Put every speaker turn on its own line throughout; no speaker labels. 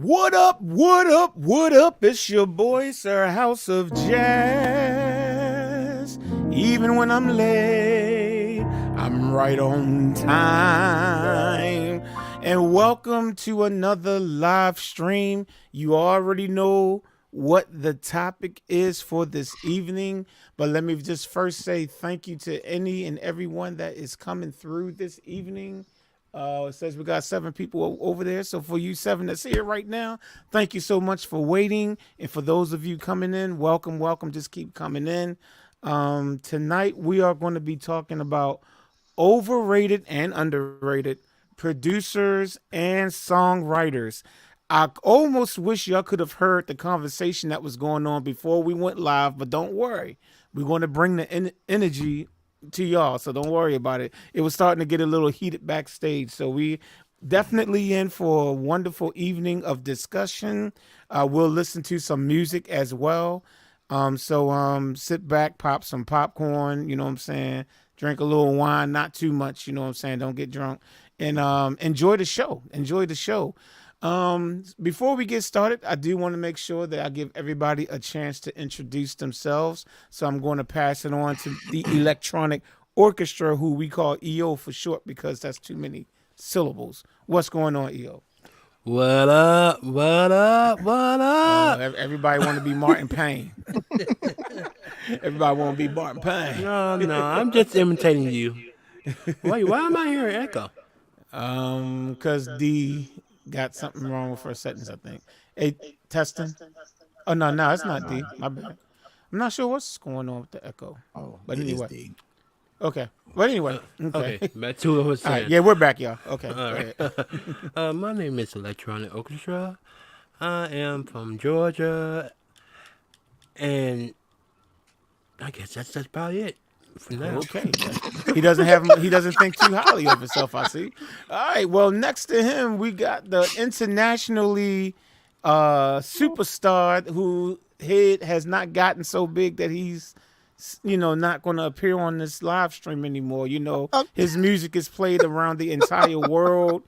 What up, what up, what up? It's your boy, Sir House of Jazz. Even when I'm late, I'm right on time. And welcome to another live stream. You already know what the topic is for this evening, but let me just first say thank you to any and everyone that is coming through this evening. It says we got 7 people over there. So for you 7 that's here right now, thank you so much for waiting. And for those of you coming in, welcome, welcome. Just keep coming in. Tonight we are going to be talking about overrated and underrated producers and songwriters. I almost wish y'all could have heard the conversation that was going on before we went live, but don't worry. We're going to bring the energy to y'all, so don't worry about it. It was starting to get a little heated backstage, so we definitely in for a wonderful evening of discussion. We'll listen to some music as well. So sit back, pop some popcorn, you know what I'm saying? Drink a little wine, not too much, you know what I'm saying? Don't get drunk. And enjoy the show. Enjoy the show. Before we get started, I do want to make sure that I give everybody a chance to introduce themselves. So I'm going to pass it on to the electronic orchestra, who we call EO for short, because that's too many syllables. What's going on, EO?
What up? What up? What up?
Everybody want to be Martin Payne. Everybody want to be Martin Payne.
No, I'm just imitating you. Wait, why am I hearing echo?
Because D got something wrong with her settings, I think. Hey, testing. Oh no, it's not D. My bad. I'm not sure what's going on with the echo.
Oh,
but
it
anyway.
is D.
Okay. But anyway.
Okay. Back to what I was saying.
All right, yeah, we're back, y'all. Okay.
All right. My name is Electronic Orchestra. I am from Georgia, and I guess that's about it.
Okay. He doesn't think too highly of himself, I see. All right. Well, next to him, we got the internationally superstar who head has not gotten so big that he's, not going to appear on this live stream anymore. His music is played around the entire world,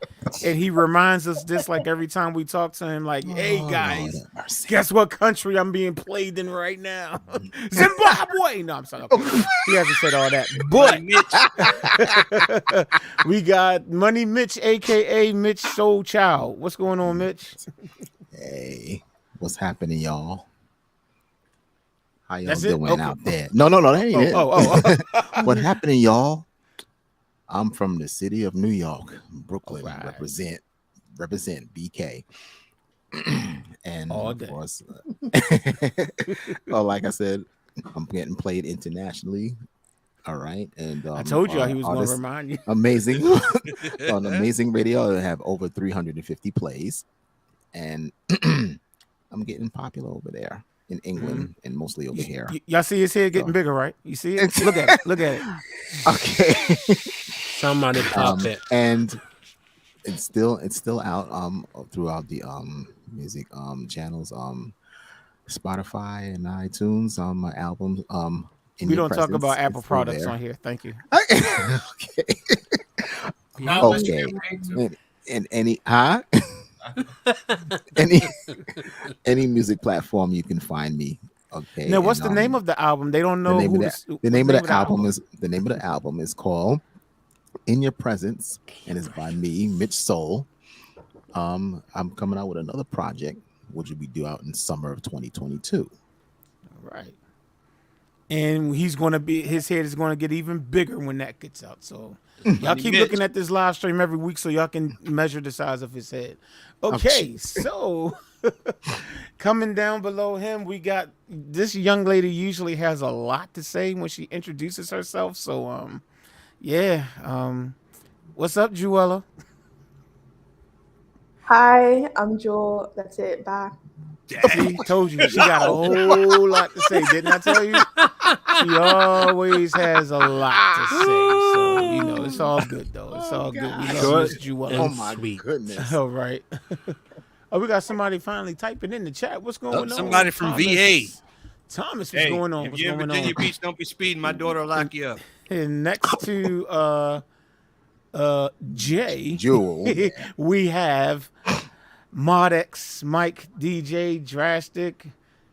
and he reminds us this like every time we talk to him, like, hey guys, guess what country I'm being played in right now? Zimbabwe. No, I'm sorry. Okay. He hasn't said all that, but we got Money Mitch, aka Mitch Soul Child. What's going on, Mitch?
Hey, what's happening, y'all? How y'all
That's
doing
okay.
out there? No, that ain't it.
Oh.
What happening, y'all? I'm from the city of New York, Brooklyn.
Right.
Represent BK. And
all
of
day.
course, well, like I said, I'm getting played internationally. All right, and
I told you he was going to
artist,
remind you.
amazing on Amazing Radio. I have over 350 plays, and I'm getting popular over there in England and mostly over here.
Y'all see his head getting bigger, right? You see it? Look at it.
Okay.
Somebody pop it.
And it's still out throughout the music channels, Spotify and iTunes, my albums.
We don't talk about Apple products on here. Thank you.
Okay. Okay. And any music platform you can find me. Okay.
Now, what's the name of the album? They don't know
the name of the album is called In Your Presence, and it's by me, Mitch Soul. I'm coming out with another project, which will be due out in summer of 2022.
Right. And his head is going to get even bigger when that gets out. So y'all keep looking at this live stream every week so y'all can measure the size of his head. Okay, so coming down below him, we got this young lady usually has a lot to say when she introduces herself. So, what's up, Juella?
Hi, I'm Jewel. That's it. Bye.
See, told you she got a whole lot to say. Didn't I tell you? She always has a lot to say. So it's all good though. It's all good. We love Miss Juella.
Oh my goodness!
All right. We got somebody finally typing in the chat. What's going on?
Somebody from
Thomas.
VA.
Thomas, what's going on?
If
What's
you're in
going
Virginia
on?
Beach, don't be speeding. My daughter will lock you up.
And next to Jay,
Jewel,
we have Modex, Mike, DJ, Drastic,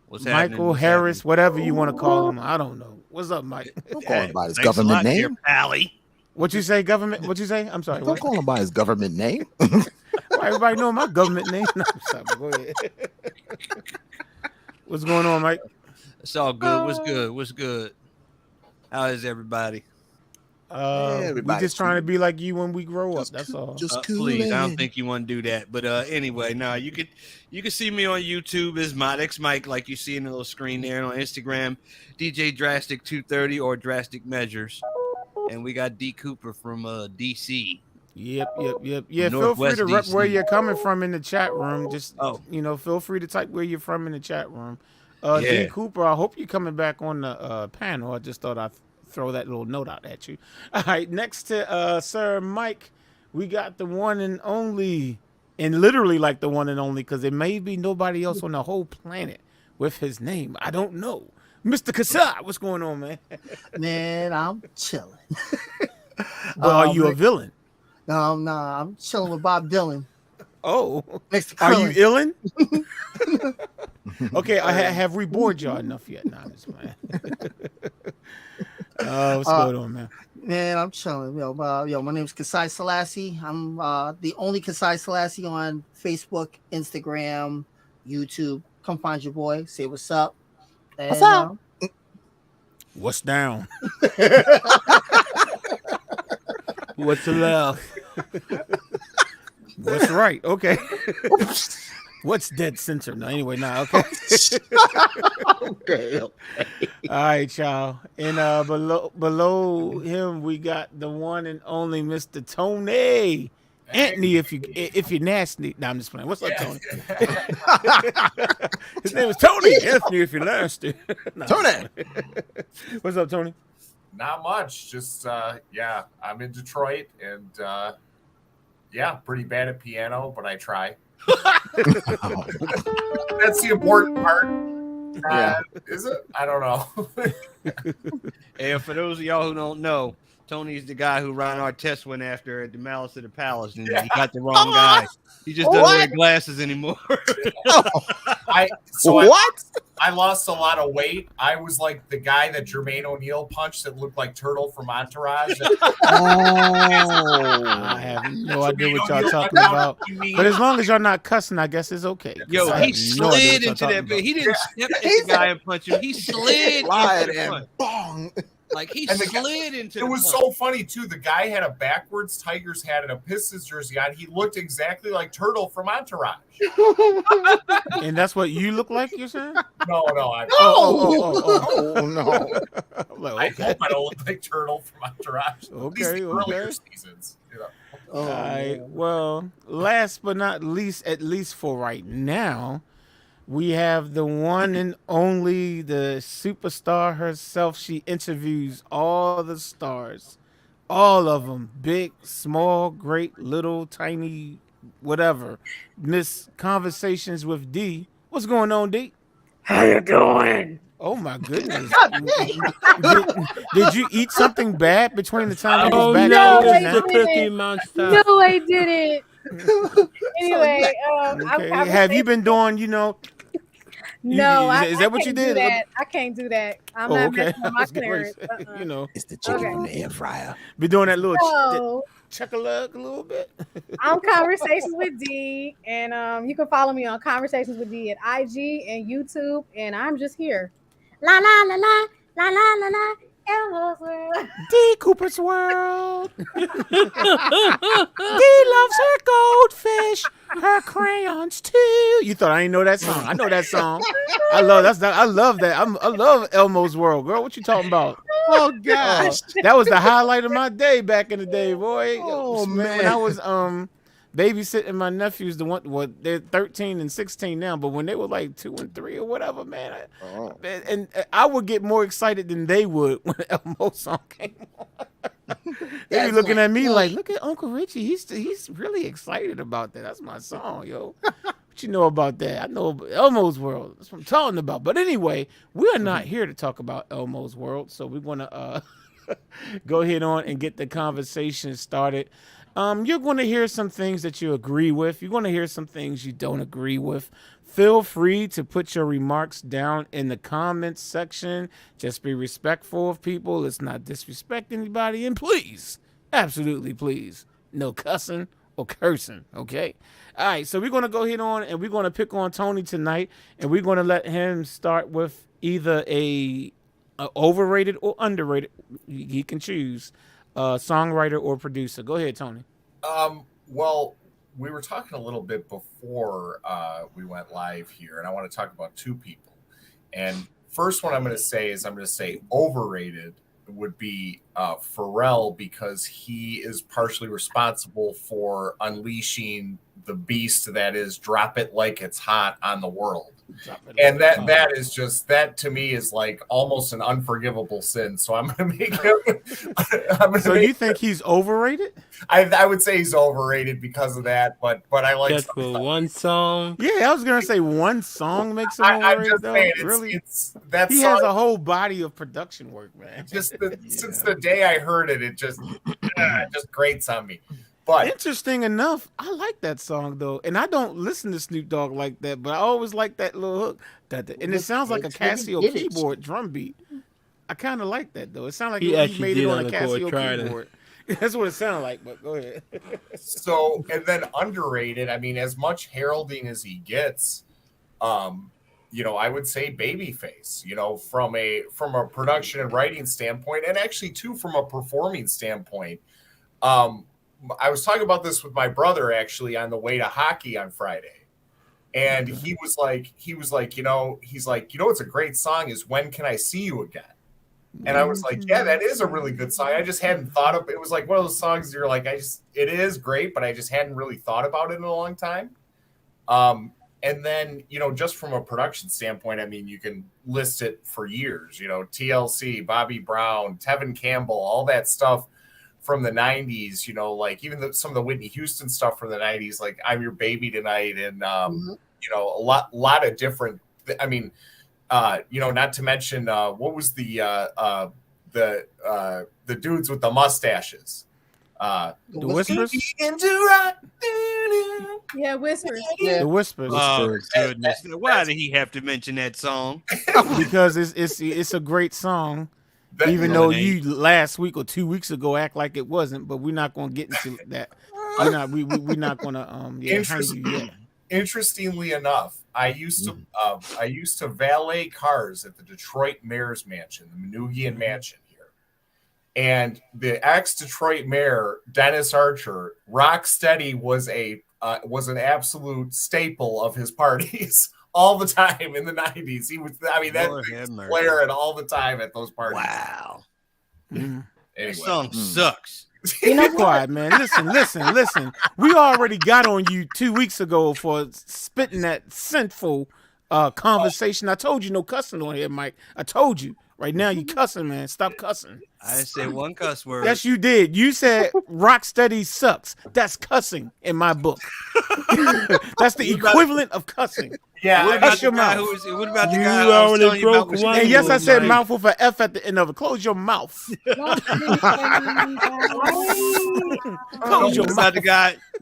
What's happening?
Michael
What's
Harris,
happening?
whatever you want to call him. I don't know. What's up, Mike?
Don't call him by his
Thanks a
government
lot, dear
name.
Pally.
What you say, government? What you say? I'm sorry.
Don't
What?
call him by his government name.
Why everybody know my government name? No, I'm sorry. Go ahead. What's going on, Mike?
It's all good. What's good? What's good? How is everybody?
We
everybody's
just trying to
cool.
be like you when we grow up. That's all.
Just
Please, I don't
coolin'.
think you want to do that. But anyway, no, you can see me on YouTube as Modex Mike, like you see in the little screen there, and on Instagram, DJ Drastic 230 or Drastic Measures, and we got D Cooper from DC.
Yep. Yeah, feel free
Northwest
to rep
DC.
where you're coming from in the chat room. Just
Oh.
feel free to type where you're from in the chat room.
Yeah.
D Cooper, I hope you're coming back on the panel. I just thought I'd throw that little note out at you. All right, next to Sir Mike, we got the one and only, and literally like the one and only, because there may be nobody else on the whole planet with his name. I don't know. Mr. Kassad, what's going on, man?
Man, I'm chilling.
Well, are you a villain?
No, I'm chilling with Bob Dylan.
Oh,
Next to
are you
Krillin.
illin? Okay, have we bored y'all enough yet? Nah, I'm just playing. What's going on, man?
Man, I'm chilling. My name is Kasai Selassie. I'm the only Kasai Selassie on Facebook, Instagram, YouTube. Come find your boy. Say what's up. And,
What's up?
What's down?
What's the left?
What's right? Okay. What's dead center? No, anyway, okay.
Okay.
All right, y'all. And below him, we got the one and only Mr. Tony Anthony. If you're nasty, no, I'm just playing. What's up, Tony? His name is Tony Anthony. If you're nasty, No,
Tony.
what's up, Tony?
Not much. Just I'm in Detroit and pretty bad at piano, but I try. That's the important part.
Yeah.
Is it? I don't know.
And for those of y'all who don't know, Tony's the guy who Ron Artest went after at the Malice of the Palace, and he got the wrong guy. He just doesn't wear glasses anymore.
I lost a lot of weight. I was like the guy that Jermaine O'Neal punched that looked like Turtle from Entourage.
I have no idea what y'all talking about. But as long as y'all not cussing, I guess it's okay.
Yo,
I
he
have no idea
slid
what y'all
into
talking
that bit.
about.
He didn't step at the guy and punch him. He slid
Slide
into the
and
punch.
bong.
Like he
And the guy-
slid into
It
the
was
punch.
so funny too. The guy had a backwards Tigers hat and a Pistons jersey on. He looked exactly like Turtle from Entourage.
And that's what you look like, you're saying?
No.
Oh no.
I'm like,
I
okay.
hope I don't look like Turtle from Entourage. At least
Okay,
the earlier
okay.
seasons.
Oh,
All right.
man.
Well, last but not least, at least for right now, we have the one and only, the superstar herself. She interviews all the stars, all of them, big, small, great, little, tiny, whatever. Miss Conversations with D. What's going on, D?
How you doing?
Oh my goodness! did you eat something bad between the time you
Oh
was back
no,
home and
it's
now?
the Cookie Monster.
No, I didn't. Anyway,
Okay. Have you been doing,
No,
is that what you
can't do
did?
that. I can't do that. I'm
Oh,
not
okay.
messing with
I
my
was getting ready
clearance.
to say,
It's the chicken
Okay.
from the air fryer.
be doing that little
So
chuck-a-lug a little bit.
I'm Conversations with D, and you can follow me on Conversations with D at IG and YouTube, and I'm just here. La la la la la la la la. Elmo's World.
D Cooper's World. D loves her goldfish, her crayons too. You thought I didn't know that song? I know that song. I love that. I love Elmo's World, girl. What you talking about?
Oh gosh.
That was the highlight of my day back in the day, boy.
Oh,
When
man.
I was babysitting my nephews, they're 13 and 16 now, but when they were like 2 and 3 or whatever, man, and I would get more excited than they would when the Elmo song came on. They be looking at me like, look at Uncle Richie, he's really excited about that. That's my song, yo. What you know about that? I know about Elmo's World. That's what I'm talking about. But anyway, we are not here to talk about Elmo's World, so we want to go ahead on and get the conversation started. You're going to hear some things that you agree with. You're going to hear some things you don't agree with. Feel free to put your remarks down in the comments section. Just be respectful of people. Let's not disrespect anybody. And please, absolutely please, no cussing or cursing, okay? All right, so we're going to go ahead on and we're going to pick on Tony tonight, and we're going to let him start with either a overrated or underrated. He can choose songwriter or producer. Go ahead, Tony.
Well, we were talking a little bit before we went live here, and I want to talk about two people. And first one I'm going to say overrated would be Pharrell, because he is partially responsible for unleashing the beast that is Drop It Like It's Hot on the world. And that is just, that to me is like almost an unforgivable sin. So I'm going to make him.
So you think he's overrated?
I would say he's overrated because of that, but I like
just for one song.
Yeah, I was gonna say one song makes him overrated.
I'm just
though.
saying,
Really,
it's that
he
song,
has a whole body of production work, man.
Since the day I heard it, it just grates on me. But
interesting enough, I like that song though, and I don't listen to Snoop Dogg like that, but I always like that little hook. And it sounds like a Casio keyboard drum beat. I kind of like that though. It sounds like he made it on a Casio keyboard. That's what it sounded like. But go ahead.
So, and then underrated. I mean, as much heralding as he gets, I would say Babyface. From a production and writing standpoint, and actually too from a performing standpoint. I was talking about this with my brother actually on the way to hockey on Friday. And he was like, it's a great song is When Can I See You Again? And I was like, yeah, that is a really good song. I just hadn't thought of it. Was like one of those songs you're like, it is great, but I just hadn't really thought about it in a long time. And then, just from a production standpoint, I mean, you can list it for years, TLC, Bobby Brown, Tevin Campbell, all that stuff from the 90s, like even some of the Whitney Houston stuff from the 90s, like I'm Your Baby Tonight, and a lot of different. I mean, not to mention what was the dudes with the mustaches,
the Whispers.
Yeah, Whispers.
Yeah. The Whispers.
Oh goodness! Why did he have to mention that song?
Because it's a great song. Even though you last week or 2 weeks ago act like it wasn't, but we're not going to get into that. We're not going to
Interestingly enough, I used to valet cars at the Detroit Mayor's Mansion, the Manugian Mansion here, and the ex-Detroit Mayor Dennis Archer, Rocksteady was an absolute staple of his parties. All the time in the 90s. He was, that thing was blaring all the time at those parties.
Wow.
Anyway.
That song sucks.
Quiet, man. Listen. We already got on you 2 weeks ago for spitting that sinful conversation. I told you no cussing on here, Mike. I told you. Right now you cussing, man. Stop cussing.
I didn't say one cuss word.
Yes, you did. You said Rocksteady sucks. That's cussing in my book. That's the equivalent of cussing.
Yeah,
what about the guy who was telling you about one?
And yes, I said mouth with an F at the end of it. Close your mouth.
What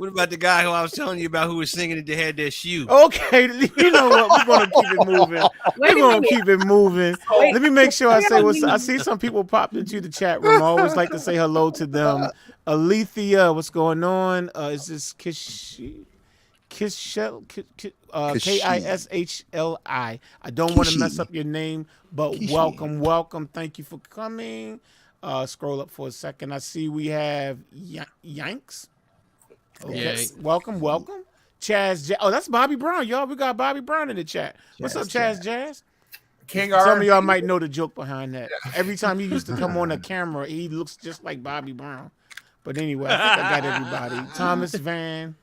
about the guy who I was telling you about who was singing and they had that shoe?
Okay, you know what? We're gonna keep it moving. We're gonna keep it moving. Let me make sure I say what's. I see some people popped into the chat room. I always like to say hello to them. Alethea, what's going on? Is this Kishli? Kishli. I don't want to mess up your name, but
Kishli.
welcome. Thank you for coming. Scroll up for a second. I see we have Yanks. Okay.
Yes.
Welcome. Chaz. Oh, that's Bobby Brown, y'all. We got Bobby Brown in the chat. What's up, Chaz Jazz?
King
Some
R.
of y'all might know the joke behind that. Every time he used to come on the camera, he looks just like Bobby Brown. But anyway, I think I got everybody. Thomas Van.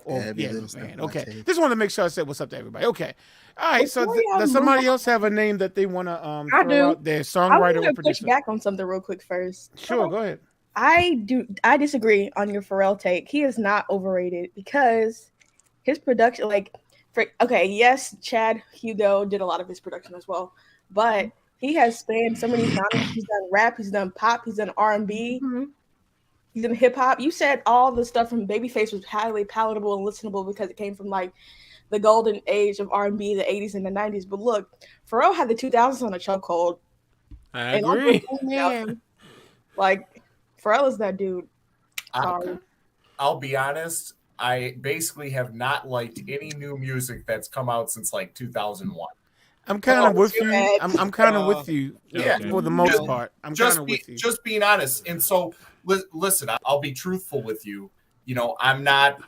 Van. Okay. Just want to make sure I said what's up to everybody. Okay. All right. So does somebody else have a name that they want to throw out there? Songwriter or
push
producer?
back on something real quick first.
Sure, go ahead.
I disagree on your Pharrell take. He is not overrated because his production, yes, Chad Hugo did a lot of his production as well, but he has spanned so many genres. He's done rap, he's done pop, he's done R&B. He's in hip hop. You said all the stuff from Babyface was highly palatable and listenable because it came from like the golden age of R&B, the 80s and the 90s. But look, Pharrell had the 2000s on a chokehold.
I agree.
Man,
Like, Pharrell is that dude. Sorry.
I'll be honest. I basically have not liked any new music that's come out since like 2001.
I'm kind of with you.
bad.
I'm kind of with you.
Yeah.
For the most part. I'm kind of with you.
Just being honest. And so, listen, I'll be truthful with you. You know, I'm not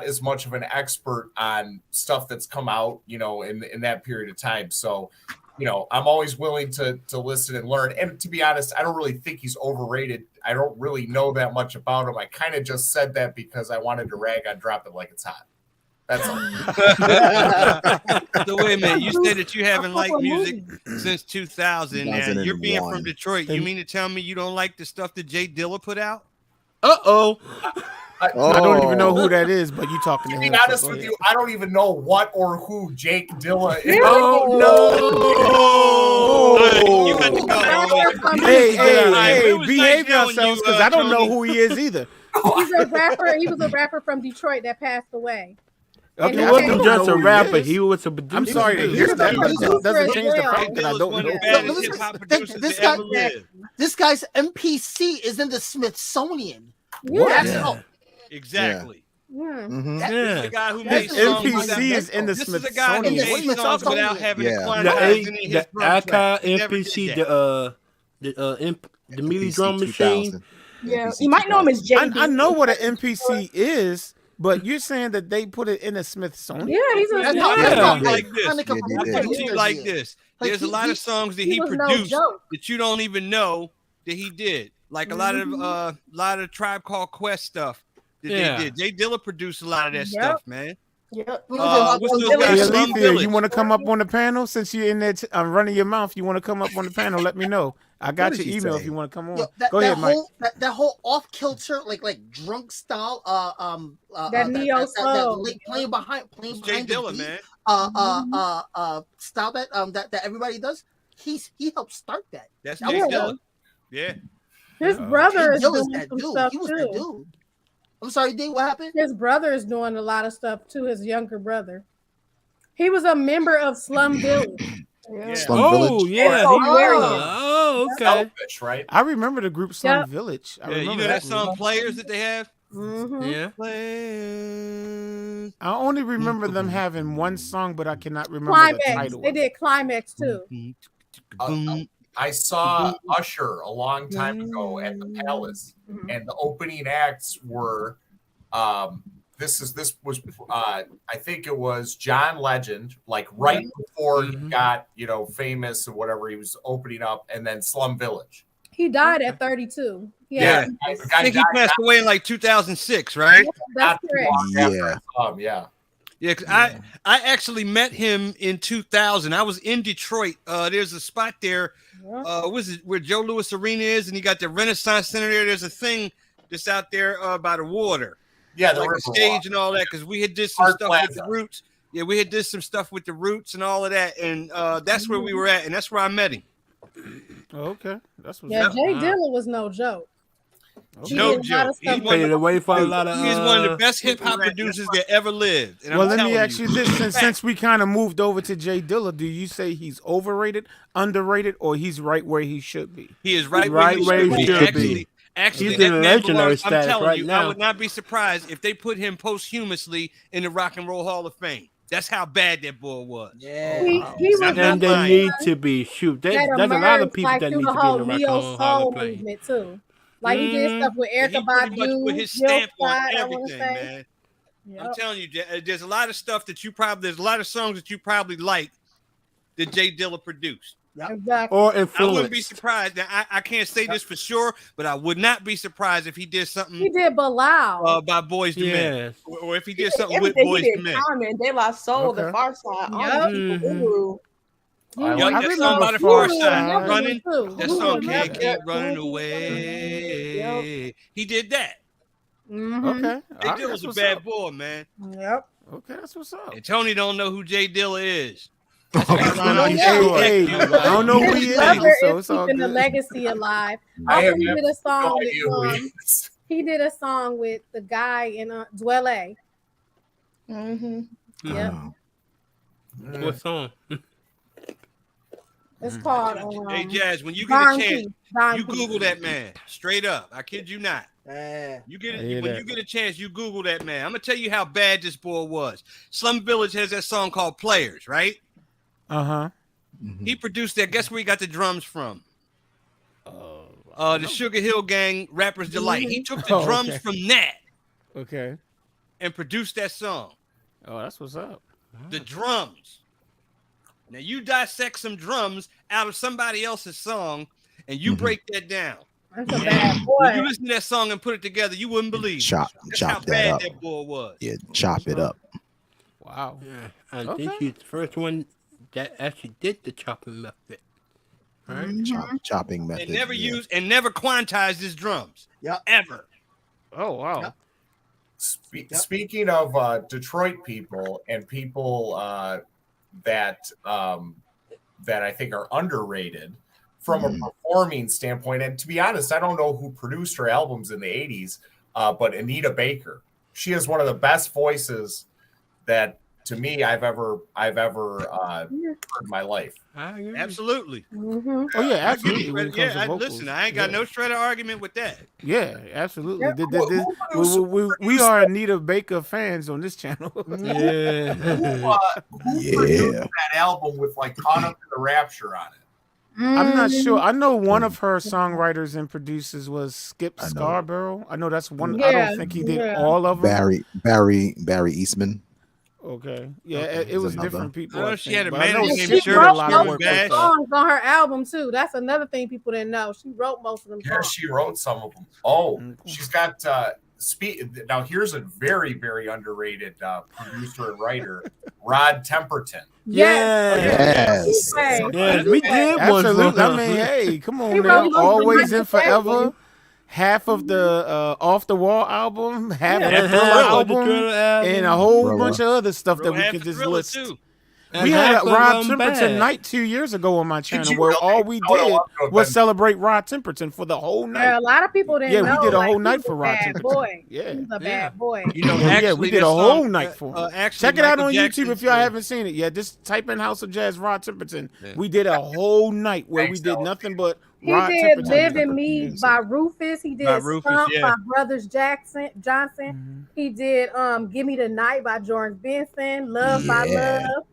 as much of an expert on stuff that's come out, you know, in that period of time. So, you know, I'm always willing to listen and learn. And to be honest, I don't really think he's overrated. I don't really know that much about him. I kind of just said that because I wanted to rag on Drop It Like It's Hot. That's all.
So wait a minute. You said that you haven't liked music since 2000. Now you're being from
2001.
Detroit. You mean to tell me you don't like the stuff that Jay Dilla put out?
Uh-oh.
I don't even know who that is, but you talking to
To
him.
be
so
honest
go
with
ahead.
you, I don't even know what or who Jake Dilla is.
Oh no!
You got to go.
Hey,
It was
behave
nice knowing
yourselves
you,
because I don't know
Tony.
who he is either.
he's a rapper. He was a rapper from Detroit that passed away.
Okay,
He
I
wasn't
don't know
just a
who he
rapper.
is.
He was a producer.
I'm sorry to hear that, but that doesn't change the fact that I don't
One
know.
of the
Yeah,
baddest
but
hip hop
listen,
producers
this
that
guy-
ever lived.
This guy's MPC is in the Smithsonian.
Yeah.
That's
Yeah.
how.
Exactly.
Yeah.
Mhm.
This is the guy who made
That's
songs.
NPC is in the
This is the guy who
Smithsonian.
made
Smithsonian.
songs without having
Yeah.
to quantize any of his
The
drum tracks.
Aka
He never did
MPC,
that.
the MIDI
NPC
drum machine.
2000.
Yeah,
NPC
you might know him as
2000.
JD.
I know what an NPC is, but you're saying that they put it in the Smithsonian?
Yeah, he's a
That's
Yeah.
how.
Put
That's how
it like this.
Hanukkah
Yeah,
from
they
Put
did.
it to you
producers
like
is.
this.
Like,
There's a lot of songs that
he
he
was no
produced
joke.
that you don't even know that he did. Like a lot of Tribe Called Quest stuff that
Yeah.
they did. Jay Dilla produced a lot of that
Yep.
stuff, man.
Yep.
What's those
Hey,
guys? Slum
Alethea,
Village.
you want to come up on the panel since you're in there running your mouth? You want to come up on the panel? Let me know. I got
What
your
did he
email
say?
if you want to come on.
Yo,
Go ahead, Mike.
That whole off kilter like drunk style
That neo soul.
like playing behind
It's Jay
the
Dilla,
beat,
man.
style that everybody does. He helped start that.
That's
That
Jay
was-
Dilla. Yeah.
His brother is
Dilla's
doing
that
some
dude.
stuff
He was that
too.
dude. I'm sorry, D. What happened?
His brother is doing a lot of stuff too. His younger brother. He was a member of Slum Village.
Yeah.
Slum
Oh,
Village.
yeah. He
Oh,
was. Oh, okay.
Selfish, right?
I remember the group Slum
Yep.
Village. I
Yeah, you
remember
know that
group.
song Players that they have?
Mhm.
Yeah.
Players.
I only remember them having one song, but I cannot remember the
Climax.
title.
They
of it.
did Climax too.
I saw Usher a long time ago at the Palace, and the opening acts were this was I think it was John Legend, like right before he got famous or whatever. He was opening up, and then Slum Village.
He died at 32.
Yeah.
The
I
guy
think he
died
passed away in like 2006, right?
That's
not too
correct.
long after
Yeah.
I saw him, yeah.
Yeah, 'cause I actually met him in 2000. I was in Detroit. There's a spot there. Was it where Joe Louis Arena is, and you got the Renaissance Center there. There's a thing that's out there by the water.
Yeah, the
like a
Riverwalk.
stage and all that, because we had did some
Art
stuff with
Plaza.
the Roots. Yeah, we had did some stuff with the Roots and all of that, and that's where we were at, and that's where I met him.
Oh, okay, that's what's
Yeah,
up.
Jay Dilla was no joke.
Okay.
No
did a lot of
joke.
stuff.
He's one
Paid
of
away for a lot of.
He's one of the best hip hop producers that ever lived. And
Well,
I'm
let me
telling
ask you this: since we kind of moved over to Jay Dilla, do you say he's overrated, underrated, or he's right where he should be?
he is right
Right
where he should be. Actually,
He's
that
in
man
legendary
belongs- I'm
status
telling
right
you,
now.
I would not be surprised if they put him posthumously in the Rock and Roll Hall of Fame. That's how bad that boy was.
Yeah.
He was
And
And
the
they
Right.
need to be shoot. There's
that
a lot of
emerged,
people
like,
that
through
need
the
to be in
whole
the Rock and
neo
Roll Hall
soul
of Fame.
movement too. Like he did stuff with
And
Erica
he pretty much
Badu,
put his
Jill
stamp on
Scott, I
everything,
want to say.
man. I'm
Yep.
telling you, there's a lot of stuff that there's a lot of songs that you probably like that Jay Dilla produced.
Exactly.
Or
I wouldn't be
influence.
surprised. Now, I can't say this for sure, but I would not be surprised if he did something
He did Bilal.
by Boys to Men,
Yes.
or if he did something with
Everything
Boys
he
to
did,
Men.
Common, De La Soul,
Okay.
The Far Side, all
Yep.
these people.
Mhm.
Ooh.
I
Yup,
like
I
that
remember
song by the
Far
Far
Side.
Side, running.
Too.
That
Who
song
would
can't
never-
keep running away. He did that.
Mhm.
Okay,
Jay
all right,
Dilla's
that's
a
what's
bad
up.
boy, man.
Yep.
Okay, that's what's up.
And Tony don't know who Jay Dilla is.
Hey,
Yeah.
hey, I don't know who he
His
is,
brother
so
is
it's all
keeping the
good.
legacy alive.
I
Also,
have
he did a
no
song
idea who he
with
is.
He did a song with the guy in Dwelle.
Mm-hmm.
Yep.
What song?
It's called
Hey, Jazz, when you get a
Don
chance,
P. Don
you
P.
Google that man. Straight up. I kid you not. You get
I
it
hear
when
that.
you get a chance, you Google that man. I'm gonna tell you how bad this boy was. Slum Village has that song called Players, right?
Uh-huh.
He produced that. Guess where he got the drums from? The Sugar Hill Gang Rapper's Delight. He took the
Oh,
drums
okay.
from that
Okay.
and produced that song.
Oh, that's what's up.
The drums. Now you dissect some drums out of somebody else's song and you break that down.
That's a bad
When you
boy.
listen to that song and put it together, you wouldn't believe.
Chop
That's how
that
bad
up.
that boy was.
Yeah, chop it up.
Wow.
Yeah, I
Okay.
think he's the first one that actually did the chopping method. Right?
Chopping method.
And never
yeah.
used and never quantized his drums.
Yep.
Ever.
Oh, wow.
Yep.
Speaking of Detroit people and people that I think are underrated from a performing standpoint, and to be honest, I don't know who produced her albums in the 80s, but Anita Baker. She has one of the best voices that, to me, I've ever heard in my life.
I agree.
Absolutely.
Mm-hmm.
Oh, yeah, absolutely. when it comes to
Yeah,
vocals.
listen, I ain't got no shred of argument with that.
Yeah, absolutely.
Yep.
We are Anita Baker fans on this channel.
Yeah.
Who produced that album with like Caught Up in the Rapture on it?
I'm not
Mm-hmm.
sure. I know one of her songwriters and producers was Skip
I know.
Scarborough. I know that's one.
Yeah,
I don't think he did
yeah.
all of them.
Barry Eastman.
Okay. Yeah, it
There's
was
another.
different people.
I know
I
she
think,
had a
but I know
manager
Skip
named
did
Shirley
a lot of
Shirley
work
Bass.
with her.
songs on her album too. That's another thing people didn't know. She wrote most of them
Yeah,
songs.
she wrote some of them. Oh,
Mhm.
she's got now here's a very, very underrated producer and writer, Rod Temperton.
Yes.
Hey.
Yes, we did one.
Absolutely. I
for
mean,
her.
hey, come on
He
now.
wrote most of
Always
Michael
and forever.
Jackson.
Half of the Off the Wall album, half of the
And
Thriller
half of the
album,
Thriller album.
and a whole
Thriller.
bunch of other stuff that
Wrote
we
half
could
the
just
Thriller,
list.
too.
And
We had
half
a
of
Rod
them
Temperton
bad.
night 2 years ago on my channel
you
where
really?
all we
I would've
did
loved to have
was
been-
celebrate Rod Temperton for the whole
Yeah,
night.
a lot of people didn't
Yeah,
know.
we did a
like,
whole
he
night
was
for
a
Rod
bad
Temperton.
boy.
Yeah.
He was a
Yeah.
bad boy.
You know,
Yeah,
actually,
we did
that
a whole
song,
night for him.
actually,
Check it out
Michael
on YouTube if
Jackson's,
y'all haven't seen it. Yeah, just type in House of Jazz Rod Temperton.
Yeah.
We did a whole night where
Thanks,
we did
Alex.
nothing but
He
Rod
did
Temperton.
"Live in Me"
music.
by Rufus. He did
By Rufus,
"Stump"
yeah.
by Brothers Johnson. He did "Give Me the Night" by George Benson. "Love" by
Yeah.
Love.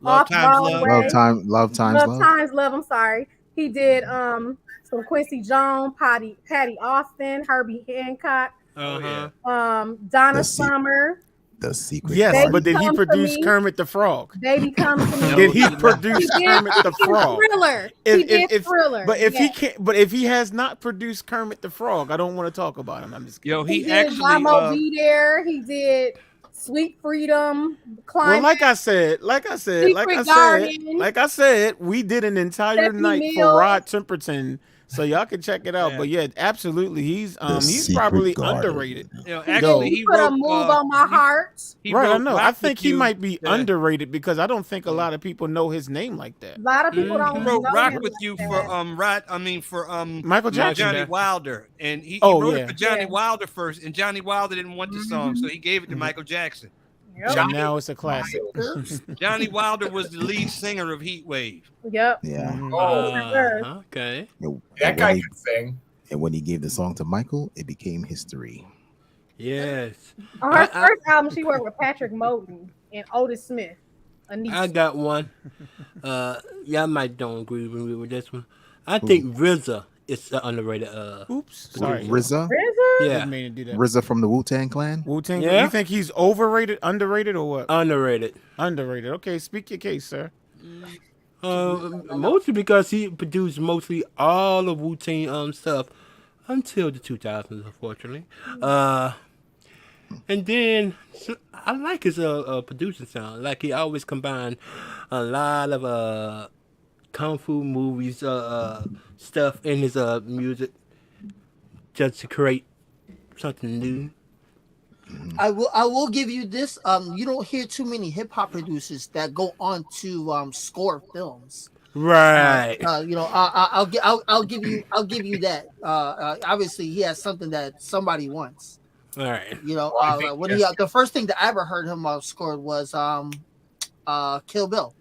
Love
Off
Times Love.
Broadway.
Love times love.
Times Love. I'm sorry. He did some Quincy Jones, Patty Austin, Herbie Hancock,
Uh-huh.
Donna
That's it.
Summer.
The secret.
Yes,
Baby
but did he
Come to
produce
Me.
Kermit the Frog?
Baby Come to Me.
No,
Did he
he did not.
produce
He did
Kermit the Frog?
Thriller.
If-
He did
if-
Thriller.
But if
yeah.
he can't, but if he has not produced Kermit the Frog, I don't want to talk about him. I'm just kidding.
Yo,
He
he
did
actually
Mama Be There. He did Sweet Freedom.
Well,
Climb.
like I said, we did an entire
Stephanie
night
Mills.
for Rod Temperton, so y'all can check it out.
Yeah.
But yeah, absolutely, he's
Secret
probably
Garden.
underrated.
actually,
He
he
put a
wrote
move on my heart.
he
Right, I
wrote
know. I
Rock
think
With
he
You.
might be
Yeah.
underrated because I don't think a lot of people know his name like that.
A lot of people don't
He
know
wrote "Rock
him
with
like
You"
that.
for
Michael Jackson.
Johnny
Jackson.
Wilder, and he
Oh,
wrote
yeah.
it for Johnny
Yeah.
Wilder first, and Johnny Wilder didn't want the song, so he gave it to Michael Jackson.
Yep.
And now it's a classic.
Johnny Wilder was the lead singer of Heat Wave.
Yep.
Yeah.
Oh,
Okay.
And
That
when
guy
he-
could sing.
And when he gave the song to Michael, it became history.
Yes.
On her
I-
first album, she worked with Patrick Moulton and Otis Smith. Anissa.
I got one. Y'all might don't agree with me with this one. I think RZA is underrated.
Oops, sorry.
RZA,
RZA?
Yeah,
Didn't mean to do that.
RZA from the Wu-Tang Clan.
Wu-Tang.
Yeah.
You think he's overrated, underrated, or what?
underrated.
Underrated. Okay, speak your case, sir.
Mostly because he produced mostly all of Wu-Tang stuff until the 2000s, unfortunately. And then I like his producing sound. Like he always combined a lot of kung fu movies stuff in his music just to create something new.
I will give you this. You don't hear too many hip hop producers that go on to score films.
Right.
I'll give you that. Obviously, he has something that somebody wants.
All right.
I think
When
yes.
the first thing that I ever heard him scored was Kill Bill.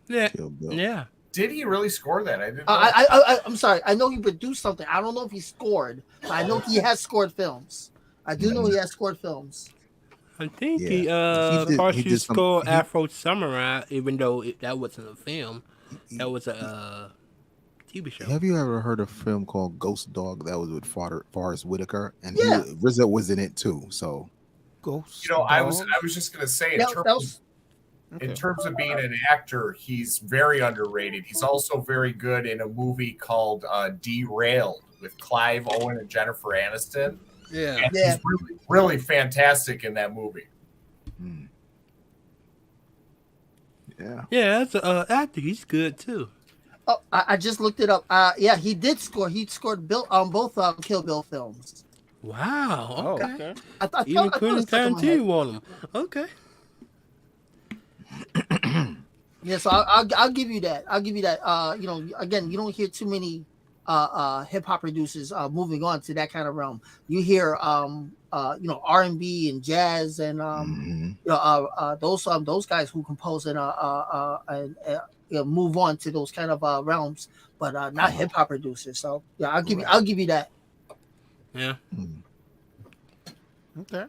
Yeah.
Kill Bill.
Yeah.
Did he really score that? I didn't.
I'm sorry. I know he produced something. I don't know if he scored, but I know he has scored films. I do know he has scored films.
I think
Yeah.
he partially
did some-
scored
he-
Afro Samurai, even though that wasn't a film. That was a TV show.
Have you ever heard of a film called Ghost Dog? That was with Forrest Whitaker, and
Yeah.
Rizzo was in it too. So
Ghost.
I was
Dog?
just gonna say
Okay.
in terms of being an actor, he's very underrated. He's also very good in a movie called Derailed with Clive Owen and Jennifer Aniston.
Yeah.
And he's really, really fantastic in that movie.
yeah,
Yeah, that's actor. He's good too.
Oh, I just looked it up. Yeah, he did score. He scored Bill on both Kill Bill films.
Wow.
Oh,
Okay.
okay.
I
Even
thought it
Quentin
stuck in my head.
Tarantino won him. Okay.
Yeah, so I'll give you that. I'll give you that. Again, you don't hear too many hip hop producers moving on to that kind of realm. You hear R&B and jazz and those guys who compose and move on to those kind of realms, but not hip hop producers. So yeah, I'll give you that.
Yeah.
Okay.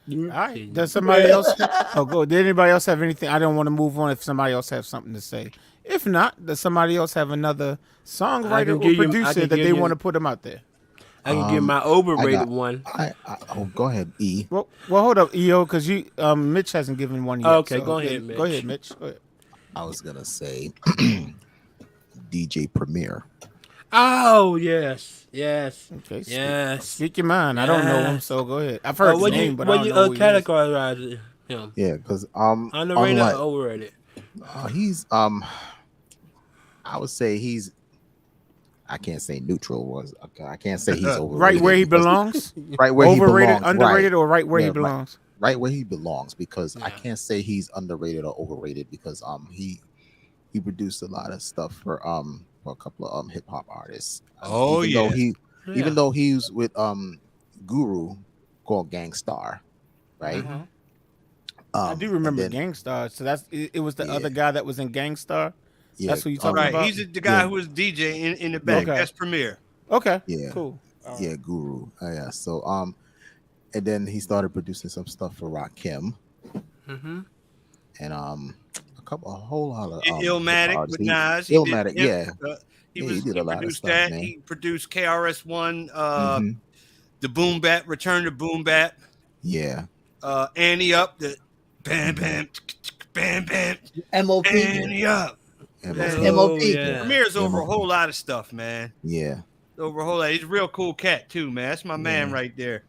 All right. Does somebody else? Go. Did anybody else have anything? I don't want to move on if somebody else has something to say. If not, does somebody else have another songwriter or producer that they want to put them out there?
I can give my overrated one.
Go ahead, E.
Well, hold up, EO, because Mitch hasn't given one yet.
Okay, go ahead, Mitch.
Go ahead, Mitch. Go ahead.
I was gonna say DJ Premier.
Oh yes.
Okay.
Yes.
Speak your mind. I don't know him, so go ahead. I've heard his name, but I don't know who he is.
Categorize him?
Yeah, because
Underrated or overrated?
He's I would say he's. I can't say neutral. I can't say he's overrated.
Right where he belongs.
Right where he belongs.
Overrated, underrated,
right.
or right where he
Yeah,
belongs.
Right where he belongs, because I
Yeah.
can't say he's underrated or overrated because he produced a lot of stuff for a couple of hip hop artists.
Oh,
Even though he was with Guru called Gangstar, right?
Uh-huh. I do remember Gangstar. So it was the other guy that was in Gangstar.
Yeah,
That's what you talking about.
He's the guy who was DJ in the back.
Okay.
That's Premier.
Okay.
Yeah.
Cool.
Yeah, Guru. Yeah. So and then he started producing some stuff for Rakim.
Mm-hmm.
And a whole lot of
Illmatic with Nas.
Illmatic, yeah.
He
did a lot of
produced
stuff,
that.
man.
He produced KRS-One,
Mhm.
the Boom Bap, Return to Boom Bap,
Yeah.
Annie Up, the Bam Bam, Bam Bam,
MOP.
Annie Up.
MOP.
Yeah.
Premier's over a whole lot of stuff, man.
Yeah.
Over a whole lot. He's a real cool cat too, man. That's my man right there.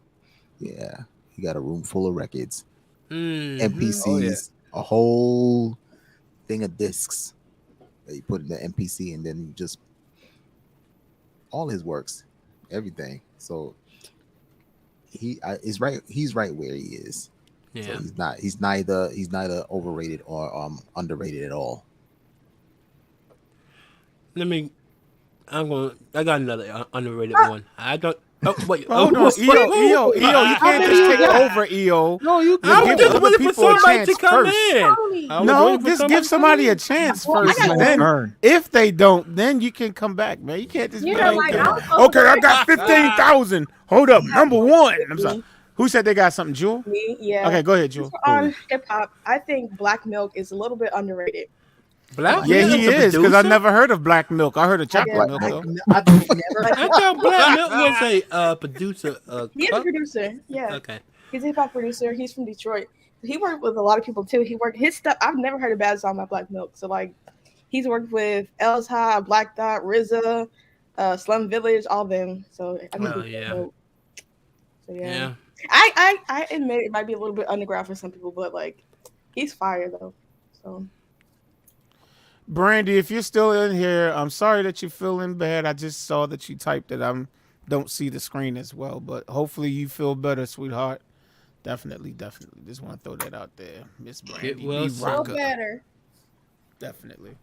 Yeah. He got a room full of records,
Mm.
MPCs, a whole thing of discs that you put in the MPC, and then you just all his works, everything. So he's right. He's right where he is.
Yeah.
So he's neither overrated or underrated at all.
I got another underrated one. I don't. Oh wait.
Hold on, EO, you can't just take over, EO.
No, you.
Give
I'm just
other
waiting for
people a
somebody
chance
to come
first.
in. I was
No,
waiting for
just
somebody
give
to
somebody
come
a
in.
chance
Well,
first.
I got
And then,
turn.
if they don't, then you can come back, man. You can't just be
Yeah,
like,
like, I was
okay, I got 15,000. Hold up, number one. I'm sorry. Who said they got something, Jewel?
Me, yeah.
Okay, go ahead, Jewel.
On hip hop, I think Black Milk is a little bit underrated.
Black
Yeah,
Milk
he
a
is, because I
producer?
never heard of Black Milk. I heard of chocolate milk, though.
I've never.
I thought Black Milk was a producer.
He's a producer. Yeah.
Okay.
He's a hip hop producer. He's from Detroit. He worked with a lot of people too. His stuff. I've never heard a bad song by Black Milk. So like, he's worked with Els High, Black Dot, RZA, Slum Village, all of them. So I think he's dope. So
Yeah.
I admit it might be a little bit underground for some people, but like, he's fire though. So.
Brandy, if you're still in here, I'm sorry that you're feeling bad. I just saw that you typed it. I don't see the screen as well, but hopefully you feel better, sweetheart. Definitely. Just want to throw that out there, Miss Brandy.
Get well
Be
soon.
Feel
rocker.
better.
Definitely.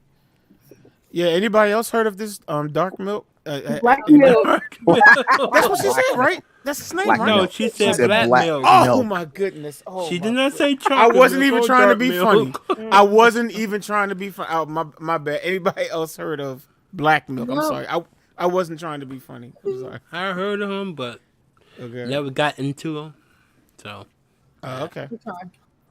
Yeah. Anybody else heard of this dark milk?
Black milk.
That's what she said, right? That's his name,
Black
right?
No,
milk.
she said
said
black
black
milk.
Oh
milk.
my goodness! Oh,
She
my
did not say
I
chocolate.
wasn't
milk
even
or
trying to
dark
be
milk.
funny. I wasn't even trying to be funny. Oh, my bad. Anybody else heard of black milk? I'm
No.
sorry. I wasn't trying to be funny. I'm sorry.
I heard of him, but
Okay.
never got into him. So
Okay.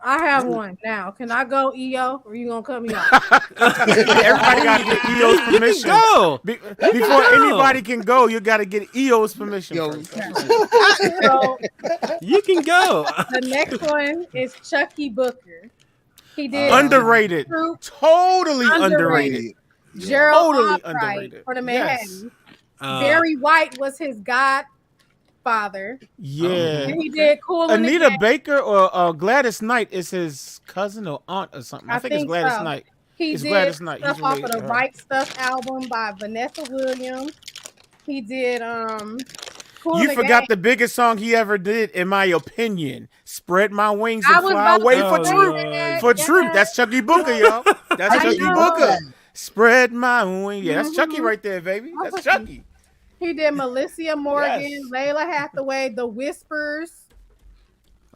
I have one now. Can I go, EO, or you gonna cut me off?
Everybody got to get EO's permission.
go.
Before anybody can go, you got to get EO's permission.
Yo,
first.
So
You can go.
the next one is Chucky Booker. He did
Underrated.
True
Totally
Underrated.
underrated.
Gerald
Totally
Albright
underrated.
for the
Yes.
Manhattan. Barry White was his godfather.
Yeah.
And he did Cool in the
Anita
Gang.
Baker or Gladys Knight is his cousin or aunt or something. I think it's Gladys
so.
Knight.
He
It's
did
Gladys Knight.
stuff
He's
off of
related
the
to her.
Right Stuff album by Vanessa Williams. He did Cool in
You
the
forgot
Gang.
the biggest song he ever did, in my opinion. Spread my wings
I
and
was
fly
about
away
to
for
say
truth.
that.
For
Yeah.
truth. That's Chucky Booker, y'all. That's
I
Chucky
know.
Booker. Spread my wings. Yeah, that's
Mhm.
Chucky right there, baby. That's Chucky.
He did Melissa Morgan,
Yes.
Layla Hathaway, The Whispers,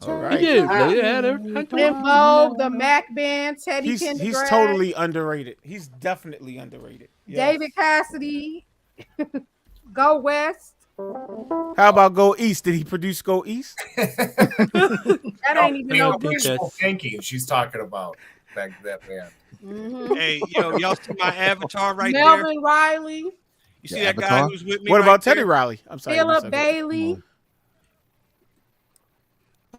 All
He
right.
did. Yeah,
In Vogue, The Mac Band, Teddy
He's
Pendergrass,
totally underrated. He's definitely underrated. Yes.
David Cassidy, Go West.
How about Go East? Did he produce Go East?
That ain't even no
think
Bruce.
that's-
Thinking she's talking about that band.
Mhm.
Hey, y'all see my avatar right there?
Melvin Riley,
You see
The
that guy
avatar?
who's with me?
What
right
about Teddy
there?
Riley? I'm sorry.
Philip Bailey,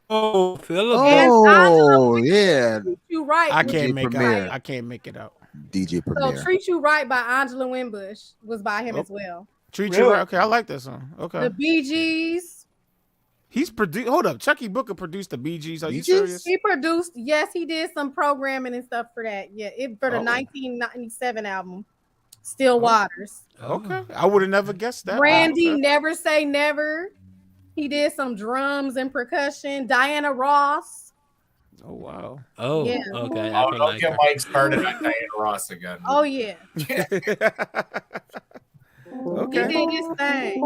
Oh, Philip.
Oh, yeah.
Treat You Right.
I
was-
can't
DJ
make
Premier.
it. I can't make it out.
DJ
So
Premier.
Treat You Right by Angela Winbush was by him
Oh.
as well.
Treat you right. Okay, I like that song. Okay.
The Bee Gees.
He's produced. Hold up, Chucky Booker produced the Bee Gees. Are you
Bee Gees?
serious?
He produced, yes, he did some programming and stuff for that. Yeah, for the
Oh.
1997 album, Still Waters.
Okay, I would have never guessed that.
Randy,
Okay.
Never Say Never. He did some drums and percussion. Diana Ross.
Oh wow.
Oh,
Yeah.
okay. I
Oh,
can
don't
like
get
her.
Mike started on Diana Ross again.
Oh yeah, he
Okay.
did his thing.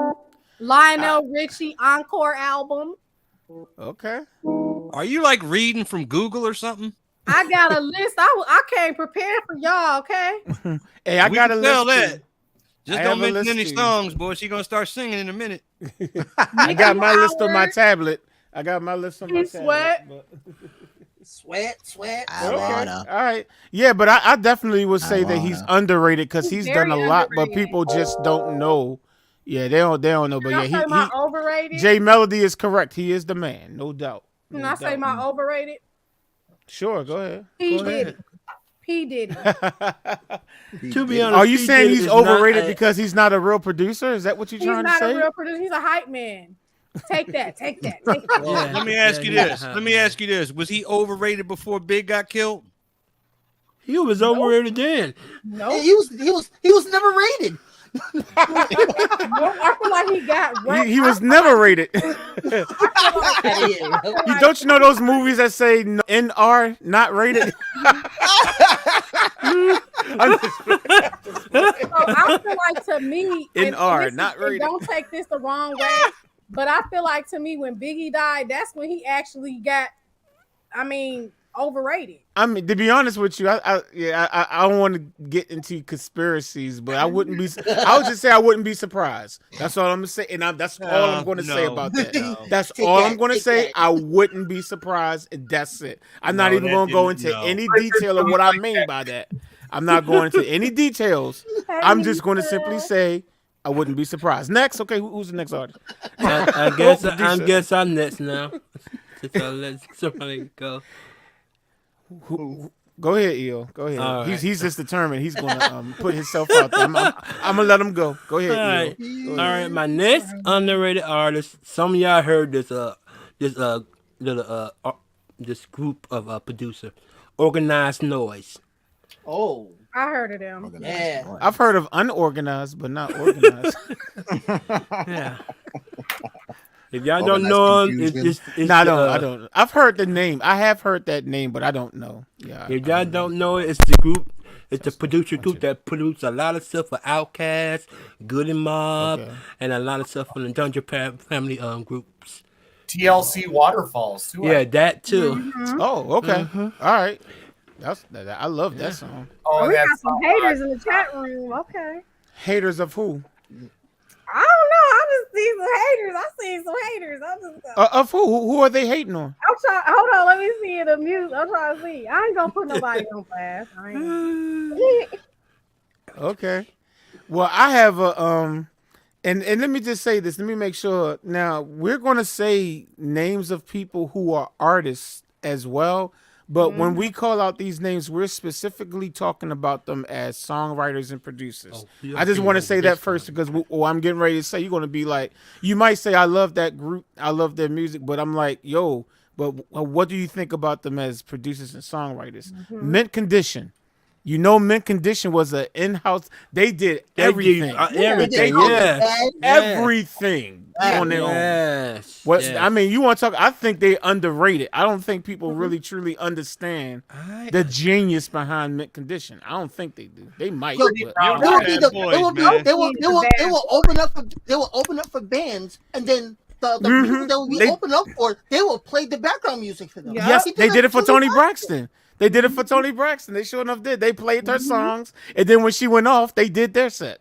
Lionel Richie Encore album.
Okay.
Are you like reading from Google or something?
I got a list. I came prepared for y'all. Okay.
Hey, I
We
got a
can tell
list.
that.
too.
Just
I
don't
have a
mention
list
any
too.
songs, boy. She gonna start singing in a minute.
I got my list on my
Howard.
tablet. I got my list on my
He
tablet.
sweat.
but-
Sweat.
I
Okay.
wanna.
All right. Yeah, but I definitely would say that he's
wanna.
underrated because he's
Very
done a lot, but
underrated.
people just don't know. Yeah, they don't know. But
Can I say
yeah,
my overrated?
Jay Melody is correct. He is the man, no doubt.
Can
No
I say
doubt.
my overrated?
Sure, go ahead.
P
Go
Diddy.
ahead.
P Diddy.
To be honest,
Are you
P.
saying
Diddy
he's
is not
overrated
a-
because he's not a real producer? Is that what you're
He's
trying to
not
say?
a real producer. He's a hype man. Take that. Take that. Take that.
Yeah.
Let me ask you
Yeah,
this.
yeah.
Let me ask you this. Was he overrated before Big got killed?
He was overrated then.
No,
He was never rated.
I feel like he got raped.
He was never rated.
Yeah.
Don't you know those movies that say NR not rated? I'm just-
So I feel like to me,
NR,
this is-
not
and
rated.
don't take this the wrong way, but I feel like to me when Biggie died, that's when he actually got, overrated.
I mean, to be honest with you, I don't want to get into conspiracies, but I wouldn't be. I would just say I wouldn't be surprised. That's all I'm gonna say, and that's all I'm going to say
No,
about that.
no.
That's
Take
all
that,
I'm going to
take
say.
that.
I wouldn't be surprised, and that's it. I'm not
No,
even
that
going to go
didn't-
into
no.
any detail of what I mean by that. I'm not going into any details. I'm just going to simply say I wouldn't be surprised. Next, okay, who's the next artist?
I guess I'm next now. So let somebody go.
Go ahead, EO. Go ahead.
All right.
He's just determined. He's going to put himself out there. I'm gonna let him go. Go ahead,
All right,
EO.
all right. My next underrated artist. Some of y'all heard this this group of producer, Organized Noise.
Oh,
I heard of them.
yeah.
I've heard of unorganized, but not organized.
Yeah. If y'all don't know him, it's
No, I don't. I've heard the name. I have heard that name, but I don't know. Yeah.
If y'all don't know it, it's the group. It's a producer group that produced a lot of stuff for Outkast, Good and Mob,
Okay.
and a lot of stuff from the Dungeon Family groups.
TLC Waterfalls too.
Yeah, that too.
Mhm.
Oh, okay. All right. I love that song.
Oh,
We got
that's
some haters in the chat room. Okay.
Haters of who?
I don't know. I just see some haters. I see some haters. I just
Of who? Who are they hating on?
I'm trying. Hold on. Let me see the music. I'm trying to see. I ain't gonna put nobody on blast. I ain't.
Okay. Well, I have a and let me just say this. Let me make sure. Now, we're going to say names of people who are artists as well, but when we call out these names, we're specifically talking about them as songwriters and producers. I just want to say that first because I'm getting ready to say you're going to be like, you might say I love that group, I love their music, but I'm like, yo, but what do you think about them as producers and songwriters? Mint Condition. You know, Mint Condition was an in-house. They did everything.
Everything.
Everything on their own.
Yes.
What
yes.
I mean, you want to talk? I think they underrated. I don't think people really truly understand the genius behind Mint Condition. I don't think they do. They might.
Yo,
but
they will open up for bands, and then the people that will be open up for, they will play the background music for them.
yes, they did it for Toni Braxton. They did it for Toni Braxton. They sure enough did. They played her songs, and then when she went off, they did their set,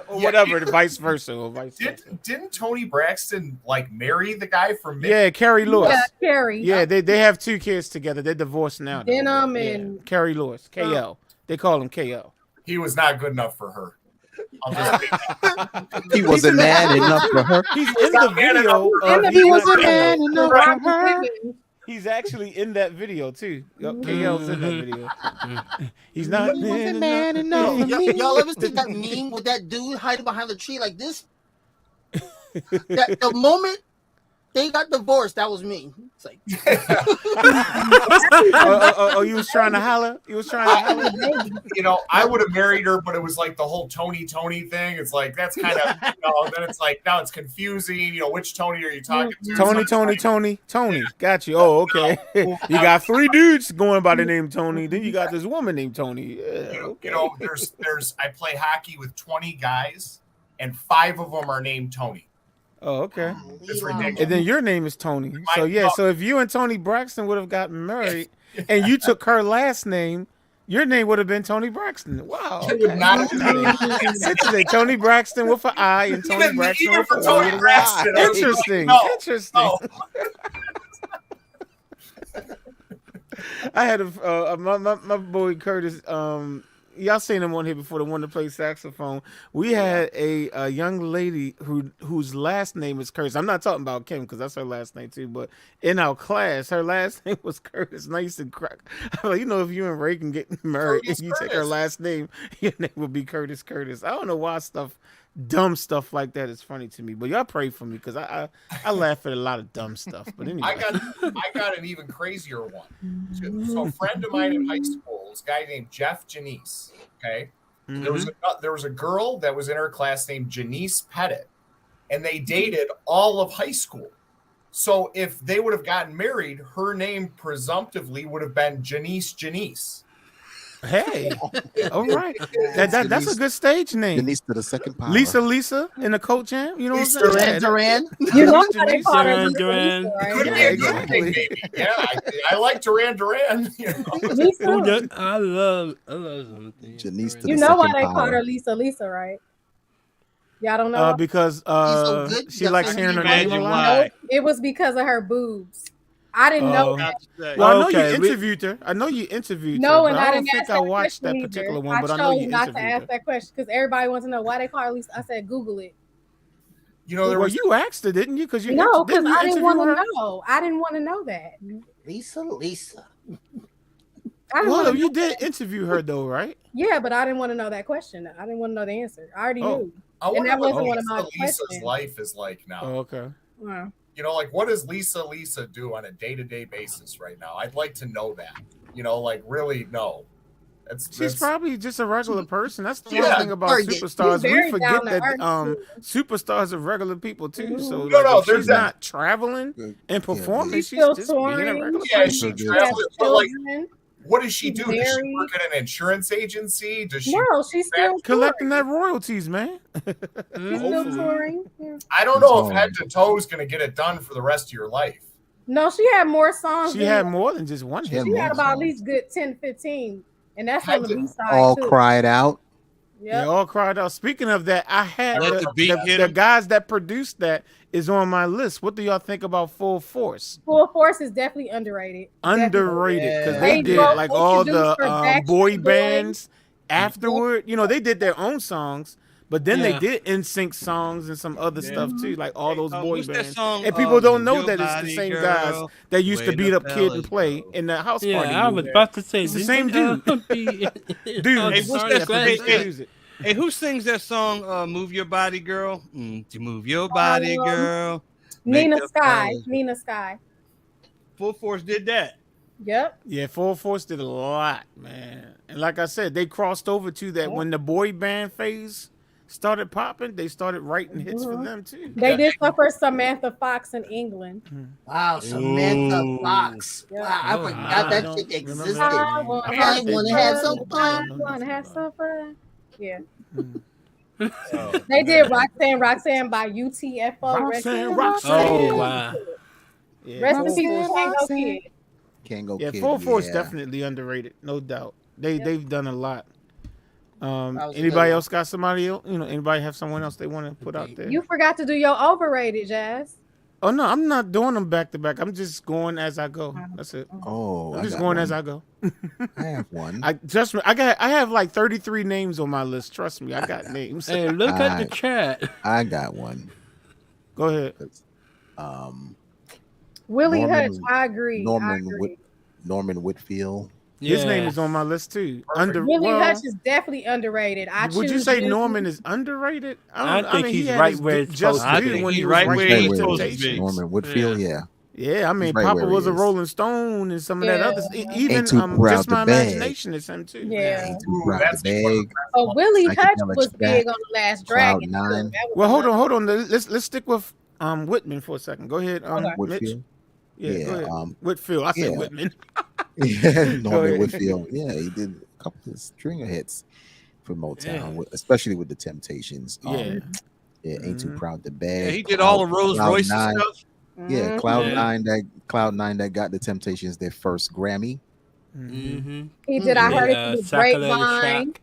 or whatever, vice versa, or vice versa.
Didn't Toni Braxton like marry the guy from?
Yeah, Carrie Lewis.
Yeah, Carrie.
Yeah, they have 2 kids together. They're divorced now. though.
Denim and
Carrie Lewis, KL. They call him KL.
He was not good enough for her. I'll just say that.
He wasn't man enough for her.
He's in the video.
he wasn't
man enough for her.
He's actually in that video too. Yep, KL's in that video. He's not man enough.
Y'all ever see that meme with that dude hiding behind the tree like this? The moment they got divorced, that was me. It's like,
Oh, you was trying to holler? You was trying to holler?
You know, I would have married her, but it was like the whole Tony thing. It's like that's kind of, then it's like now it's confusing. You know, which Tony are you talking to?
Tony. Got you. Oh, okay. You got 3 dudes going by the name Tony. Then you got this woman named Tony. Yeah, okay.
You know, there's I play hockey with 20 guys, and 5 of them are named Tony.
Oh, okay.
It's ridiculous.
And then your name is Tony. So yeah, so if you and Toni Braxton would have gotten married and you took her last name, your name would have been Toni Braxton. Wow.
You would not have
Interesting. Toni Braxton with an I and Toni Braxton with
for
a
Toni
Y.
Braxton. I was
Interesting.
like, no,
Interesting.
no.
I had my boy Curtis. Y'all seen him on here before, the one that plays saxophone. We had a young lady whose last name is Curtis. I'm not talking about Kim because that's her last name too. But in our class, her last name was Curtis. And I used to crack. I'm like, you know, if you and Ray can get married, if you take her last name, your name would be Curtis. I don't know why dumb stuff like that is funny to me. But y'all pray for me because I laugh at a lot of dumb stuff. But anyway,
I got an even crazier one. So a friend of mine in high school, this guy named Jeff Janice. Okay, there was a girl that was in her class named Janice Pettit, and they dated all of high school. So if they would have gotten married, her name presumptively would have been Janice.
Hey, all right. That's a good stage name.
Denise to the second power.
Lisa in the coat jam. You know what I'm saying?
Duran.
You know how they call her
Duran.
Lisa, right?
Could be a good thing, maybe. Yeah, I like Duran. You know?
Me too.
I love something.
Janice to
You
the
know why
second
they
power.
call her Lisa, right? Y'all don't know?
Because
so good,
she likes hearing her name a
imagine
lot.
why.
Nope, it was because of her boobs. I didn't know that.
Well, I know
Okay,
you interviewed her. I know you interviewed
No,
her.
and
but
I
I don't
didn't
think
ask
I
that
watched that
question
particular
either.
one, but I know
chose
you
not to
interviewed
ask
her.
that question because everybody wants to know why they call her Lisa. I said, Google it.
You know, there
Well,
was
you asked her, didn't you? Because you
No, because
didn't you
I didn't
interview
want
her?
to know. I didn't want to know that.
Lisa.
I didn't
Well,
wanna
you
know
did
that.
interview her though, right?
Yeah, but I didn't want to know that question. I didn't want to know the answer. I already
Oh.
knew.
I
And
wonder
that
what
wasn't one of my
Lisa's
questions.
life is like now.
Oh, okay.
Wow.
You know, like what does Lisa do on a day-to-day basis right now? I'd like to know that. You know, like really know.
She's probably just a regular person. That's the
Yeah,
one thing about
Target.
superstars.
She's very
We forget
down to
that
earth,
superstars are regular people too. So
No,
like,
no,
if
there's
she's
that-
not traveling and performing,
She's
she's
still
just being a
touring.
regular
Yeah,
person.
she
She
travels, but like
Children.
What does she do? Does she
Very-
work at an insurance agency? Does she?
No, she's still
Collecting
touring.
that royalties, man.
She's still touring. Yeah.
I don't know if Head to Toe is going to get it done for the rest of your life.
No, she had more songs.
She
than
had
that.
more than just one.
She
hit.
had
She
more
had about at
songs.
least good 10, 15. And that's
Had
on the
to-
B side.
All
too.
cried out.
Yeah,
Yep.
all cried out. Speaking of that, I had
Let the beat hit
the
'em.
guys that produced that is on my list. What do y'all think about Full Force?
Full Force is definitely underrated.
Underrated because
Yeah.
they
They
did
broke-
like
they
all
produced
the
for Backstreet
boy
Boys.
bands afterward. You know, they did their own songs, but then
Yeah.
they did NSYNC songs and some other stuff too, like all those boy
What's that
bands.
song,
And people don't know
Your
that it's the
Body
same
Girl,
guys that used to
Way
beat
the
up Kid and
Fellas
Play
Go.
in the house
Yeah,
party.
I was
movie.
about to say
It's the
this
same
is,
dude.
dude.
Dude,
Hey, what's that-
produced it.
Hey, who sings that song? Move Your Body, Girl. To move your body, girl. Make
Nina
the
Sky.
fellas-
Nina Sky.
Full Force did that.
Yep.
Yeah, Full Force did a lot, man. And like I said, they crossed over to that when the boy band phase started popping. They started writing hits for them too.
They did stuff for Samantha Fox in England.
Wow, Samantha
Ooh.
Fox.
Yeah.
Wow, I
Oh,
forgot
I
that
don't
chick
remember
existed.
that
I
name.
wanna
I
have
probably wanna
some
have
fun.
some fun.
I wanna have some fun. Yeah.
Oh,
They did Roxanne by UTFO.
Roxanne.
Oh wow.
Yeah,
Rest in
Full
peace,
Force-
Tango Kid.
Can't go.
Yeah,
Kid,
Full Force
yeah.
definitely underrated, no doubt. They've done a lot.
That was a good
Anybody
one.
else got somebody else? You know, anybody have someone else they want to put out there?
You forgot to do your overrated, Jazz.
Oh no, I'm not doing them back to back. I'm just going as I go. That's it.
Oh,
I'm
I
just
got
going
one.
as I go.
I have one.
I trust me. I have like 33 names on my list. Trust me, I got names.
Hey, look at the
Alright.
chat.
I got one.
Go ahead.
Willie
Norman-
Hutch, I agree.
Norman Whitfield.
His name
Yeah.
is on my list too.
Willie
well,
Hutch is definitely underrated.
would you say Norman is underrated?
I think
mean,
he's
he had
right
his
where
just
it's supposed to
due
be.
when
He's
he was
right
right
where
there
he's
with
supposed to
Temptation.
be.
Norman Whitfield, yeah.
Yeah, I mean,
right
Papa
where
was
he
a
is.
Rolling Stone and some of that
Yeah.
other. Even
Ain't Too Proud
Just
to
My
Beg.
Imagination is him too.
Yeah.
Ain't Too
Ooh,
Proud
that's
to
one of the
Beg.
Oh, Willie Hutch
Psychedelics
was
Back,
big on the Last Dragon.
Cloud
too.
Nine.
That was
Well, hold
another-
on. Let's stick with Whitman for a second. Go ahead,
Okay.
Mitch.
Whitfield.
Yeah, go ahead.
Yeah,
Whitfield. I said
yeah.
Whitman.
Yeah,
ahead.
Norman Whitfield. Yeah, he did a couple of stringer hits for Motown, especially with the Temptations.
Yeah.
Yeah, Ain't Too
Mhm.
Proud to Beg.
Yeah, he did all the Rolls
Cloud
Royce
Nine.
stuff.
Yeah,
Mhm.
Cloud Nine that got the Temptations their first Grammy.
Mm-hmm.
He did. I heard it through the
Chocolate
grapevine.
Shack.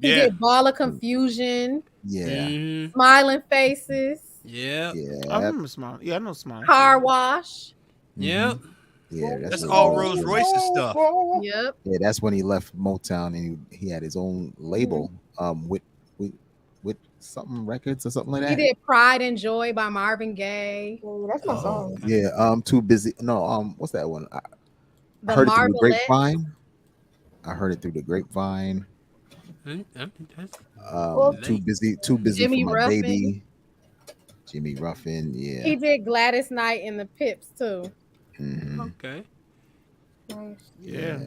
He
Yeah.
did Ball of Confusion,
Yeah,
Mm-hmm.
Smiling Faces,
Yeah.
yeah,
I remember Smile. Yeah, I know Smile.
Car Wash.
Yeah.
yeah.
That's
when
all
he-
Rolls Royce's stuff.
Yep.
Yeah, that's when he left Motown and he had his own label, with something records or something like that.
He did Pride and Joy by Marvin Gaye.
Ooh, that's my song.
Yeah, Too Busy. No, what's that one? I
The
heard it through the
Marvelette.
grapevine. I heard it through the grapevine.
I think that's
Too busy
Jimmy
for my
Ruffin.
baby. Jimmy Ruffin, yeah.
He did Gladys Knight and the Pips too.
Mhm.
okay.
Yeah.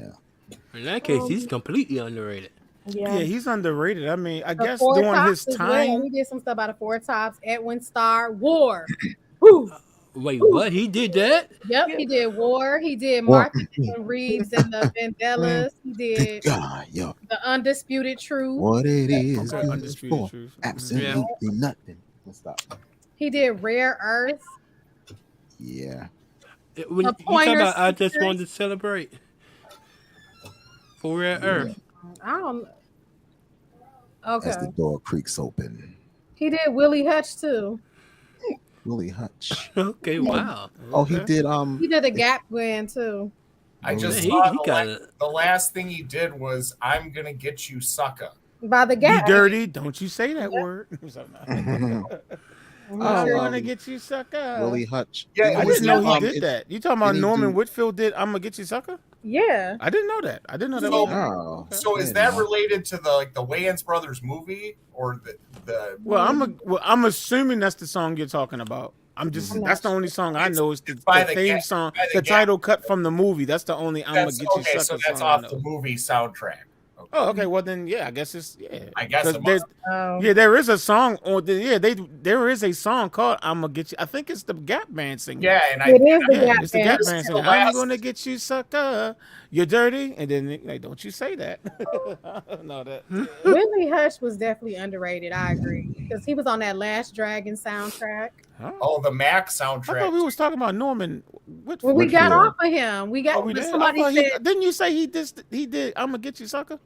In that case, he's completely underrated.
Yeah, he's underrated. I mean, I
The
guess
Four
during
Tops
his
as well.
time.
He did some stuff by the Four Tops. Edwin Starr, War. Woo.
Wait, what? He did that?
Yep, he did War. He did
War.
Martha and Reeves and the Vandellas. He did
God, yo,
The Undisputed Truth.
what it is
Okay,
good
Undisputed
for
Truth.
absolutely nothing. Let's stop.
He did Rare Earth.
Yeah.
When
A
you talking
Pointer
about I just
Sisters.
wanted to celebrate for Rare Earth.
I don't.
As the
Okay.
door creaks open.
He did Willie Hutch too.
Willie Hutch.
Okay, wow.
Oh, he did
He did the Gap Band too.
I just
He
saw
got
the,
it.
the last thing he did was "I'm gonna get you, sucker."
By the
You
Gap.
dirty. Don't you say that word.
I'm
I
sure.
want to get you, sucker.
Willie Hutch.
Yeah,
I
it was
didn't know he
not-
did that. You talking about
did he
Norman
do-
Whitfield did I'm gonna get you, sucker?
Yeah.
I didn't know that. I didn't know that.
So-
was him.
Oh,
So is that related to the Wayans Brothers movie or the?
Well, I'm assuming that's the song you're talking about. That's the only song I know is the
by the
theme
Gap-
song,
by the
the title cut from the movie. That's the only I'm gonna
That's
get you,
okay.
sucker
So that's
song I
off
know.
the movie soundtrack.
Oh, okay. Well, then, yeah, I guess it's
I guess
'Cause
it
there's,
Oh.
yeah, there is a song on. There is a song called "I'm gonna get you." I think it's the Gap Band singing.
Yeah, and
It is the
Yeah,
Gap
it's the
Band.
Gap
This
Band
is
singing.
the
I'm
last-
gonna get you, sucker. You're dirty, and then like, don't you say that? No, that.
Willie Hush was definitely underrated. I agree because he was on that Last Dragon soundtrack.
Huh?
Oh, the Mac
I
soundtrack.
thought we was talking about Norman Whitfield.
Well, we got
Whitfield.
off of him. We got
Oh, we did. I
somebody
thought
said,
didn't you say he did? I'm gonna get you, sucker.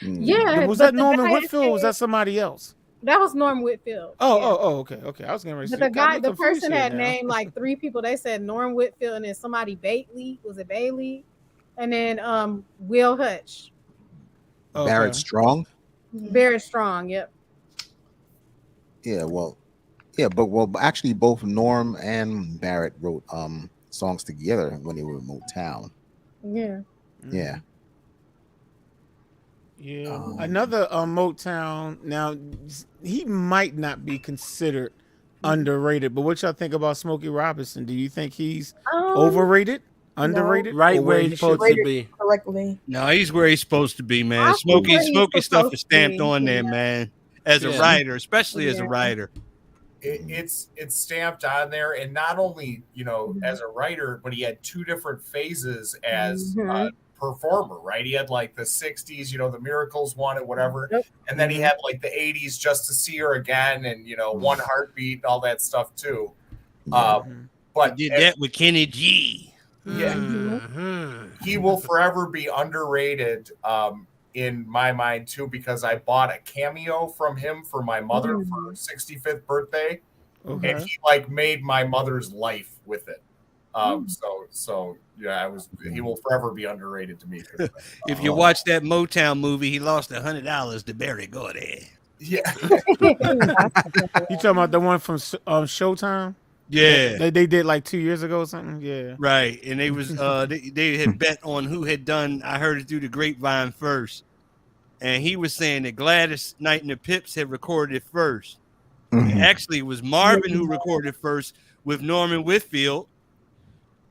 yeah.
Was
but
that
the
Norman
guy
Whitfield? Or was
said-
that somebody else?
That was Norm Whitfield.
Oh,
yeah.
Okay. I was getting ready to
But
say.
the
got
guy,
me
the
confused
person
here
had
now.
named like 3 people. They said Norm Whitfield and then somebody Bailey. Was it Bailey? And then Will Hutch.
Okay.
Barrett Strong.
Very strong. Yep.
Yeah, but actually both Norm and Barrett wrote songs together when they were in Motown.
Yeah.
Yeah.
Yeah, another Motown. Now, he might not be considered underrated, but what y'all think about Smokey Robinson? Do you think he's overrated, underrated,
Right
or
where
he
he's supposed
should
to be.
Correctly.
No, he's where he's supposed to be, man.
I think
Smokey
where he's
stuff
supposed
is
to
stamped
be,
on there,
yeah.
man. As a
Yeah.
writer, especially as a
Yeah.
writer.
It's stamped on there, and not only as a writer, but he had 2 different phases as a performer, right? He had like the 60s, the Miracles one and whatever,
Yep.
and then he had like the 80s, Just to See Her Again, and One Heartbeat, all that stuff too. But
Did that with Kenny G.
yeah,
Mhm.
he will forever be underrated in my mind too, because I bought a cameo from him for my mother for her 65th birthday,
Okay.
and he like made my mother's life with it. So yeah, he will forever be underrated to me.
If you watch that Motown movie, he lost $100 to Barry Gordy.
Yeah,
You talking about the one from Showtime?
Yeah.
They did like 2 years ago or something. Yeah.
Right, and they was they had bet on who had done I Heard It Through the Grapevine first, and he was saying that Gladys Knight and the Pips had recorded it first. Actually, it was Marvin who recorded first with Norman Whitfield,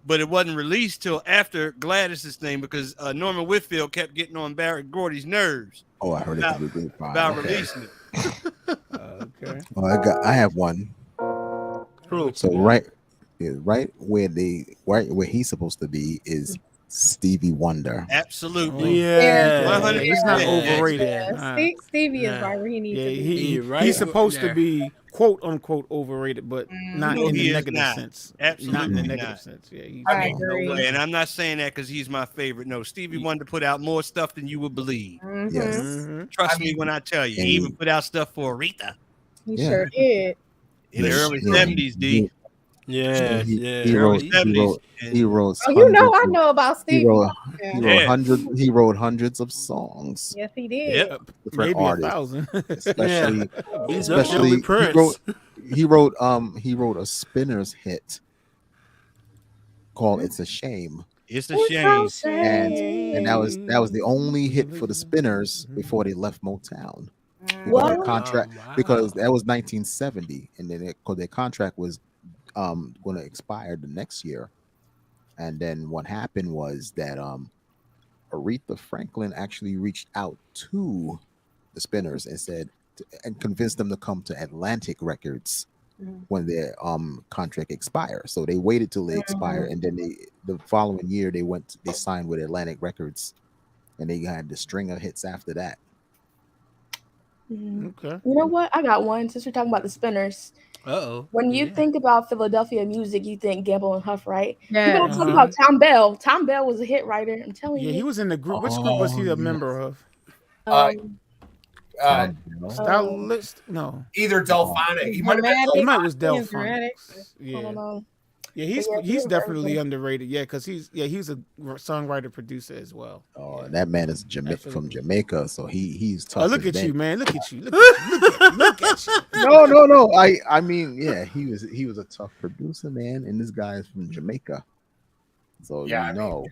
but it wasn't released till after Gladys's thing because Norman Whitfield kept getting on Barry Gordy's nerves
Oh, I heard it through the grapevine.
about
Okay.
releasing it.
Okay.
Well, I have one.
True.
So right where he's supposed to be is Stevie Wonder.
Absolutely.
Yeah.
100%.
He's not
Yeah.
overrated.
Yeah, Stevie is right where he needs
Yeah,
to be.
he
right
he's supposed
there.
to be quote unquote overrated, but not
No,
in
he
the
is
negative
not.
sense.
Absolutely
not in the
not.
negative sense. Yeah, he's
I agree.
And I'm not saying that because he's my favorite. No, Stevie Wonder put out more stuff than you would believe.
Yes.
Mhm.
Trust me when I tell you. He even put out stuff for Aretha
He
Yeah.
sure did.
in the early
Yeah.
70s, D.
Yeah.
He
Yeah.
wrote.
Early 70s.
He wrote.
Oh, you know I
hundreds-
know about
He
Stevie.
wrote.
Yeah.
He wrote
Yeah.
hundreds. He wrote hundreds of songs.
Yes, he did.
Yep.
Different
Maybe
artists,
1,000.
especially.
He's up there
Especially
with Prince.
he wrote a Spinners hit called "It's a Shame,"
It's a shame.
and that was the only hit for the Spinners before they left Motown. Because
What?
their contract,
Oh, wow.
because that was 1970, and then because their contract was going to expire the next year, and then what happened was that Aretha Franklin actually reached out to the Spinners and said and convinced them to come to Atlantic Records when their contract expires. So they waited till they expire, and then the following year they signed with Atlantic Records, and they had the string of hits after that.
Okay.
You know what? I got one. Since we're talking about the Spinners,
Uh-oh.
when you
Yeah.
think about Philadelphia music, you think Gamble and Huff, right?
Yeah.
People don't talk about Tom Bell. Tom Bell was a hit writer. I'm telling
Yeah,
you.
he was in the group. Which group was he a
Oh,
member of? Stylist? No.
either Delphonic. He might have been
Dramatic.
He might was
Dramatic.
Delphonics.
I
Yeah.
don't know.
Yeah,
But yeah,
he's
he
definitely
was
underrated. Yeah, because he's a songwriter producer as well.
Oh, that man is from
Absolutely.
Jamaica, so he's tough.
Oh, look
as
at you,
nails.
man! Look at you! Look at you! Look at you!
No. I mean, yeah, he was a tough producer, man, and this guy is from Jamaica, so
Yeah, I
you
mean,
know.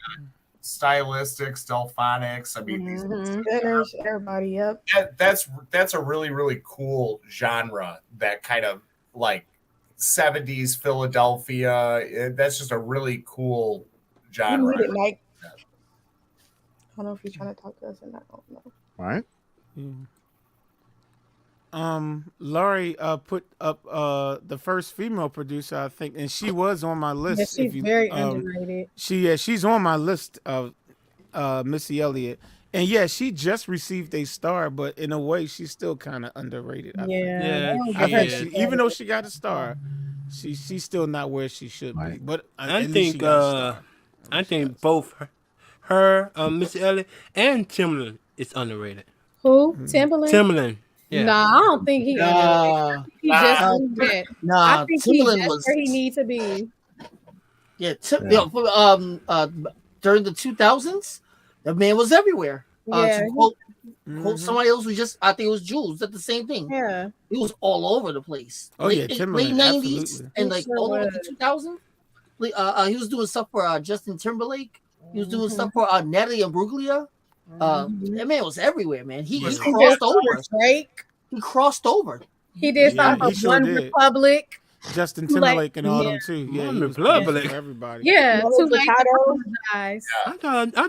Stylistics, Delphonics. I mean,
Spinners, everybody. Yep.
that's a really, really cool genre. That kind of like 70s Philadelphia. That's just a really cool
You
genre.
need it, Mike. don't know if he's trying to talk to us or not. I don't know.
All right.
Laurie put up the first female producer, I think, and she was on my list.
Yeah, she's very underrated.
She's on my list of Missy Elliott. And yeah, she just received a star, but in a way, she's still kind of underrated. I think.
Yeah,
I think even though she got a star, she's still not where she should be. But
I think both her Missy Elliott and Timbaland is underrated.
Who? Timbaland?
Timbaland. Yeah.
Nah, I don't think he underrated. He just underrated. I think
Timbaland
he's
was
where he needs to be.
Yeah, during the 2000s, the man was everywhere.
Yeah.
To quote somebody else was just, I think it was Jules, said the same thing.
Yeah.
He was all over the place.
Oh yeah, Timbaland,
late 90s
absolutely.
and
He sure
all over
was.
the 2000s. He was doing stuff for Justin Timberlake. He was doing stuff for Natalie Imbruglia. That man was everywhere, man. He crossed over.
Drake.
He crossed over.
He did something for One Republic.
Justin Timberlake and all them too. Yeah,
One
he was
Republic.
for everybody.
Yeah,
Too
too late.
late.
I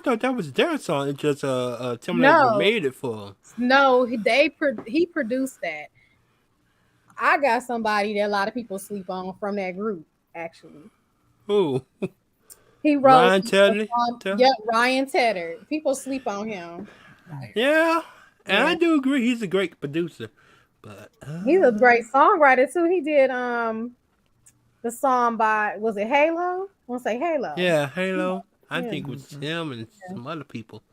thought that was their song. It just Timbaland
No.
made it for.
No, he produced that. I got somebody that a lot of people sleep on from that group, actually.
Who?
He wrote
Ryan Tedder?
Yep, Ryan Tedder. People sleep on him.
Yeah, and I do agree. He's a great producer, but
He's a great songwriter too. He did the song by, was it Halo? I want to say Halo.
yeah, Halo. I
Yeah.
think it was him and some other people.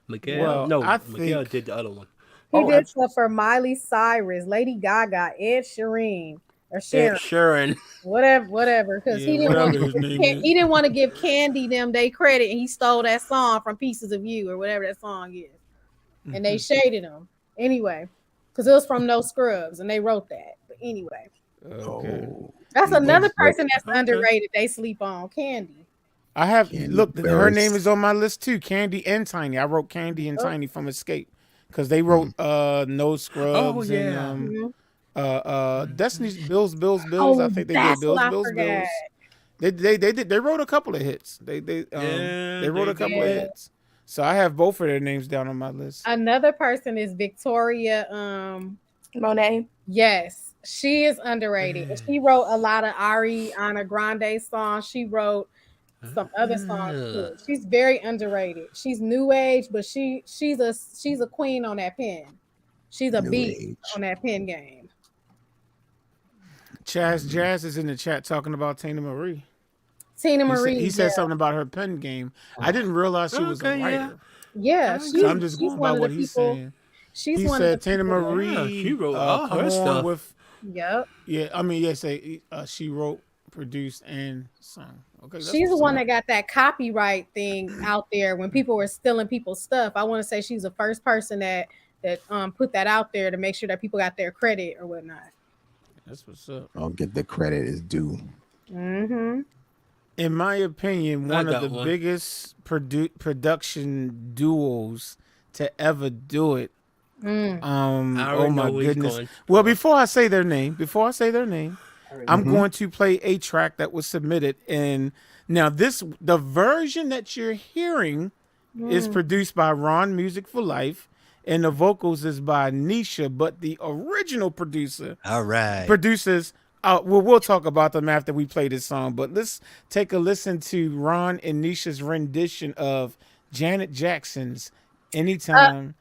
Miguel,
Well,
no,
I
Miguel
think-
did the other one.
He did stuff for Miley Cyrus, Lady Gaga, Ed Sheeran, or Sharon,
Sharon.
whatever. Because he didn't
whatever
want
his name is.
he didn't want to give Candy them they credit, and he stole that song from Pieces of You or whatever that song is, and they shaded him anyway, because it was from No Scrubs, and they wrote that. But anyway,
Okay.
that's another person that's
Okay.
underrated. They sleep on Candy.
I have
Candy
look. Her
Barris.
name is on my list too. Candy and Tiny. I wrote Candy and Tiny from Escape because they wrote No Scrubs
yeah.
and Destiny's Bills. I think they did
that's
Bills.
what I forgot.
They wrote a couple of hits. They wrote a couple of
did.
hits. So I have both of their names down on my list.
Another person is Victoria.
Monet.
Yes, she is underrated. She wrote a lot of Ariana Grande songs. She wrote some other songs too. She's very underrated. She's new age, but she's a queen on that pen. She's a
New
beast
age.
on that pen game.
Jazz is in the chat talking about Tina Marie.
Tina
He said,
Marie.
he said something about her pen game. I didn't realize she was a
Okay, yeah.
writer.
Yeah,
So I'm just
she's
going
one
by
of
what
the
he's
people.
saying.
She's
He
one
said
of the
Tina
people.
Marie.
Yeah, she wrote all
come
her
on
stuff.
with
Yep.
she wrote, produced, and sung. Okay, that's
She's the
what's
one
up.
that got that copyright thing out there when people were stealing people's stuff. I want to say she's the first person that put that out there to make sure that people got their credit or whatnot.
That's what's up.
I'll get the credit is due.
Mm-hmm.
In my opinion,
I
one of
got
the
one.
biggest production duos to ever do it.
I
Oh
already
my
know where he's
goodness.
going.
Well, before I say their name, I'm going to play a track that was submitted. And now the version that you're hearing is produced by Ron Music for Life, and the vocals is by Nisha, but the original producers, we'll talk about them after we play this song, but let's take a listen to Ron and Nisha's rendition of Janet Jackson's Anytime,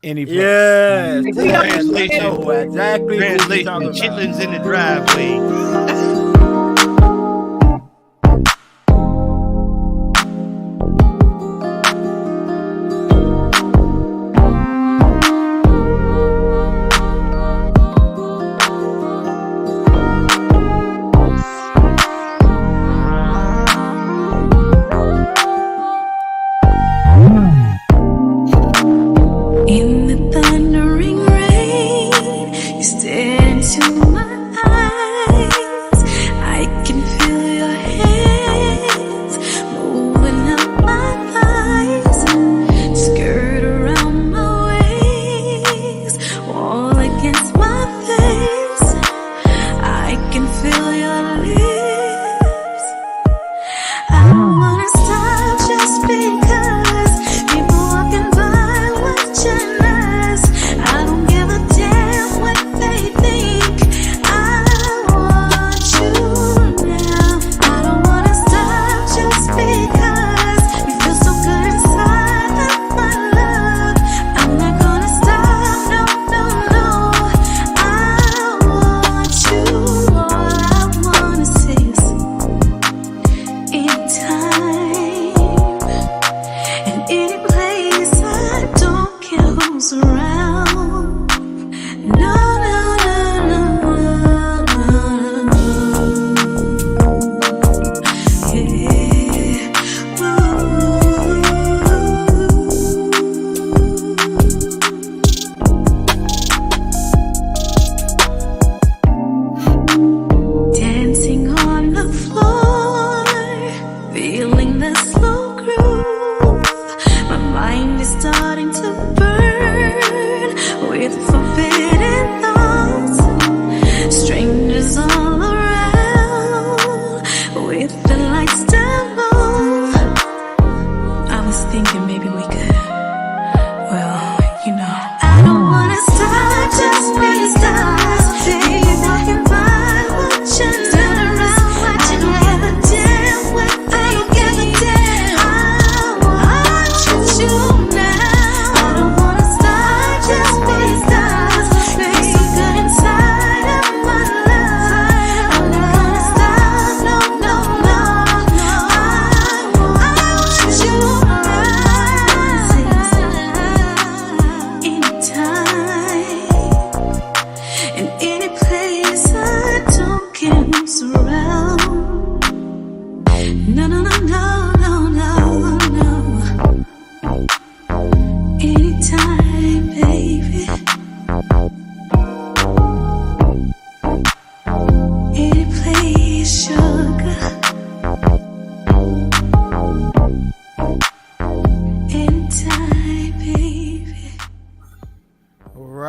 Anyplace.
Yes.
Translation.
Oh, exactly. what we're
Translation.
talking about.
Chitlins in the driveway.
In the thundering rain, you stare into my eyes.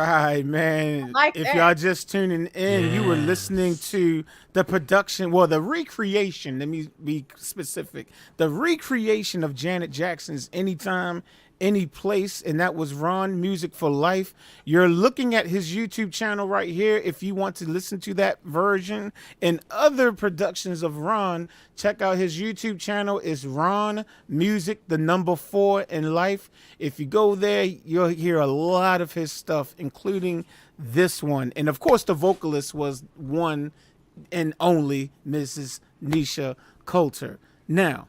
right, man.
like
If
that.
y'all just tuning in, you were listening to the production, well, the recreation, let me be specific, the recreation of Janet Jackson's Anytime, Any Place, and that was Ron Music for Life. You're looking at his YouTube channel right here. If you want to listen to that version and other productions of Ron, check out his YouTube channel. It's Ron Music, the number 4 in Life. If you go there, you'll hear a lot of his stuff, including this one. And of course, the vocalist was one and only Mrs. Nisha Coulter. Now,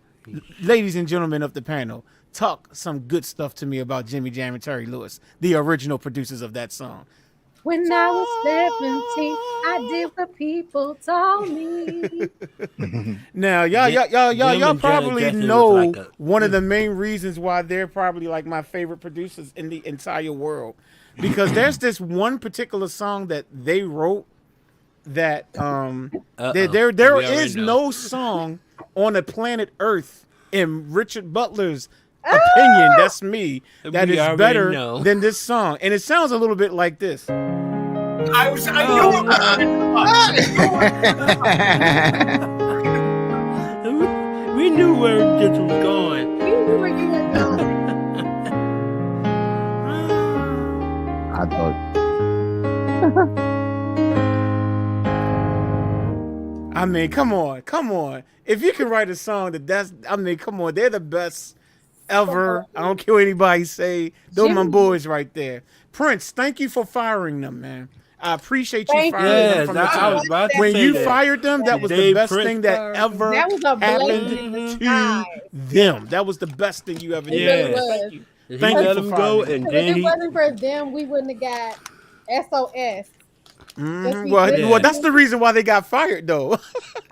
ladies and gentlemen of the panel, talk some good stuff to me about Jimmy Jam and Terry Lewis, the original producers of that song.
When I was 17, I did what people told me.
Now, y'all
Jim
probably
and Jackson
know
was like
one of the main reasons why they're probably like my favorite producers in the entire world, because there's this one particular song that they wrote that there is no song on the planet Earth, in Richard Butler's opinion, that's me, that
We
is
already
better
know.
than this song. And it sounds a little bit like this.
I knew
We knew where this was going.
You knew where you were going.
I thought
I mean, come on. If you can write a song come on, they're the best ever. I don't care what anybody say. Those are my boys right there. Prince, thank you for firing them, man. I appreciate you
Thank
firing
you.
them
Yes,
from the
I
top.
was about to
When
say
you
that.
fired them, that was the
Dave
best
Prince
thing that
fired
ever
That was a
happened
blessing in
to
disguise.
them. That was the best thing you ever
It
did.
Yeah.
really was.
Thank you.
He
Thank you
let
for
him go,
firing
and
If
then
it
he.
wasn't for them, we wouldn't have got SOS.
Mhm.
Yes,
Well,
we
well,
did.
that's the reason why they got fired, though.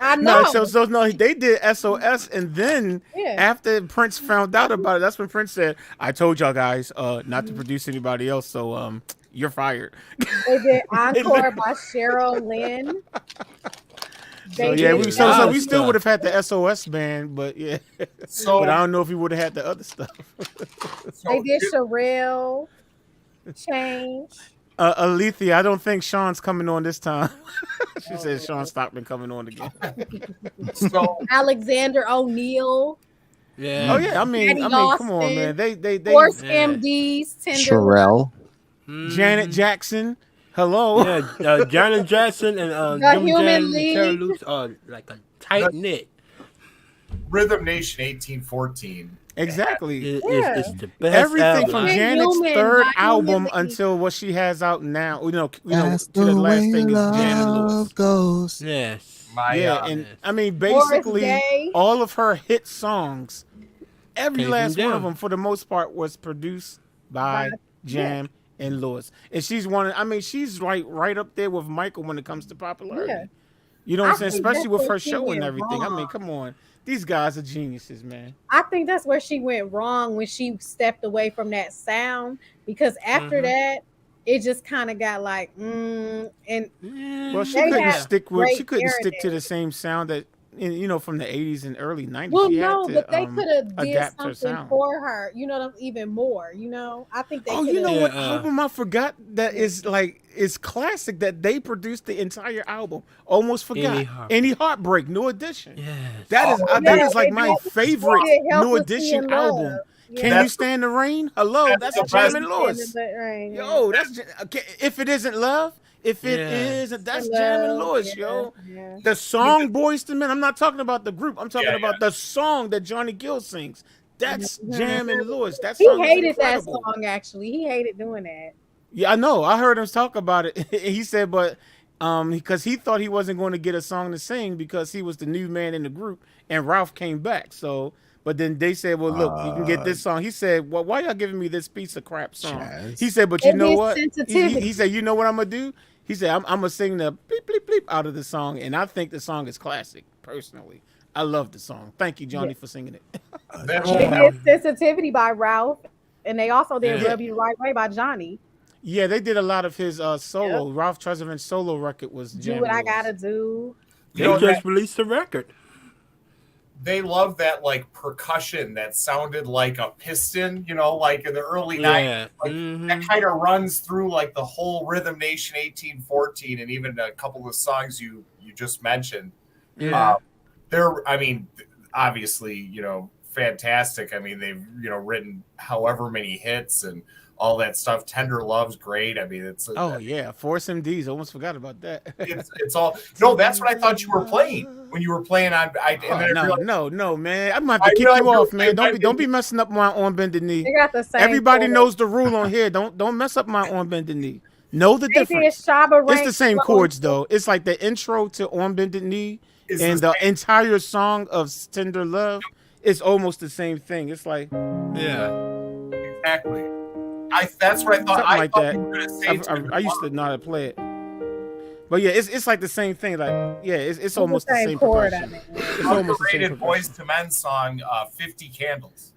I know.
No, they did SOS, and then
Yeah.
after Prince found out about it, that's when Prince said, "I told y'all guys not to produce anybody else, so you're fired."
They did Encore by Cheryl Lynn.
So
They
yeah,
did
we
that.
still would have had the SOS band, but yeah,
So,
but I don't know if we would have had the other stuff.
They did Sherelle. Change.
Alethea, I don't think Sean's coming on this time. She said Sean Stockman coming on again.
so
Alexander O'Neill.
Yeah.
Oh yeah, I mean, come on,
Austin.
man. They
Force
Yeah.
MD's Tender.
Sherelle.
Janet Jackson. Hello.
Yeah, Janet Jackson and
The
Jimmy
Human
Jam and
League.
Terry Lewis are like a tight knit.
Rhythm Nation 1814.
Exactly.
It's the best
Everything
album.
from
Human
Janet's
Human
third
by
album
Human League.
until what she has out now. You know,
That's
to the last
way
thing is Janet Lewis.
love goes.
Yes.
My
Yeah, and
Yes.
I mean,
Morris
basically,
Day.
all of her hit songs, every
Came from
last one of
Jam.
them, for the most part, was produced by Jam and Lewis. And she's she's right up there with Michael when it comes to popularity.
Yeah.
You know what
I
I'm saying?
think
Especially
that's
with
where
her
she
show and
went
everything. I mean,
wrong.
come on. These guys are geniuses, man.
I think that's where she went wrong when she stepped away from that sound, because after that, it just kind of got like, and
Well, she
They
couldn't
have
stick
great
to
heritage.
the same sound that from the 80s and early 90s.
well,
she had
no,
to,
but they could have did
adapt her
something
sound.
for her. You know, even more. You know, I think they.
Oh,
coulda-
you know what
Yeah,
album I forgot that is classic, that they produced the entire album. Almost forgot. Any Heartbreak, New Edition.
Yes.
That is like
they
my
did-
favorite
they did
New
Helplessly
Edition
in
album.
Love. Yeah.
Can you stand the rain? Hello,
That's
that's
the
Jam
best-
and Lewis.
Right, yeah.
Yo, okay, if it isn't love, if it
Yeah.
isn't, that's Jam and Lewis,
yeah,
yo.
yeah.
The song Boys to Men. I'm not talking about the group. I'm talking
Yeah,
about the song that Johnny Gill sings. That's Jam and Lewis. That
He
song is
hated that
incredible.
song. Actually, he hated doing that.
Yeah, I know. I heard him talk about it. He said, but because he thought he wasn't going to get a song to sing because he was the new man in the group, and Ralph came back. So, but then they said, well, look, you can get this song. He said, well, why y'all giving me this piece of crap song?
Chaz.
He said, but you
It
know
is
what?
sensitivity.
He said, you know what I'm gonna do? He said, I'm gonna sing the bleep bleep bleep out of the song, and I think the song is classic. Personally, I love the song. Thank you, Johnny, for singing it.
That
They
whole
did Sensitivity by Ralph, and they also did
Yeah.
Rub You the Right Way by Johnny.
Yeah, they did a lot of his solo. Ralph Tresvant's solo record was
Do
Jam
What I
and Lewis.
Gotta Do.
They
You know,
just released a record.
they love that like percussion that sounded like a piston, you know, like in the early 90s. Like, that kind of runs through like the whole Rhythm Nation 1814 and even a couple of songs you just mentioned.
Yeah.
They're, I mean, obviously, you know, fantastic. I mean, they've, you know, written however many hits and all that stuff. Tender Love's great. I mean, it's
yeah, Force MDs. Almost forgot about that.
it's all no. That's what I thought you were playing when you were playing on.
No, man. I'm gonna have to kick you off, man. Don't be messing up my on bended knee.
They got the same.
Everybody knows the rule on here. Don't mess up my on bended knee. Know the difference. It's the same chords though. It's like the intro to On Bended Knee and the entire song of Tender Love. It's almost the same thing. It's like
exactly. That's what I thought.
Something like that.
You were gonna say
I used to know how to play it. But yeah, it's like the same thing. Like it's almost the same chord. It's almost the same.
Boys to Men song, 50 Candles.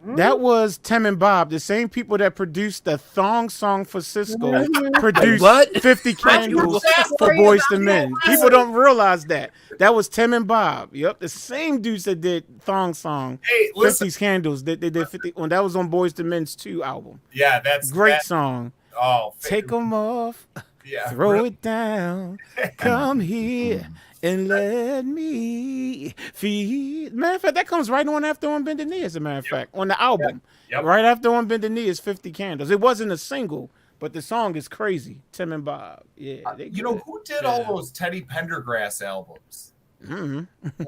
That was Tim and Bob, the same people that produced the thong song for Cisco, produced 50 Candles for Boys to Men. People don't realize that. That was Tim and Bob. Yep, the same dudes that did thong song, 50 Candles. They did 50. When that was on Boys to Men's 2 album.
Yeah, that's
great song.
Oh,
take them off,
yeah,
throw it down, come here. And let me feed. Matter of fact, that comes right on after On Bended Knee, as a matter of fact, on the album. Right after On Bended Knee is 50 Candles. It wasn't a single, but the song is crazy. Tim and Bob. Yeah.
You know, who did all those Teddy Pendergrass albums?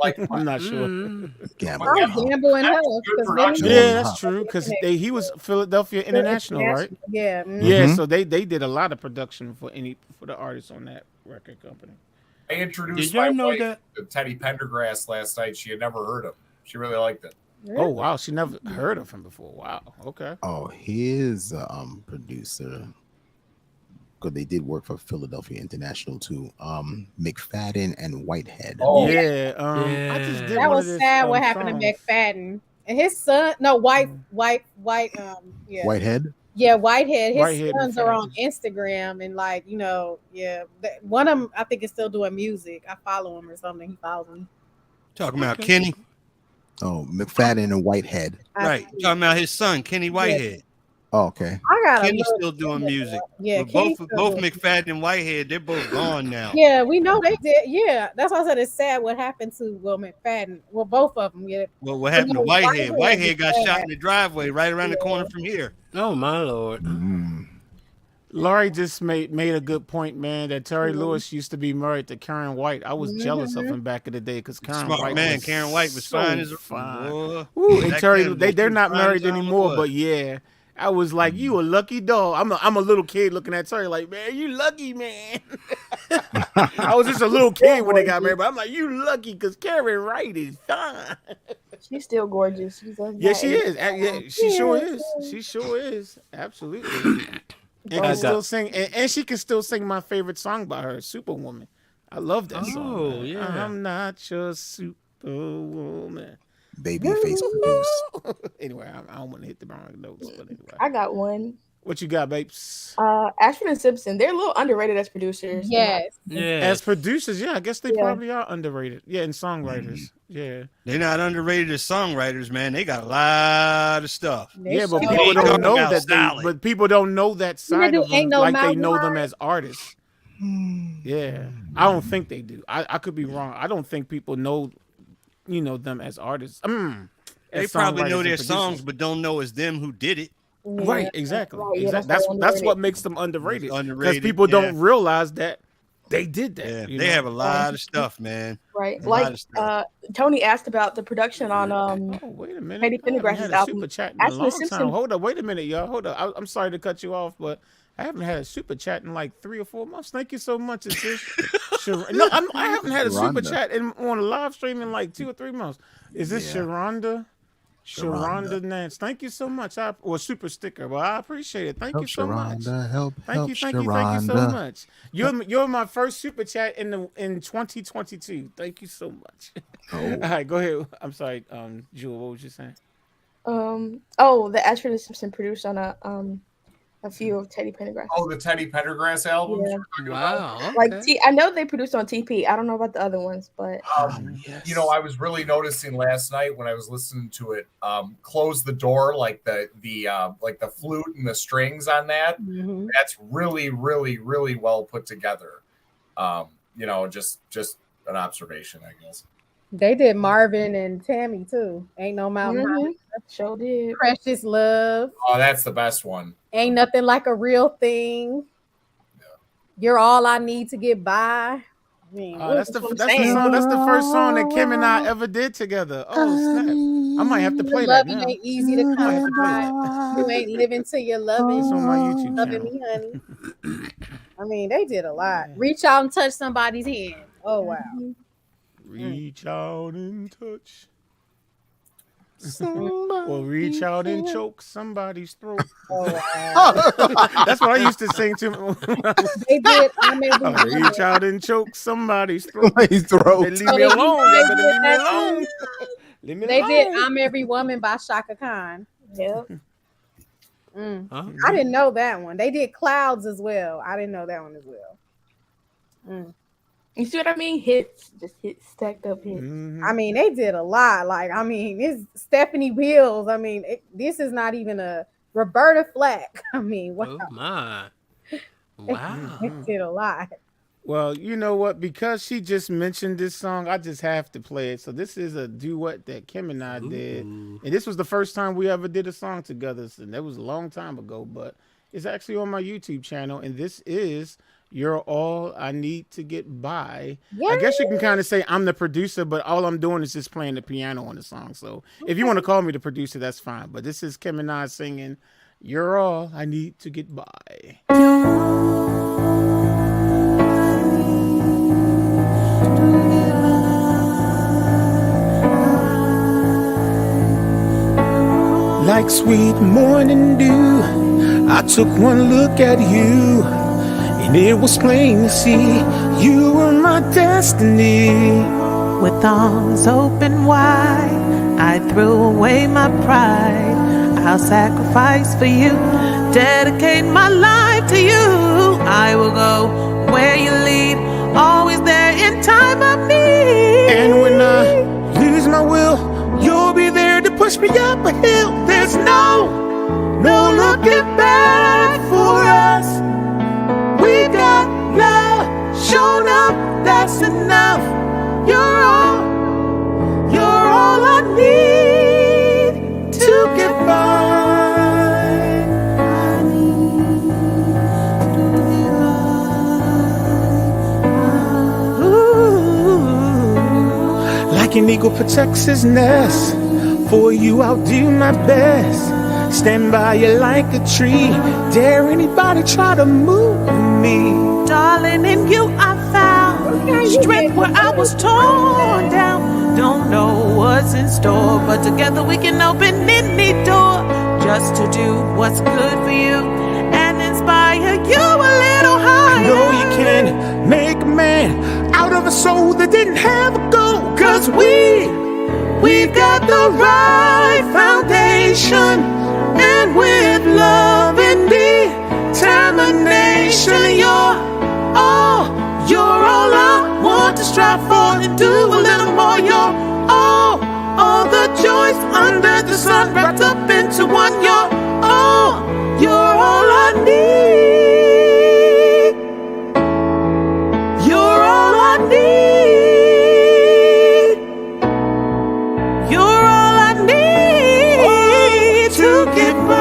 Like,
I'm not sure.
Gamble and Hell.
Yeah, that's true. Because he was Philadelphia International, right?
Yeah.
Yeah, so they did a lot of production for the artists on that record company.
I introduced my wife to Teddy Pendergrass last night. She had never heard him. She really liked it.
Oh wow, she never heard of him before. Wow. Okay.
Oh, his producer, because they did work for Philadelphia International too. McFadden and Whitehead.
Oh yeah. I just did
that was sad. What happened to McFadden and his son? No, Whitehead. Yeah, Whitehead. His sons are on Instagram and like, you know, one of them I think is still doing music. I follow him or something. He follows him.
Talking about Kenny.
Oh, McFadden and Whitehead.
Right. Talking about his son, Kenny Whitehead.
Oh, okay.
Kenny's still doing music. Yeah, both McFadden and Whitehead, they're both gone now.
Yeah, we know they did. Yeah, that's why I said it's sad what happened to McFadden. Well, both of them. Yeah.
Well, what happened to Whitehead? Whitehead got shot in the driveway right around the corner from here.
Oh my Lord.
Laurie just made a good point, man, that Terry Lewis used to be married to Karen White. I was jealous of him back in the day because Karen
White was fine as a
fine. Ooh, and Terry, they're not married anymore, but yeah. I was like, you a lucky dog. I'm a little kid looking at Terry like, man, you lucky, man. I was just a little kid when they got married, but I'm like, you lucky because Karen Wright is fine.
She's still gorgeous.
Yeah, she is. Yeah, she sure is. She sure is. Absolutely. And can still sing, and she can still sing my favorite song by her, Superwoman. I love that song.
Oh, yeah.
I'm not your Superwoman.
Babyface produced.
Anyway, I don't want to hit the wrong notes, but anyway.
I got one.
What you got, babes?
Ashford and Simpson. They're a little underrated as producers.
Yes.
As producers, yeah, I guess they probably are underrated. Yeah, and songwriters. Yeah.
They're not underrated as songwriters, man. They got a lot of stuff.
But people don't know that. But people don't know that side of them like they know them as artists. Yeah, I don't think they do. I could be wrong. I don't think people know, them as artists.
They probably know their songs, but don't know it's them who did it.
Right, exactly. That's what makes them underrated. Because people don't realize that they did that.
Yeah, they have a lot of stuff, man.
Right, like Tony asked about the production on
wait a minute.
Teddy Pendergrass's album.
Super chat in a long time. Hold up, wait a minute, y'all. Hold up. I'm sorry to cut you off, but I haven't had a super chat in like 3 or 4 months. Thank you so much. It's this no, I haven't had a super chat on a live stream in like 2 or 3 months. Is this Sharonda? Sharonda Nance, thank you so much. Or super sticker. Well, I appreciate it. Thank you so much. Thank you so much. You're my first super chat in 2022. Thank you so much. All right, go ahead. I'm sorry, Jewel. What was you saying?
The Ashford and Simpson produced on a a few of Teddy Pendergrass.
Oh, the Teddy Pendergrass albums.
Yeah.
Wow.
Like
Okay.
I know they produced on TP. I don't know about the other ones, but
You know, I was really noticing last night when I was listening to it. Close the door, like the flute and the strings on that.
Mhm.
That's really, really, really well put together. You know, just an observation, I guess.
They did Marvin and Tammy too. Ain't no mountain high.
Sure did.
Precious Love.
Oh, that's the best one.
Ain't nothing like a real thing. You're all I need to get by. I mean,
That's the song. That's the first song that Kim and I ever did together. Oh snap! I might have to play that
loving
now.
ain't easy to come by. You ain't living till you're loving.
It's on my YouTube
loving
channel.
me, honey. I mean, they did a lot. Reach out and touch somebody's hand. Oh wow.
Reach out and touch. Or reach out and choke somebody's throat.
Oh, wow.
That's what I used to sing to.
They did. I mean,
Reach out and choke somebody's throat.
Somebody's throat.
They leave me alone. They better leave me alone. Leave me
They
alone.
did I'm Every Woman by Shaka Khan.
Yep.
I didn't know that one. They did Clouds as well. I didn't know that one as well.
You see what I mean? Hits, just hits, stacked up hits.
I mean, they did a lot. Like, I mean, it's Stephanie Wills. I mean, this is not even a Roberta Flack. I mean, wow.
Oh my. Wow.
They did a lot.
Well, you know what? Because she just mentioned this song, I just have to play it. So this is a duet that Kim and I did. And this was the first time we ever did a song together. And that was a long time ago, but it's actually on my YouTube channel. And this is You're All I Need to Get By.
Yay!
I guess you can kind of say I'm the producer, but all I'm doing is just playing the piano on the song. So if you want to call me the producer, that's fine. But this is Kim and I singing You're All I Need to Get By. Like sweet morning dew, I took one look at you, and it was plain to see you were my destiny.
With arms open wide, I threw away my pride. I'll sacrifice for you, dedicate my life to you. I will go where you lead, always there in time of need.
And when I lose my will, you'll be there to push me up a hill. There's no looking back for us. We got love, shown up, that's enough. You're all I need to get by. Ooh. Like an eagle protects his nest, for you I'll do my best. Stand by you like a tree, dare anybody try to move me.
Darling, in you I found strength where I was torn down. Don't know what's in store, but together we can open any door. Just to do what's good for you and inspire you a little higher.
I know you can make a man out of a soul that didn't have a goal. Cause we've got the right foundation, and with love and determination, you're all I want to strive for and do a little more. You're all the joys under the sun wrapped up into one. You're all I need. You're all I need. You're all I need to get by.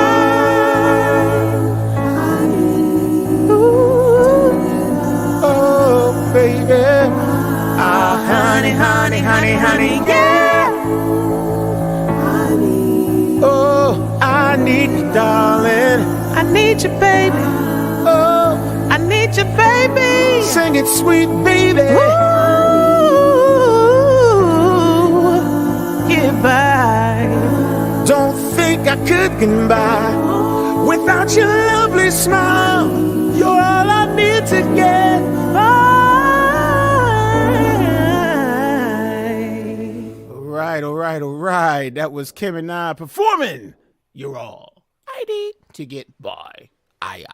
Ooh. Oh, baby. Ah, honey, honey, honey, honey, yeah. Oh, I need you, darling.
I need you, baby.
Oh,
I need you, baby.
sing it, sweet baby.
Ooh, get by.
Don't think I could get by without your lovely smile. You're all I need to get by. All right. That was Kim and I performing You're All I Need to Get By. Aye.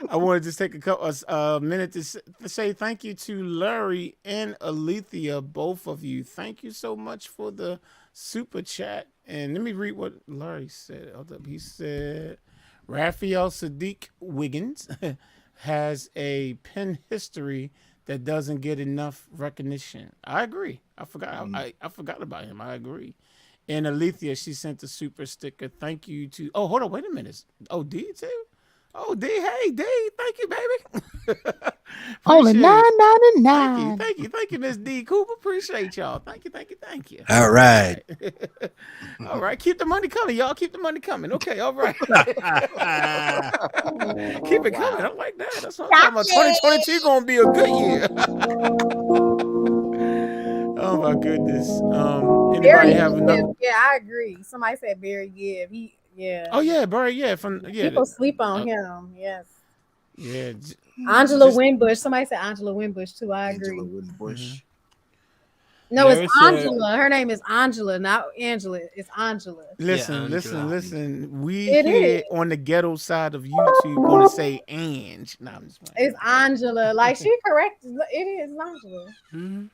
I want to just take a couple minute to say thank you to Larry and Alethea, both of you. Thank you so much for the super chat. And let me read what Larry said. Hold up. He said, Raphael Sadiq Wiggins has a pen history that doesn't get enough recognition. I agree. I forgot. I forgot about him. I agree. And Alethea, she sent a super sticker. Thank you to. Oh, hold on. Wait a minute. Oh, D too. Oh, D. Hey, D. Thank you, baby.
Only
Appreciate it.
$9.99.
Thank you, Miss D. Cooper. Appreciate y'all. Thank you.
All right.
All right. Keep the money coming, y'all. Keep the money coming. Okay. All right. Keep it coming. I like that. That's what I'm talking about. 2022 gonna be a good year. Oh my goodness. Anybody
Barry
have
Gibb.
another?
Yeah, I agree. Somebody said Barry Gibb.
Oh yeah, Barry. Yeah,
People sleep on him. Yes.
Yeah.
Angela Winbush. Somebody said Angela Winbush too. I agree.
Angela Winbush.
No,
Larry
it's
said-
Angela. Her name is Angela, not Angela. It's Angela.
Listen. We
It
here
is.
on the ghetto side of YouTube gonna say Ange. No, I'm just playing.
It's Angela. Like she correct. It is Angela.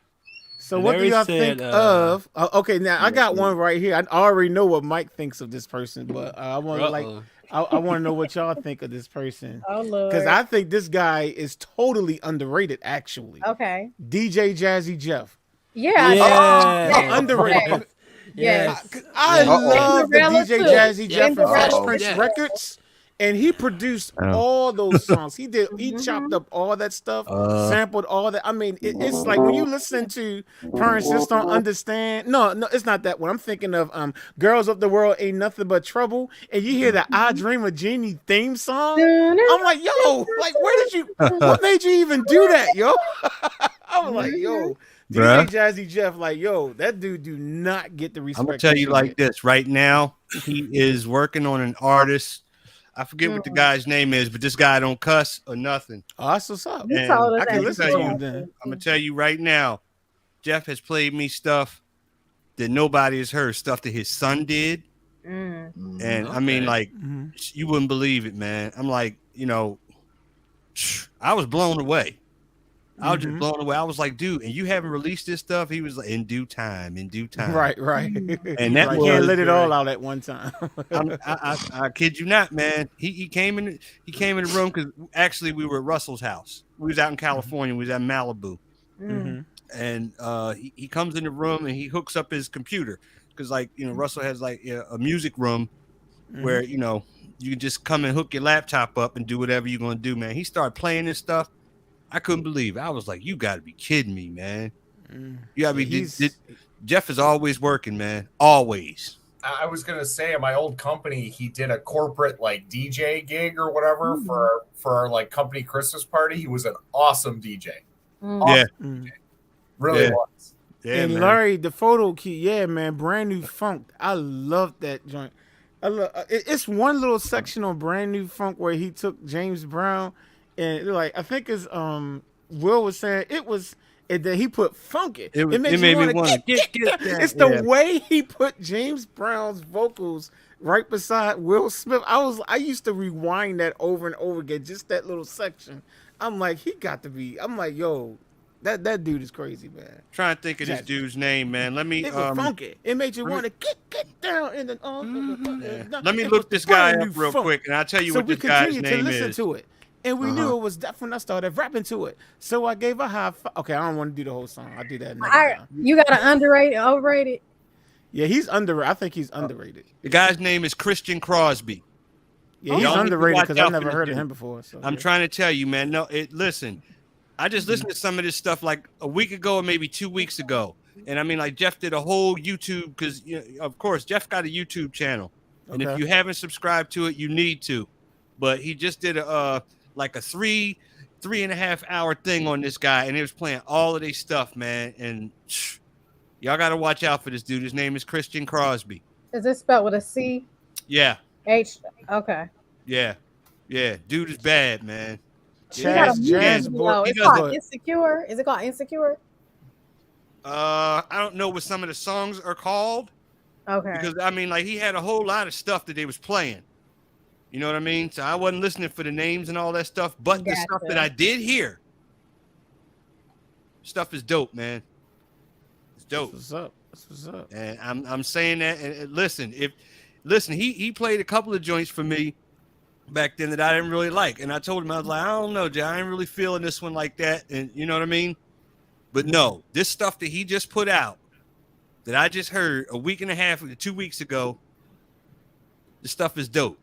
So what do
Larry
y'all
said,
think of? Okay, now I got one right here. I already know what Mike thinks of this person, but I want to I want to know what y'all think of this person.
Oh Lord.
Because I think this guy is totally underrated, actually.
Okay.
DJ Jazzy Jeff.
Yeah.
Yeah.
Underrated.
Yes.
I love the
Cinderella
DJ
too.
Jazzy Jeff and Fresh
Cinderella.
Prince
Yes.
Records. And he produced all those songs. He chopped up all that stuff, sampled all that. I mean, it's like when you listen to Parents Just Don't Understand. No, it's not that one. I'm thinking of Girls of the World Ain't Nothing But Trouble. And you hear the I Dream of Jeannie theme song. I'm like, yo, like, what made you even do that, yo? I was like, yo. DJ Jazzy Jeff, like, yo, that dude do not get the respect.
I'm gonna tell you like this right now. He is working on an artist. I forget what the guy's name is, but this guy don't cuss or nothing.
Oh, that's what's up.
You told us
I can
that.
listen to him then.
I'm gonna tell you right now, Jeff has played me stuff that nobody has heard, stuff that his son did. And I mean, like, you wouldn't believe it, man. I'm like, I was blown away. I was just blown away. I was like, dude, and you haven't released this stuff? He was like, in due time.
Right.
And that
right. Can't let it all out at one time.
I kid you not, man. He came in the room because actually we were at Russell's house. We was out in California. We was at Malibu. And he comes in the room and he hooks up his computer because, like, Russell has like a music room where you can just come and hook your laptop up and do whatever you're gonna do, man. He started playing this stuff. I couldn't believe it. I was like, you got to be kidding me, man. You got to be. Jeff is always working, man. Always.
I was gonna say at my old company, he did a corporate like DJ gig or whatever for our like company Christmas party. He was an awesome DJ. Awesome DJ. Really was.
Yeah, and man. Larry, the photo key, man, Brand New Funk. I love that joint. It's one little section on Brand New Funk where he took James Brown and like I think it's Will was saying that he put funk it. It made me want to get that. It's the way he put James Brown's vocals right beside Will Smith. I used to rewind that over and over again, just that little section. I'm like, he got to be. I'm like, yo, that dude is crazy, man.
Trying to think of this dude's name, man. Let me.
It was funky. It made you want to get down in the.
Let me look this guy up real quick, and I'll tell you what this guy's name is.
So we continued to listen to it. And we knew it was that when I started rapping to it. So I gave a high five. Okay, I don't want to do the whole song. I'll do that another time.
You got an underrated, overrated?
Yeah, he's underrated. I think he's underrated.
The guy's name is Christian Crosby.
Yeah, he's underrated because I've never heard of him before. So,
I'm trying to tell you, man. No, listen. I just listened to some of this stuff like a week ago or maybe 2 weeks ago. And I mean, like, Jeff did a whole YouTube because, of course, Jeff got a YouTube channel. And if you haven't subscribed to it, you need to. But he just did a 3.5 hour thing on this guy, and it was playing all of this stuff, man. And y'all got to watch out for this dude. His name is Christian Crosby.
Is it spelled with a C?
Yeah.
H. Okay.
Yeah. Dude is bad, man.
Jazz boy.
It's called Insecure. Is it called Insecure?
I don't know what some of the songs are called.
Okay.
Because I mean, like, he had a whole lot of stuff that they was playing. You know what I mean? So I wasn't listening for the names and all that stuff, but the stuff that I did hear, stuff is dope, man. It's dope.
What's up? What's up?
And I'm saying that. And listen, he played a couple of joints for me back then that I didn't really like, and I told him, I was like, I don't know, Jay, I ain't really feeling this one like that, and you know what I mean. But no, this stuff that he just put out, that I just heard a week and a half, 2 weeks ago, this stuff is dope.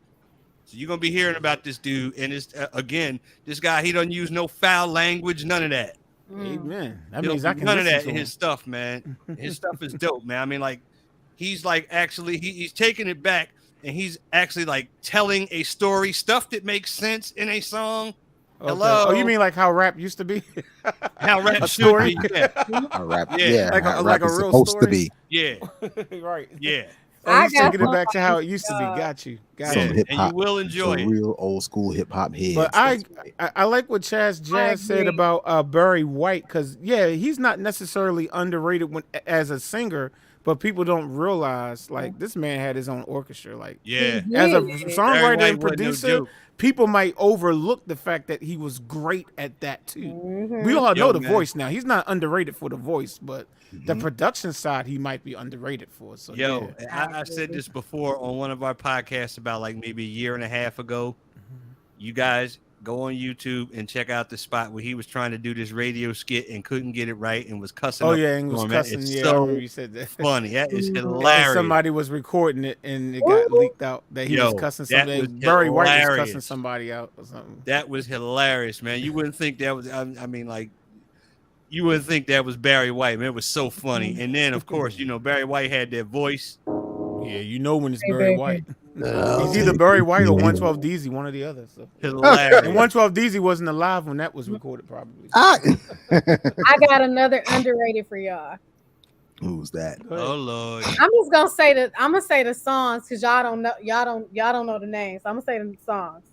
So you're gonna be hearing about this dude, and it's again, this guy, he doesn't use no foul language, none of that.
Amen. That means I can
none of
listen
that
to
in
him.
his stuff, man. His stuff is dope, man. I mean, like, he's like actually he's taking it back, and he's actually like telling a story, stuff that makes sense in a song.
Okay.
Hello.
Oh, you mean like how rap used to be?
How rap
A
should
story?
be, yeah.
How rap,
Yeah.
yeah,
Like a-
how
like
rap
a
is
real
supposed
story?
to be.
Yeah,
Right.
yeah.
Oh, he's
got
taking it
some
back to how it used to be. Got you. Got
Some
you.
hip
And
hop,
you will enjoy it.
real old school hip hop heads.
But
that's right.
I like what Jazz said
agree.
about Barry White, because he's not necessarily underrated as a singer, but people don't realize like this man had his own orchestra. Like
Yeah.
as a
Yeah.
songwriter
White
and
wasn't no
producer,
joke.
people might overlook the fact that he was great at that too.
Mhm.
We all know
Yo,
the
man.
voice now. He's not underrated for the voice, but the production side he might be underrated for. So
Yo,
yeah.
I said this before on one of our podcasts about like maybe a year and a half ago. You guys go on YouTube and check out the spot where he was trying to do this radio skit and couldn't get it right and was cussing.
Oh
up
yeah, and was
on that.
cussing.
It's
Yeah, I
so
remember you said that.
funny. That is
And
hilarious.
somebody was recording it, and it got leaked out that he was
Yo,
cussing
that
somebody.
was
Barry White was cussing
hilarious.
somebody out or something.
That was hilarious, man. You wouldn't think that was. I mean, like, you wouldn't think that was Barry White, man. It was so funny. And then, of course, you know, Barry White had that voice.
Yeah, you know when it's
Hey,
Barry
baby.
White.
I'll
He's either
take
Barry
it.
White or 112 DZ, one or the other. So.
Hilarious.
And 112 DZ wasn't alive when that was recorded, probably.
Ah.
I got another underrated for y'all.
Who's that?
Oh Lord.
I'm just gonna say that I'm gonna say the songs because y'all don't know the names. I'm gonna say the songs.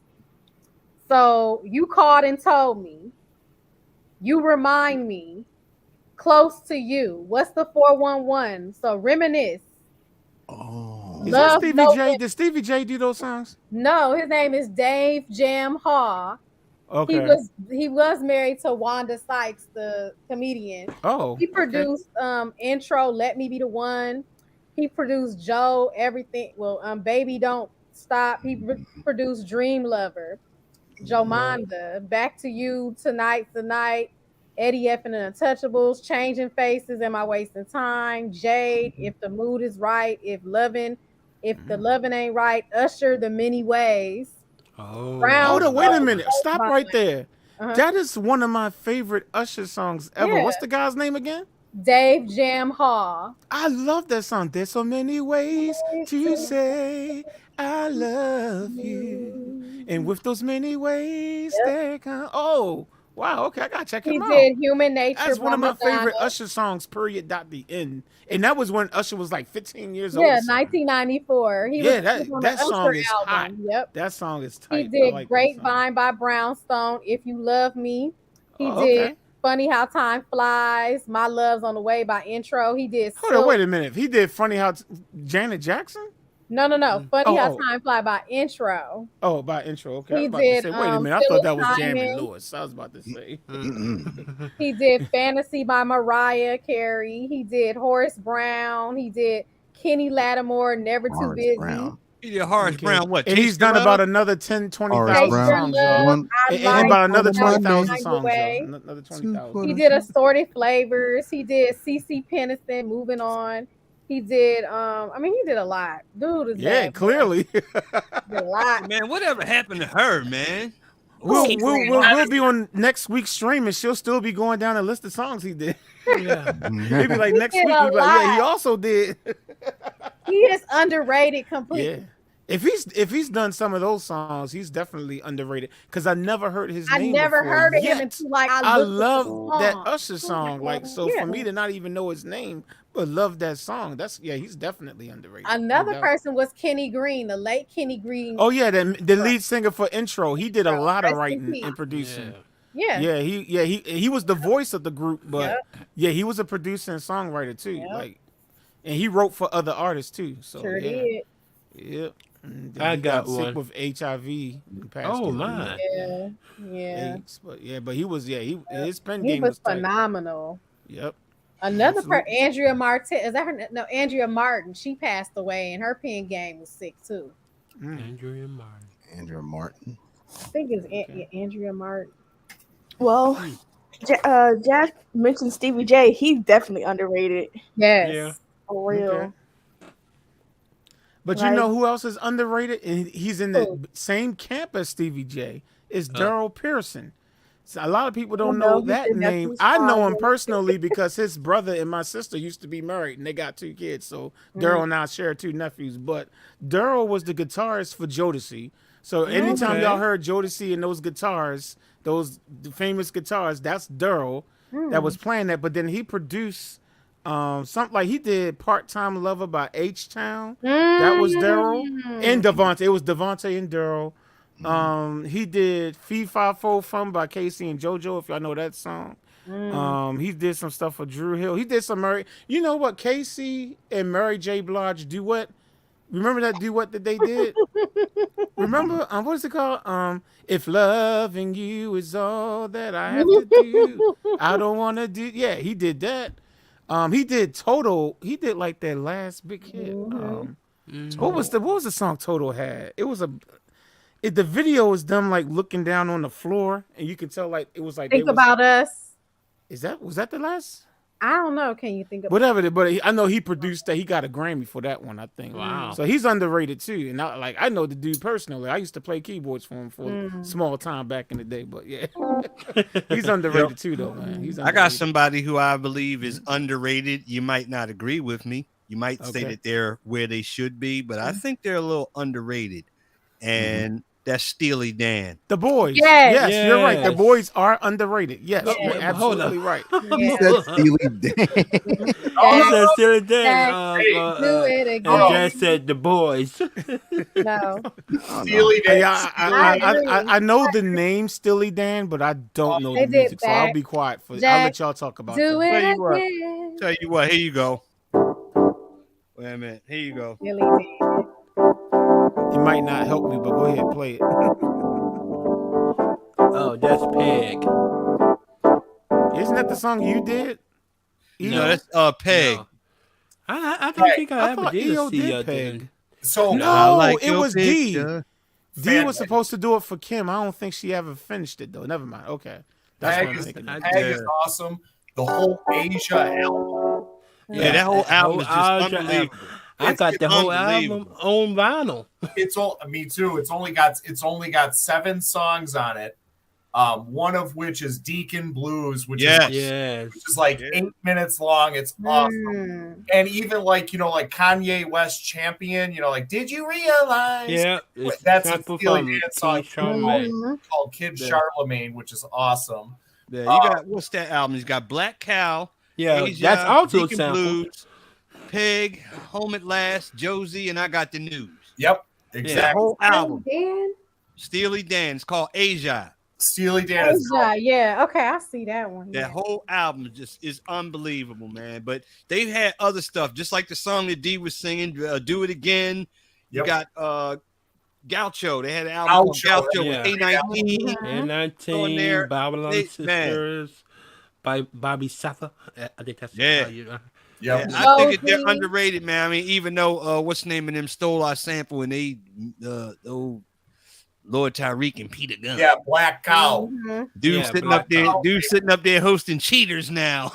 So you called and told me. You remind me. Close to you. What's the 411? So reminisce.
Oh,
Is
Love
that Stevie
No
J?
Limit.
Did Stevie J do those songs?
No, his name is Dave Jam Haw.
Okay.
He was married to Wanda Sykes, the comedian.
Oh.
He produced intro, Let Me Be the One. He produced Joe, everything. Well, Baby Don't Stop. He produced Dream Lover, Jomanda, Back to You, Tonight's the Night, Eddie F and the Untouchables, Changing Faces, Am I Wasting Time, Jade, If the Mood is Right, If the Loving Ain't Right, Usher, The Many Ways.
Oh,
Brown
Hold on, wait a
Sugar,
minute. Stop right there.
Uh-huh.
That is one of my favorite Usher songs ever.
Yeah.
What's the guy's name again?
Dave Jam Haw.
I love that song. There's so many ways to say I love you. And with those many ways, there come. Oh, wow. Okay, I got to check
He
him out.
did Human Nature.
That's one of my
by Madonna.
favorite Usher songs, period, dot the end. And that was when Usher was like 15 years old.
Yeah,
or something.
1994. He
Yeah,
was on
that
the
song
Usher
is
album.
hot.
Yep.
That song is
He
tight. I
did
like that song.
Grapevine by Brownstone. If You Love Me. He
Oh,
did
okay.
Funny How Time Flies. My Love's on the Way by Intro. He did.
Hold on,
Silk.
wait a minute. He did Funny How Janet Jackson?
No. Funny How
Oh.
Time Fly by Intro.
Oh, by intro. Okay. I
He
was about
did,
to say, wait a minute. I
Phyllis
thought that was Jam
Hyman.
and Lewis. I was about to say.
He did Fantasy by Mariah Carey. He did Horace Brown. He did Kenny Lattimore, Never Too
Horace
Busy.
Brown.
He did Horace
Okay.
Brown. What?
And
Chase
he's done
the
about
Love?
another 10,
Horace
20,000
Brown.
songs, y'all.
One,
And about another
on a Monday.
20,000 songs,
Away.
y'all. Another
Two
20,000.
He did Assorted Flavors. He did CC Peniston, Moving On. He did he did a lot. Dude is
Yeah,
bad,
clearly.
boy. He did a lot.
Man, whatever happened to her, man?
we'll
Ooh.
be on next week's stream, and she'll still be going down the list of songs he did.
yeah.
Maybe like next
did
week,
a
we'll be like, yeah,
lot.
he also did.
He is underrated completely.
Yeah. If he's done some of those songs, he's definitely underrated. Because I never heard his
I
name.
never
before,
heard of
yet.
him until like
I
looked at the
love that
song.
Usher song. Like, so
Yeah.
for me to not even know his name, but love that song, he's definitely underrated.
Another
No doubt.
person was Kenny Green, the late Kenny Green.
Oh yeah, the lead singer for Intro. He did a lot of
Rest in
writing
peace.
and producing.
Yeah.
Yeah, he was the voice of the group, but yeah, he was a producer and songwriter too.
Yep.
Like, and he wrote for other artists too. So
Sure
yeah,
did.
yeah.
I
He
got
sick
one.
with HIV. And passed
Oh
away.
my!
Yeah.
But he was his pen
He
game
was
was tight.
phenomenal.
Yep.
Another per
Absolutely.
Andrea Martin, is that her? No, Andrea Martin. She passed away, and her pen game was sick too.
Andrea Martin.
Andrew Martin.
I think it's Andrea Martin.
Well, Jazz mentioned Stevie J. He's definitely underrated.
Yes.
Yeah.
For real.
Okay. But you
Like-
know who else is underrated? And he's in the
Who?
same camp as Stevie J. Is
Uh.
Daryl Pearson. So a lot of people don't
I
know
know,
that
he's the
name.
nephew's
I know him
father.
personally because his brother and my sister used to be married and they got 2 kids. So Daryl and I share 2 nephews. But Daryl was the guitarist for Jodeci. So anytime
Okay.
y'all heard Jodeci and those guitars, those famous guitars, that's Daryl that was playing that. But then he produced something like he did Part-Time Lover by H-Town. That was Daryl and Devontae. It was Devontae and Daryl. He did Fee Fi Fo Fum by Casey and JoJo, if y'all know that song. He did some stuff for Drew Hill. He did some Mary. You know what? Casey and Mary J. Blige duet. Remember that duet that they did? Remember? What is it called? If loving you is all that I have to do, I don't want to do. Yeah, he did that. He did Total. He did like that last big hit. What was the song Total had? It was the video was them like looking down on the floor, and you could tell like it was like
Think about us.
Was that the last?
I don't know. Can you think about
Whatever, but I know he produced that. He got a Grammy for that one, I think.
Wow.
So he's underrated too. And I know the dude personally. I used to play keyboards for him for a small time back in the day. But yeah, he's underrated too, though, man. He's
I got
underrated.
somebody who I believe is underrated. You might not agree with me. You might say
Okay.
that they're where they should be, but I think they're a little underrated. And that's Steely Dan.
The Boys.
Yes.
Yes, you're right. The
Yes.
Boys are underrated. Yes,
But-
you're
but hold
absolutely
on.
right.
He said Steely Dan.
He said Steely Dan.
Do it
And
again.
Jazz said the boys.
No.
Steely Dan.
I know the name Steely Dan, but I don't know
They
the
did
music, so I'll
back.
be quiet for. I'll
Jack,
let y'all talk about
Do
that.
it
Tell you what.
again.
Tell you what, here you go. Wait a minute. Here you go.
Really did.
It might not help me, but go ahead, play it.
Oh, that's Peg.
Isn't that the song you did?
No, that's Peg.
No. I don't think I ever
thought
did
EO
see
did
Peg.
Peg.
So
No,
like
it
your
was D.
picture.
D was supposed to do it for Kim. I don't think she ever finished it though. Never mind. Okay, that's what
Peg
I'm
is,
thinking.
Peg is awesome. The whole Asia album.
Yeah, that whole album is just
Whole
unbelievable.
album. I got the whole album on vinyl.
It's all me too. It's only got 7 songs on it. One of which is Deacon Blues, which
Yes.
is like 8 minutes long. It's awesome. And even like like Kanye West Champion, like Did You Realize?
Yeah. It's
That's a
sample
Steely
from
Dan song
King Charlemagne.
called Kid Charlemagne, which is awesome.
Yeah, you got what's that album? He's got Black Cow.
Yeah,
Asia,
that's also
Deacon
sample.
Blues, Peg, Home at Last, Josie, and I Got the News.
Yep,
Yeah, the
exactly.
whole album.
Dan?
Steely Dan. It's called Asia.
Steely Dan is
Asia, yeah. Okay, I see that one.
That whole album just is unbelievable, man. But they've had other stuff, just like the song that D was singing, Do It Again. You got Gaucho. They had an album called Gaucho with A19.
A19,
there.
Babylon
Man.
Sisters, by Bobby Sather. I think that's
Yeah.
how you
Yeah, I think they're underrated, man. I mean, even though what's the name of them stole our sample and they old Lord Tyreek and Peter Gunn.
Yeah, Black Cow.
Dude sitting up there hosting cheaters now.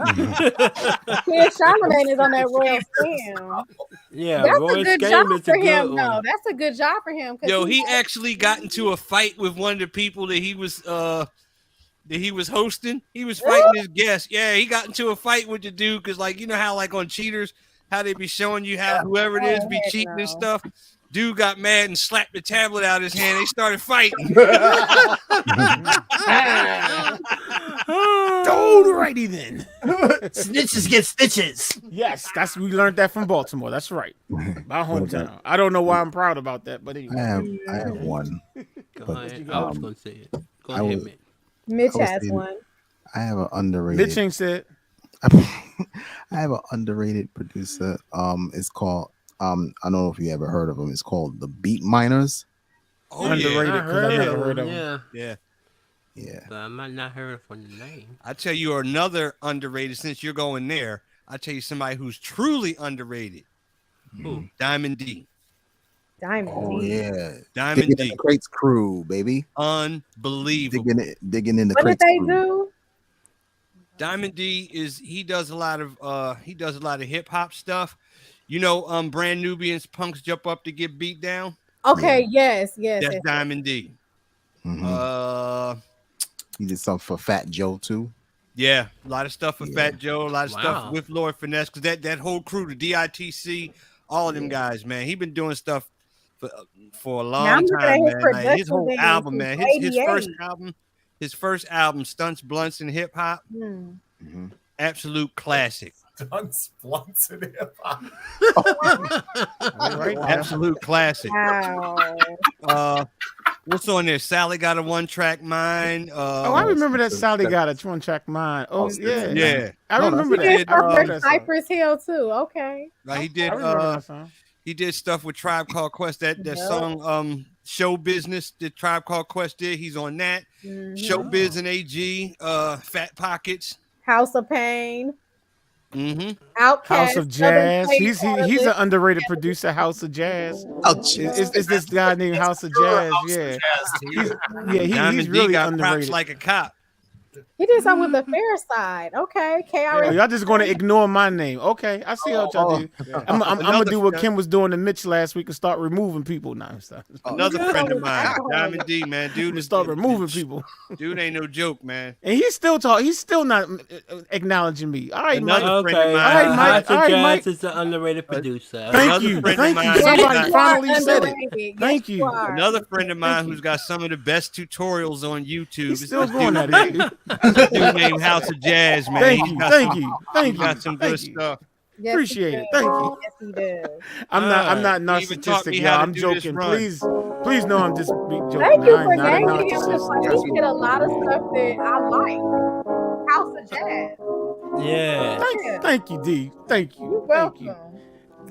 Kid Charlemagne is on that Royal Scam.
Yeah,
That's
Royal
a good
Scam
job
is a
for
good
him,
one.
though. That's a good job for him.
Yo, he actually got into a fight with one of the people that he was hosting. He was fighting his guest. Yeah, he got into a fight with the dude because, like, you know how like on Cheaters, how they be showing you how whoever it is be cheating and stuff. Dude got mad and slapped the tablet out of his hand. They started fighting.
Alrighty then.
Snitches get stitches.
Yes, we learned that from Baltimore. That's right. My hometown. I don't know why I'm proud about that, but anyway.
I have one.
Go
But,
ahead. I was going to say it. Go
I
ahead,
was-
Mitch.
Mitch
I was
has
saying-
one.
I have an underrated.
Mitch ain't said.
I have an underrated producer. It's called I don't know if you ever heard of them. It's called the Beat Miners.
Oh
Underrated.
I
'cause I
heard
never
of
heard
them,
of 'em.
yeah.
yeah.
Yeah.
But I might not heard it from the name.
I tell you another underrated. Since you're going there, I tell you somebody who's truly underrated.
Who?
Diamond D.
Diamond.
Oh
D.
yeah.
Diamond
Digging in
D.
the Crates crew, baby.
Unbelievable.
Digging in the
What did
Crates
they
crew.
do?
Diamond D he does a lot of hip hop stuff. You know, Brand Nubians punks jump up to get beat down.
Okay, yes.
That's
yes.
Diamond D.
Mhm. He did something for Fat Joe too.
Yeah, a lot of stuff with
Yeah.
Fat Joe, a lot of stuff with Lord Finesse, because that whole crew, the DITC, all of them guys, man. He been doing stuff for a
Now I'm
long
looking at
time,
his
man. Like, his
production
whole
videos
album,
since
man. His first album, Stunts, Blunts, and Hip Hop, absolute classic.
Stunts, Blunts, and Hip Hop.
Right.
Absolute classic.
Wow.
What's on there? Sally Got a One Track Mind.
Oh, I remember that Sally got a one track mind. Oh, yeah.
Yeah.
I remember
He did
that.
stuff for Cypress Hill too. Okay.
Like he did
I remember that song.
he did stuff with Tribe Called Quest. That song Show Business that Tribe Called Quest did. He's on that. Showbiz and AG, Fat Pockets.
House of Pain. Outcast.
House of Jazz. He's an underrated producer. House of Jazz. It's this guy named House of Jazz. Yeah. He's really
got
underrated.
props like a cop.
He did something with the Fair Side. Okay. KRS.
Oh, y'all just going to ignore my name. Okay, I see how y'all do. I'm going to do what Kim was doing to Mitch last week and start removing people now.
Another friend of mine, Diamond D, man. Dude,
start removing people.
Dude ain't no joke, man.
And he's still talking. He's still not acknowledging me. All right, Mike.
Another friend of
Okay,
mine.
All right, Mike. All right, Mike.
is the underrated producer.
Thank you.
friend of
Thank you.
mine.
Somebody
You
finally said it.
Underrated.
Thank
Yes,
you.
are.
Another friend of mine who's got some of the best tutorials on YouTube.
He's
is
still
this
going
dude,
at it.
dude named House of Jazz, man.
Thank
He's
you.
got
Thank
some-
you. Thank
He
you.
got some good
Thank you.
stuff.
Yes,
Appreciate
he
it.
does.
Thank you.
Yes, he does.
I'm not
He even taught
narcissistic,
me
y'all.
how to
I'm
do this
joking.
run.
Please know I'm just joking.
Thank you
I
for
am not a
naming him.
narcissist.
He did a lot of stuff that I like. House of Jazz.
Yeah.
Thank you, D. Thank you.
You're
Thank
welcome.
you.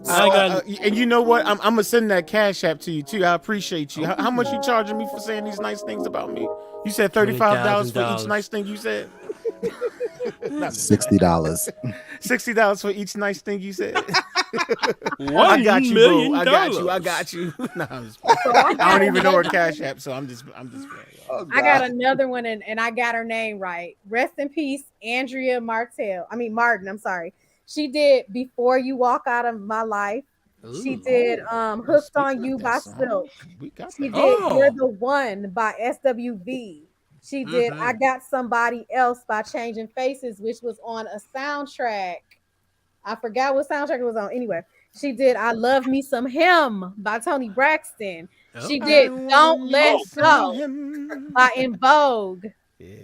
I got
And you know what? I'm gonna send that cash app to you too. I appreciate you. How much you charging me for saying these nice things about me? You said $35 for each
$20,000.
nice thing you said.
$60.
$60 for each nice thing you said.
$1
I got you,
million.
boo. I got you. No, I'm just I don't even know her cash app, so I'm just playing.
I got another one, and I got her name right. Rest in peace, Andrea Martin. I'm sorry. She did Before You Walk Out of My Life. She did Hooked on You by Silk. She did You're the One by SWV. She did I Got Somebody Else by Changing Faces, which was on a soundtrack. I forgot what soundtrack it was on. Anyway, she did I Love Me Some Him by Tony Braxton. She did Don't Let Go by In Vogue.
Yeah.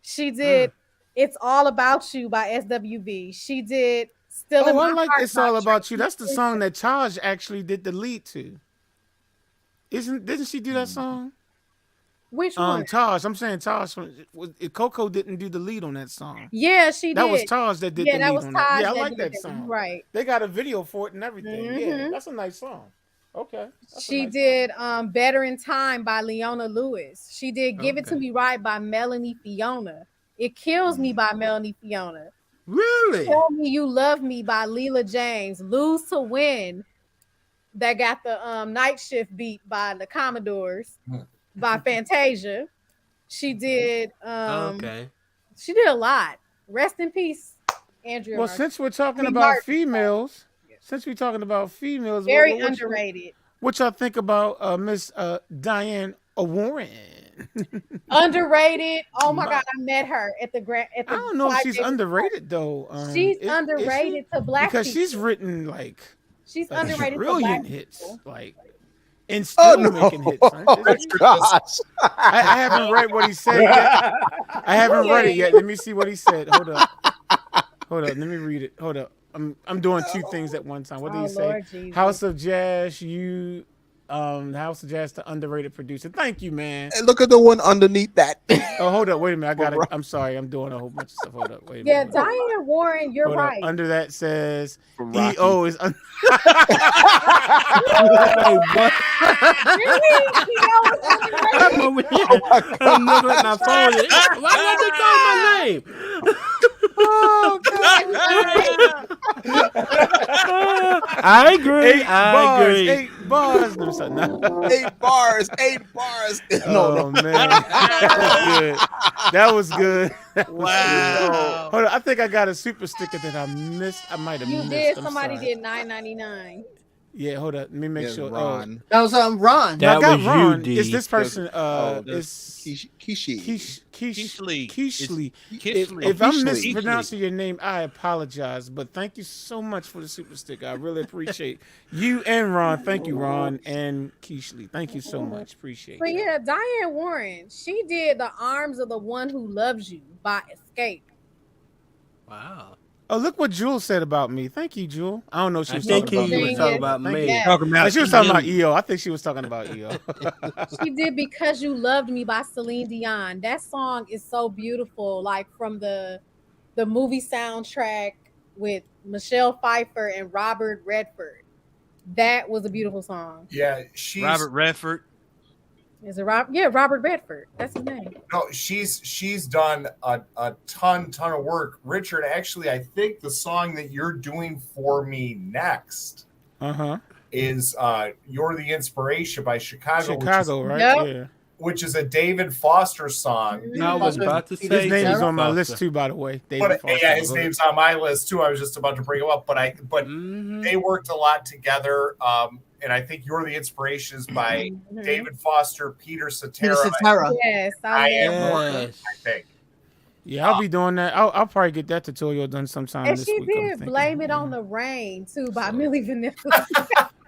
She did It's All About You by SWV. She did Still in
Oh,
My
I like
Heart
It's
by
All About
Tracy
You. That's the song that Taj actually did the lead to. Didn't she do that song?
Which one?
Taj. I'm saying Taj. Coco didn't do the lead on that song.
Yeah, she did.
That was Taj that did the lead
that was
on
Taj
that. Yeah, I
that
like
did
that
it.
song.
Right.
They got a video for it and everything. Yeah,
Mhm.
that's a nice song. Okay. That's a
She
nice
did Better in Time by Leona Lewis. She did Give It to Me Right by Melanie Fiona. It Kills Me by Melanie Fiona.
Really?
Tell Me You Love Me by Leela James. Lose to Win, that got the Night Shift beat by the Commodores by Fantasia. She did she did a lot. Rest in peace, Andrea.
Well,
Martin.
since we're talking
I mean,
about
Martin.
females,
Very
what
underrated.
What y'all think about Miss Diane Warren?
Underrated. Oh my God, I met her at the
I don't know if she's underrated though.
She's
Is
underrated
she?
to black
because
people.
she's written like
She's underrated to black
brilliant hits,
people.
like and still making hits. Huh?
Oh gosh.
I haven't read what he said yet. I haven't read it yet. Let me see what he said. Hold up. Let me read it. Hold up. I'm doing two things at one time. What did he say?
Lord Jesus.
House of Jazz, you House of Jazz to underrated producer. Thank you, man.
And look at the one underneath that.
Oh, hold up. Wait a minute. I got it. I'm sorry. I'm doing a whole bunch of stuff. Hold up. Wait a
Yeah,
minute.
Diane Warren, you're
Hold up.
right.
Under that says
From Rocky.
EO is.
Really? EO is underrated?
I'm over here. I'm looking at my phone. Why not they call my name? I agree. I agree.
8 bars. No, sorry, no.
8 bars. 8 bars. No,
Man, that was good.
Wow.
Hold on, I think I got a super sticker that I missed. I might have
You
missed.
did.
I'm
Somebody
sorry.
did $9.99.
Yeah, hold up. Let me make
Yeah,
sure.
Ron.
That was Ron.
That
I got
was
Ron.
you,
Is
D.
this person?
That's
Is
Kishi.
Keishley.
Keishley.
If I'm
Keishley.
mispronouncing your name, I apologize. But thank you so much for the super sticker. I really appreciate you and Ron. Thank you, Ron and Keishley. Thank you so much. Appreciate
But
it.
yeah, Diane Warren, she did The Arms of the One Who Loves You by Escape.
Wow.
Oh, look what Jewel said about me. Thank you, Jewel. I don't know if she
I
was
think
talking about
he
me.
was talking about
Thank
me.
you.
Yeah.
Talking about
She was talking about
EO.
EO. I think she was talking about EO.
She did Because You Loved Me by Celine Dion. That song is so beautiful, like from the movie soundtrack with Michelle Pfeiffer and Robert Redford. That was a beautiful song.
Yeah, she's
Robert Redford.
Is it Rob? Yeah, Robert Redford. That's his name.
no, she's done a ton of work. Richard, actually, I think the song that you're doing for me next is "You're the Inspiration" by
Chicago, right?
Yep.
Yeah.
which is a David Foster song.
I was about to say
His name is
David
on my
Foster.
list too, by the way. David
But
Foster.
yeah, his
Go ahead.
name's on my list too. I was just about to bring him up, but they worked a lot together. And I think "You're the Inspiration" is by David Foster, Peter Cetera.
Yes,
I am Warren,
Yes.
I think.
Yeah, I'll be doing that. I'll probably get that tutorial done sometime
And
this
she
week. I'm
did
thinking.
Blame It on the Rain too by Millie Vanilli.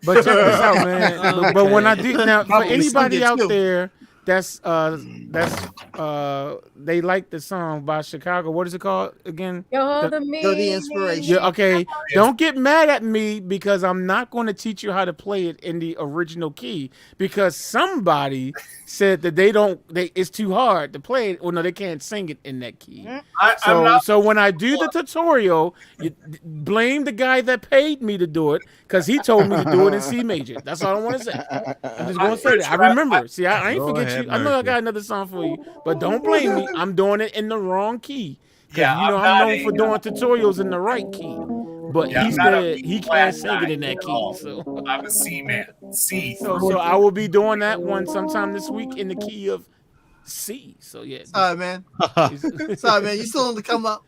But check this out, man. But when I do now, for
Probably
anybody
sing it
out
too.
there that's they like the song by Chicago. What is it called again?
You're
The-
the
Inspiration.
Yeah, okay. Don't get mad at me because I'm not going to teach you how to play it in the original key because somebody said that it's too hard to play it. Well, no, they can't sing it in that key. So when I do the tutorial, you blame the guy that paid me to do it because he told me to do it in C major. That's all I want to say. I'm just going to say that. I remember. See, I ain't
Lord
forget
have
you. I know I
mercy.
got another song for you, but don't blame me. I'm doing it in the wrong key.
Yeah,
You know,
I'm
I'm
not
known for doing tutorials in the right key. But
Yeah,
he
I'm not a
said he
B-flat
can't sing it
guy
in that
at
key.
all.
So
I'm a C man. C.
so I will be doing that one sometime this week in the key of C. So yeah.
Sorry, man. Sorry, man. You still on the come up.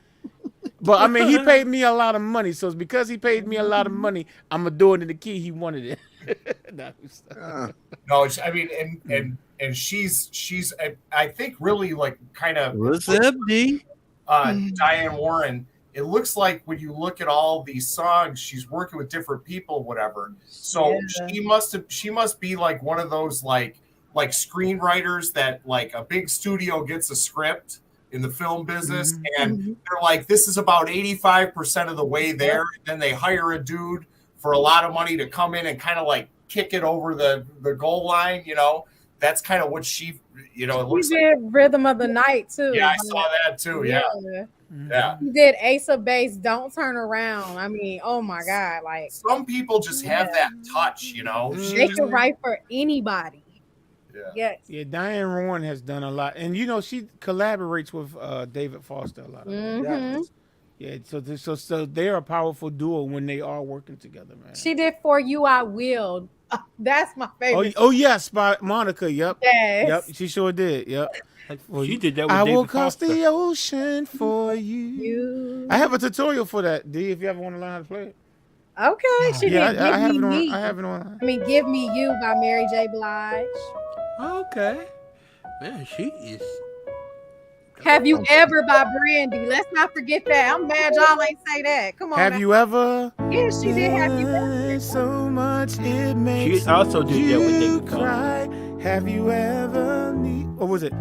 But I mean, he paid me a lot of money, so it's because he paid me a lot of money, I'm gonna do it in the key he wanted it.
No, I mean, and she's I think really like kind of
What's up, D?
Diane Warren. It looks like when you look at all these songs, she's working with different people, whatever. So she must be like one of those like screenwriters that like a big studio gets a script in the film business, and they're like, this is about 85% of the way there. And then they hire a dude for a lot of money to come in and kind of like kick it over the goal line. You know, that's kind of what she, it looks
She
like.
did Rhythm of the Night too.
Yeah, I saw that too. Yeah. Yeah.
She did Ace of Base, Don't Turn Around. I mean, oh my God. Like
Some people just have that touch,
they can write for anybody.
Yeah.
Yes.
Yeah, Diane Warren has done a lot, and she collaborates with David Foster a lot. Yeah, so they're a powerful duo when they are working together, man.
She did For You I Will. That's my favorite.
Oh yes, by Monica. Yep.
Yes.
Yep. She sure did. Yep.
Well, you did that with
I
David
will cross
Foster.
the ocean for you. I have a tutorial for that, D. If you ever want to learn how to play it.
Okay. She
Yeah,
did
I have
Give
it
Me
on.
Me.
I have it on.
I mean, Give Me You by Mary J. Blige.
Okay. Man, she is.
Have You Ever by Brandy. Let's not forget that. I'm mad y'all ain't say that. Come on.
Have
now.
you ever?
Yeah, she did Have You Ever.
So much it makes
She also did that with
you
David Foster.
cry. Have you ever? What was it?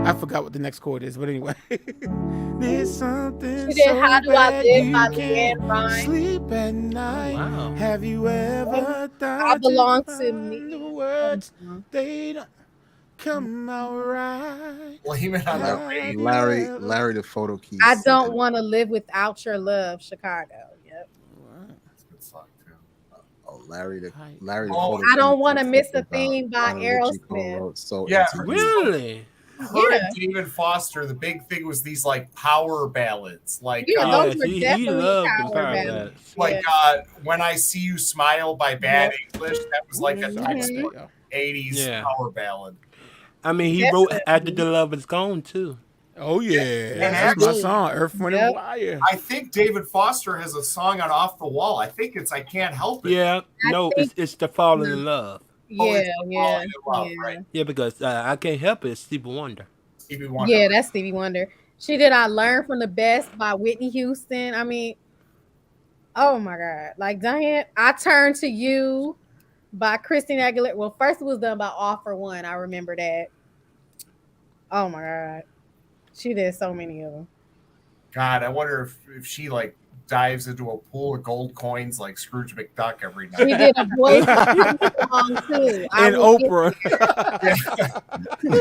I forgot what the next chord is, but anyway. There's something
She did
so
How Do I
bad
Live
you
by
can't
Leanne Rhymes.
sleep at night.
wow.
Have you ever
I
thought
Belong
to
to
find
Me.
the words they don't come out right?
Blame it on the
Have
rain.
you
Larry,
ever-
Larry, the photo keys.
I Don't Want to Live Without Your Love, Chicago. Yep.
That's a good song too.
Oh, Larry, the
Right.
photo
I Don't
keys
Want to
is
Miss a
about
Thing by
Richie Cole
Aerosmith.
wrote, so
Yeah,
into you.
Really?
Her
Yeah.
and David Foster, the big thing was these like power ballads, like
Yeah,
Yeah,
those were
he
definitely
loved them
power
power
ballads.
ballads.
like When I See You Smile by Bad English. That was like a
Sorry about
textbook
that, y'all.
80s
Yeah.
power ballad.
I mean, he
Definitely.
wrote After the Love Is Gone too.
Oh yeah,
And
that's my
actually-
song, Earth, Wind,
Yep.
and Fire.
I think David Foster has a song on Off the Wall. I think it's I Can't Help It.
Yeah, no,
think-
it's the Falling in Love.
Yeah,
it's
yeah,
Falling in Love,
yeah.
right?
Yeah, because I Can't Help It. It's Stevie Wonder.
Stevie Wonder.
Yeah, that's Stevie Wonder. She did I Learn from the Best by Whitney Houston. I mean, oh my God. Like, Diane, I Turn to You by Christina Aguilera. Well, first it was done by All for One. I remember that. Oh my God. She did so many of them.
God, I wonder if she like dives into a pool of gold coins like Scrooge McDuck every
She
night.
did a voice song too.
And
Will Be-
Oprah.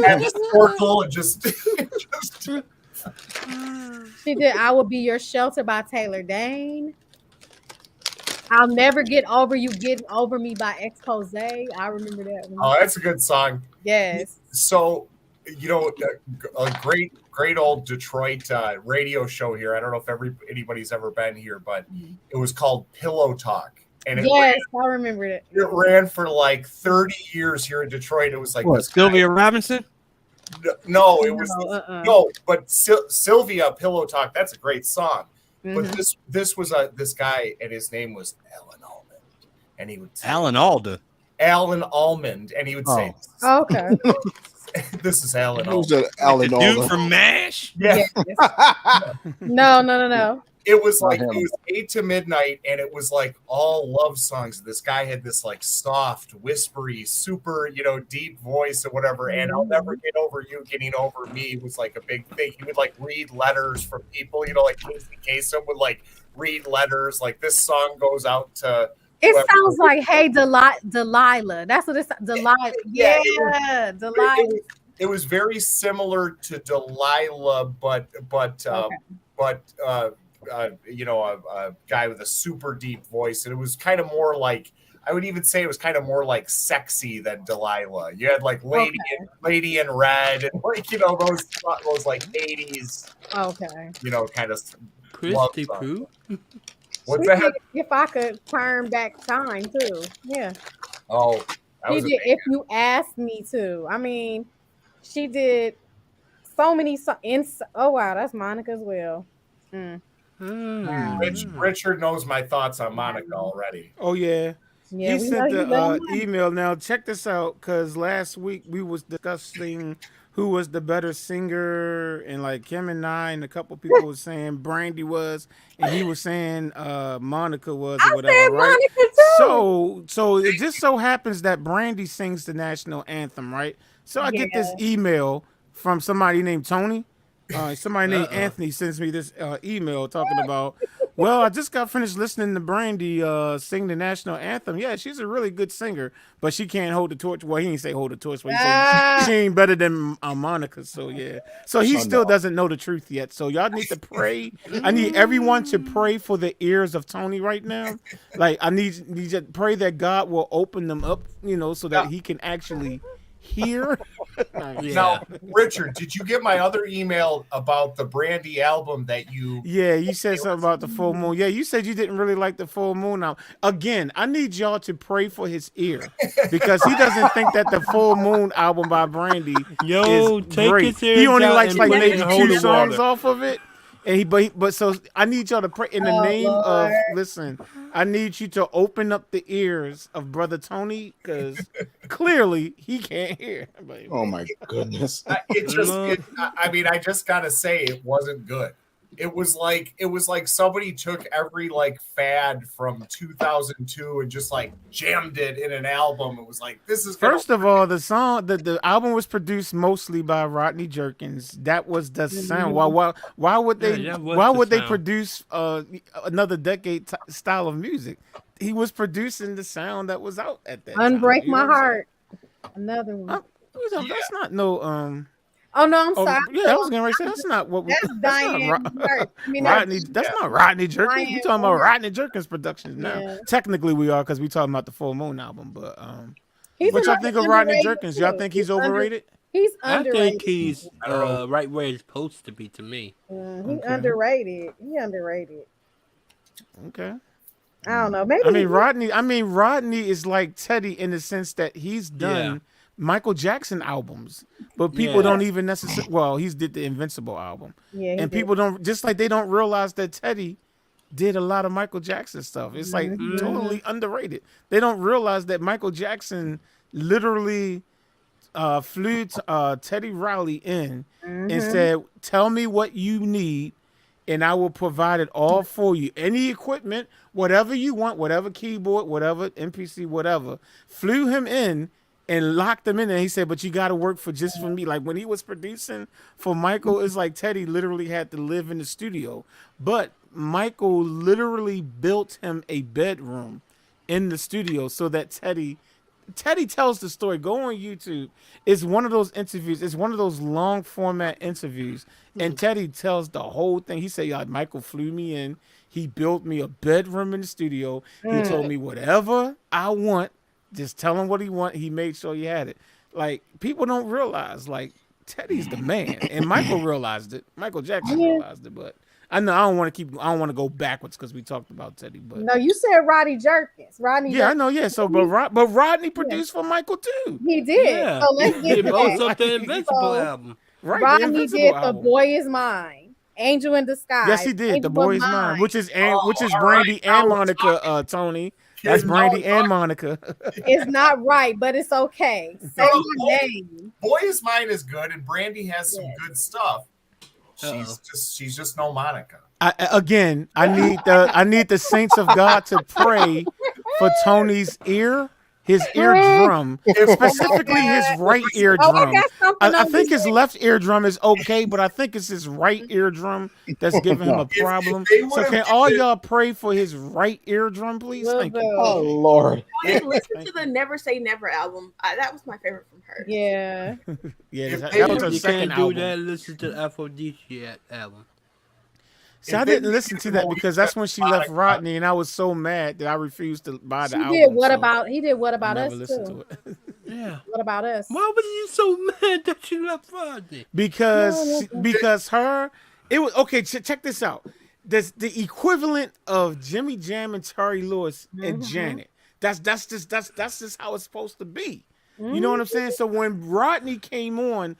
And snorkel and just
She did I Will Be Your Shelter by Taylor Dane. I'll Never Get Over You Getting Over Me by Expose. I remember that one.
oh, that's a good song.
Yes.
So, you know, a great old Detroit radio show here. I don't know if anybody's ever been here, but it was called Pillow Talk, and
Yes, I remember it.
it ran for like 30 years here in Detroit. It was like
What,
this guy-
Sylvia Robinson?
No, it was
No,
no, but Sylvia Pillow Talk. That's a great song. But
Mhm.
this was this guy, and his name was Alan Almond, and he would say,
Alan Alda.
Alan Almond, and he would say,
Oh, okay.
"This is Alan
Who's
Almond."
the Alan
The dude
Alda?
from MASH?
Yeah,
No.
it was like
Not
it
him.
was 8 to midnight, and it was like all love songs. This guy had this like soft, whispery, super, deep voice or whatever. And I'll never get over you getting over me was like a big thing. He would like read letters from people, like Casey Kasem would like read letters. Like this song goes out to.
It
whoever-
sounds like Hey Delilah. That's what it's Delilah.
Yeah,
Yeah, Delilah.
It was very similar to Delilah, but a guy with a super deep voice, and it was kind of more like, I would even say it was kind of more like sexy than Delilah. You had like Lady in Red, and like those like 80s,
Okay.
kind of.
Christy
song.
Prue.
What's
She
that?
did If I Could Turn Back Time too. Yeah.
Oh, that
She
was a
did If You Asked Me to. I mean, she did so many songs. Oh wow, that's Monica as well.
Richard knows my thoughts on Monica already.
Oh yeah.
Yeah,
He
we
sent
know you
the
love Monica.
email. Now check this out, because last week we was discussing who was the better singer, and like him and I and a couple people was saying Brandy was, and he was saying Monica was, or
I
whatever,
said
right?
Monica too.
So it just so happens that Brandy sings the national anthem, right? So I get this email from somebody named Tony. Somebody named Anthony sends me this email talking about, well, I just got finished listening to Brandy sing the national anthem. Yeah, she's a really good singer, but she can't hold the torch. Well, he didn't say hold the torch, but he said she ain't better than Monica. So yeah, so he still doesn't know the truth yet. So y'all need to pray. I need everyone to pray for the ears of Tony right now. Like I need you to pray that God will open them up, so that he can actually hear.
Now, Richard, did you get my other email about the Brandy album that you?
Yeah, you said something about the full moon. Yeah, you said you didn't really like the full moon. Now, again, I need y'all to pray for his ear, because he doesn't think that the full moon album by Brandy
Yo,
is
take
great.
his ears
He only
out
likes
and
like
put it
maybe
in
2
holy
songs
water.
off of it. And but so I need y'all to pray in the name of, listen, I need you to open up the ears of Brother Tony, because clearly he can't hear.
Oh my goodness.
I just gotta say it wasn't good. it was like somebody took every like fad from 2002 and just like jammed it in an album. It was like, this is
First of all, the album was produced mostly by Rodney Jerkins. That was the sound. Why would they produce another decade style of music? He was producing the sound that was out at that time.
Unbreak My Heart. Another one.
That's not no
Oh no, I'm sorry.
Yeah, I was gonna say that's not what
that's Diane.
Rodney. That's not Rodney Jerkins. We talking about Rodney Jerkins productions now. Yeah. Technically, we are because we talking about the Full Moon album. But what y'all think of Rodney Jerkins? Y'all think he's overrated?
He's underrated.
I think he's right where he's supposed to be to me.
He's underrated. He underrated.
Okay.
I don't know. Maybe
Rodney is like Teddy in the sense that he's done Michael Jackson albums, but people don't even necessarily. Well, he's did the Invincible album, and people don't just like they don't realize that Teddy did a lot of Michael Jackson stuff. It's like totally underrated. They don't realize that Michael Jackson literally flew Teddy Riley in and said, "Tell me what you need, and I will provide it all for you. Any equipment, whatever you want, whatever keyboard, whatever MPC, whatever." Flew him in and locked him in there. He said, "But you got to work for me." Like when he was producing for Michael, it's like Teddy literally had to live in the studio. But Michael literally built him a bedroom in the studio so that Teddy tells the story. Go on YouTube. It's one of those interviews. It's one of those long format interviews. And Teddy tells the whole thing. He said, Michael flew me in. He built me a bedroom in the studio. He told me whatever I want. Just tell him what he want. He made sure he had it. Like, people don't realize, like, Teddy's the man. And Michael realized it. Michael Jackson realized it. But I know I don't want to go backwards because we talked about Teddy. But
no, you said Rodney Jerkins.
I know. Yeah. So, but Rodney produced for Michael too.
He did.
Yeah.
So let's get
both of the Invincible album.
Right.
Rodney did The Boy Is Mine, Angel in Disguise.
Yes, he did. The Boy Is Mine, which is Brandy and Monica. Tony. That's Brandy and Monica.
It's not right, but it's okay. Say my name.
Boy Is Mine is good, and Brandy has some good stuff. She's just no Monica.
I need the saints of God to pray for Tony's ear. His eardrum, specifically his right eardrum. I think his left eardrum is okay, but I think it's his right eardrum that's giving him a problem. So can all y'all pray for his right eardrum, please? Thank you.
Oh, Lord.
Listen to the Never Say Never album. That was my favorite from her.
Yeah.
That was her second album.
You can't do that. Listen to the Aphrodisiac album.
See, I didn't listen to that because that's when she left Rodney, and I was so mad that I refused to buy the album.
He did What About Us too.
Yeah.
What About Us?
Why was you so mad that she left Rodney?
Because her, it was okay. Check this out. The equivalent of Jimmy Jam and Terry Lewis and Janet. That's just how it's supposed to be. You know what I'm saying? So when Rodney came on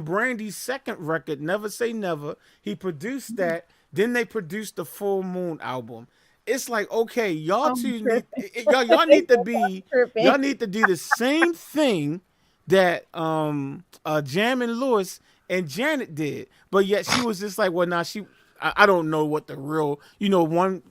Brandy's second record, Never Say Never, he produced that. Then they produced the Full Moon album. It's like, okay, y'all need to do the same thing that Jam and Lewis and Janet did. But yet she was just like, well, now I don't know what the real,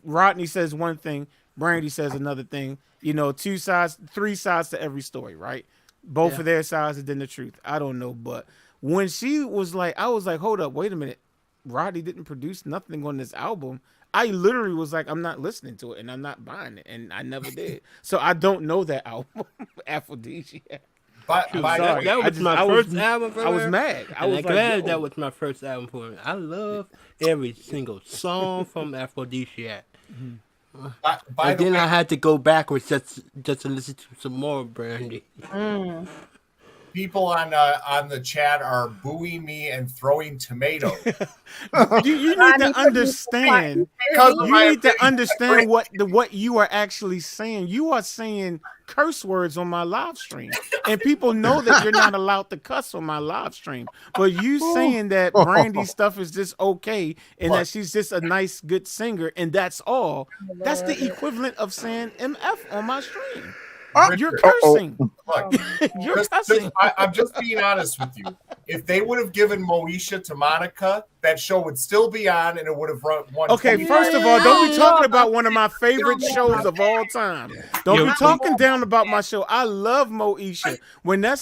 Rodney says one thing, Brandy says another thing, 2 sides, 3 sides to every story, right? Both of their sides and then the truth. I don't know. But when she was like, I was like, hold up, wait a minute. Rodney didn't produce nothing on this album. I literally was like, I'm not listening to it and I'm not buying it. And I never did. So I don't know that album, Aphrodisiac.
That was my first album for her.
I was mad. I was
glad that was my first album for her. I love every single song from Aphrodisiac. And then I had to go backwards just to listen to some more Brandy.
People on the chat are booing me and throwing tomatoes.
you need to understand. You need to understand what you are actually saying. You are saying curse words on my live stream, and people know that you're not allowed to cuss on my live stream. But you saying that Brandy's stuff is just okay, and that she's just a nice, good singer, and that's all. That's the equivalent of saying MF on my stream. You're cursing.
Look,
You're cussing.
I'm just being honest with you. If they would have given Moesha to Monica, that show would still be on, and it would have won.
Okay, first of all, don't be talking about one of my favorite shows of all time. Don't be talking down about my show. I love Moesha. When that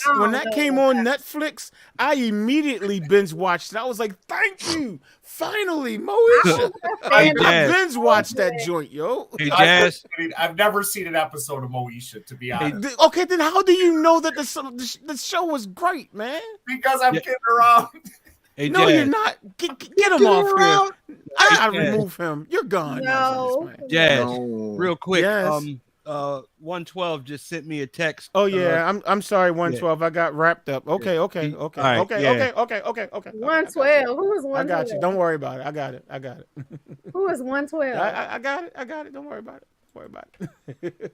came on Netflix, I immediately binge watched it. I was like, "Thank you, finally, Moesha." I binge watched that joint, yo.
Hey, Jazz.
I've never seen an episode of Moesha, to be honest.
Okay, then how do you know that the show was great, man?
Because I'm kidding around.
Hey,
No,
Jazz.
you're not. Get him off here. I remove him. You're gone.
No.
Jazz,
No.
real quick.
Yes.
112 just sent me a text.
Oh yeah, I'm sorry, 112. I got wrapped up. Okay.
All right, yeah.
Okay.
112. Who is 112?
I got you. Don't worry about it. I got it.
Who is 112?
I got it. Don't worry about it.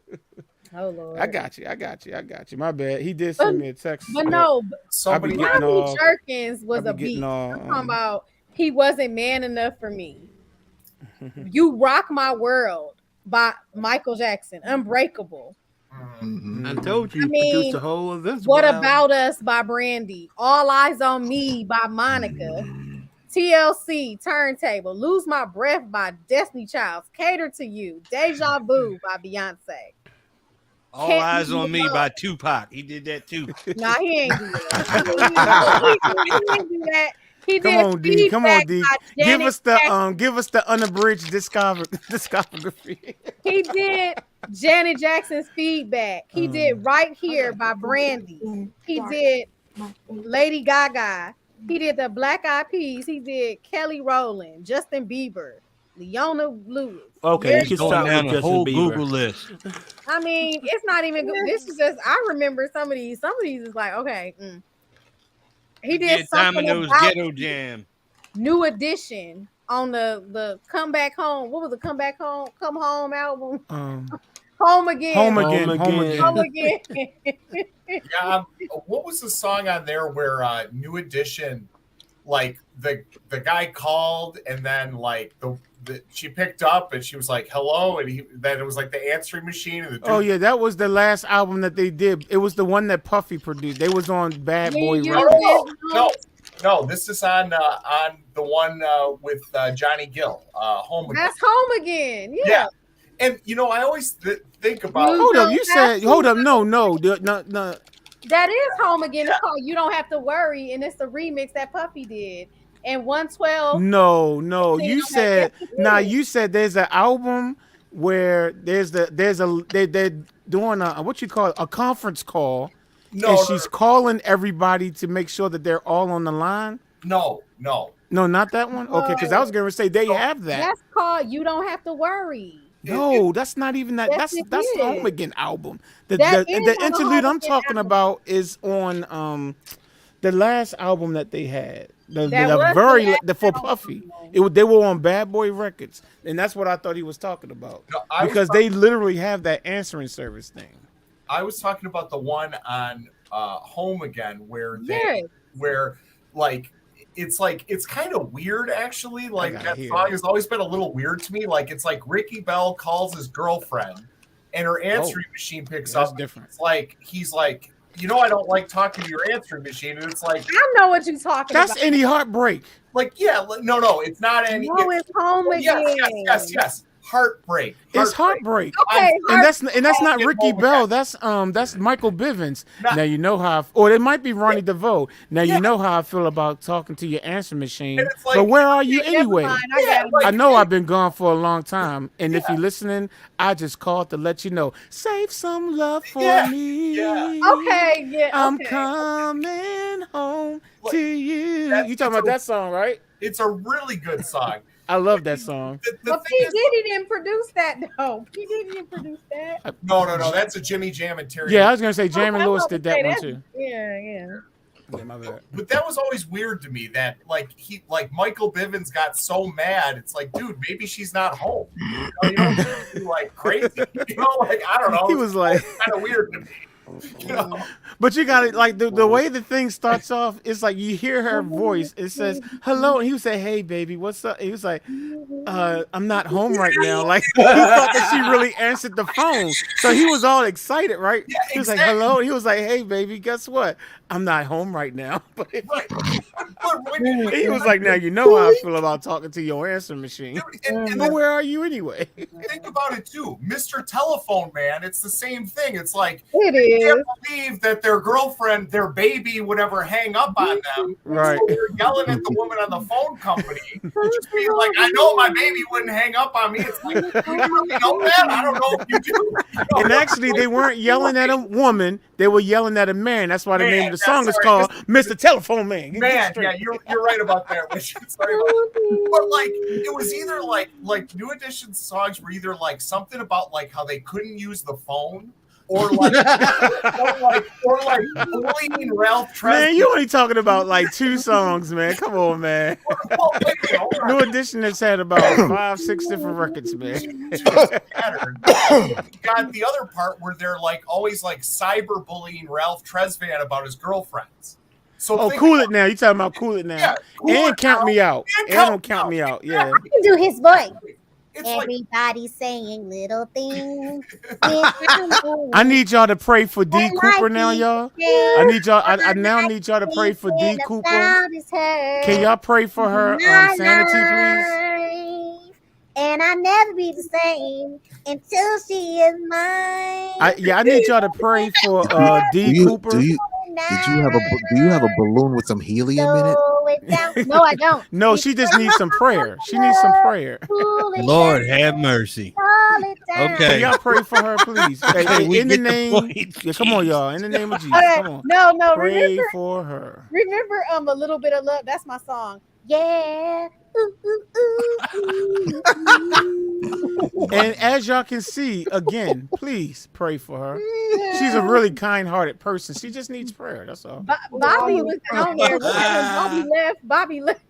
Oh Lord.
I got you. My bad. He did send me a text.
But no,
Somebody
getting
Bobby
all-
Jerkins was
I
a
be getting
beat.
all,
I'm talking about he wasn't man enough for me. You Rock My World by Michael Jackson. Unbreakable.
Mhm.
I told you,
I mean,
produced the whole Invincible.
What
album.
About Us by Brandy. All Eyes on Me by Monica. TLC, Turntable. Lose My Breath by Destiny Child. Cater to You. Deja Vu by Beyonce.
All
Can't
Eyes
Be
on Me
Alone.
by Tupac. He did that too.
Nah, he ain't do that. He didn't do that. He
Come
did
on, D. Come on,
Feedback
D.
by
Give
Janet
us the unabridged discography.
He did Janet Jackson's Feedback. He did Right Here by Brandy. He did Lady Gaga. He did the Black Eyed Peas. He did Kelly Rowland, Justin Bieber, Leona Lewis.
Okay, you can
Going
start
down
with
the
Justin
whole
Bieber.
Google list.
I mean, it's not even good. This is just, I remember some of these. Some of these is like, okay. He did
Yeah,
something
Domino's
about
Ghetto Jam.
New Edition on the Come Back Home. What was the Come Back Home, Come Home album? Home Again.
Home again.
Home Again.
Yeah, what was the song on there where New Edition, like the guy called and then like the she picked up and she was like hello, and then it was like the answering machine and the dude,
Oh yeah, that was the last album that they did. It was the one that Puffy produced. They was on Bad Boy
You
Records.
no, this is on the one with Johnny Gill, Home Again.
That's Home Again. Yeah.
Yeah. And I always think about
Hold up, you
don't have
said
to.
hold up. No.
That is Home Again. It's called You Don't Have to Worry, and it's the remix that Puffy did. And 112.
No. You said
Yes,
you said there's an album where they're doing what you call a conference call, and she's calling everybody to make sure that they're all on the line.
No.
No, not that one. Okay, because I was going to say they have that.
That's called You Don't Have to Worry.
No, that's not even that.
Yes,
That's
it
the
is.
Home Again album. The
That is on the
interlude
Home
I'm
Again
talking
album.
about is on the last album that they had.
That was the last
For
album.
Puffy. They were on Bad Boy Records, and that's what I thought he was talking about.
No, I was
because they literally have that answering service thing.
I was talking about the one on Home Again where
Yes.
it's kind of weird actually. Like
gotta
that
hear
song
it.
has always been a little weird to me. Like it's like Ricky Bell calls his girlfriend and her answering machine picks
That's
up.
different.
It's like he's like, I don't like talking to your answering machine. And it's like,
I know what you're talking
That's
about.
Any Heartbreak.
no, it's not any.
No, it's Home Again.
Yes. Heartbreak.
It's Heartbreak.
Okay,
And that's not
Get
Ricky
Home
Bell. That's Michael Bivins.
Not-
Now you know how, or it might be Ronnie DeVoe. Now you know how I feel about talking to your answering machine.
And it's like-
but where are you
Never
anyway?
mind, I got it.
I know I've been gone for a long time, and if you're listening, I just called to let you know. Save some love for me.
Yeah.
Okay, yeah.
I'm
okay.
coming home
Look,
to you.
that's-
You talking about that song, right?
It's a really good song.
I love that song.
The
But
thing
P.
is-
Diddy didn't produce that, though. P. Diddy didn't produce that.
no, that's a Jimmy Jam and Terry.
Yeah, I was gonna say Jamie
I was
Lewis
about
did
to
that
say
one
that.
too.
Yeah.
Yeah, my bad.
But that was always weird to me that Michael Bivins got so mad. It's like, dude, maybe she's not home. You don't be like crazy. I don't know.
He was like,
kind of weird to me. You know?
But you got it like the way the thing starts off. It's like you hear her voice. It says hello, and he would say, "Hey, baby, what's up?" He was like, "I'm not home right now." Like he thought that she really answered the phone, so he was all excited, right?
Yeah,
He was
exactly.
like, "Hello," he was like, "Hey, baby, guess what? I'm not home right now." But
Right. But when
he was like, "Now you know how I feel about talking to your answer machine."
and
But
then
where are you anyway?
think about it too, Mr. Telephone Man. It's the same thing. It's like
It
they
is.
can't believe that their girlfriend, their baby, would ever hang up on them.
Right.
So they're yelling at the woman on the phone company, just being like, "I know my baby wouldn't hang up on me." It's like, you really know that? I don't know if you do.
And actually, they weren't yelling at a woman; they were yelling at a man. That's why the name of the song is
sorry,
called "Mr. Telephone Man." Get
Man,
straight.
yeah, you're right about that. Sorry about that. But like, it was either like New Edition songs were either like something about like how they couldn't use the phone, or like or like bullying Ralph Tresvant.
Man, you only talking about like 2 songs, man. Come on, man.
Well, wait, hold on.
New Edition has had about 5, 6 different records, man.
Scattered. You got the other part where they're like always like cyber bullying Ralph Tresvant about his girlfriends. So
Oh,
think
Cool
about-
It Now. You talking about Cool It Now?
Yeah, Cool
And
It
Count
Now.
Me Out.
And
And Don't Count Me Out. Yeah.
I can do his voice.
It's like
Everybody saying little things.
I need y'all to pray for D. Cooper now, y'all. I need y'all. I now need y'all to pray for D. Cooper. Can y'all pray for her sanity, please?
And I'll never be the same until she is mine.
I need y'all to pray for D. Cooper.
Do you have a balloon with some helium in it?
No, I don't.
No, she just needs some prayer. She needs some prayer.
Lord have mercy.
Can
Okay.
y'all pray for her, please? Hey,
We
in the
get the
name,
point.
yeah, come on, y'all. In the name of Jesus,
Okay,
come on.
no,
Pray for her.
remember a little bit of love. That's my song. Yeah. Ooh, ooh, ooh, ooh, ooh.
And as y'all can see, again, please pray for her. She's a really kind-hearted person. She just needs prayer. That's all.
Bobby was on there. Bobby left.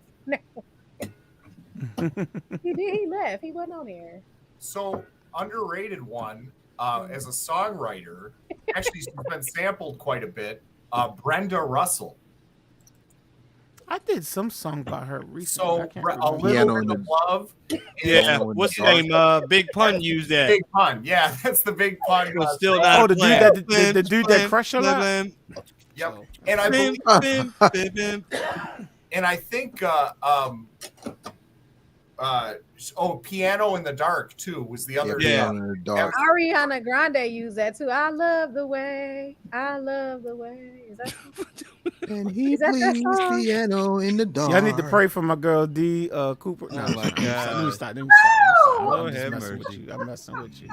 He left. He wasn't on there.
so underrated one as a songwriter. Actually, she's been sampled quite a bit. Brenda Russell.
I did some song by her recently.
So
I can't
a
remember.
little
Piano
bit
in
of
the-
love.
Yeah.
Piano in
What's
the
the
dark.
name? Big Pun used that.
Big Pun. Yeah, that's the Big Pun.
It was still not
Oh, the dude
playing.
that the dude that crushed her lot?
Yep. And I
Bim,
believe,
bim, bim, bim.
and I think Piano in the Dark too was the other.
Yeah.
Piano in the dark.
Ariana Grande used that too. I love the way. I love the way. Is that
And he
Is that
plays
song?
piano in the dark.
Y'all need to pray for my girl D. Cooper. No,
Oh my God.
Let me stop. I'm
Lord
just
have
messing with
mercy.
you. I'm messing with you.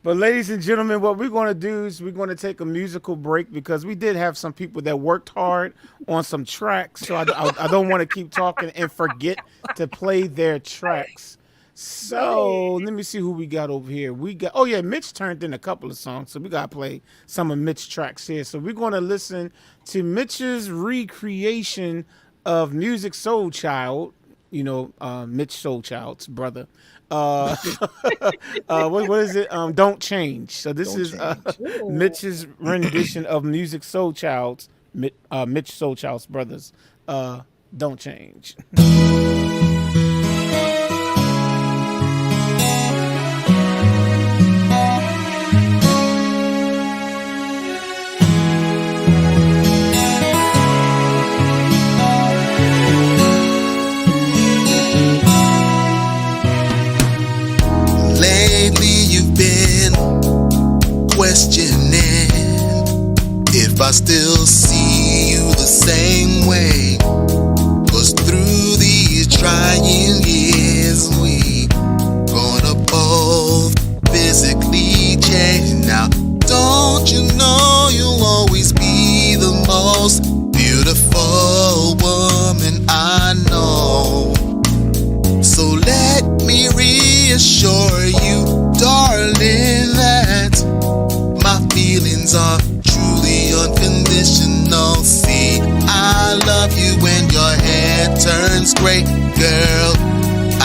But ladies and gentlemen, what we're going to do is we're going to take a musical break because we did have some people that worked hard on some tracks. So I don't want to keep talking and forget to play their tracks. So let me see who we got over here. Mitch turned in a couple of songs, so we got to play some of Mitch's tracks here. So we're going to listen to Mitch's recreation of Music Soul Child, Mitch Soul Child's brother. What is it? Don't Change. So this is Mitch's rendition of Music Soul Child's, Mitch Soul Child's brothers. Don't Change.
Lately you've been questioning if I still see you the same way. 'Cause through these trying years we gonna both physically change. Now don't you know you'll always be the most beautiful woman I know. So let me reassure you, darling, that my feelings are truly unconditional. See, I love you when your hair turns gray. Girl,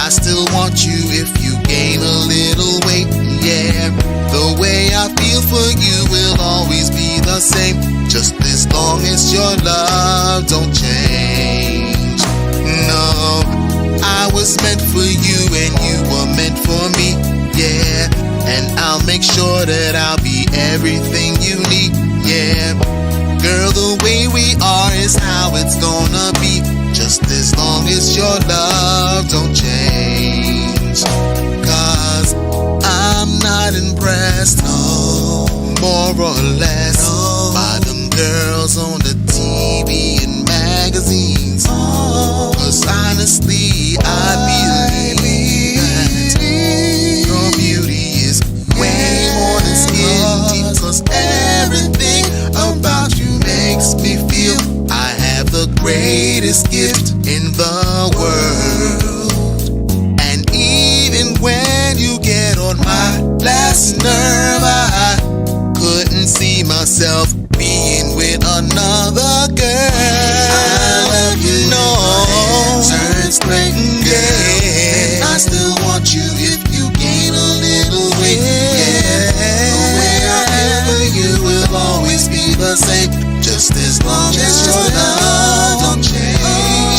I still want you if you gain a little weight. Yeah, the way I feel for you will always be the same, just as long as your love don't change. No, I was meant for you and you were meant for me, yeah. And I'll make sure that I'll be everything you need, yeah. Girl, the way we are is how it's gonna be, just as long as your love don't change. Cause I'm not impressed, no, more or less, no, by them girls on the TV and magazines. Cause honestly, I believe that your beauty is way more than skin deep. Cause everything about you makes me feel I have the greatest gift in the world. And even when you get on my last nerve, I couldn't see myself being with another girl. I love you, no, turns great, yeah. And I still want you if you gain a little weight, yeah. The way I feel for you will always be the same, just as long as your love don't change.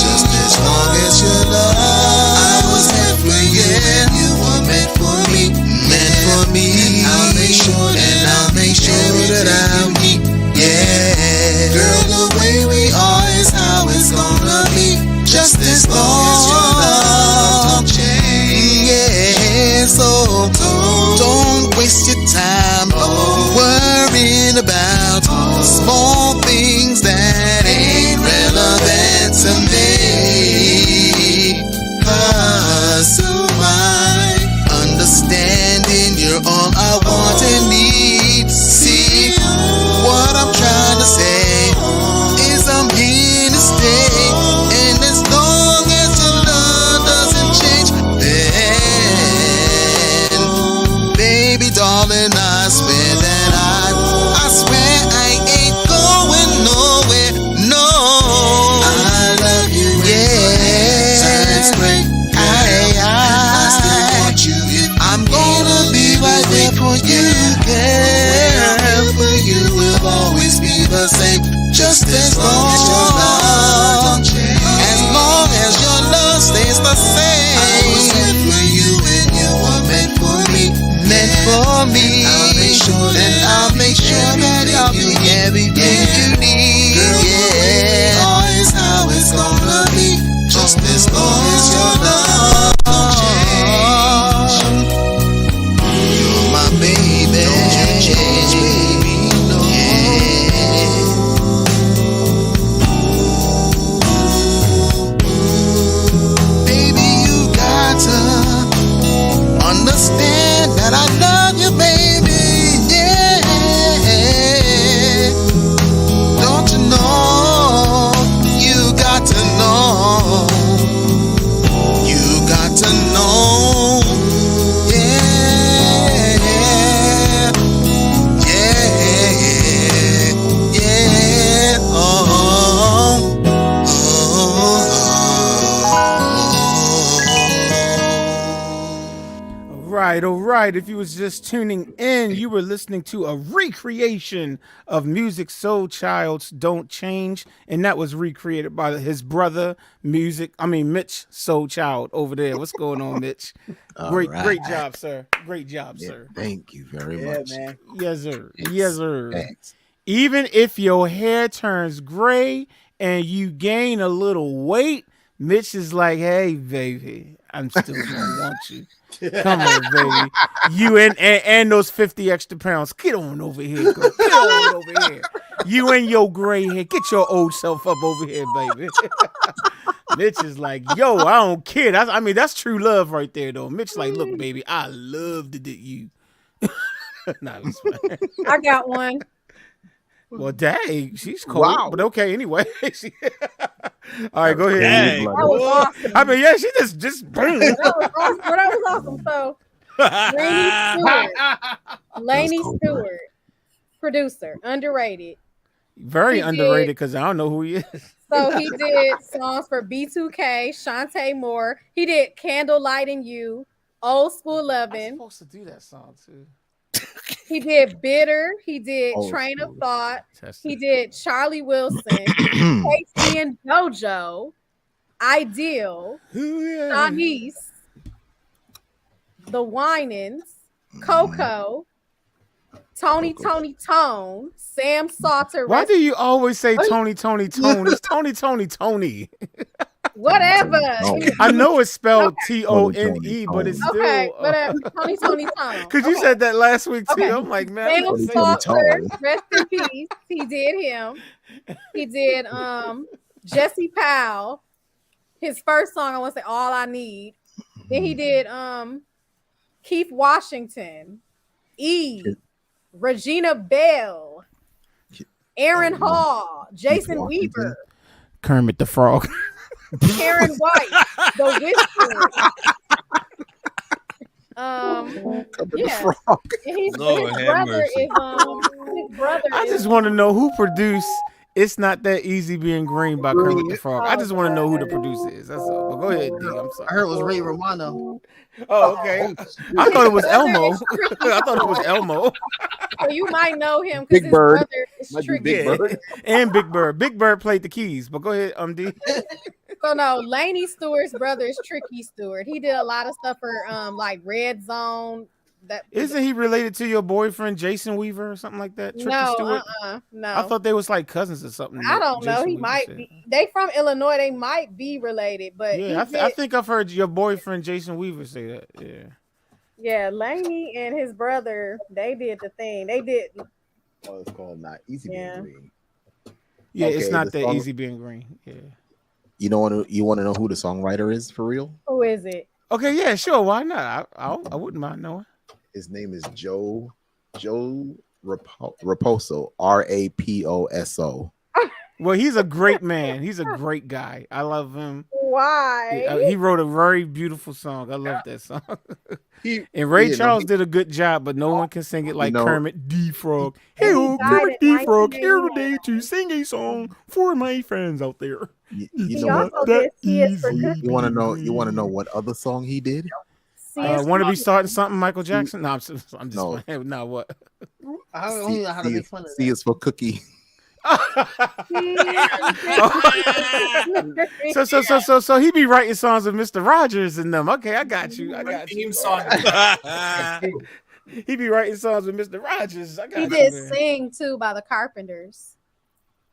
Just as long as your love. I was meant for you, you were meant for me, meant for me. And I'll make sure that I'll be, yeah. Girl, the way we are is how it's gonna be, just as long as your love don't change. Yeah, so don't waste your time worrying about small things that ain't relevant to me. Cause to my understanding, you're all I want and need. See, what I'm trying to say is I'm here to stay, and as long as your love doesn't change, then baby darling, I swear that I swear I ain't going nowhere, no. I love you, yeah. It's great, I still want you. I'm gonna be right there for you, girl. For you will always be the same, just as long as your love don't change. As long as your love stays the same. I was meant for you and you were meant for me, meant for me. And I'll make sure that I'll be everything you need. Girl, yeah, always how it's gonna be, just as long as your love don't change. You're my baby, don't you change, baby, no. Yeah. Baby, you got to understand that I love you, baby. Yeah. Don't you know? You got to know. You got to know. Yeah. Yeah. Yeah. Oh.
All right. If you was just tuning in, you were listening to a recreation of Music Soul Child's "Don't Change," and that was recreated by his brother, Mitch Soul Child over there. What's going on, Mitch? Great job, sir. Great job, sir.
Thank you very much.
Man.
Yes, sir. Yes, sir.
Thanks.
Even if your hair turns gray and you gain a little weight, Mitch is like, hey, baby, I'm still gonna want you. Come on, baby. You and those 50 extra pounds. Get on over here, girl. Get on over here. You and your gray hair. Get your old self up over here, baby. Mitch is like, yo, I don't care. That's true love right there, though. Mitch like, look, baby, I loved you. Nah, it's fine.
I got one.
Well, dang, she's cold.
Wow.
But okay, anyway. All right, go ahead.
Dang.
That was awesome.
I mean, yeah, she just boom.
That was awesome. So, Laney Stewart, producer, underrated.
Very
He
underrated
did.
because I don't know who he is.
So he did songs for B2K, Shantae Moore. He did Candlelight and You, Old School
I'm
Lovin'.
supposed to do that song too.
He did Bitter. He did
Oh,
Train of
cool.
Thought.
Test
He
it.
did Charlie Wilson, Casey and JoJo, Ideal,
Ooh, yeah.
Shanice, The Winans, Coco, Tony Tone, Sam Salter.
Why do you always say Tony? It's Tony.
Whatever.
No.
I know it's spelled
Tony,
Tone, but it's still
Okay, whatever. Tony Tone.
Because you said that last week too.
Okay.
I'm like, man, I'm
Sam
gonna say
Salter,
Tone.
rest in peace. He did him. He did Jesse Powell. His first song, I want to say All I Need. Then he did Keith Washington, Eve, Regina Bell, Aaron Hall, Jason Weaver,
Kermit the Frog.
Karen White, The Whisper. Yeah.
Frog.
And his
Lord have
brother
mercy.
is his brother
I
is
just want to know who produced "It's Not That Easy Being Green" by Kermit the Frog. I just want to know who the producer is. That's all. But go ahead, D. I'm
I
sorry.
heard it was Ray Romano.
Oh, okay. I thought it was Elmo. I thought it was Elmo.
so you might know him because
Big
his
Bird.
brother is
Might be
tricky.
Big
Yeah.
Bird.
And Big Bird. Big Bird played the keys. But go ahead, D.
So no, Laney Stewart's brother is Tricky Stewart. He did a lot of stuff for like Red Zone. That
Isn't he related to your boyfriend Jason Weaver or something like that? Tricky
no,
Stewart?
no.
I thought they was like cousins or something.
I don't know.
Jason
He
Weaver
might
said.
be. They from Illinois. They might be related, but
Yeah,
he
I
did-
think I've heard your boyfriend Jason Weaver say that. Yeah.
yeah, Laney and his brother, they did the thing. They did.
Oh, it's called Not Easy
Yeah.
Being Green.
Yeah, it's
Okay,
not
the
that
song-
easy being green. Yeah.
You want to know who the songwriter is for real?
Who is it?
Okay, yeah, sure. Why not? I wouldn't mind knowing.
His name is Joe Raposo, Raposo.
Well, he's a great man. He's a great guy. I love him.
Why?
He wrote a very beautiful song. I love that song.
He
And Ray
you know,
Charles did a good job, but no one can sing it like
know-
Kermit the Frog.
And he
Hey,
died
Kermit
in
the Frog, here
1989.
today to sing a song for my fans out there.
you
He
know what?
also did See It for
easy.
Cookies.
You want to know what other song he did?
See It for
Want to be
Cookies.
starting something, Michael Jackson? No, I'm just
No.
playing. No, what?
I don't even know how to make fun of
C
that.
is for Cookie.
So he be writing songs with Mr. Rogers and them. Okay, I got you.
Theme song.
He be writing songs with Mr. Rogers. I got
He
you,
did
man.
Sing too by the Carpenters.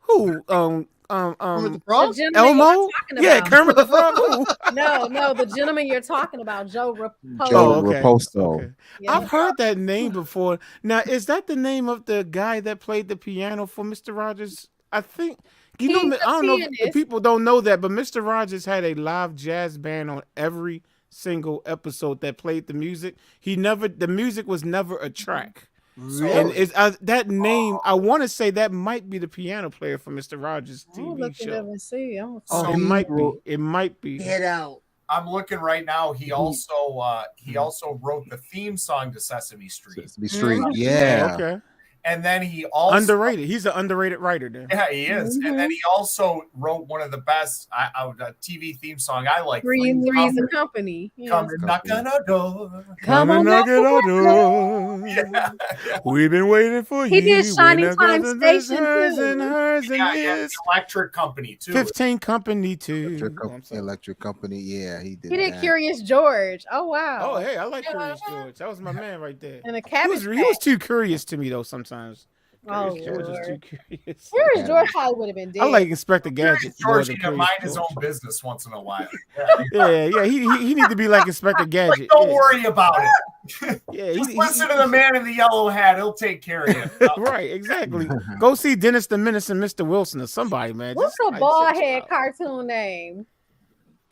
Who?
Kermit the
The
Frog?
gentleman
Elmo?
you're talking
Yeah,
about.
Kermit the Frog. Who?
No, the gentleman you're talking about, Joe Raposo.
Joe
okay.
Raposo.
Okay.
Yeah.
I've heard that name before. Now, is that the name of the guy that played the piano for Mr. Rogers? I think
He's
I
the
don't know if the
pianist.
people don't know that, but Mr. Rogers had a live jazz band on every single episode that played the music. The music was never a track. And it's that name. I want to say that might be the piano player for Mr. Rogers'
I'm
TV
looking up
show.
and see.
Oh, it might be. It might be.
Get out.
I'm looking right now. He also wrote the theme song to Sesame Street,
Sesame Street. Yeah.
Okay.
and then he also
Underrated. He's an underrated writer. Then.
Yeah, he is. And then he also wrote one of the best TV theme song I like.
Three's
Come
and Company. Yeah.
Come and knock on our door.
Come and knock at our door. We've been waiting for
He
you.
did Shiny
When
Time
the girls
Station,
and hers
too.
and hers and
Yeah,
his.
Electric Company too.
15 Company too.
Electric Company. Yeah, he did.
He did
that.
Curious George. Oh wow.
Oh, hey, I like Curious George. That was my man right there.
And a
He
Cabbage
was too curious to me though sometimes.
Oh,
Curious George is
Lord.
too curious.
Curious George probably would have been dead.
I like Inspector Gadget. more
George
than
need to
Curious
mind his
George.
own business once in a while.
Yeah. He need to be like Inspector Gadget.
Like, don't
yeah.
worry about it.
Yeah,
Just listen to the man in the yellow hat. He'll take care of you.
Right, exactly. Go see Dennis the Menace and Mr. Wilson or somebody, man.
What's
Just,
the
like,
bald
shut
head
up.
cartoon name?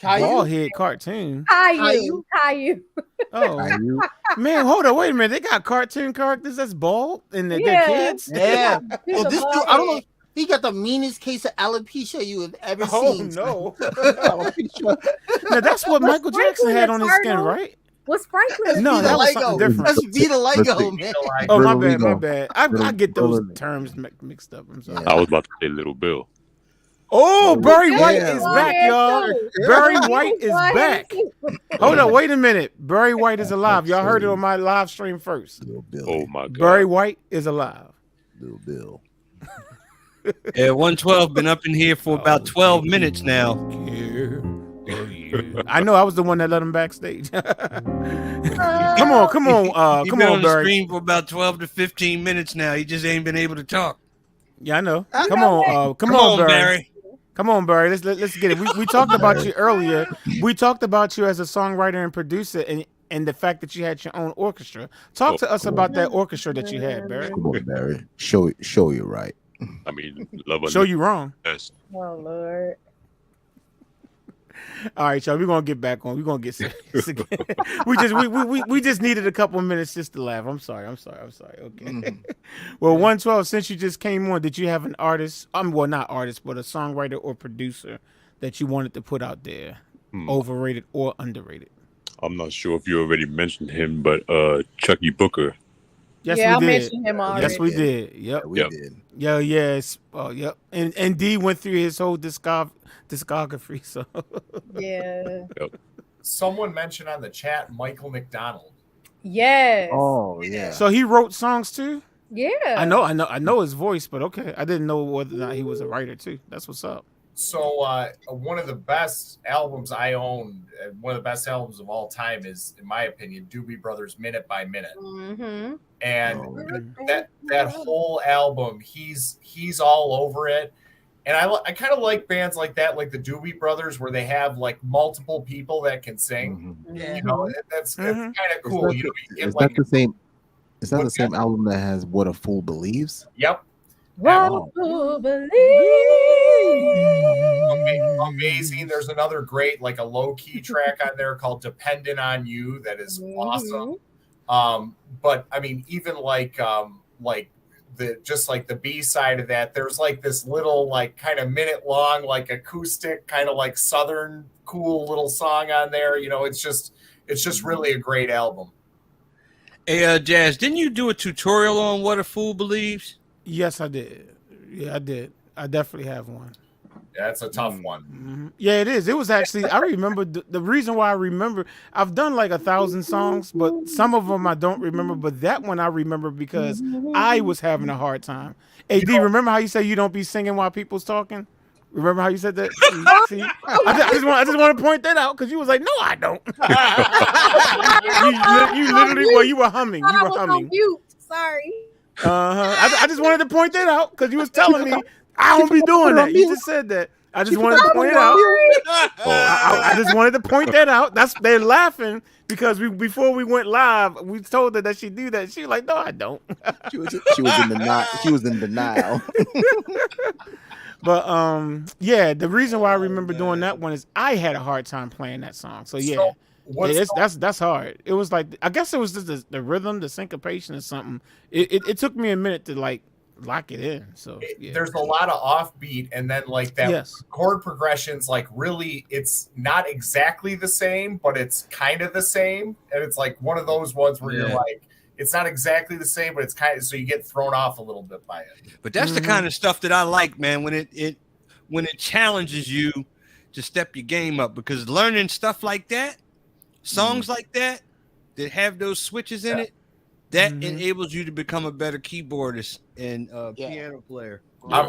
Bald head cartoon.
Caillou. Caillou.
Oh
Caillou.
man, hold on, wait a minute. They got cartoon characters that's bald and they're
Yeah.
kids.
Yeah.
He's
Well,
a
this dude,
bald
I don't know.
head.
He got the meanest case of alopecia you have ever
Oh
seen.
no.
Alopecia.
Now that's what Michael Jackson had on his skin,
Turtle?
right?
Was Franklin?
No,
Vita
that was
Lego.
something different.
That's Vita Lego,
Listen.
man.
Oh my
Little
bad, my
Lego.
bad. I
Little-
get those
Little-
terms mixed up. I'm sorry.
Yeah.
I was about to say Little Bill.
Oh, Barry White
Yeah.
is
Go
back,
ahead,
y'all.
too.
Barry White is
Go ahead,
back.
too.
Hold on, wait a minute. Barry White is alive. Y'all heard it on my live stream first.
Little Billy.
Oh my God.
Barry White is alive.
Little Bill.
Yeah, 112 been up in here for about 12 minutes now.
I know I was the one that let him backstage. come on,
He's
come
been
on,
on the
Barry.
stream for about 12 to 15 minutes now. He just ain't been able to talk.
Yeah, I know.
I
Come
know
on, come
Come
on,
on,
Barry.
Barry.
Come on, Barry. Let's get it. We talked about you earlier. We talked about you as a songwriter and producer, and the fact that you had your own orchestra. Talk to us about that orchestra that you had, Barry.
Come on, Barry. Show you right.
I mean, love
Show you wrong.
Yes.
Oh Lord.
All right, y'all. We're gonna get back on. We're gonna get serious again. we just needed a couple of minutes just to laugh. I'm sorry. Okay. Well, 112. Since you just came on, did you have an artist? Well, not artist, but a songwriter or producer that you wanted to put out there, overrated or underrated?
I'm not sure if you already mentioned him, but Chucky Booker.
Yes,
Yeah, I
we did.
mentioned him already.
Yes, we did. Yep.
We did.
Yeah. Yes. Oh, yep. And D went through his whole discography. So.
Yeah.
Someone mentioned on the chat Michael McDonald.
Yes.
Oh yeah.
So he wrote songs too.
Yeah.
I know his voice, but okay, I didn't know whether or not he was a writer too. That's what's up.
So one of the best albums I own, one of the best albums of all time is, in my opinion, Doobie Brothers Minute by Minute.
Mm-hmm.
And that whole album, he's all over it. And I kind of like bands like that, like the Doobie Brothers, where they have like multiple people that can sing.
Yeah.
You know, that's kind of cool. You know, you get
Is
like
that the same? Is that the
What's
same
that?
album that has "What a Fool Believes"?
Yep.
What to believe.
Amazing. There's another great, like a low key track on there called "Dependent on You" that is awesome. But I mean, even like the B side of that, there's like this little like kind of minute long like acoustic kind of like southern cool little song on there. You know, it's just really a great album.
Hey, Jazz, didn't you do a tutorial on What a Fool Believes?
Yes, I did. Yeah, I did. I definitely have one.
Yeah, it's a tough one.
Mm-hmm. Yeah, it is. It was actually, I remember the reason why I remember, I've done like 1,000 songs, but some of them I don't remember. But that one I remember because I was having a hard time. Hey, D, remember how you say you don't be singing while people's talking? Remember how you said that? See, I just want to point that out because you was like, no, I don't. you literally, well, you were humming. You were humming.
Mute. Sorry.
I just wanted to point that out because you was telling me I don't be doing that. You just said that. I just wanted to point it out. I just wanted to point that out. They're laughing because before we went live, we told her that she do that. She was like, no, I don't.
She was in denial. She was in denial.
But yeah, the reason why I remember doing that one is I had a hard time playing that song. So yeah. That's hard. It was like, I guess it was just the rhythm, the syncopation or something. It took me a minute to like lock it in. So yeah.
There's a lot of offbeat, and then like that chord progressions, like really, it's not exactly the same, but it's kind of the same. And it's like one of those ones where you're like, it's not exactly the same, but it's kind of, so you get thrown off a little bit by it.
But that's the kind of stuff that I like, man. When it challenges you to step your game up, because learning stuff like that, songs like that have those switches in it, that enables you to become a better keyboardist and piano player.
I've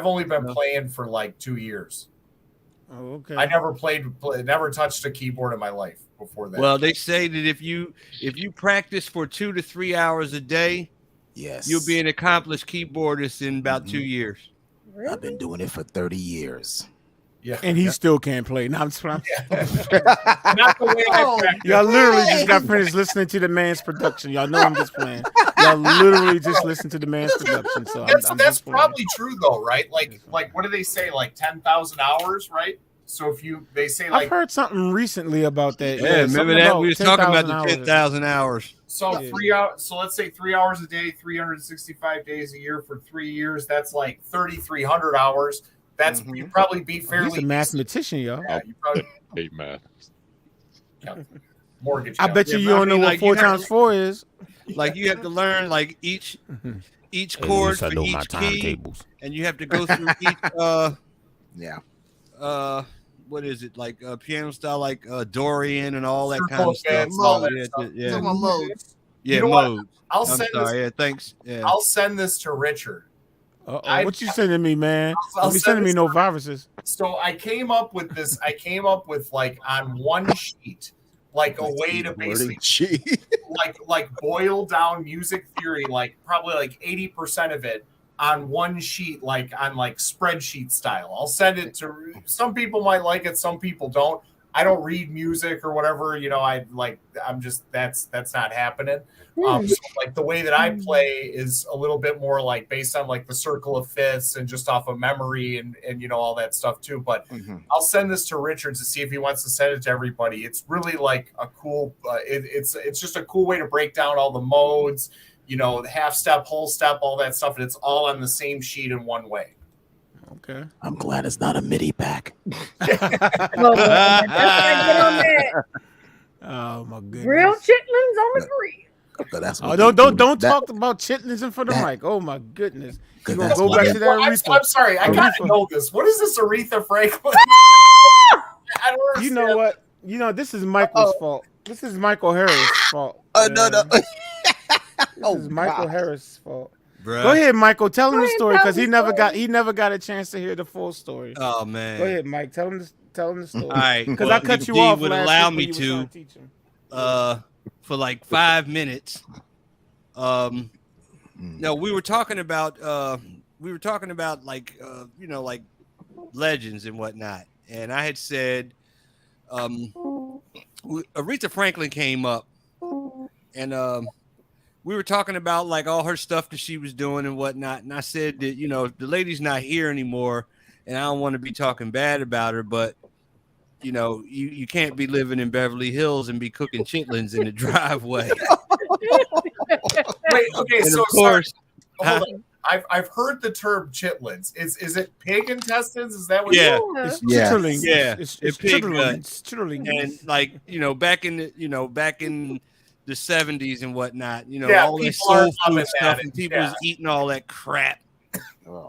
only been playing for like 2 years.
Oh, okay.
I never touched a keyboard in my life before that.
Well, they say that if you practice for 2 to 3 hours a day, you'll be an accomplished keyboardist in about 2 years.
Really?
I've been doing it for 30 years.
Yeah,
and he still can't play. Now I'm just
not the way I practice.
Y'all literally just got finished listening to the man's production. Y'all know I'm just playing. Y'all literally just listened to the man's production. So
that's probably true though, right? Like what do they say? Like 10,000 hours, right? So if they say like,
I've heard something recently about that.
Yeah, remember that we were talking about the 10,000 hours.
So 3 hours. So let's say 3 hours a day, 365 days a year for 3 years. That's like 3,300 hours. That's you probably be fairly.
He's a mathematician, y'all.
Yeah, you probably
hate math.
Mortgage.
I bet you don't know what 4 times 4 is.
Like you have to learn like each chord for each key, and you have to go through
Yeah.
What is it like? Piano style, like Dorian and all that
Circle
kind of
of
stuff.
Fifths, all that
Yeah,
stuff.
yeah,
Some modes.
yeah.
You know what?
Modes.
I'll
I'm
send
sorry.
this.
Yeah, thanks. Yeah.
I'll send this to Richard.
What you sending me, man?
I'll
Don't be
send
sending me
this
no viruses.
So I came up with this. I came up with like on one sheet, like a way to basically like boil down music theory, like probably like 80% of it on one sheet, like on like spreadsheet style. I'll send it to some people might like it, some people don't. I don't read music or whatever, you know. I'm just that's not happening. So like the way that I play is a little bit more like based on like the circle of fifths and just off of memory and you know all that stuff too. But I'll send this to Richard to see if he wants to send it to everybody. It's really like a cool. It's just a cool way to break down all the modes, you know, the half step, whole step, all that stuff, and it's all on the same sheet in one way.
Okay.
I'm glad it's not a MIDI pack.
Oh my goodness.
Real chitlins on the grill.
That's
Don't talk about chitlins in front of Mike. Oh my goodness. You gonna go back to that Aretha?
I'm sorry, I gotta know this. What is this Aretha Franklin? I don't understand.
You know what? You know this is Michael's fault. This is Michael Harris' fault.
No.
This is Michael Harris' fault.
Bruh.
Go ahead, Michael. Tell him the story because he never got a chance to hear the full story.
Oh man.
Go ahead, Mike. Tell him the story.
All right.
Because I cut you off.
Would
last
allow
week
me
when you were trying
to
teach him.
for like 5 minutes. No, we were talking about like you know, like legends and whatnot, and I had said Aretha Franklin came up, and we were talking about like all her stuff that she was doing and whatnot, and I said that, you know, the lady's not here anymore, and I don't want to be talking bad about her, but you know, you can't be living in Beverly Hills and be cooking chitlins in the driveway.
Wait, okay,
And
so
of course,
hold on. I've heard the term chitlins. Is it pig intestines? Is that what?
Yeah.
It's
Yeah.
chitterlings.
Yeah.
It's
pig
chitterlings.
nuts.
Chitterlings.
And like, you know, back in the 70s and whatnot, you know,
Yeah,
all that
people are
soul
loving
food stuff,
that,
and people
yeah.
was eating all that crap.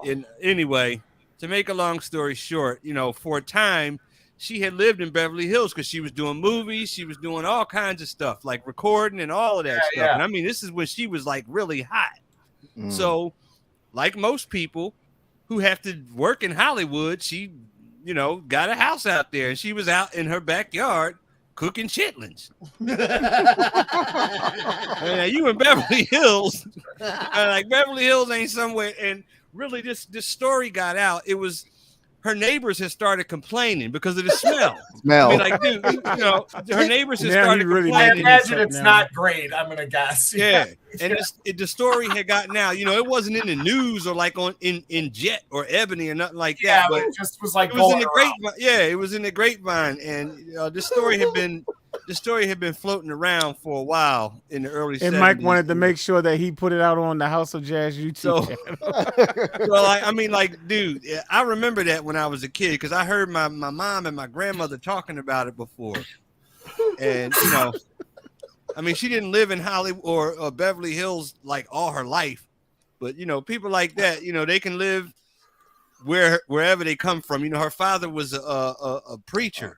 And anyway, to make a long story short, you know, for a time she had lived in Beverly Hills because she was doing movies, she was doing all kinds of stuff, like recording and all of that stuff.
yeah.
And I mean, this is when she was like really hot. So, like most people who have to work in Hollywood, she, you know, got a house out there, and she was out in her backyard cooking chitlins. And you in Beverly Hills, like Beverly Hills ain't somewhere. And really, this story got out. It was her neighbors had started complaining because of the smell. I mean, like, dude, you know, her neighbors had
Now
started
he really
I
complaining.
imagine
up
it's
now.
not great. I'm gonna guess.
Yeah, and the story had gotten out. You know, it wasn't in the news or like on in Jet or Ebony or nothing like
Yeah,
that.
but
But
it just was like
it was in
going
the
around.
grapevine. Yeah, it was in the grapevine, and this story had been floating around for a while in the early 70s.
And Mike wanted to make sure that he put it out on the House of Jazz YouTube
So-
channel.
So, like, I mean, like, dude, I remember that when I was a kid because I heard my mom and my grandmother talking about it before. And, you know, I mean, she didn't live in Hollywood or Beverly Hills like all her life. But, you know, people like that, you know, they can live wherever they come from. You know, her father was a preacher.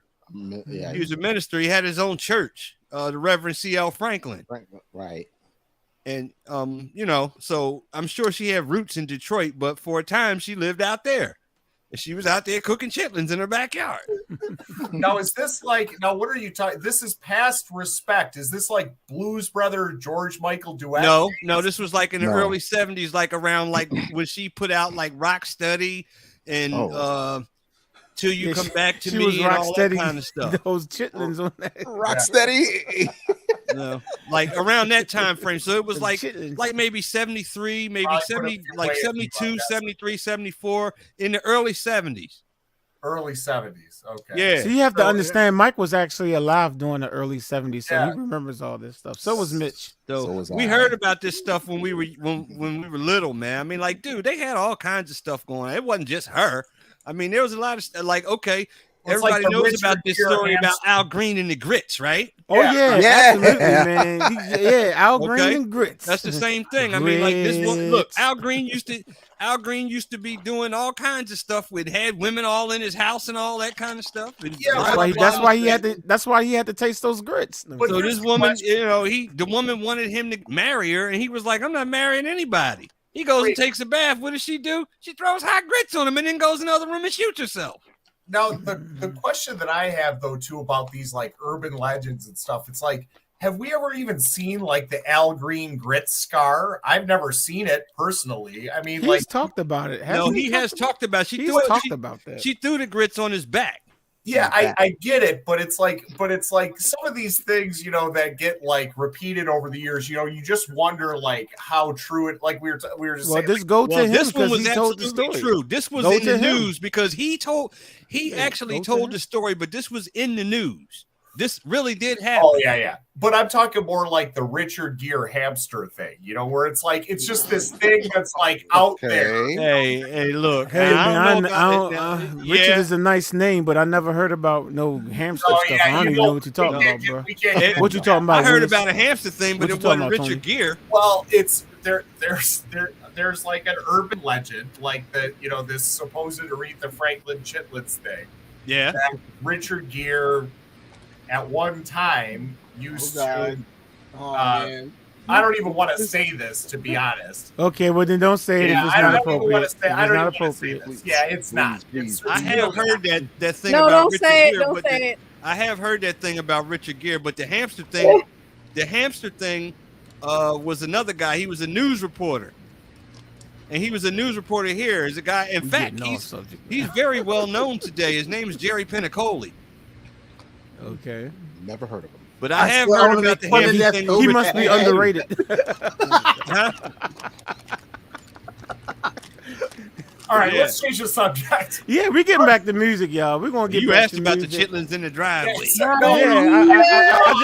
Yeah,
He was a minister. He had his own church, the Reverend C.L. Franklin.
right.
And, you know, so I'm sure she had roots in Detroit, but for a time she lived out there. And she was out there cooking chitlins in her backyard.
Now, is this like, what are you talking? This is Past Respect. Is this like Blues Brother George Michael duet?
No, this was like in the early 70s, like around like when she put out like Rock Steady and Till You Come Back to
she
Me
was
and
rock
all
steady.
that kind of stuff.
Those chitlins on that.
Rocksteady.
You know, like around that time frame. So it was
The
like
chitlins.
maybe 73, maybe
Probably
70,
put a few
like
ways
72,
about that.
73, 74 in the early 70s.
Early 70s. Okay.
Yeah.
So you have to
So,
understand, Mike was actually alive during the early 70s, so
Yeah.
he remembers all this stuff. So was Mitch.
So
was
we
I.
heard about this stuff when we were little, man. I mean, like, dude, they had all kinds of stuff going on. It wasn't just her. I mean, there was a lot of like, okay, everybody
the
knows
Richard
about this
Gere
story about
hamster.
Al Green and the grits, right?
Oh yeah,
Yeah.
absolutely, man. Yeah, Al Green
Okay.
and grits.
That's the same thing. I mean, like this one. Look,
Grits.
Al Green used to be doing all kinds of stuff with had women all in his house and all that kind of stuff. And
Yeah,
blah, blah,
That's
blah.
why he had to. That's why he had to taste those grits.
But
So
here's
this
the
woman,
question.
the woman wanted him to marry her, and he was like, "I'm not marrying anybody." He goes and takes a bath. What does she do? She throws hot grits on him, and then goes in the other room and shoots herself.
Now, the question that I have though too about these like urban legends and stuff, it's like, have we ever even seen like the Al Green grit scar? I've never seen it personally. I mean,
He's talked about it.
No, he has talked about. She
He's
threw
talked about that.
She threw the grits on his back.
yeah, I get it, but it's like some of these things, that get like repeated over the years, you just wonder like how true it. Like we were just
Well,
saying.
this go to him
This one
because
was
he told the
absolutely
story.
true. This was
Go
in
to
the
him.
news because he actually
go to
told
him.
the story, but this was in the news. This really did happen.
Oh yeah. But I'm talking more like the Richard Gere hamster thing, where it's like it's just this thing that's like out there.
Hey, look.
Hey
I
man,
don't know
I
about
don't,
it.
Richard
Yeah.
is a nice name, but I never heard about no hamster
Oh,
stuff.
yeah,
I don't
you
even
know,
know what you're talking about, bro.
We can't get
What you
into
talking about?
I heard
Wiz?
about a hamster thing, but
What you
it wasn't
talking about,
Richard
Tony?
Gere.
Well, it's there's like an urban legend, like this supposed Aretha Franklin chitlets thing.
Yeah.
That Richard Gere at one time used to.
man.
I don't even want to say this, to be honest.
Okay, well then don't say it
Yeah,
if it's
I
not
don't even want
appropriate.
to say.
If
I
it's
don't
not
even want to say
appropriate.
this. Yeah, it's not.
Please,
It's
I
really
have heard
not.
that thing
No,
about
don't
Richard
say it.
Gere,
Don't
but
say it.
I have heard that thing about Richard Gere, but the hamster thing was another guy. He was a news reporter. And he was a news reporter here. Is a guy. In fact,
getting off subject.
he's very well known today. His name is Jerry Pentacoli.
Okay.
Never heard of him.
But I have
swear I
heard
wanna
about
make
the
fun of
hamster
that
thing.
dude.
He
Over
must be
Hey.
underrated.
huh?
All right,
Yeah.
let's change the subject.
Yeah, we getting back to music, y'all. We're gonna get
You
back
asked
to
about the
music.
chitlins in the driveway.
No,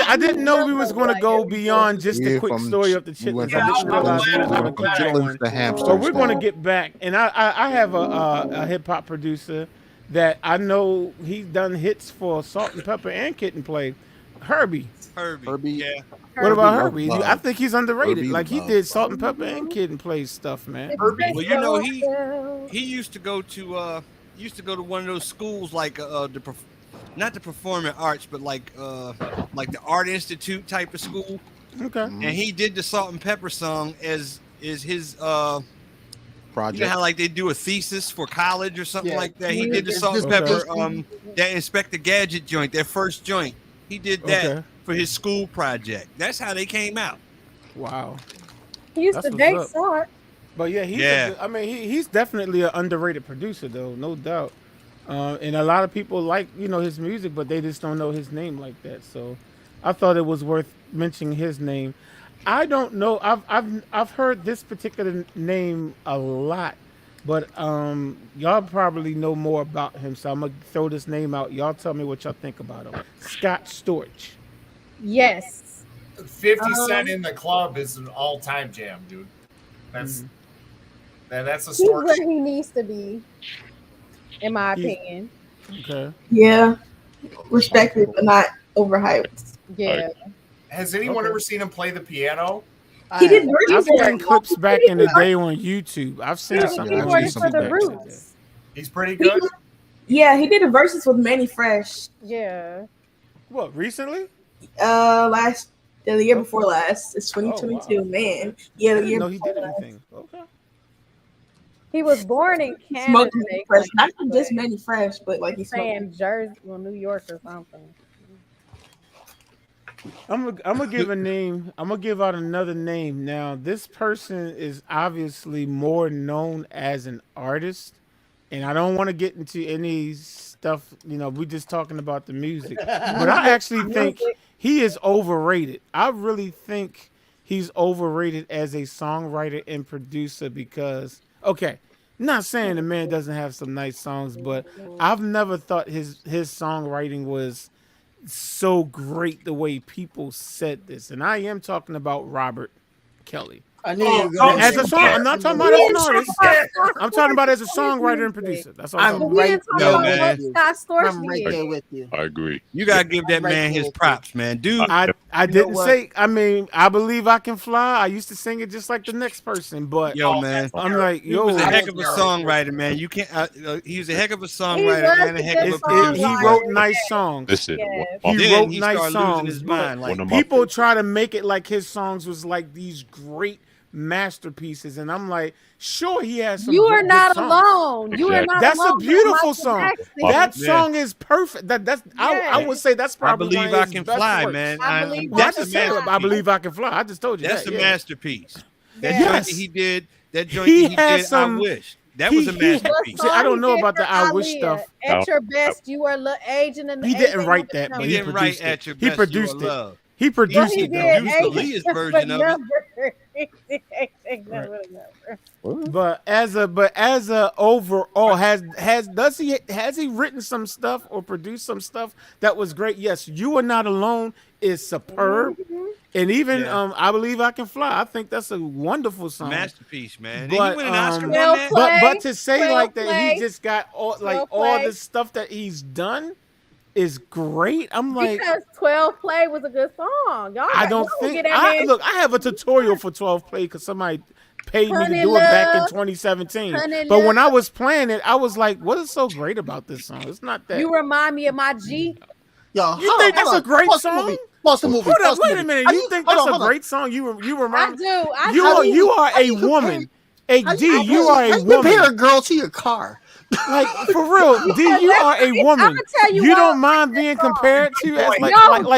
I didn't know we was gonna go beyond just a
We're
quick
from
story of the
we went
chitlins. I didn't realize we was gonna
from
keep
chitlins
going.
to hamsters.
But we're gonna
now.
get back, and I have a hip hop producer that I know he's done hits for Salt and Pepper and Kitten Play, Herbie.
Herbie. Yeah.
What about
Herbie
Herbie?
love.
I think he's underrated.
Herbie
Like he
love.
did Salt and Pepper and Kitten Play stuff, man.
Herbie.
Well, he used to go to one of those schools like not the performing arts, but like the Art Institute type of school.
Okay.
And he did the Salt and Pepper song as his
Project.
you know how like they do a thesis for college or something
Yeah.
like that. He did the Salt and
Okay.
Pepper that Inspector Gadget joint, their first joint. He did that
Okay.
for his school project. That's how they came out.
Wow.
He used
That's
to
what's
date
up.
Salt.
But yeah, he's definitely an underrated producer though, no doubt. And a lot of people like his music, but they just don't know his name like that. So I thought it was worth mentioning his name. I don't know. I've heard this particular name a lot, but y'all probably know more about him. So I'm gonna throw this name out. Y'all tell me what y'all think about him. Scott Storch.
Yes.
50 Cent in the Club is an all-time jam, dude. That's a
He's
story.
where he needs to be, in my
He's-
opinion.
Okay.
Yeah, respected but not overhyped.
Yeah.
Has anyone ever seen him play the piano?
He did
I've
verses for
seen clips back in the day on YouTube. I've seen
Yeah,
some
He
I've
recorded
seen
for
some
the
back in the
Roots.
He's pretty good.
Yeah, he did the verses with Manny Fresh.
Yeah.
What, recently?
The year before last. It's 2022,
wow.
man. Yeah,
I
the
didn't
year
know he did
before last.
anything. Okay.
He was born in Canada.
Smoking
they
Fresh, not
claim,
just
but
Manny Fresh, but like he's smoking.
saying Jersey or New York or something.
I'm gonna give a name. I'm gonna give out another name. Now, this person is obviously more known as an artist, and I don't want to get into any stuff. We're just talking about the music, but I actually think he is overrated. I really think he's overrated as a songwriter and producer because, okay, not saying the man doesn't have some nice songs, but I've never thought his songwriting was so great the way people said this. And I am talking about Robert Kelly.
I knew you were
Oh,
gonna
as
say
a song, I'm not talking about as an artist. I'm talking about as a songwriter and producer. That's all I'm
I'm
talking
We
right
didn't talk
there
Yo,
about
with
man.
what
you.
Scott Storch
I'm right
did.
there with you.
I agree.
You gotta give that
Right
man
there
his
with you.
props, man. Dude,
I
You know
didn't
what?
say. I mean, I believe I can fly. I used to sing it just like the next person, but
yo, man.
I'm like,
He was a
yo,
heck of a songwriter, man. You can't. He was a heck of a
He
songwriter
was
and a
a
heck of
good
a
he
producer.
wrote
songwriter.
nice songs.
Listen,
Yes.
one,
He
Then
wrote
he
nice
started losing
songs,
his
but
mind. Like,
one of my
people
favorite,
try to make it like his songs was like these great masterpieces, and I'm like, sure, he has some.
You are
good
not
songs.
alone. You are
Exactly.
not
That's a
alone.
beautiful
Michael
song.
Jackson.
That
Yeah.
song is perfect. That's I
Yes.
would say that's
I
probably
believe
one
I
of his
can
best
fly,
works.
man.
I believe
Yeah, I
That's a
just said I
masterpiece.
believe I can fly. I just told you
That's
that.
a
Yeah.
masterpiece. That
Yes.
joint that he did. That joint
He
that he
has
did.
some-
I wish that was a
he
What
masterpiece.
See, I
song
don't
he
know
did
about the
for
I Wish
Aaliyah?
stuff.
At your best, you are aging and
He didn't write that,
no
but
He
he
didn't write
produced
at
it.
your
He
best.
produced
You are
it.
love.
He
Well,
produced
he
it though.
did
Produced
aging
Aaliyah's version of it.
number.
But as a overall, has he written some stuff or produced some stuff that was great? Yes, You Are Not Alone is superb, and even
Yeah.
I Believe I Can Fly. I think that's a wonderful song.
Masterpiece, man. Did
But
he win an Oscar on
Well
that?
played.
but to say
Well
like that
played.
he just got all
Well
all
played.
the stuff that he's done is great. I'm like,
Because 12 Play was a good song. Y'all
I don't
y'all
think
get that man.
look. I have a tutorial for 12 Play because somebody paid me to
Honey
do it back in
Love.
2017.
Honey
But when I
Love.
was playing it, I was like, "What is so great about this song? It's not that."
You remind me of my G.
Yo,
You think that's a great
Pause the
song?
movie. Pause the movie.
Hold
Pause
up,
the
wait a
movie.
minute.
How
You
you-
think
hold
that's
on,
a
hold on.
great song? You
I
remind
do. I
you
do.
are you are
how
a
you
woman.
How
Hey
you
D,
compare-
you are
how
a
you compare
woman.
a girl to your car.
Like for real, D, you are a woman.
I'ma tell you
You
why
don't
I
mind being compared to as like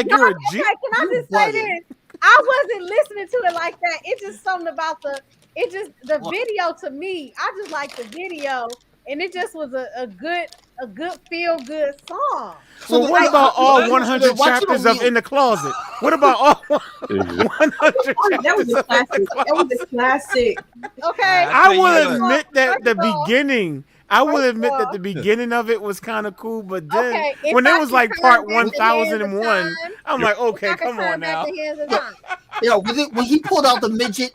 no,
you're a
okay,
G.
can I just say this? I wasn't listening to it like that. It's just something about the video to me. I just like the video, and it just was a good feel good song.
Well,
So
what
the-
about all
so
100
watch it on
chapters of
mute.
In the Closet? What about all
Exactly.
100
That was
chapters
a
of In the
classic. That was
Closet?
a classic.
Okay,
I
I
tell you
will
what.
admit that the
First of all-
beginning, I will
first of
admit that
all-
the beginning of it was kind of cool, but then
Okay, if
when
I
it was
can
like
turn
part
back the hands of
1001,
time,
I'm like,
if
okay,
I can
come
turn
on
back
now.
the hands of time.
Yo, when he pulled out the midget,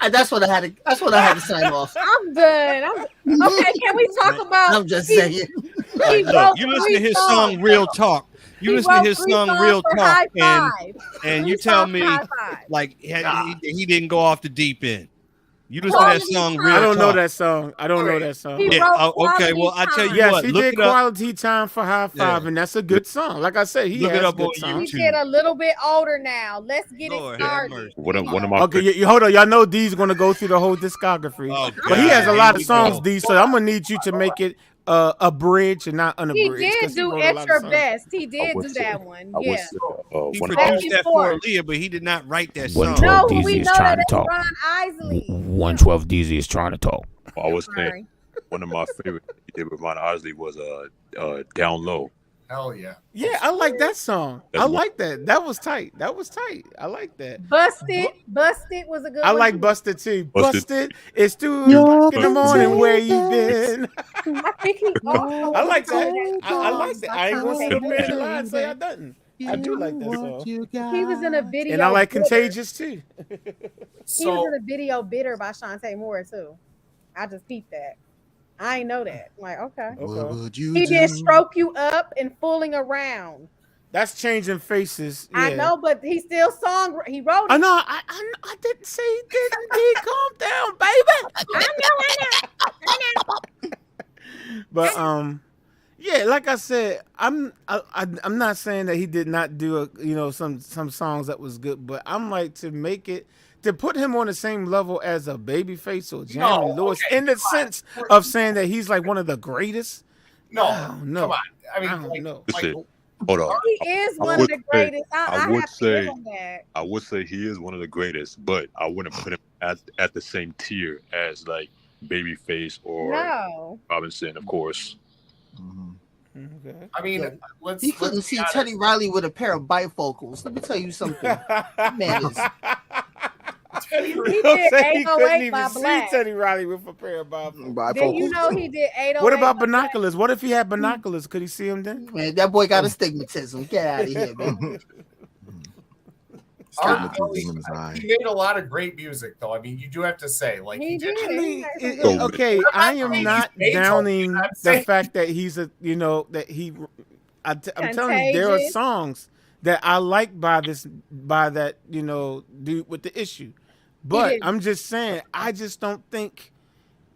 that's what I had to. That's what I had to sign off.
I'm done. Okay, can we talk about?
I'm just
he-
saying.
he
Look,
wrote
you listen
three
to his
songs.
song "Real Talk." You
He
listen to
wrote
his
3
song
songs
"Real
for
Talk,"
High
and
Five.
you
3
tell
songs for
me
High Five.
like he didn't go off the deep end. You listen to that
Quality
song
time.
"Real
I don't know
Talk."
that song. I don't know that song.
He
Yeah.
wrote
Okay.
Quality
Well, I tell you
Time.
Yes,
what.
he
Look
did
it up.
quality time for High Five,
Yeah.
and that's a good song. Like I said, he
Look it
has
up
good
on
songs.
He
YouTube.
get a little bit older now. Let's get
Lord
it
have
started.
mercy.
One of my
Okay, you hold on. Y'all know D's going to go through the whole discography,
Oh,
but he has a
God,
lot
here
of
we
songs,
go.
D. So I'm gonna need you to make it a bridge and not
He
unabridged.
did
'Cause
do
wrote a
At
lot of
Your
songs.
Best. He
I
did
would
do
say,
that one.
I would
Yeah.
say,
He
one of
Back
produced
and
that for
forth.
Aaliyah, but he did not write that
One
song.
No,
DZ
we
is
know
trying
that
to
it's
talk.
Ron Isley.
112 DZ is trying to talk.
I was saying
Sorry.
one of my favorite that he did with Ron Osley was Down Low.
Hell yeah.
Yeah, I like that song.
That's
I
one-
like that. That was tight. That was tight. I like that.
Busted was a good
I
one.
like
too.
Busted too.
Busted.
Busted. It's 2
You're
o'clock in the morning. Where you been?
I think he also
I like that.
did
I like that. I ain't gonna sit up here and lie and say I
He
doesn't. I do like that song.
was in a video.
And I like
Bitter.
Contagious too.
He was
So
in a video Bitter by Shantae Moore too. I just peeped that. I ain't know that. I'm like, okay.
What would you
He
do?
did Stroke You Up and Fooling Around.
That's Changing Faces. Yeah.
I know, but he still he wrote it.
I know. I didn't say he didn't. D, calm down, baby.
I know.
But yeah, like I said, I'm not saying that he did not do some songs that was good, but I'm like to put him on the same level as a Babyface or Jeremy Lewis in the sense of saying that he's like one of the greatest.
no,
I don't know.
come on. I mean,
I don't
like,
know.
Listen, hold on.
He is
I
one of
would
the
say-
greatest.
I
I
would
have to give
say-
him that.
I would say he is one of the greatest, but I wouldn't put him at the same tier as like Babyface or
No.
Robinson, of course.
Mhm.
Okay.
I mean,
Yeah.
let's
He couldn't
let's be
see
honest.
Teddy Riley with a pair of bifocals. Let me tell you something. Man is
Teddy
You
He
don't
did
say he
808
couldn't
by
even see
Black.
Teddy Riley with a pair of bifocals.
Did you know he did 808?
What about
by Black?
binoculars? What if he had binoculars? Could he see him then?
man, that boy got astigmatism. Get out of here, man.
Statement to
R.
his woman's eye.
He made a lot of great music, though. I mean, you do have to say, like,
He did.
I mean,
He made some good-
okay, I am
saying
not
he's Beethoven,
downing
I'm
the
saying-
fact that he's a, you know, that he. I'm telling you, there are
Contagious.
songs that I like by that, you know, dude with the issue, but
didn't.
I'm just saying, I just don't think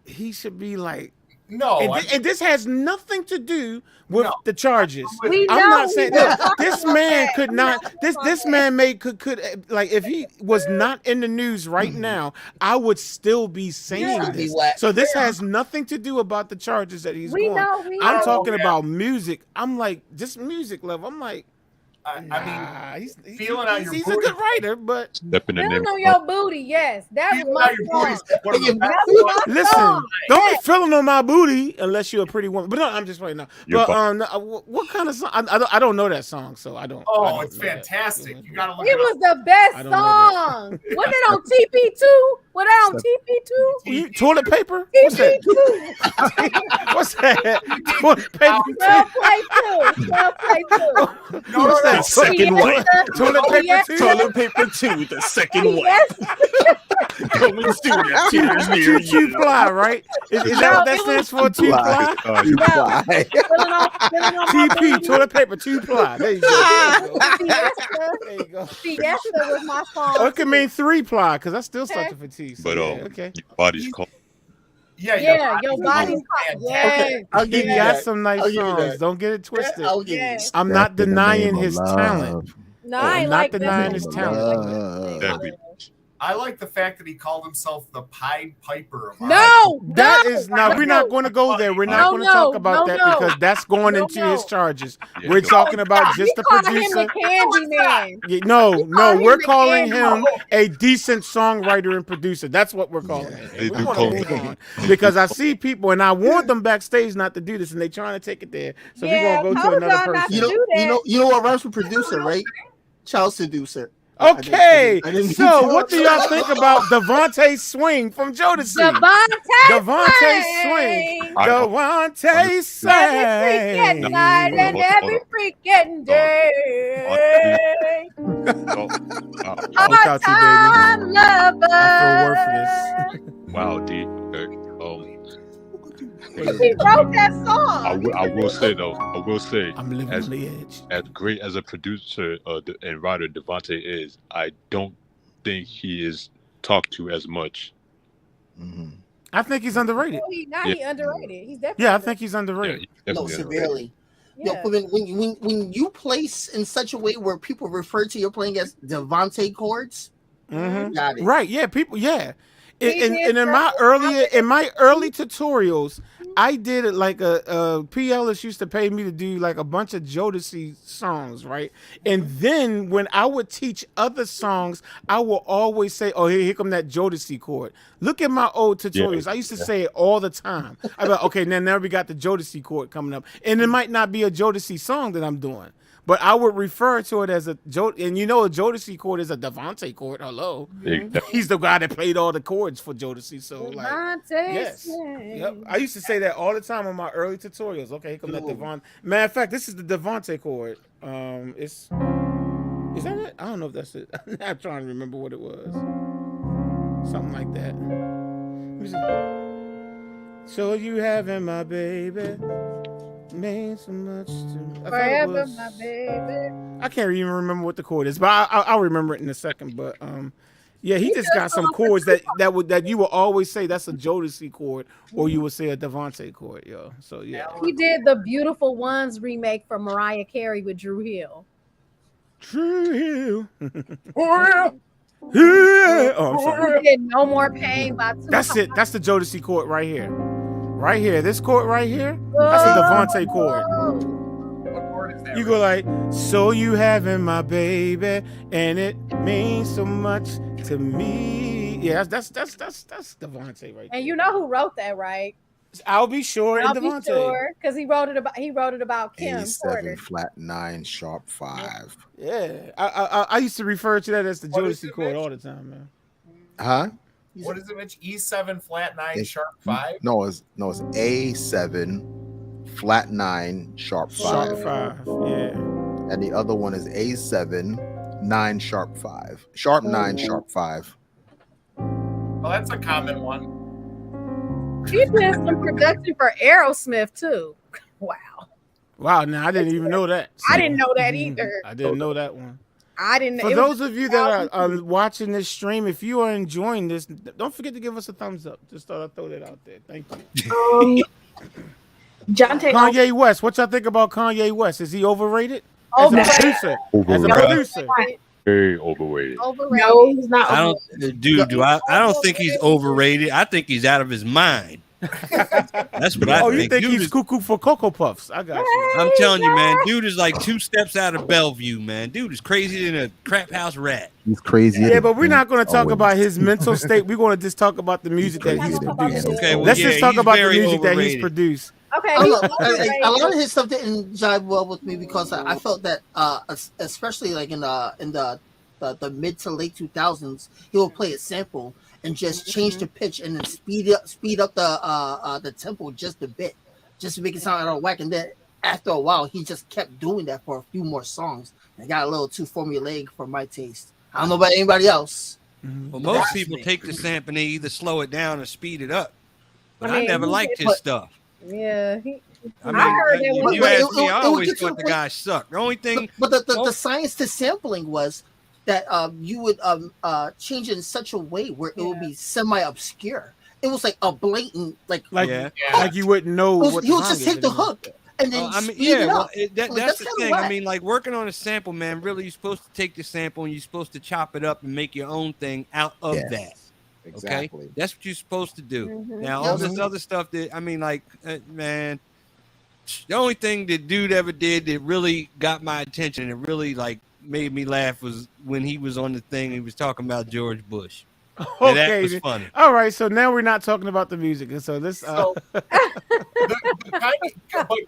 he should be like.
No,
And this has nothing to do with the charges.
We
I'm
know
not
we
saying
not
that
talking
this
about
man
that.
could
I'm
not.
not
This
talking
this
about
man made could like if he was not in the news right now, I would still be saying
Yeah.
this.
Be
So this has nothing to do about the charges that he's
We
going.
know, we
I'm
know.
talking about music. I'm like just music level. I'm like.
I mean,
he's
feeling out your
he's a
booty.
good writer, but
Step in the name
Feeling on
of
your booty, yes. That was
Feeling
my
out your booty
song.
is one of the best
That was my
listen,
song.
don't be feeling on my booty unless you're a pretty woman. But no, I'm just right now.
Your
But what kind of song? I don't know that song, so I don't.
Oh,
I don't
it's
know that.
fantastic. You gotta look
It
it
was
up.
the best
I don't know that.
song. Was it on TP2? Was that on TP2?
Toilet paper? What's that?
TP2.
What's that? Toilet paper?
Well played too. Well played too.
No,
What's that?
Second one.
Toilet paper too?
Toilet paper 2, the second one.
Yes.
Coming soon at theaters near
Two
you.
ply, right? Is that what that stands for? Two ply?
You ply.
Feeling on my
TP,
booty.
toilet paper, two ply. There you go.
Fiesta.
There you go.
Fiesta was my song.
Or it could mean three ply, because that's still sucking for T. So
But
yeah, okay.
your body's called.
Yeah,
Your body's
fantastic.
yes.
I'll
He
give you
got
that.
some nice
I'll give you
songs.
that.
Don't get it twisted.
I'll give you
Yes.
I'm not
Step in the
denying
name of
his
love.
talent.
No, I ain't
not
like
denying
that.
his
Name of
talent.
love.
Exactly.
I like the fact that he called himself the Pied Piper of
No,
That
no,
is no. We're not going to go there. We're not
No,
going to
no,
talk about
no,
that
no.
because that's going
No,
into
no.
his charges.
Yeah,
We're
go.
talking about
We
just the
called him
producer.
the Candyman.
Yeah, no,
call
no,
him
we're
the
calling
Candyman.
him a decent songwriter and producer. That's what we're calling him.
They
We
do
wanna
call
move
him.
on. Because I see people, and I warned them backstage not to do this, and they trying to take it there. So
Yeah,
we're gonna go
told
to another
y'all not
person.
to do that.
You know what rhymes with producer, right? Child seducer.
Okay,
I didn't
so
mean to-
what do y'all think about Devontae Swing from Jodeci?
Devontae
Swing.
I-
Devontae
Every freaking
Swing.
night and
Hold on.
every freaking day.
Oh,
Look out to you,
Part-time lover.
I feel worthless.
wow, D. Okay.
He wrote that song.
I will say though. I will say,
I'm living
as
on the edge.
as great as a producer and writer Devontae is, I don't think he is talked to as much.
Mhm.
I think he's underrated.
He underrated. He's definitely.
Yeah, I think he's
Yeah,
underrated.
he's
No,
definitely underrated.
severely.
Yeah.
Yo, when you place in such a way where people refer to your playing as Devontae chords,
Mhm.
got it.
Right? Yeah, people. Yeah,
He
and
did
in my
stuff.
early tutorials, I did it like a PLS used to pay me to do like a bunch of Jodeci songs, right? And then when I would teach other songs, I will always say, "Oh, here come that Jodeci chord." Look at my old tutorials. I used to say it all the time. I'm like, okay, now we got the Jodeci chord coming up, and it might not be a Jodeci song that I'm doing. But I would refer to it as a and you know a Jodeci chord is a Devontae chord. Hello,
Exactly.
he's the guy that played all the chords for Jodeci. So like,
Devontae
yes,
Swing.
yep. I used to say that all the time on my early tutorials. Okay, here come that Devon. Matter of fact, this is the Devontae chord. Is that it? I don't know if that's it. I'm trying to remember what it was. Something like that. Let me see. So you having my baby means so much to me. I thought it
Forever,
was-
my baby.
I can't even remember what the chord is, but I'll remember it in a second. But yeah, he just got some chords that you will always say that's a Jodeci chord, or you would say a Devontae chord, yo. So yeah,
He did the Beautiful Ones remake for Mariah Carey with Drew Hill.
True. Yeah. Oh, I'm sorry.
He did No More Pain by Tupac.
That's it. That's the Jodeci chord right here. Right here. This chord right here. That's a Devontae chord.
What chord is that?
You go like, so you having my baby, and it means so much to me. Yeah, that's Devontae right there.
And you know who wrote that, right?
I'll be sure and
I'll be
Devontae.
sure, because he wrote it about Kim
87
Porter.
flat 9 sharp 5.
Yeah, I used to refer to that as the
What is
Jodeci
it,
chord
Mitch?
all the time, man.
Huh?
What is it, Mitch? E7 flat 9
It's-
sharp 5?
No, it's A7 flat 9 sharp 5.
Sharp 5, yeah.
And the other one is A7 9 sharp 5. Sharp 9 sharp 5.
Well, that's a common one.
He did some production for Aerosmith too. Wow.
Wow, now I didn't even know that.
I didn't know that either.
I didn't know that one.
I didn't.
For those of you that are watching this stream, if you are enjoying this, don't forget to give us a thumbs up. Just thought I'd throw that out there. Thank you. Kanye West. What y'all think about Kanye West? Is he overrated? As a producer. As a producer.
Very overrated.
No, he's not.
I don't, I don't think he's overrated. I think he's out of his mind. That's what I think.
Oh, you think
Dude
he's
is-
cuckoo for Cocoa Puffs? I got you.
I'm telling you, man. Dude is like 2 steps out of Bellevue, man. Dude is crazy than a crap house rat.
He's crazy.
Yeah, but we're not going to talk about his mental state. We're going to just talk about the music that he's produced.
Okay, well,
Let's
yeah,
just talk
he's
about the
very
music that he's
overrated.
produced.
Okay,
a lot of his stuff didn't jive well with me because I felt that, especially like in the mid to late 2000s, he would play a sample and just change the pitch and then speed up the tempo just a bit, just to make it sound out of whack. And then after a while, he just kept doing that for a few more songs. It got a little too formulaic for my taste. I don't know about anybody else.
Well, most people take the sample and they either slow it down or speed it up. But I never liked his stuff.
Yeah,
I mean,
heard that
if
one.
you ask me, I
it would
always
get to
thought
the
the guy sucked. The only thing,
But the science to sampling was that you would change it in such a way where it would be semi-obscure. It was like a blatant, like
you wouldn't know what
he would
song
just
it
take
is
the
anymore.
hook and then
I mean,
speed
yeah,
it
well,
up.
that's the
kinda
thing.
whack.
I mean, like working on a sample, man. Really, you're supposed to take the sample and you're supposed to chop it up and make your own thing out of that.
Exactly.
Okay, that's what you're supposed to do.
Mhm.
Now, all this other stuff that I mean, like, man, the only thing that dude ever did that really got my attention and it really like made me laugh was when he was on the thing. He was talking about George Bush. And that was funny.
All right, so now we're not talking about the music, and so this.
But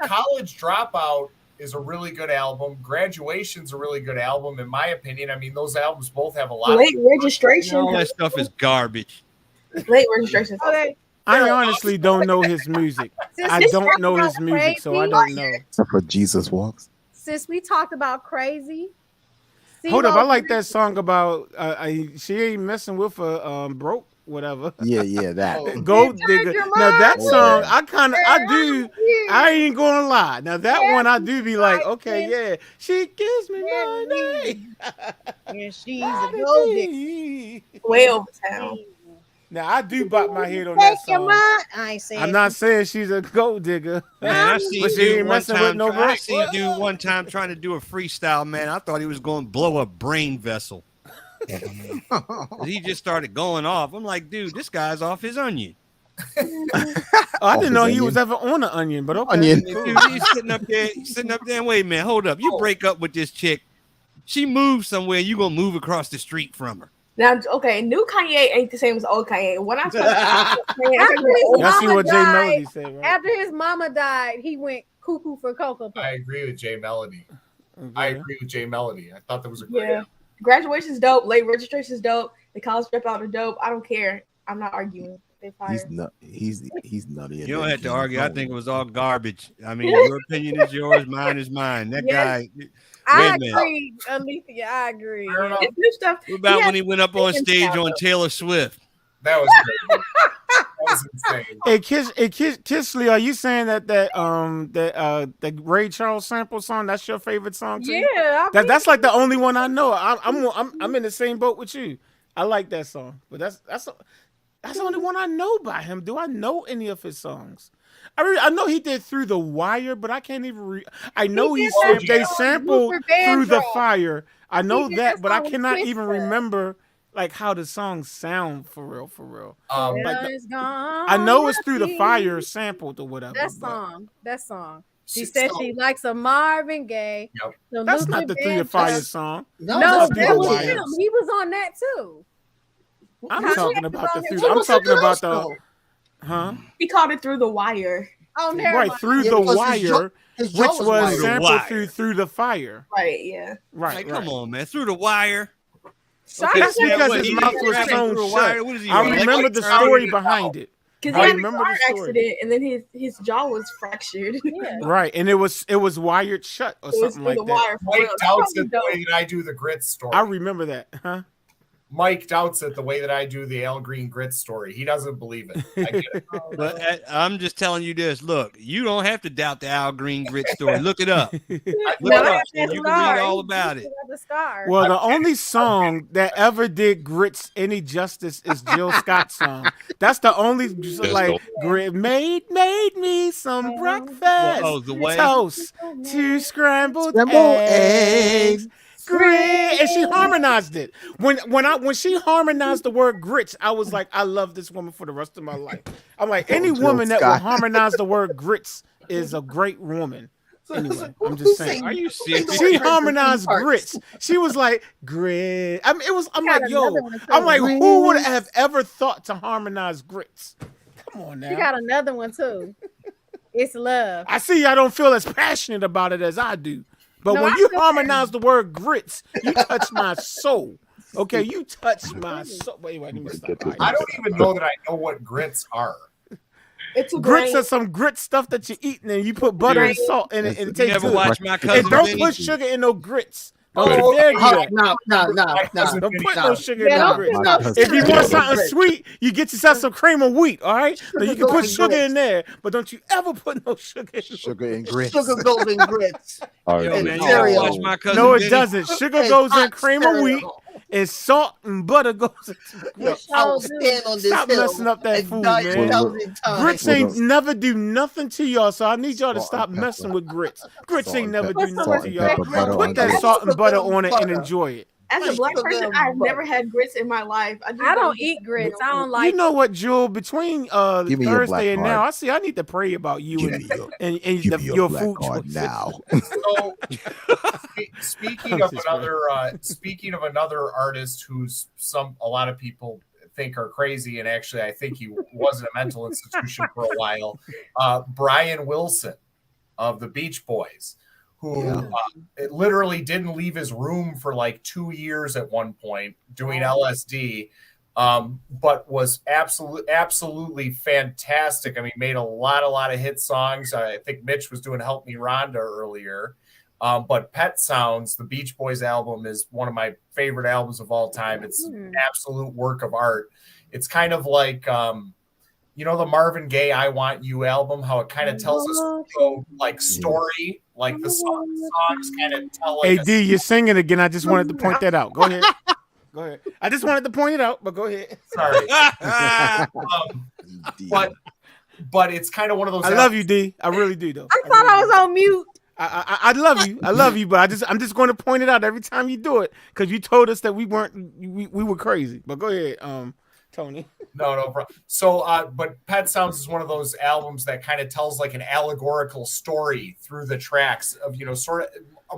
College Dropout is a really good album. Graduation's a really good album, in my opinion. I mean, those albums both have a lot.
Late Registration.
All that stuff is garbage.
Late Registration.
Okay.
I honestly don't know his music. I don't know his music, so I don't know.
Except for Jesus Walks.
Since we talked about Crazy.
Hold up, I like that song about she ain't messing with a broke whatever.
Yeah, that.
Gold digger. Now that song, I ain't gonna lie. Now that one I do be like, okay, yeah, she gives me money.
And she's a gold digger.
Way over town.
Now I do bop my head on that song.
I ain't saying
I'm not saying she's a gold digger.
Man, I seen
But she
dude
ain't
one
messing with
time.
no
I
broke.
seen dude one time trying to do a freestyle. Man, I thought he was going to blow a brain vessel. He just started going off. I'm like, dude, this guy's off his onion.
I didn't know he was ever on an onion, but okay.
Onion.
Dude, he's sitting up there. And wait a minute, hold up. You break up with this chick. She moves somewhere. You gonna move across the street from her.
Now, okay, new Kanye ain't the same as old Kanye. When I
Y'all see what Jay Melody said, right?
After his mama died, he went cuckoo for Cocoa Puffs.
I agree with Jay Melody. I agree with Jay Melody. I thought that was a great album.
Graduation's dope. Late Registration's dope. The College Dropout are dope. I don't care. I'm not arguing. They fire.
He's nutty.
You don't have to argue. I think it was all garbage. I mean, your opinion is yours, mine is mine. That guy.
I agree, Alethea. I agree.
It's new stuff.
What about when he went up on stage on Taylor Swift?
That was great. That was insane.
Hey, Kisley, are you saying that Ray Charles sample song, that's your favorite song too?
Yeah,
that's like the only one I know. I'm in the same boat with you. I like that song, but that's the only one I know by him. Do I know any of his songs? I know he did Through the Wire, but I can't even. I know they sampled Through the Fire. I know that, but I cannot even remember like how the songs sound for real. I know it's Through the Fire sampled or whatever.
That song. She said she likes a Marvin Gaye.
Yep.
That's not the Through the Fire song.
No, that was him. He was on that too.
I'm talking about the Through. I'm talking about the. Huh?
He called it Through the Wire.
Oh,
right, Through the Wire, which was sampled through the Fire.
Right, yeah.
Right,
like, come on, man. Through the Wire.
That's because his mouth was sewn shut. I remember the story behind it.
Because he
I
had a
remember
car
the story.
accident, and then his jaw was fractured.
Yeah.
Right, and it was wired shut or
It was
something
through
like
the
that.
wire. For
Mike
real. That's
doubts
probably
it the
dope.
way that I do the grits story.
I remember that, huh?
Mike doubts it the way that I do the Al Green grits story. He doesn't believe it. I get it.
But I'm just telling you this. Look, you don't have to doubt the Al Green grit story. Look it up. Look
No,
it up,
that's
and you can
scar.
read all about it.
The scar.
Well, the only song that ever did grits any justice is Jill Scott's song. That's the only like grit made me some breakfast.
Oh, the way.
Toast, 2 scrambled
Scrambled
eggs. Grit, and she harmonized it. When she harmonized the word grits, I was like, I love this woman for the rest of my life. I'm like, any
Jill
woman that will
Scott.
harmonize the word grits is a great woman. Anyway, I'm just saying.
Are you serious?
She harmonized grits. She was like grit. I mean, it was. I'm like, yo. I'm like, who would have ever thought to harmonize grits? Come on now.
She got another one too. It's love.
I see. I don't feel as passionate about it as I do. But
No,
when
I
you
feel
harmonize the word grits, you touch my soul. Okay, you touch my soul. Wait, let me stop. All right.
I don't even know that I know what grits are.
It's a
Grits
grain.
are some grit stuff that you eat, and then you put butter and salt in it, and it
You
tastes
ever
good.
watch My Cousin
And don't
Vinny?
put sugar in no grits.
Oh,
Don't dare do that.
No.
Don't put no sugar in
Yeah,
no
don't
grits.
put
no
If you
sugar.
want something sweet, you get yourself some cream of wheat, all right? So you can put sugar in there, but don't you ever put no sugar in no
Sugar and grits.
Sugar golden grits.
All
Yo,
right,
man, you
so-
ever
cereal.
watch My Cousin
No, it
Vinny?
doesn't. Sugar
And
goes in
hot
cream of wheat,
cereal.
and salt and butter goes into grits.
I will stand on this
Stop
hill
messing up that
and
food,
die
man.
1,000 times.
Grits ain't never do nothing to y'all, so I need y'all to
Salt
stop
and pepper.
messing with grits. Grits
Salt
ain't
and
never
pepper.
do
Salt
nothing to
and
y'all.
pepper butter on
Put that
grits.
salt and butter on it and
Butter.
enjoy it.
As a
Like
black
sugar
person,
and
I've
butter.
never had grits in my life. just
I don't eat grits. I don't like.
You know what, Jewel? Between
Give me your black
Thursday and
card.
now, I need to pray about you
Give
and
me your,
and
give me your
your
black
food
card
choices.
now.
So, speaking of another artist who's a lot of people think are crazy, and actually I think he was in a mental institution for a while. Brian Wilson of the Beach Boys, who it literally didn't leave his room for like 2 years at one point doing LSD, but was absolutely fantastic. I mean, made a lot of hit songs. I think Mitch was doing "Help Me, Rhonda" earlier. But Pet Sounds, the Beach Boys album, is one of my favorite albums of all time. It's an absolute work of art. It's kind of like, the Marvin Gaye "I Want You" album, how it kind of tells a story, like the songs kind of tell. Like
Hey D, you're singing again. I just wanted to point that out. Go ahead. Go ahead. I just wanted to point it out, but go ahead.
Sorry. But it's kind of one of those.
I love you, D. I really do, though.
I thought I was on mute.
I love you. I love you, but I'm just going to point it out every time you do it because you told us that we were crazy. But go ahead, Tony.
No problem. So, but Pet Sounds is one of those albums that kind of tells like an allegorical story through the tracks of, sort of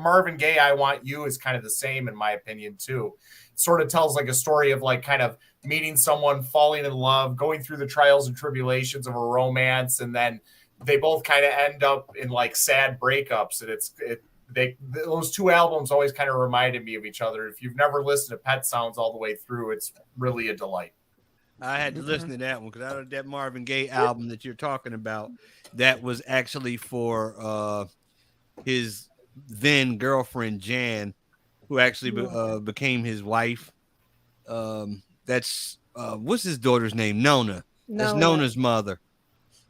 Marvin Gaye "I Want You" is kind of the same in my opinion too. It sort of tells like a story of like kind of meeting someone, falling in love, going through the trials and tribulations of a romance, and then they both kind of end up in like sad breakups. And those two albums always kind of reminded me of each other. If you've never listened to Pet Sounds all the way through, it's really a delight.
I had to listen to that one because out of that Marvin Gaye album that you're talking about, that was actually for his then girlfriend Jan, who actually became his wife. That's what's his daughter's name? Nona. That's Nona's mother.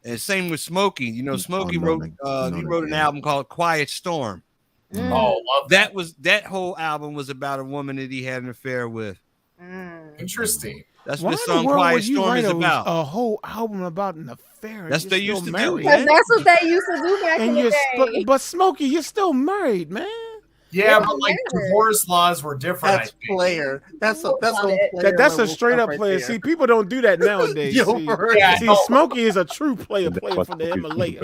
And same with Smokey. Smokey wrote an album called "Quiet Storm."
Oh, love
that whole album was about a woman that he had an affair with.
Interesting.
That's
Why
what the
in
song
world
"Quiet
would you
Storm"
write
is
a
about.
whole album about an affair.
That's
You're
what they
still
used to do,
married.
man.
That's what they used to do back in
And
the
you're
day.
but Smokey, you're still married, man.
Yeah,
It
but
don't
like
matter.
divorce laws were different.
That's player. That's on
That's
player.
That's a
level
straight
stuff
up
right
player.
there.
See, people don't do that nowadays.
Yo,
see,
for real.
Yeah,
see
no.
Smokey is a true player
That's
for the Himalaya.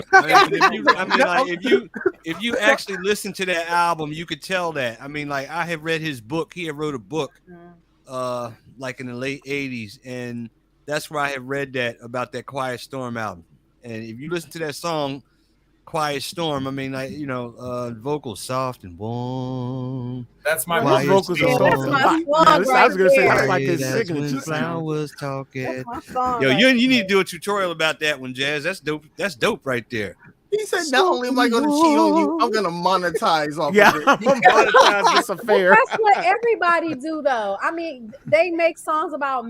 If you actually listen to that album, you could tell that. I mean, like I have read his book. He had wrote a book, like in the late '80s, and that's where I have read that about that Quiet Storm album. And if you listen to that song, "Quiet Storm," I mean, like vocals soft and warm,
That's my
His vocals are
Yeah,
soft
that's
a
my
lot.
song
I was
right
gonna say
there.
that's like his
That's when
signature sound.
flowers talking.
That's my song.
Yo,
right
you need to do a tutorial about that one, Jazz. That's dope. That's dope right there.
He said, "Not only am I going to cheat on you, I'm going to monetize off
Yeah,
of it."
I'm gonna monetize this affair.
That's what everybody do, though. I mean, they make songs about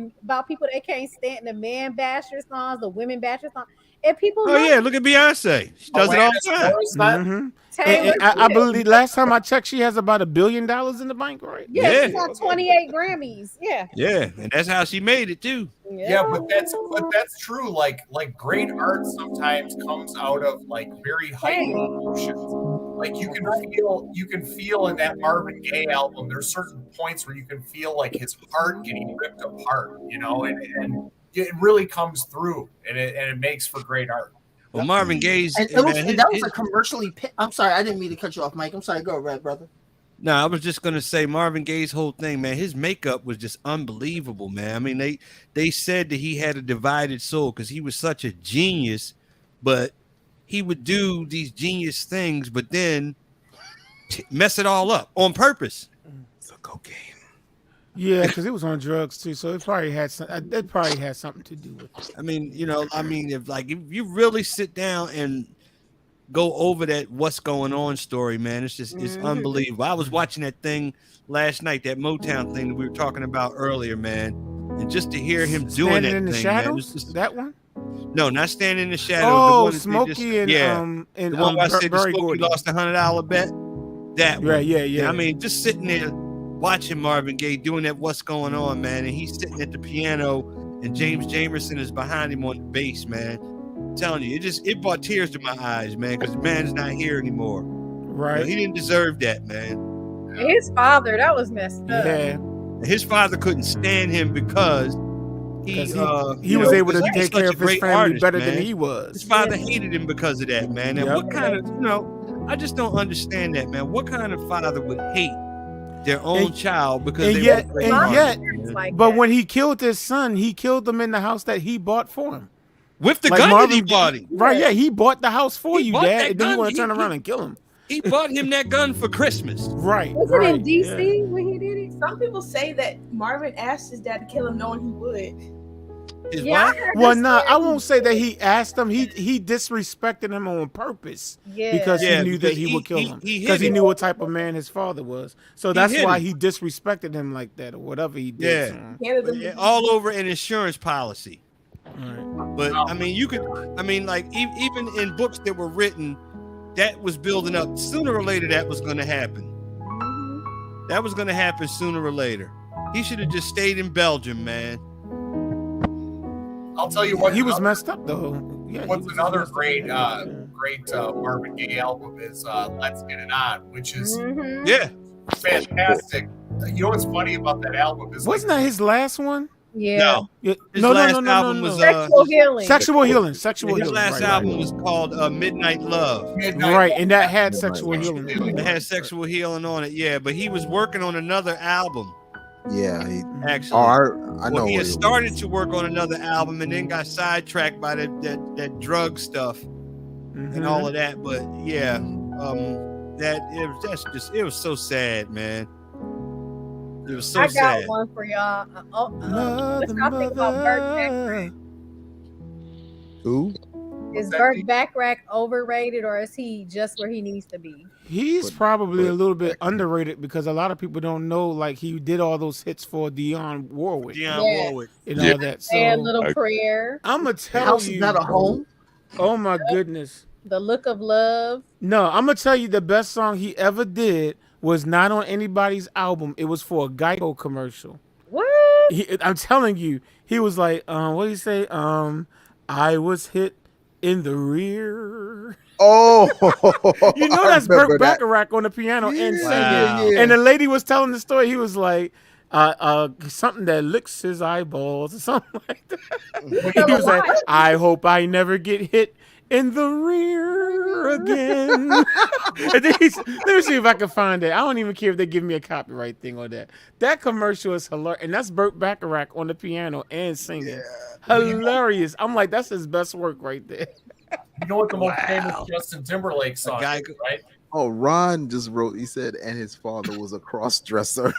people they can't stand, the man basher songs, the women basher songs, and people.
Oh
love
yeah,
it.
look at Beyonce. She does it all the time.
Mhm.
Taylor
And I
Swift.
believe last time I checked, she has about $1 billion in the bank, right?
Yeah,
Yeah.
she got 28 Grammys. Yeah.
Yeah, and that's how she made it too.
Yeah, but that's true. Like great art sometimes comes out of like very heightened emotions. Like you can feel in that Marvin Gaye album. There's certain points where you can feel like his heart getting ripped apart, you know, and it really comes through, and it makes for great art.
Well, Marvin Gaye's.
And that was a commercially. I'm sorry, I didn't mean to cut you off, Mike. I'm sorry. Go, Red brother.
No, I was just gonna say Marvin Gaye's whole thing, man. His makeup was just unbelievable, man. I mean, they said that he had a divided soul because he was such a genius, but he would do these genius things, but then mess it all up on purpose.
It's a cocaine.
Yeah, because it was on drugs too, so it probably had something to do with it.
I mean, if you really sit down and go over that what's going on story, man, it's unbelievable. I was watching that thing last night, that Motown thing that we were talking about earlier, man, and just to hear him doing
Standing
that
in the
thing,
shadows.
man,
That one.
no, not Standing in the Shadows.
Oh,
the one that they
Smokey and
the one where I said
Barry
Smokey
Gordy.
lost $100 bet. That one.
Right, yeah.
I mean, just sitting there watching Marvin Gaye doing that what's going on, man, and he's sitting at the piano and James Jamerson is behind him on the bass, man. I'm telling you, it brought tears to my eyes, man, because the man's not here anymore.
Right.
You know, he didn't deserve that, man.
His father, that was messed up.
Yeah.
And his father couldn't stand him because he
was able to take care of his family better than he was.
His father hated him because of that, man. And what kind of, I just don't understand that, man. What kind of father would hate their own child because
but when he killed his son, he killed him in the house that he bought for him.
With the gun that he bought him.
Right, yeah, he bought the house for you,
bought
Dad,
that
and then you
gun.
want to turn around and kill him.
He bought him that gun for Christmas.
Right.
Was it in DC when he did it?
Some people say that Marvin asked his dad to kill him knowing he would.
Well, no, I won't say that he asked him. He disrespected him on purpose because he knew that he would kill him because he knew what type of man his father was. So that's why he disrespected him like that or whatever he did.
Yeah, all over an insurance policy. Right. But I mean, even in books that were written, that was building up. Sooner or later, that was going to happen. That was going to happen sooner or later. He should have just stayed in Belgium, man.
I'll tell you what.
He was messed up though. Yeah.
What's another great Marvin Gaye album is "Let's Get It On," which is fantastic. You know what's funny about that album is
wasn't that his last one?
Yeah.
No. His last album was
Sexual Healing.
Sexual Healing.
His last album was called Midnight Love.
Right, and that had Sexual Healing.
It had Sexual Healing on it, yeah. But he was working on another album.
Yeah,
actually.
I know.
He had started to work on another album and then got sidetracked by that drug stuff and all of that. But yeah, it was so sad, man. It was so sad.
I got one for y'all. Let's not think about Burt Bacharach.
Who?
Is Burt Bacharach overrated or is he just where he needs to be?
He's probably a little bit underrated because a lot of people don't know, like, he did all those hits for Dionne Warwick. And all that. So,
and Little Prayer.
I'm going to tell
House
you.
Is Not a Home?
Oh, my goodness.
The Look of Love.
No, I'm going to tell you the best song he ever did was not on anybody's album. It was for a Geico commercial.
What?
I'm telling you. He was like, what did he say? I was hit in the rear.
Oh,
you know that's Burt Bacharach on the piano and singing.
Yeah.
And the lady was telling the story. He was like, something that licks his eyeballs or something like that. He was like, I hope I never get hit in the rear again. And then let me see if I can find it. I don't even care if they give me a copyright thing on that. That commercial is hilarious. And that's Burt Bacharach on the piano and singing. Yeah. Hilarious. I'm like, that's his best work right there.
You know what the most famous Justin Timberlake song is, right?
Oh, Ron just wrote. He said, and his father was a cross dresser.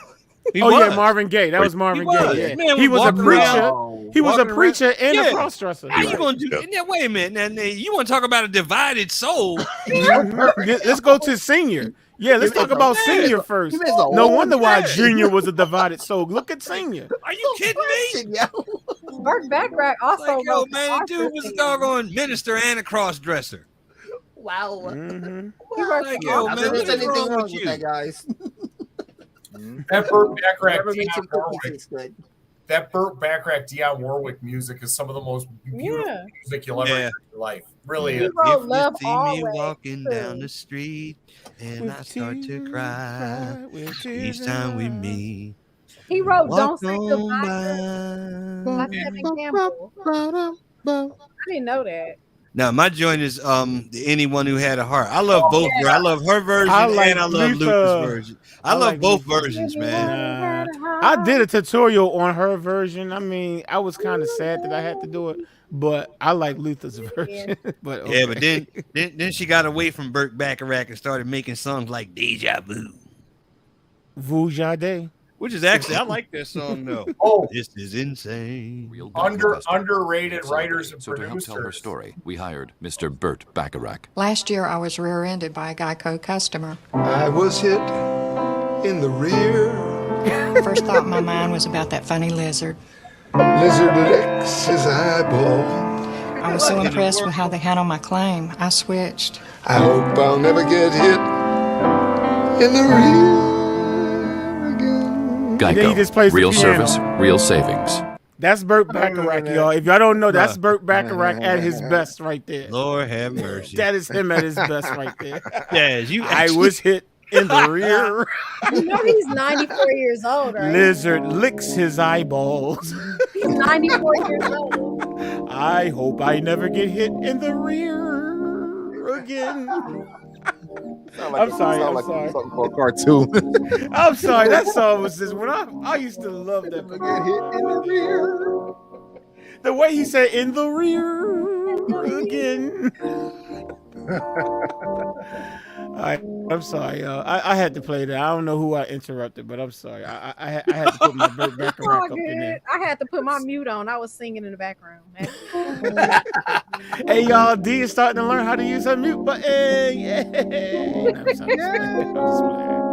Yeah, Marvin Gaye. That was Marvin Gaye. Yeah.
Man
He was a
walking
preacher.
around-
He was a
walking around-
preacher and a
Yeah.
cross-dresser.
How you gonna do? Now, wait a minute. Now, you want to talk about a divided soul?
Let's go to Senior. Yeah, let's talk about Senior first. No wonder why Junior was a divided soul. Look at Senior.
Are you kidding me?
Burt Bacharach also
Like, yo,
wrote
man, the dude was a doggone minister and a cross dresser.
Wow.
He wrote
Like,
some
yo,
Not
man,
that
what
there's
is
anything
wrong
wrong
with
with
you?
that, guys.
That Burt Bacharach,
Never made
Dionne
some cookies
Warwick,
taste good.
that Burt Bacharach, Dionne Warwick music is some of the most beautiful
Yeah.
music you'll ever
Yeah.
hear in your life. Really
He
is.
wrote
If
Love
you see
Always.
me walking
too.
down the street and I start to cry each time we meet,
He wrote
walk
Don't Say
on
Goodbye by
by.
Kevin Campbell. I didn't know that.
Now my joint is anyone who had a heart. I love both. I love her version
I like
and I love
Luther.
Luther's version. I love
like
both
Luther.
versions, man.
I did a tutorial on her version. I mean, I was kind of sad that I had to do it, but I like Luther's version. But
Yeah, but
okay.
then she got away from Burt Bacharach and started making songs like Deja Vu,
Vujade.
which is actually I like that song though.
Oh,
This is insane.
underrated writers and
So to help tell her
producers.
story, we hired Mr. Burt Bacharach.
Last year, I was rear-ended by a Geico customer.
I was hit in the rear.
First thought in my mind was about that funny lizard.
Lizard licks his eyeball.
I was so impressed with how they handled my claim, I switched.
I hope I'll never get hit in the rear again.
then he just
Geico.
plays the
Real
piano.
service, real savings.
That's Burt Bacharach, y'all. If y'all don't know, that's Burt Bacharach at his best right there.
Lord have mercy.
That is him at his best right there.
Yes, you.
I was hit in the rear.
You know he's 94 years old, right?
Lizard licks his eyeballs.
He's 94 years old.
I hope I never get hit in the rear again. I'm sorry. I'm sorry.
Something for a cartoon.
I'm sorry. That song was just when I used to love that.
Get hit in the rear.
The way he said "in the rear" again. I'm sorry. I had to play that. I don't know who I interrupted, but I'm sorry. I had to put my Burt Bacharach
Oh,
up in there.
good. I had to put my mute on. I was singing in the background.
Hey y'all, D is starting to learn how to use her mute button. Yeah. No, I'm sorry. I'm just playing.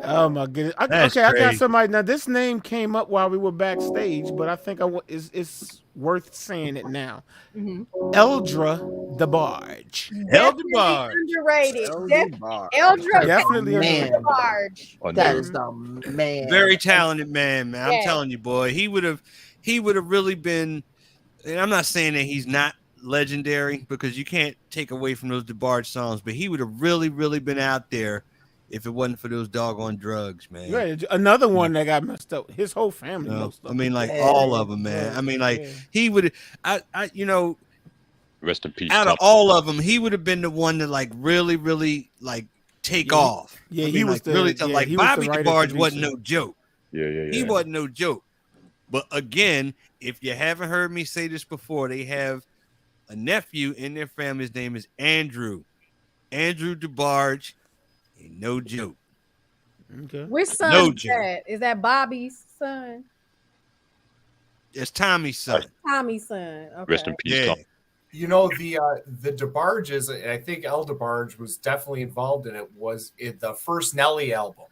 Oh my goodness. I got
crazy.
somebody. Now this name came up while we were backstage, but I think it's worth saying it now. Eldra DeBarge.
Eldra
Underrated.
Eldra.
Eldra
Definitely
Man.
Large.
That is the man.
Very talented man. I'm
Yeah.
telling you, boy. He would have really been. And I'm not saying that he's not legendary because you can't take away from those DeBarge songs, but he would have really been out there if it wasn't for those doggone drugs, man.
Right. Another one that got messed up. His whole family
No,
messed up.
I mean, like all of them, man. I mean, like he would. I
Rest in peace.
out of
Tom.
all of them, he would have been the one to like really like take off.
Yeah,
I
he
mean,
was
like,
the-
really
yeah,
like
he was the
Bobby
writer,
DeBarge wasn't
producer.
no joke.
Yeah.
He wasn't no joke. But again, if you haven't heard me say this before, they have a nephew in their family. His name is Andrew. Andrew DeBarge. Ain't no joke.
Okay.
Which son
No
is
joke.
that? Is that Bobby's son?
It's Tommy's son.
Tommy's son. Okay.
Rest in peace,
Yeah.
Tom.
You know, the DeBarges, and I think El DeBarge was definitely involved in it, was the first Nelly album,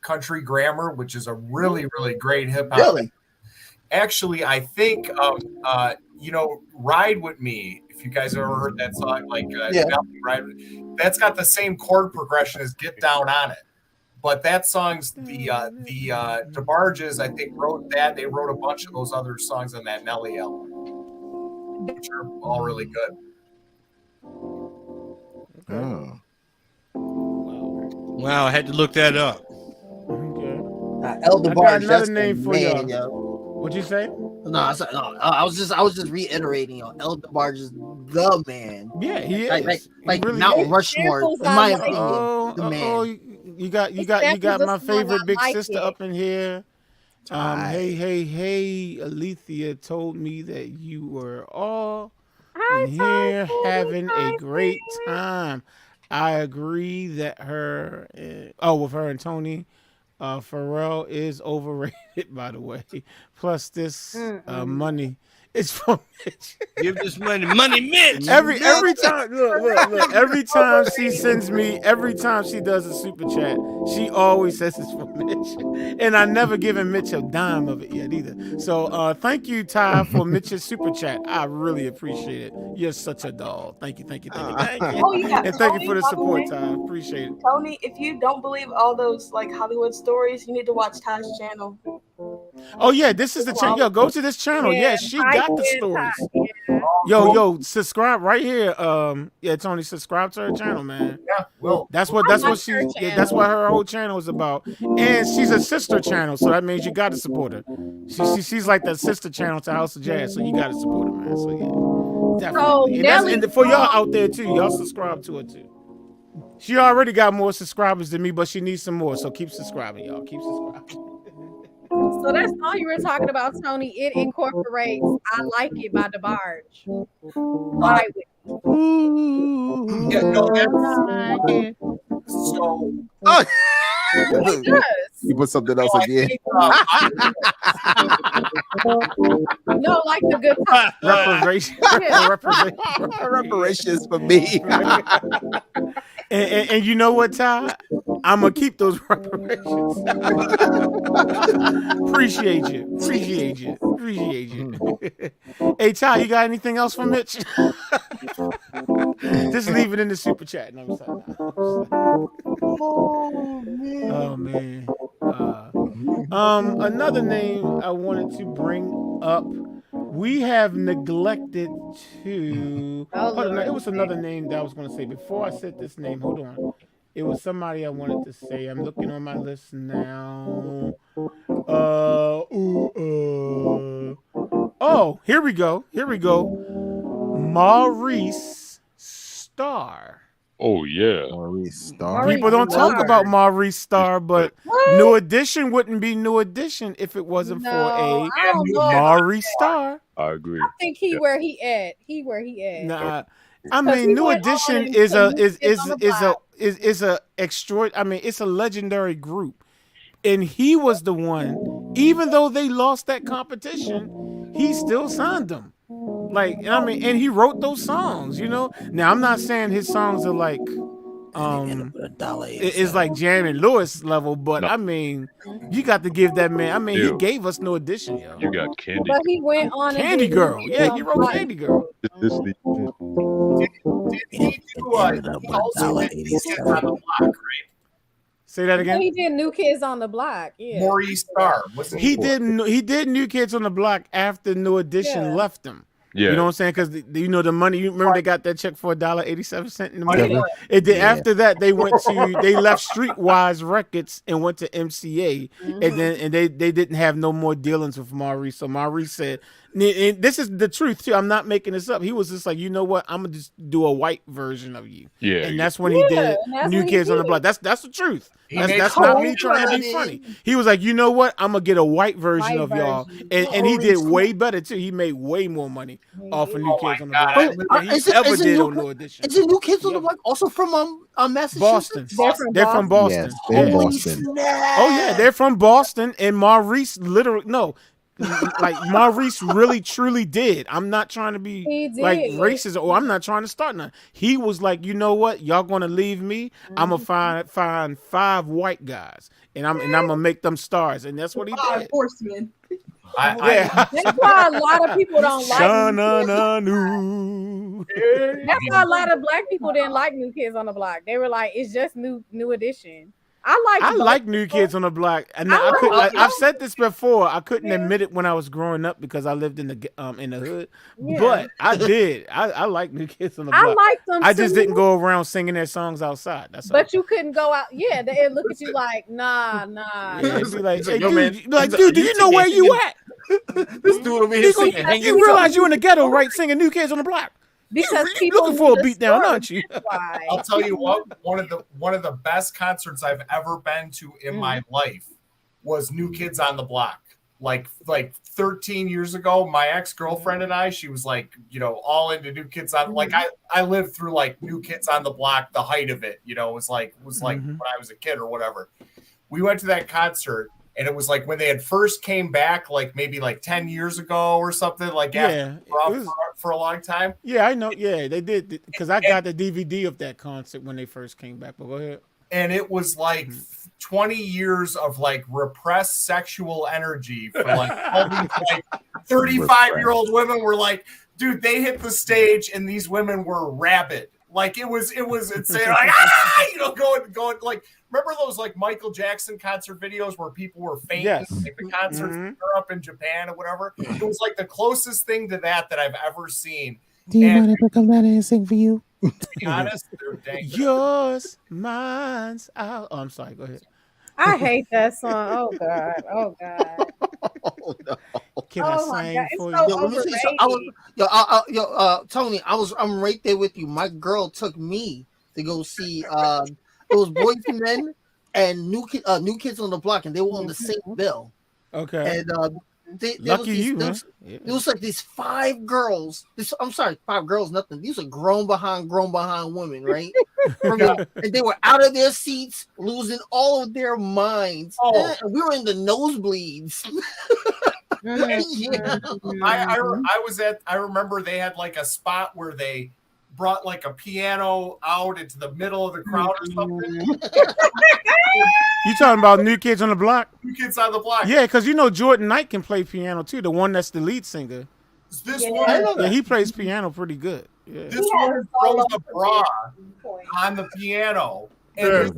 Country Grammar, which is a really great hip hop.
Really?
Actually, I think Ride With Me, if you guys ever heard that song, like
Yeah.
Ride With Me, that's got the same chord progression as Get Down On It. But that song's the DeBarges, I think, wrote that. They wrote a bunch of those other songs on that Nelly album, which are all really good.
Oh.
Wow, I had to look that up.
Okay.
El
I got
DeBarge,
another
that's the
name for
man,
y'all.
yo.
What'd you say?
No, I was just reiterating, yo. El DeBarge is the man.
Yeah, he is.
Like
He really
Mount
is.
Rushmore, in
Samples
my
on
opinion. The man.
You got
samples
my
of song
favorite
I
big
like
sister
it.
up in here. Hey, Alethea told me that you were all
Hi,
in here
Tom.
having
Hi,
a great
sweetie.
time. I agree that with her and Tony, Pharrell is overrated. By the way, plus this money. It's for Mitch.
Give this money, Mitch.
Every time, look. Every time she sends me, every time she does a super chat, she always says it's for Mitch, and I never given Mitch a dime of it yet either. So, thank you, Ty, for Mitch's super chat. I really appreciate it. You're such a doll. Thank you.
Oh yeah,
And thank you for the support, Ty. Appreciate it.
Tony, if you don't believe all those like Hollywood stories, you need to watch Ty's channel.
Oh yeah, this is the channel. Yo, go to this channel. Yeah, she got the stories. Yo, subscribe right here. Tony, subscribe to her channel, man.
Yeah, well,
that's what that's what her whole channel is about. And she's a sister channel, so that means you got to support her. She's like the sister channel to House of Jazz, so you got to support her, man. So yeah, definitely. And for y'all out there too, y'all subscribe to her too. She already got more subscribers than me, but she needs some more. So keep subscribing, y'all. Keep subscribing.
So that song you were talking about, Tony, it incorporates "I Like It" by DeBarge.
Yeah, no, that's so.
You put something else again.
No, like the good time.
Reparations for me.
And you know what, Ty? I'm gonna keep those reparations. Appreciate you. Hey, Ty, you got anything else for Mitch? Just leave it in the super chat. No, I'm sorry. Oh man. Another name I wanted to bring up. We have neglected to. Hold on, it was another name that I was going to say before I said this name. Hold on. It was somebody I wanted to say. I'm looking on my list now. Oh, here we go. Maurice Starr.
Oh yeah,
Maurice Starr.
People don't talk about Maurice Starr, but New Edition wouldn't be New Edition if it wasn't for a Maurice Starr.
I agree.
I think he where he at.
Nah, I mean New Edition is a extra. I mean it's a legendary group, and he was the one. Even though they lost that competition, he still signed them. Like, I mean, and he wrote those songs, you know. Now, I'm not saying his songs are like, it's like Jam and Lewis level, but I mean, you got to give that man. I mean, he gave us No Edition, yo.
You got Candy.
But he went on
Candy Girl. Yeah, he wrote Candy Girl.
Did he do also did New Kids on the Block, right?
Say that again.
He did New Kids on the Block. Yeah.
Maurice Starr.
He did New Kids on the Block after New Edition left him.
Yeah.
You know what I'm saying? Because the money. You remember they got that check for $1.87 in the money. After that, they left Streetwise Records and went to MCA, and they didn't have no more dealings with Maurice. So Maurice said, and this is the truth too. I'm not making this up. He was just like, you know what? I'm gonna just do a white version of you.
Yeah.
And that's when he did New Kids on the Block. That's the truth. That's not me trying to be funny. He was like, you know what? I'm gonna get a white version of y'all, and he did way better too. He made way more money off of New Kids on the Block than he ever did on New Edition.
Is it New Kids on the Block also from Massachusetts?
Boston. They're from Boston.
Yes, they're Boston.
Oh yeah, they're from Boston, and Maurice Maurice really truly did. I'm not trying to be like racist, or I'm not trying to start nothing. He was like, you know what, y'all gonna leave me? I'm gonna find 5 white guys, and I'm gonna make them stars, and that's what he did.
Horsemen.
That's why a lot of people don't like. That's why a lot of black people didn't like New Kids on the Block. They were like, it's just New Edition. I
like New Kids on the Block, and I've said this before. I couldn't admit it when I was growing up because I lived in the hood, but I did. I like New Kids on the Block.
I like them.
I just didn't go around singing their songs outside. That's all.
But you couldn't go out. Yeah, they look at you like, nah.
Yeah, be like, hey, dude, do you know where you at?
This dude over here singing.
You realize you in the ghetto, right? Singing New Kids on the Block.
Because
people looking for a beat down, aren't you?
I'll tell you what, one of the best concerts I've ever been to in my life was New Kids on the Block. like 13 years ago, my ex-girlfriend and I, she was like, you know, all into New Kids on, like I lived through like New Kids on the Block, the height of it, you know, it was like when I was a kid or whatever. We went to that concert, and it was like when they had first came back, like maybe like 10 years ago or something, like for a long time.
Yeah, I know. Yeah, they did, because I got the DVD of that concert when they first came back. But go ahead.
And it was like 20 years of like repressed sexual energy for like all these like 35-year-old women were like, dude, they hit the stage and these women were rabid. Like it's saying like, you know, going like, remember those like Michael Jackson concert videos where people were fainting, like the concerts in Europe and Japan or whatever? It was like the closest thing to that I've ever seen.
Do you mind if I come down and sing for you?
To be honest, they're dang good.
Yours, mine's out. Oh, I'm sorry. Go ahead.
I hate that song. Oh God. Oh God.
Oh, no.
Can I sing for
So
you?
let me tell you something. Tony, I'm right there with you. My girl took me to go see it was Boys and Men and New Kids on the Block, and they were on the same bill.
Okay.
And
lucky you, man.
It was like these 5 girls. I'm sorry, 5 girls, nothing. These are grown behind women, right? And they were out of their seats, losing all of their minds.
Oh.
And we were in the nosebleeds.
I remember they had like a spot where they brought like a piano out into the middle of the crowd or something.
You talking about New Kids on the Block?
New Kids on the Block.
Yeah, because you know Jordan Knight can play piano too. The one that's the lead singer.
This one,
yeah, he plays piano pretty good. Yeah.
This one throws a bra on the piano. And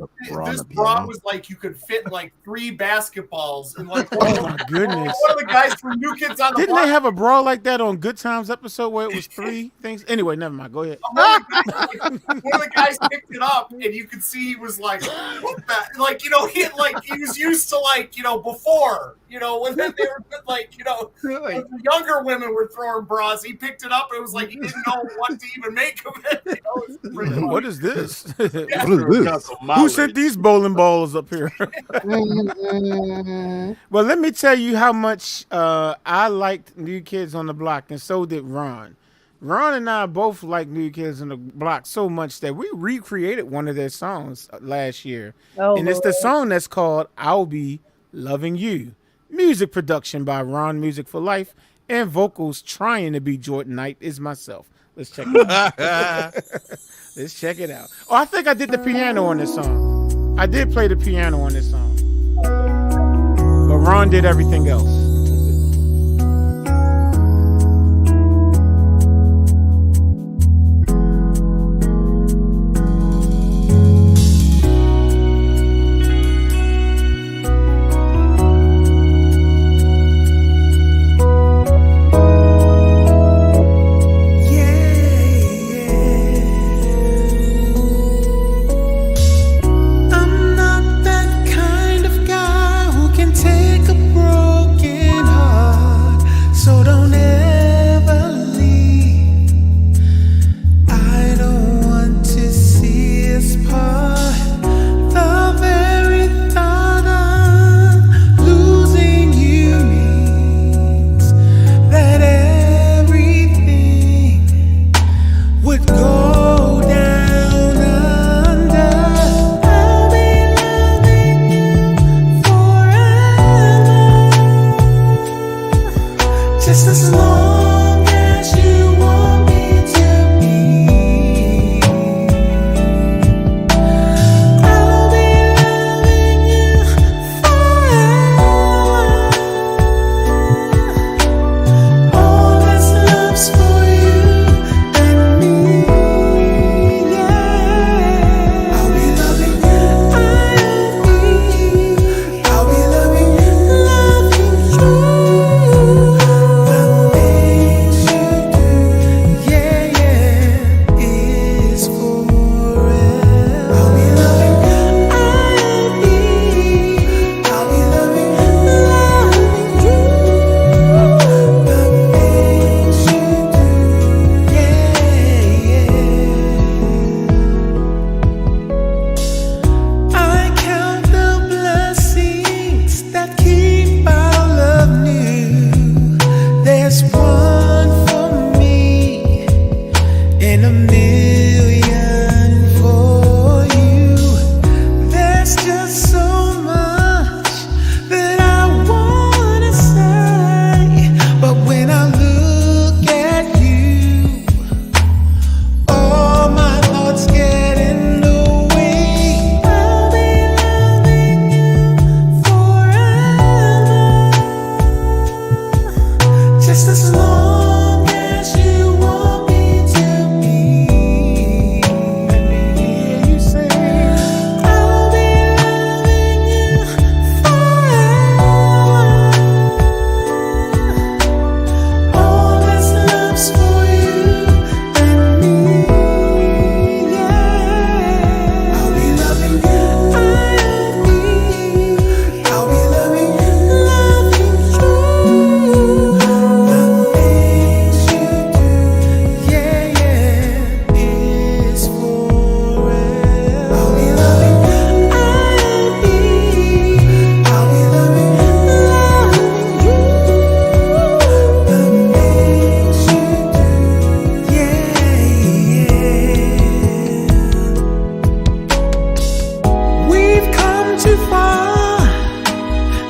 this bra was like you could fit like 3 basketballs and like
oh my goodness.
One of the guys from New Kids on the
Didn't
Block.
they have a bra like that on Good Times episode where it was 3 things? Anyway, never mind. Go ahead.
One of the guys picked it up and you could see he was like, what the? Like, you know, he was used to like, you know, before, you know, when they were like, you know, when the younger women were throwing bras. He picked it up and it was like he didn't know what to even make of it. You know, it was pretty
What is this?
Yeah.
What is this?
Who sent these bowling balls up here? Well, let me tell you how much I liked New Kids on the Block, and so did Ron. Ron and I both like New Kids on the Block so much that we recreated one of their songs last year. And it's the song that's called I'll Be Loving You. Music production by Ron Music for Life, and vocals trying to be Jordan Knight is myself. Let's check it out. Let's check it out. Oh, I think I did the piano on this song. I did play the piano on this song. But Ron did everything else.
I'm not that kind of guy who can take a broken heart, so don't ever leave. I don't want to see us part. The very thought of losing you means that everything would go down under. I'll be loving you forever, just as long as you want me to be. I'll be loving you forever. All this love's for you and me. Yeah, I'll be loving you. I'll be loving you, loving you. The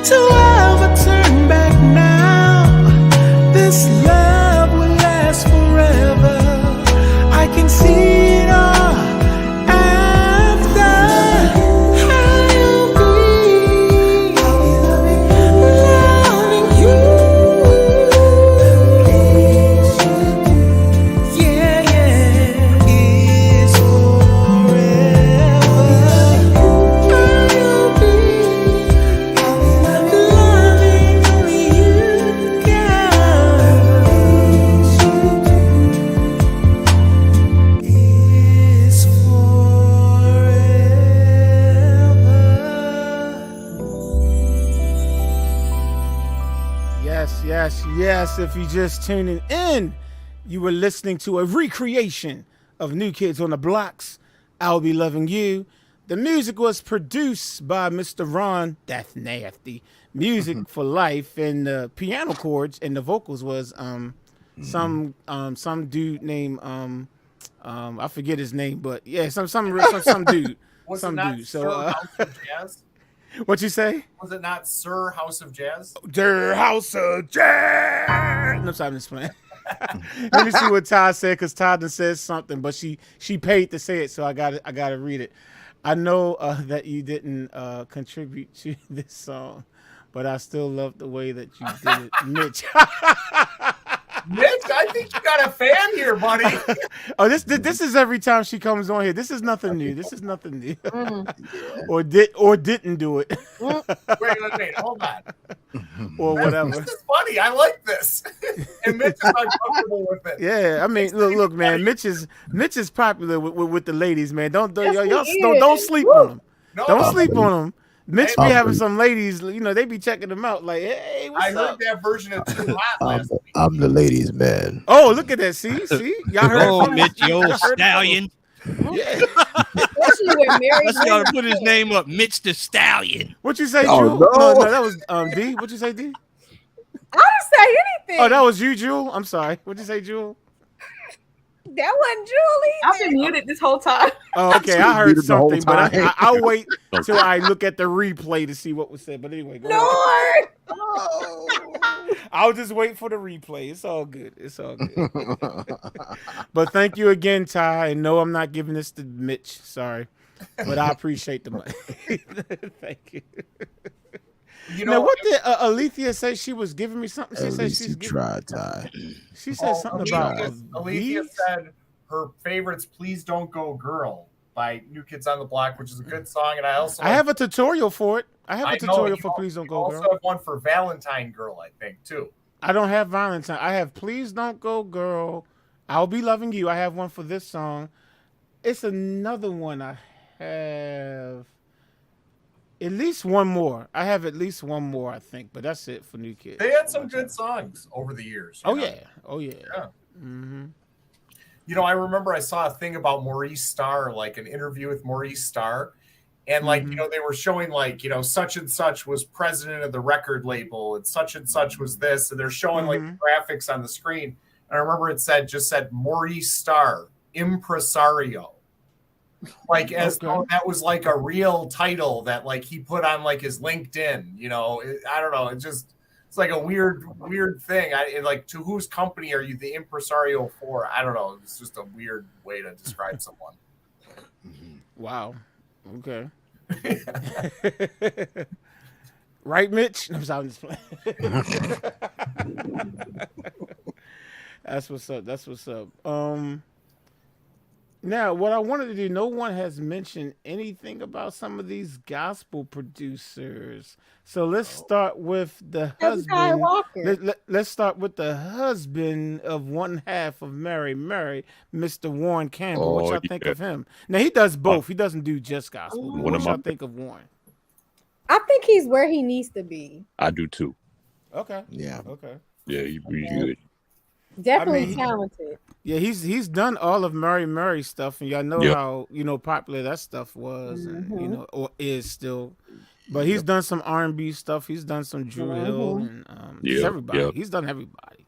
to ever turn back now. This love will last forever. I can see it all after. I'll be loving you. Yeah, yeah. It's forever. I'll be loving only you, girl. It's
Yes. If you just tuning in, you were listening to a recreation of New Kids on the Blocks. I'll Be Loving You. The music was produced by Mr. Ron, that's nasty, Music for Life, and the piano chords and the vocals was some dude named I forget his name, but yeah, some dude.
Was
some
it not
dude.
Sir
So
House of Jazz?
what you say?
Was it not Sir House of Jazz?
Der House of Jazz. No, I'm just playing. Let me see what Todd said, because Todd done said something, but she paid to say it, so I gotta read it. I know that you didn't contribute to this song, but I still love the way that you did it, Mitch.
Mitch, I think you got a fan here, buddy.
Oh, this is every time she comes on here. This is nothing new. Or didn't do it.
Wait, hold on.
Or whatever.
This is funny. I like this. And Mitch is uncomfortable with it.
Yeah, I mean, look, man. Mitch is popular with the ladies, man. Don't
Yes,
don't sleep on him.
No.
Don't sleep on him. Mitch be
Hey,
having some ladies, they be checking them out. Like, hey, what's
I heard
up?
that version of Too Hot last week.
I'm the ladies' man.
Oh, look at that. See, y'all heard.
Oh,
from
Mitch, you old
y'all heard
stallion.
Yeah.
Especially with Mary.
Let's gotta put his name up, Mitch the Stallion.
What you say,
Oh,
Jewel?
no.
No, that was D. What you say, D?
I didn't say anything.
Oh, that was you, Jewel. I'm sorry. What you say, Jewel?
That wasn't Julie.
I've been muted this whole time.
Oh, okay. I heard
muted the whole
something, but
time.
I'll wait till I look at the replay to see what was said. But anyway, go ahead.
Lord.
I'll just wait for the replay. It's all good. But thank you again, Ty. And no, I'm not giving this to Mitch. Sorry. But I appreciate the money. Thank you.
You
Now,
know
what did Alethea say? She was giving me something. She
At
said
least
she's
you
giving.
tried, Ty.
She said something about
Alethea
these?
said her favorites "Please Don't Go Girl" by New Kids on the Block, which is a good song, and I also
I have a tutorial for it. I have a
know,
tutorial
you
for Please Don't
you
Go
also
Girl.
have one for Valentine Girl, I think, too.
I don't have Valentine. I have Please Don't Go Girl. I'll Be Loving You. I have one for this song. It's another one I have. At least one more. I have at least one more, I think, but that's it for New Kids.
They had some good songs over the years. you
Oh
know?
yeah.
Yeah.
Mm-hmm.
You know, I remember I saw a thing about Maurice Starr, like an interview with Maurice Starr. And like, you know, they were showing like, you know, such and such was president of the record label and such was this. And they're showing like the graphics on the screen. And I remember it just said Maurice Starr, impresario. Like as though that was like a real title that like he put on like his LinkedIn, you know, I don't know. It's like a weird thing. Like, to whose company are you the impresario for? I don't know. It's just a weird way to describe someone.
Wow. Okay. Right, Mitch? I'm sorry, I'm just playing. That's what's up. Now, what I wanted to do, no one has mentioned anything about some of these gospel producers. So let's start with the husband. Let's start with the husband of one half of Mary, Mr. Warren Campbell. What y'all think of him? Now, he does both. He doesn't do just gospel. What y'all think of Warren?
I think he's where he needs to be.
I do too.
Okay.
Yeah.
Okay.
Yeah, he's good.
Definitely talented.
Yeah, he's done all of Mary stuff, and y'all know how popular that stuff was, and or is still. But he's done some R&B stuff. He's done some Drew Hill, and just everybody.
Yep.
He's done everybody.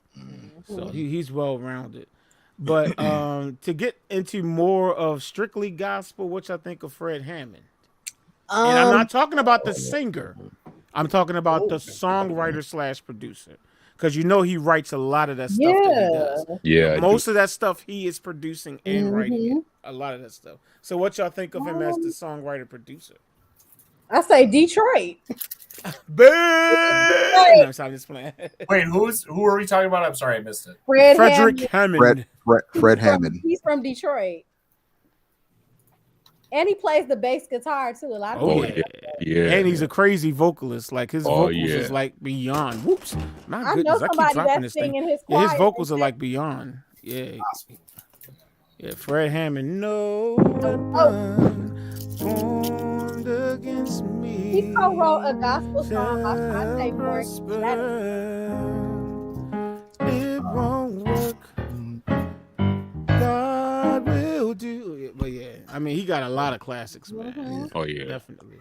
So he's well rounded. But to get into more of strictly gospel, which I think of Fred Hammond, and I'm not talking about the singer. I'm talking about the songwriter / producer. Because you know he writes a lot of that stuff that he does.
Yeah,
Most of that stuff he is producing and writing it. A lot of that stuff. So what y'all think of him as the songwriter producer?
I say Detroit.
No, I'm just playing.
Wait, who are we talking about? I'm sorry, I missed it.
Frederick Hammond.
Fred Hammond.
He's from Detroit. And he plays the bass guitar too. A lot of people.
Yeah.
And he's a crazy vocalist. Like his vocals is like beyond. Whoops. My goodness, I keep dropping this thing.
His
his vocals are like beyond. Yeah. Yeah, Fred Hammond. No weapon formed against me.
He co-wrote a gospel song by Shantae
It won't work. God will do. But yeah, I mean, he got a lot of classics, man.
Oh yeah,
definitely.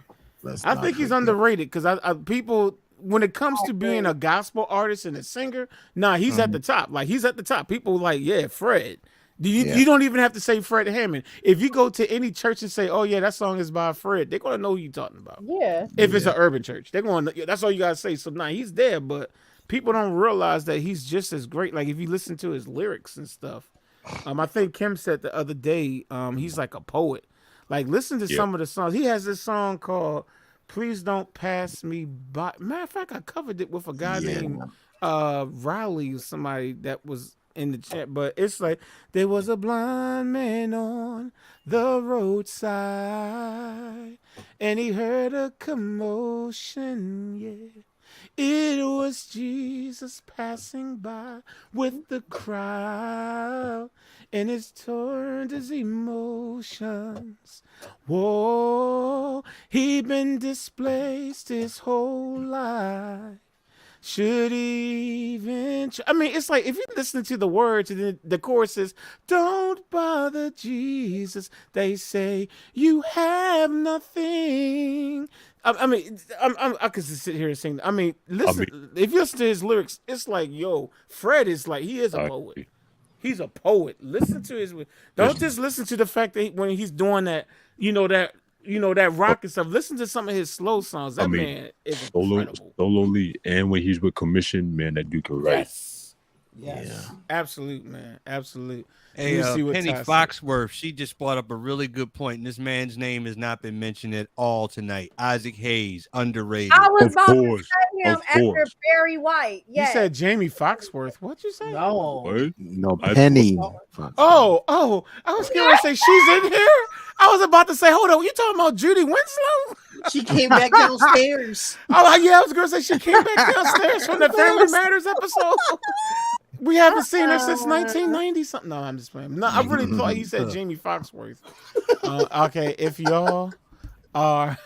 I think he's underrated because I people, when it comes to being a gospel artist and a singer, he's at the top. Like he's at the top. People like, yeah, Fred. You don't even have to say Fred Hammond. If you go to any church and say, "Oh yeah, that song is by Fred," they're gonna know who you're talking about.
Yeah.
If it's an urban church, they're going. That's all you gotta say. So he's there, but people don't realize that he's just as great. Like if you listen to his lyrics and stuff. I think Kim said the other day, he's like a poet. Like listen to some of the songs. He has this song called "Please Don't Pass Me By." Matter of fact, I covered it with a guy named Riley or somebody that was in the chat, but it's like there was a blind man on the roadside and he heard a commotion, it was Jesus passing by with the crowd and it's turned his emotions. Whoa, he'd been displaced his whole life. Should even... I mean, it's like if you listen to the words and then the chorus is, "Don't bother Jesus. They say you have nothing." I mean, I could just sit here and sing. I mean, listen. If you listen to his lyrics, it's like, yo, Fred is like he is a poet. He's a poet. Listen to his. Don't just listen to the fact that when he's doing that, that rock and stuff. Listen to some of his slow songs. That man is incredible.
Solo lead, and when he's with Commission, man, that dude can write.
Yes. Yeah. Absolute, man. Absolute.
Hey, Penny Foxworth, she just brought up a really good point, and this man's name has not been mentioned at all tonight. Isaac Hayes, underrated.
I was about to say him after Barry White.
You said Jamie Foxworth. What'd you say?
No, Penny.
Oh, I was going to say she's in here. I was about to say, hold on, you talking about Judy Winslow?
She came back downstairs.
Oh, yeah, I was going to say she came back downstairs from the Family Matters episode. We haven't seen her since 1990 something. No, I'm just playing. No, I really thought he said Jamie Foxworth. Okay, if y'all are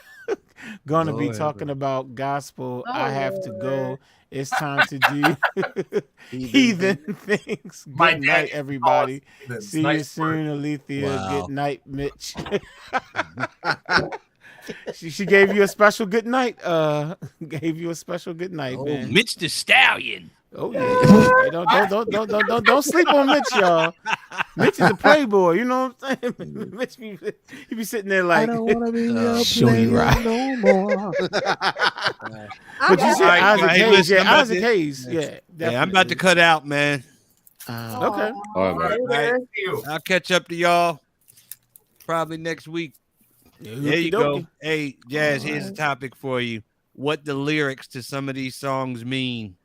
gonna be talking about gospel, I have to go. It's time to do heathen things. Good night, everybody. See you soon, Alethea.
Wow.
Good night, Mitch. She gave you a special good night. Gave you a special good night, man.
Mitch the Stallion.
Oh yeah. Hey, don't sleep on Mitch, y'all. Mitch is a playboy, you know what I'm saying? Mitch he be sitting there like,
I don't want to be your
Shorty
player no more.
But you said Isaac Hayes, Isaac Hayes,
Yeah, I'm about to cut out, man.
Okay.
All right, man.
I'll catch up to y'all probably next week. There you go. Hey, Jazz, here's a topic for you. What the lyrics to some of these songs mean.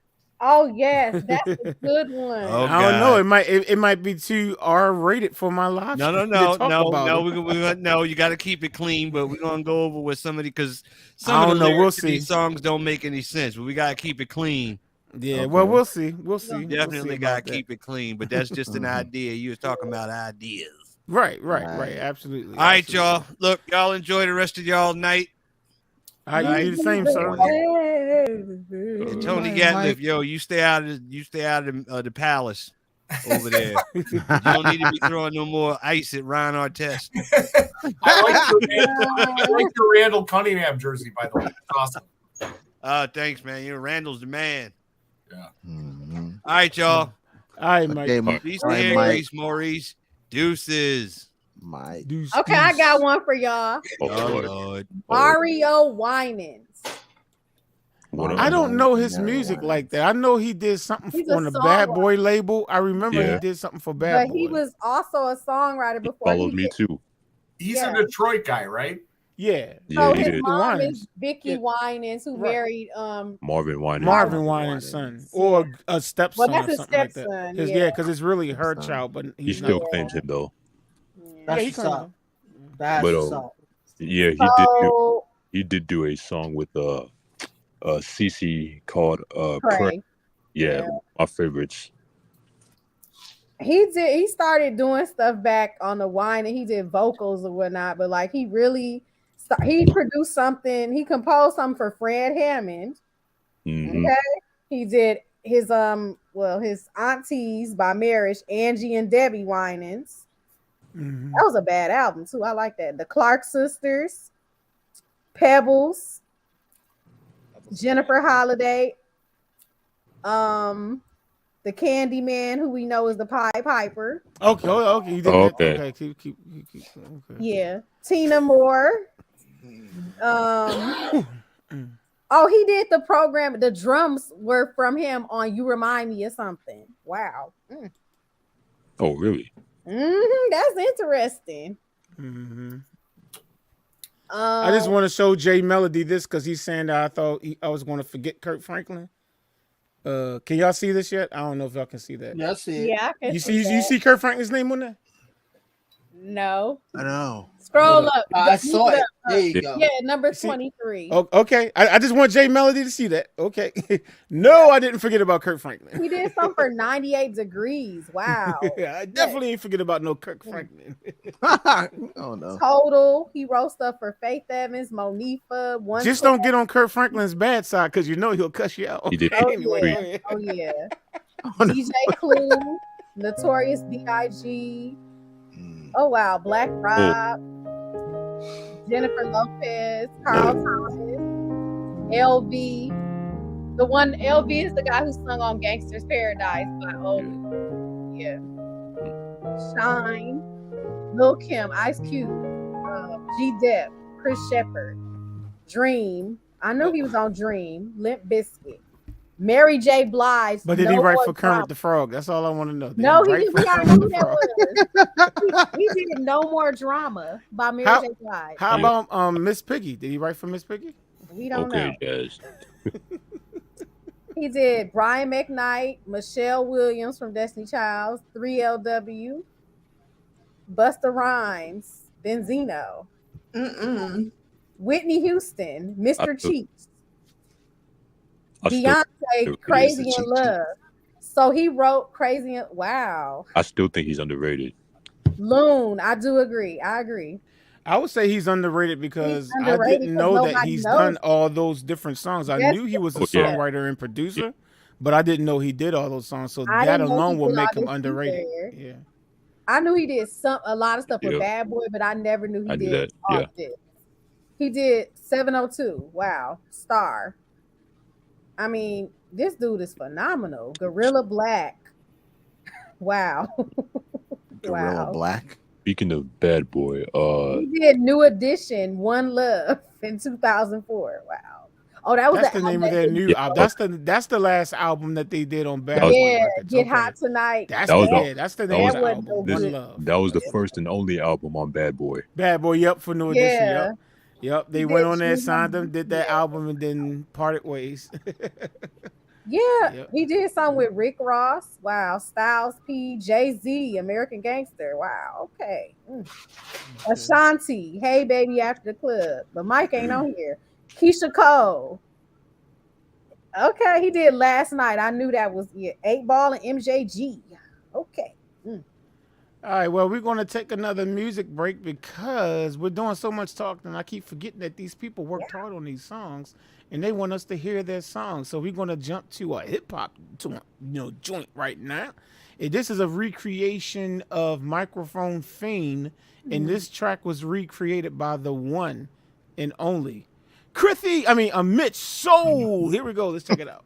Oh yes, that's a good one.
Oh,
I don't know. It might be too R-rated for my life.
No. You got to keep it clean, but we're gonna go over with somebody because some of the lyrics to these songs don't make any sense. But we gotta keep it clean.
Yeah, okay. Well, we'll see. We'll see.
Definitely gotta keep it clean, but that's just an idea. You was talking about ideas.
Right. Absolutely.
All right, y'all. Look, y'all enjoy the rest of y'all night.
All right, you do the same, sir.
Tony Gatliff, yo, you stay out of the palace over there. You don't need to be throwing no more ice at Ron Artest.
I like your Randall Cunningham jersey, by the way. It's awesome.
Thanks, man. Randall's the man.
Yeah.
Mm-hmm. All right, y'all.
All right, Mike.
Peace to Grace, Maurice. Deuces.
Mike.
Okay, I got one for y'all.
Oh, Lord.
Mario Winans.
I don't know his music like that. I know he did something
He's
on
a
the Bad
songwriter.
Boy label. I remember
Yeah.
he did something for Bad
But
Boy.
he was also a songwriter before.
Follows me too.
He's a Detroit guy, right?
Yeah.
Yeah,
So
he
his
did.
mom
Winans.
is Vicky Winans, who married
Marvin Winans.
Marvin Winans' son, or a stepson,
Well, that's
or
his
something like that.
stepson,
Yeah, because it's really her child, but
He
he's
still
not.
claims him though.
That's
he
what's
claims
up.
him.
That's
But
what's up.
yeah, he did do a song with CC called
Pray.
Pray. Yeah,
Yeah.
my favorites.
He started doing stuff back on the wine, and he did vocals or whatnot. But like he produced something. He composed something for Fred Hammond.
Mm-hmm.
Okay, he did his his aunties by marriage, Angie and Debbie Winans.
Mm-hmm.
That was a bad album too. I like that. The Clark Sisters, Pebbles, Jennifer Holiday, the Candy Man, who we know is the Pied Piper.
Okay, you did that. Okay, keep. Okay.
Yeah, Tina Moore. Oh, he did the program. The drums were from him on "You Remind Me of Something." Wow.
Oh, really?
That's interesting.
Mm-hmm. I just want to show Jay Melody this because he's saying that I thought I was going to forget Kirk Franklin. Can y'all see this yet? I don't know if y'all can see that.
Yeah, I see it.
Yeah, I can
You see Kirk Franklin's name on there?
No.
I know.
Scroll up.
I saw it. There you go.
Yeah, number 23.
Oh, okay. I just want Jay Melody to see that. Okay. No, I didn't forget about Kirk Franklin.
He did something for 98 Degrees. Wow.
Yeah, I definitely ain't forget about no Kirk Franklin.
Oh no.
Total. He wrote stuff for Faith Evans, Monifa.
Just don't get on Kirk Franklin's bad side because you know he'll cuss you out.
He did.
Anyway,
Oh yeah. DJ Clue, Notorious B.I.G. Oh wow, Black Rob, Jennifer Lopez, Carl Thomas, LV. The one LV is the guy who sung on Gangster's Paradise by Oldie. Yeah. Shine, Lil Kim, Ice Cube, G Dep, Chris Shepard, Dream. I know he was on Dream, Limp Bizkit. Mary J. Blige.
but did he write for Kermit the Frog? That's all I want to know. Did
No, he
write
didn't.
for
We already
Kermit
knew
the
that
Frog?
was. He did No More Drama by Mary J. Blige.
How about Miss Piggy? Did he write for Miss Piggy?
We don't know.
Yes.
He did Brian McKnight, Michelle Williams from Destiny Childs, 3LW, Busta Rhymes, Benzino, Whitney Houston, Mr. Cheeks, Beyonce, Crazy in Love. So he wrote Crazy in Wow.
I still think he's underrated.
Loon, I do agree. I agree.
I would say he's underrated because I
underrated
didn't
because
know that
nobody
he's
knows.
done all those different songs. I
Yes,
knew he was a
Oh, yeah.
songwriter and producer, but I didn't know he did all those songs. So
I
that
didn't know
alone
he
will
did all
make him
this
underrated.
either.
Yeah.
I knew he did a lot of stuff with
Yeah.
Bad Boy, but I never knew he
I knew
did
that,
all
yeah.
this. He did 702. Wow. Star. I mean, this dude is phenomenal. Gorilla Black. Wow.
Gorilla Black.
Speaking of Bad Boy,
He did New Edition, One Love in 2004. Wow. Oh, that was
That's the name of their new album. That's the last album that they did on Bad Boy
Yeah,
Records.
Get
Okay.
Hot Tonight.
That's
That was
the
the-
that's the
that
name
was-
of the album.
this-
One Love.
that was the first and only album on Bad Boy.
Bad Boy, yep, for New Edition.
Yeah.
Yep. They
He
went
did
on there,
True
signed
Love.
them, did that album, and then parted ways.
Yeah,
Yep.
he did something with Rick Ross. Wow. Styles P, Jay-Z, American Gangster. Wow. Okay. Ashanti, Hey Baby After the Club. But Mike ain't on here. Keisha Cole. Okay, he did Last Night. I knew that was 8 Ball and MJG. Okay.
All right, well, we're going to take another music break because we're doing so much talking, and I keep forgetting that these people worked hard on these songs, and they want us to hear their songs. So we're going to jump to a hip-hop joint right now. And this is a recreation of Microphone Fiend, and this track was recreated by the one and only Mitch Soul. Here we go. Let's check it out.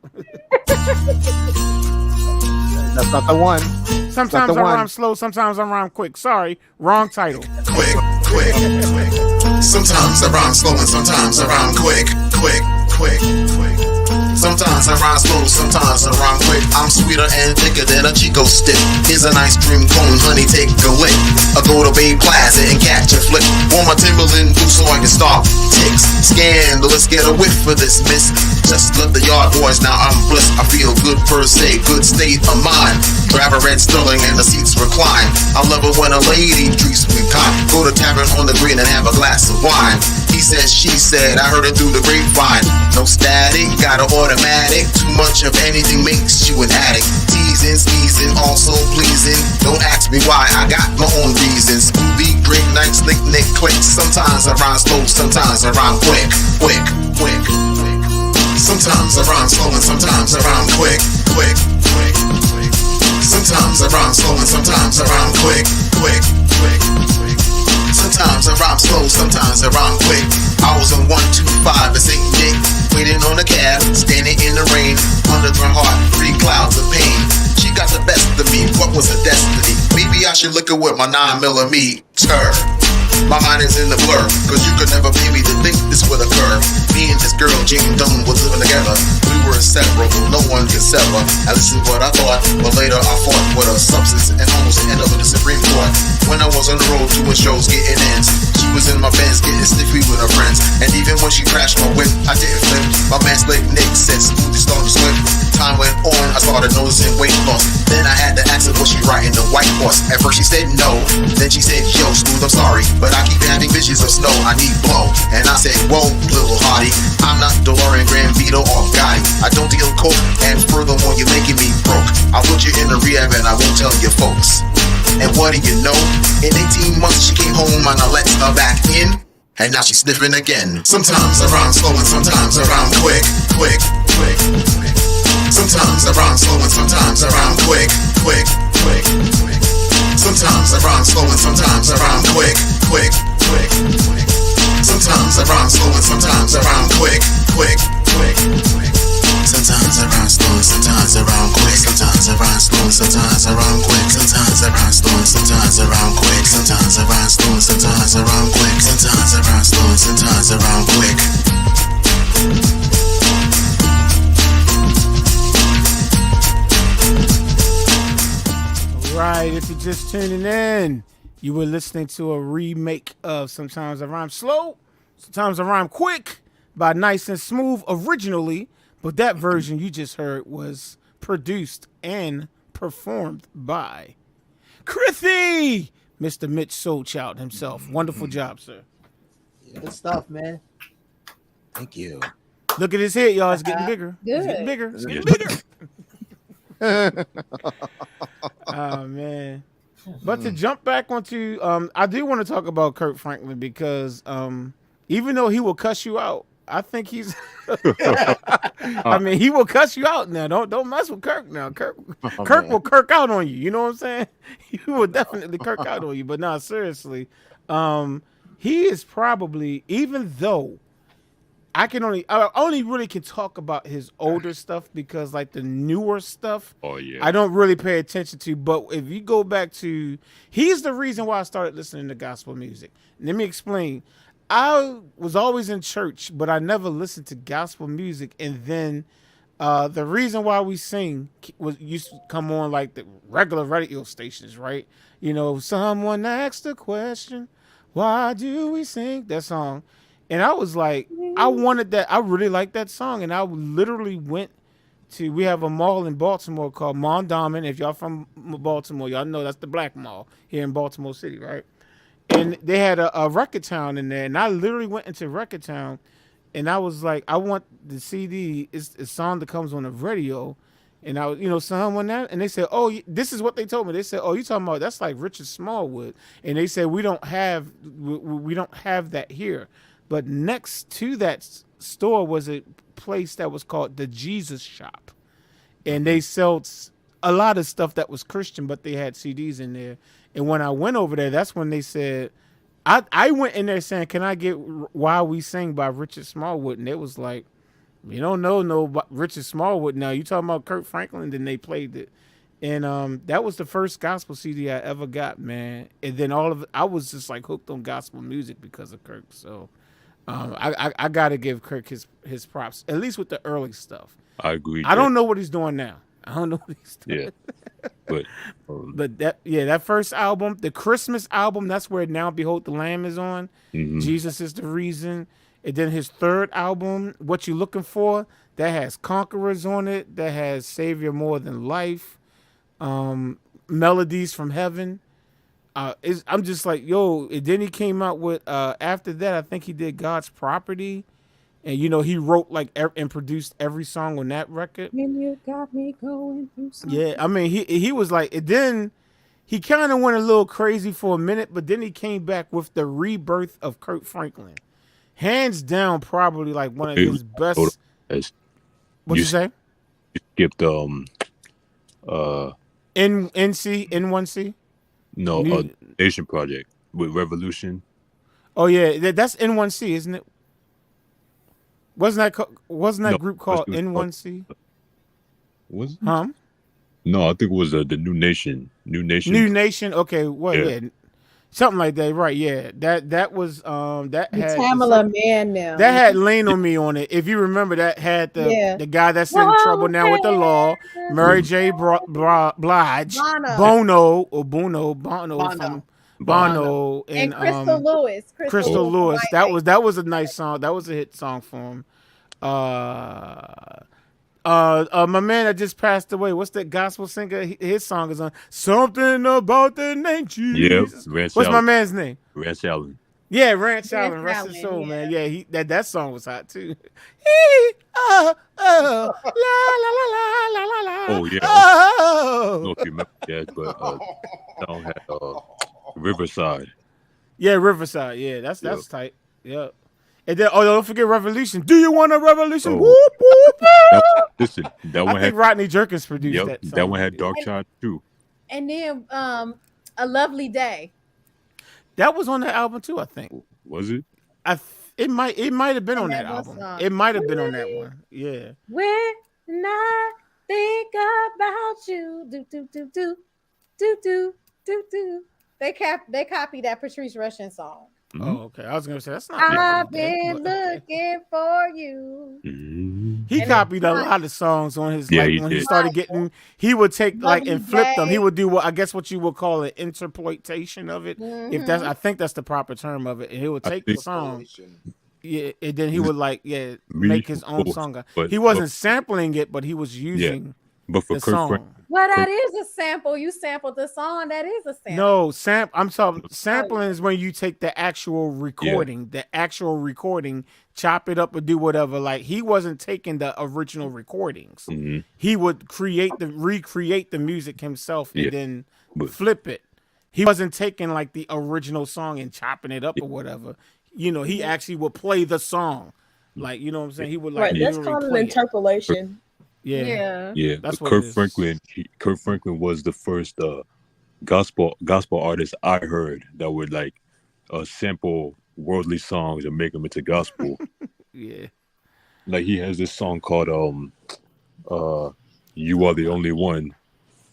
That's not the one.
Sometimes I rhyme slow, sometimes I rhyme quick. Sorry, wrong title.
Quick. Sometimes I rhyme slow and sometimes I rhyme quick. Sometimes I rhyme slow, sometimes I rhyme quick. I'm sweeter and thicker than a Chico stick. Here's an ice cream cone, honey, take a lick. I go to Bay Plaza and catch a flick. Want my Timberland boots so I can start ticks. Scandalous, get a whiff for this miss. Just left the yard boys, now I'm blessed. I feel good per se, good state of mind. Drive a red Sterling and the seats recline. I love it when a lady treats me kind. Go to tavern on the green and have a glass of wine. He said, she said, I heard it through the grapevine. No static, got an automatic. Too much of anything makes you an addict. Teasing, squeezing, also pleasing. Don't ask me why, I got my own reasons. Scooby, drink, night, slick, nick, click. Sometimes I rhyme slow, sometimes I rhyme quick, quick, quick. Sometimes I rhyme slow and sometimes I rhyme quick, quick, quick, quick. Sometimes I rhyme slow and sometimes I rhyme quick, quick, quick, quick. Sometimes I rhyme slow, sometimes I rhyme quick. I was on 125 in St. Nick, waiting on a cab, standing in the rain. Under my heart, 3 clouds of pain. She got the best of me, what was her destiny? Maybe I should look at with my 9mm. My mind is in the blur, cause you could never pay me to think this would occur. Me and this girl, Jane Dunn, was living together. We were inseparable, no one could sever. At least is what I thought, but later I fought with a substance and almost ended up in the Supreme Court. When I was on the road doing shows, getting ends, she was in my Benz getting sniffy with her friends. And even when she crashed my whip, I didn't flip. My man Slick Nick said smoothie started to slip. Time went on, I started noticing weight loss. Then I had to ask her, was she riding the white horse? At first she said no, then she said, yo, Smooth, I'm sorry, but I keep having visions of snow, I need blow. And I said, whoa, little hottie, I'm not DeLorean, Grand Vito, or Gotti. I don't deal coke, and furthermore, you're making me broke. I'll put you in the rehab and I won't tell your folks. And what do you know? In 18 months she came home and I let her back in. And now she's sniffing again. Sometimes I rhyme slow and sometimes I rhyme quick, quick, quick, quick. Sometimes I rhyme slow and sometimes I rhyme quick, quick, quick, quick. Sometimes I rhyme slow and sometimes I rhyme quick, quick, quick, quick. Sometimes I rhyme slow and sometimes I rhyme quick, quick, quick, quick. Sometimes I rhyme slow and sometimes I rhyme quick. Sometimes I rhyme slow and sometimes I rhyme quick. Sometimes I rhyme slow and sometimes I rhyme quick. Sometimes I rhyme slow and sometimes I rhyme quick. Sometimes I rhyme slow and sometimes I rhyme quick.
Right, if you're just tuning in, you were listening to a remake of Sometimes I Rhyme Slow, Sometimes I Rhyme Quick by Nice and Smooth originally, but that version you just heard was produced and performed by Chrissy, Mr. Mitch Soulchild himself. Wonderful job, sir.
Good stuff, man.
Thank you.
Look at his head, y'all. It's getting bigger. It's getting bigger. It's getting bigger. Oh man. But to jump back onto I do want to talk about Kirk Franklin because even though he will cuss you out, I think he's I mean he will cuss you out now. Don't mess with Kirk now. Kirk will Kirk out on you. You know what I'm saying? He will definitely Kirk out on you. But no, seriously. He is probably, even though I only really can talk about his older stuff because like the newer stuff, I don't really pay attention to. But if you go back to, he's the reason why I started listening to gospel music. Let me explain. I was always in church, but I never listened to gospel music. And then the reason why we sing used to come on like the regular radio stations, right? You know, someone asked the question, why do we sing that song? And I was like, I wanted that. I really liked that song. And I literally went to, we have a mall in Baltimore called Mondawmin. If y'all from Baltimore, y'all know that's the black mall here in Baltimore City, right? And they had a Record Town in there. And I literally went into Record Town and I was like, I want the CD, it's a song that comes on the radio. And I was, someone that, and they said, oh, this is what they told me. They said, oh, you talking about, that's like Richard Smallwood. And they said, we don't have that here. But next to that store was a place that was called the Jesus Shop. And they sold a lot of stuff that was Christian, but they had CDs in there. And when I went over there, that's when they said, I went in there saying, can I get Why We Sing by Richard Smallwood? And it was like, you don't know no Richard Smallwood now. You talking about Kirk Franklin? Then they played it. And that was the first gospel CD I ever got, man. And then I was just like hooked on gospel music because of Kirk. So I got to give Kirk his props, at least with the early stuff.
I agree.
I don't know what he's doing now. I don't know what he's doing.
Yeah, but
that first album, the Christmas album, that's where Now Behold the Lamb is on.
Mhm.
Jesus Is the Reason. And then his third album, What You Looking For, that has Conquerors on it. That has Savior More Than Life. Melodies from Heaven. I'm just like, yo. And then he came out with after that, I think he did God's Property, and he wrote like and produced every song on that record.
When you got me going through something.
Yeah, I mean he was like, and then he kind of went a little crazy for a minute, but then he came back with the rebirth of Kurt Franklin, hands down, probably like one of his best. What'd you say?
You skipped
N1C.
No, Nation Project with Revolution.
Oh yeah, that's N1C, isn't it? Wasn't that group called N1C?
Was it?
Huh?
No, I think it was the New Nation. New Nation.
New Nation. Okay, well, yeah. Something like that, right? Yeah, that was that
The
had
Tamala Man now.
that had Lean on Me on it. If you remember, that had the guy that's in trouble now with the law, Mary J. Blige, Bono from Bono,
and Crystal Lewis.
Crystal Lewis. That was a nice song. That was a hit song for him. My man that just passed away, what's that gospel singer? His song is on Something About the Name Jesus.
Yep,
what's my man's name?
Rance Allen.
Yeah, Rance Allen. Rest his soul, man. Yeah, that song was hot too. La la la la la la la.
Oh yeah.
Oh.
I don't know if you remember that, but song had Riverside.
Yeah, Riverside. Yeah, that's tight. Yep. And then, don't forget Revolution. Do you want a revolution? Whoop, whoop, whoop.
Listen, that one
I think Rodney Jerkins produced that song.
That one had Dark Child too.
And then A Lovely Day.
That was on that album too, I think.
Was it?
It might have been on that album. It might have been on that one. Yeah.
When I think about you, do. They copied that Patrice Rushen song.
Mm-hmm. Oh, okay. I was gonna say that's not.
I've been looking for you.
He copied a lot of songs on his when he started getting. He would take and flip them. He would do what you would call an interpolation of it. If that's, I think that's the proper term of it. And he would take the song. Yeah, and then he would make his own song. He wasn't sampling it, but he was using the song.
Well, that is a sample. You sampled the song. That is a sample.
No, I'm talking sampling is when you take the actual recording, chop it up and do whatever. Like he wasn't taking the original recordings.
Mm-hmm.
He would recreate the music himself and then flip it. He wasn't taking like the original song and chopping it up or whatever. He actually would play the song. Like, you know what I'm saying? He would
that's called an interpolation.
Yeah.
That's what Kurt Franklin was the first gospel artist I heard that would sample worldly songs and make them into gospel.
Yeah.
Like he has this song called "You Are the Only One,"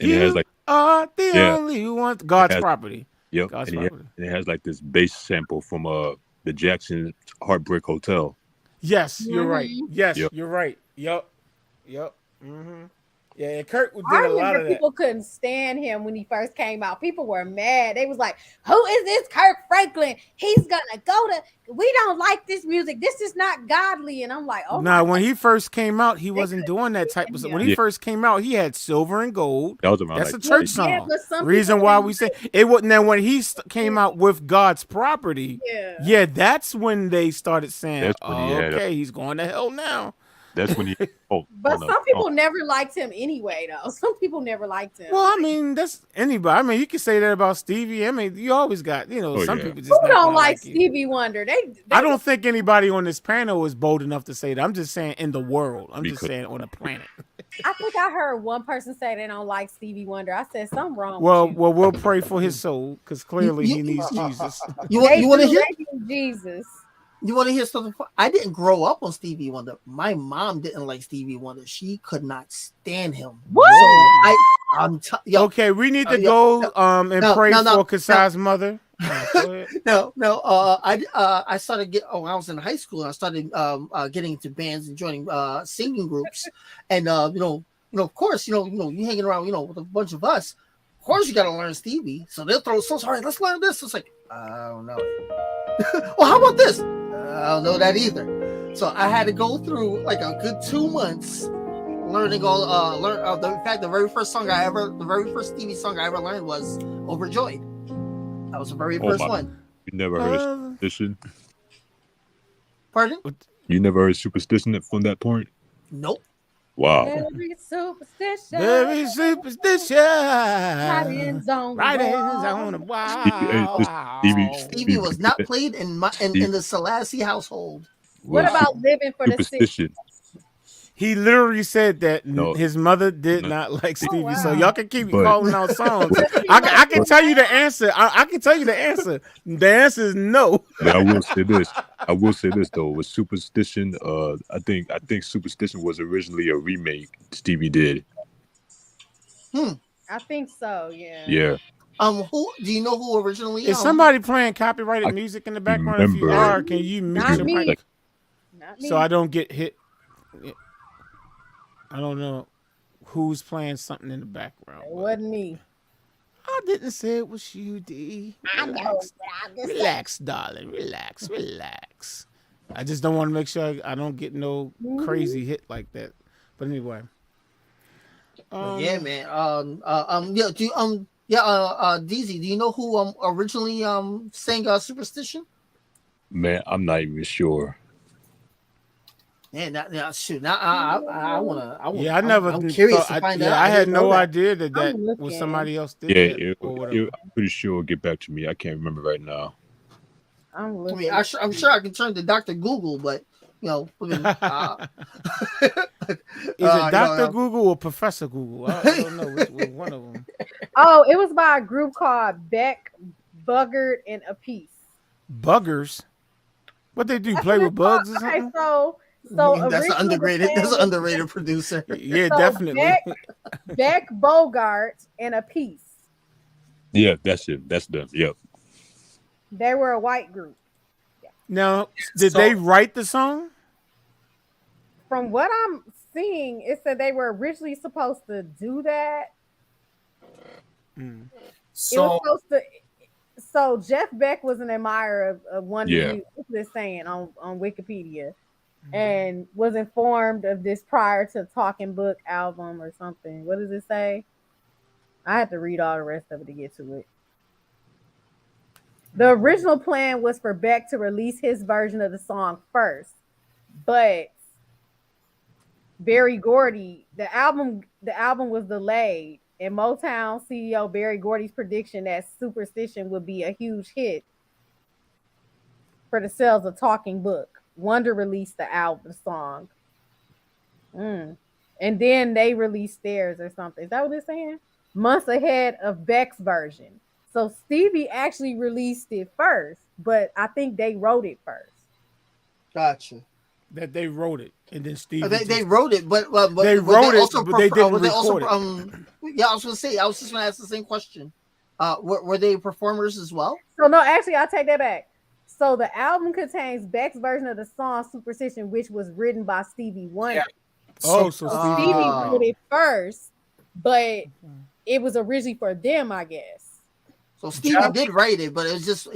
and it has
only one. God's Property.
Yep.
God's
and
Property.
It has like this bass sample from the Jackson Heartbreak Hotel.
Yes, you're right. Yes, you're right. Yep. Mm-hmm. Yeah, and Kurt did a lot of that.
People couldn't stand him when he first came out. People were mad. They was like, "Who is this Kurt Franklin? He's gonna go to. We don't like this music. This is not godly." And I'm like, "Oh."
Now, when he first came out, he wasn't doing that type of stuff. When he first came out, he had Silver and Gold.
That was around
That's a church song. Reason why we say it wasn't. Then when he came out with God's Property, that's when they started saying, he's going to hell now.
That's when he.
But some people never liked him anyway, though. Some people never liked him.
Well, I mean, that's anybody. I mean, you can say that about Stevie. I mean, you always got, some people just
who don't like Stevie Wonder.
I don't think anybody on this panel is bold enough to say that. I'm just saying in the world. I'm just saying on the planet.
I think I heard one person say they don't like Stevie Wonder. I said something wrong.
Well, we'll pray for his soul because clearly he needs Jesus.
You want to hear
Jesus?
You want to hear something? I didn't grow up on Stevie Wonder. My mom didn't like Stevie Wonder. She could not stand him.
What?
So
okay, we need to go and pray for Kasai's mother.
No. I started when I was in high school, and I started getting into bands and joining singing groups, and of course, you hanging around, with a bunch of us. Of course, you got to learn Stevie. So they'll throw songs. All right, let's learn this. It's like, I don't know it. Well, how about this? I don't know that either. So I had to go through like a good 2 months learning all. In fact, the very first Stevie song I ever learned was "Overjoyed." That was the very first one.
You never heard Superstition?
Pardon?
You never heard Superstition from that point?
Nope.
Wow.
Very superstitious.
Very superstitious.
Writings on
the wall.
Stevie was not played in the Selassie household.
What about Living for the City?
He literally said that his mother did not like Stevie. So y'all can keep calling out songs. I can tell you the answer. I can tell you the answer. The answer is no.
But I will say this though. With Superstition, I think Superstition was originally a remake Stevie did.
I think so. Yeah.
Yeah.
Who do you know who originally?
Is somebody playing copyrighted music in the background? If you are, can you mute your mic?
Not me.
So I don't get hit. I don't know who's playing something in the background.
It wasn't me.
I didn't say it was you, D. Relax, darling. Relax. I just don't want to make sure I don't get no crazy hit like that. But anyway.
Yeah, man. DZ, do you know who originally sang Superstition?
Man, I'm not even sure.
Yeah, shoot. Now I wanna.
Yeah, I never.
I'm curious to find out.
I had no idea that was somebody else did.
Yeah, I'm pretty sure it'll get back to me. I can't remember right now.
I'm sure I can turn to Dr. Google, but is it
Dr. Google or Professor Google? I don't know which one of them.
Oh, it was by a group called Beck, Buggard, and Apiece.
Buggers? What they do? Play with bugs or something?
So
that's an underrated producer.
Yeah, definitely.
Beck, Bogart, and Apiece.
Yeah, that's it. That's them. Yep.
They were a white group. Yeah.
Now, did they write the song?
From what I'm seeing, it said they were originally supposed to do that. So Jeff Beck was an admirer of one of the this saying on Wikipedia. And was informed of this prior to Talking Book album or something. What does it say? I had to read all the rest of it to get to it. The original plan was for Beck to release his version of the song first, but Berry Gordy, the album was delayed, and Motown CEO Berry Gordy's prediction that Superstition would be a huge hit for the sales of Talking Book. Wonder released the song. And then they released theirs or something. Is that what it's saying? Months ahead of Beck's version. So Stevie actually released it first, but I think they wrote it first.
Gotja.
That they wrote it, and then Stevie.
They wrote it, but
they wrote it, but they didn't record it.
Yeah, I was just gonna ask the same question. Were they performers as well?
So no, actually, I'll take that back. So the album contains Beck's version of the song Superstition, which was written by Stevie Wonder.
Yeah. So
Stevie wrote it first, but it was originally for them, I guess.
So Stevie did write it, but it just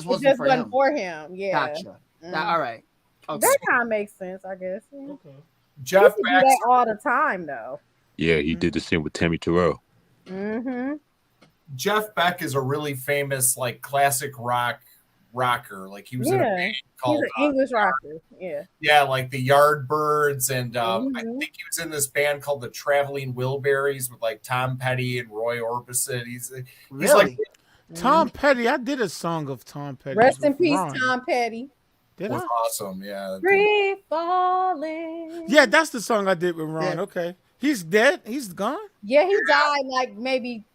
wasn't
for him. Yeah.
Gotcha. All right. Okay.
That kind of makes sense, I guess. Yeah.
Okay. Jeff
Beck do that all the time, though.
Yeah, he did the same with Tammy Terrell.
Mm-hmm.
Jeff Beck is a really famous, like, classic rocker. Like, he was in a band called
he's an English rocker.
Yeah, like the Yardbirds, and I think he was in this band called the Traveling Wilburys with like Tom Petty and Roy Orbison. He's like
Tom Petty. I did a song of Tom Petty.
Rest in peace, Tom Petty.
It was awesome. Yeah.
Free falling.
Yeah, that's the song I did with Ron. Yeah. Okay. He's dead. He's gone.
Yeah, he died like maybe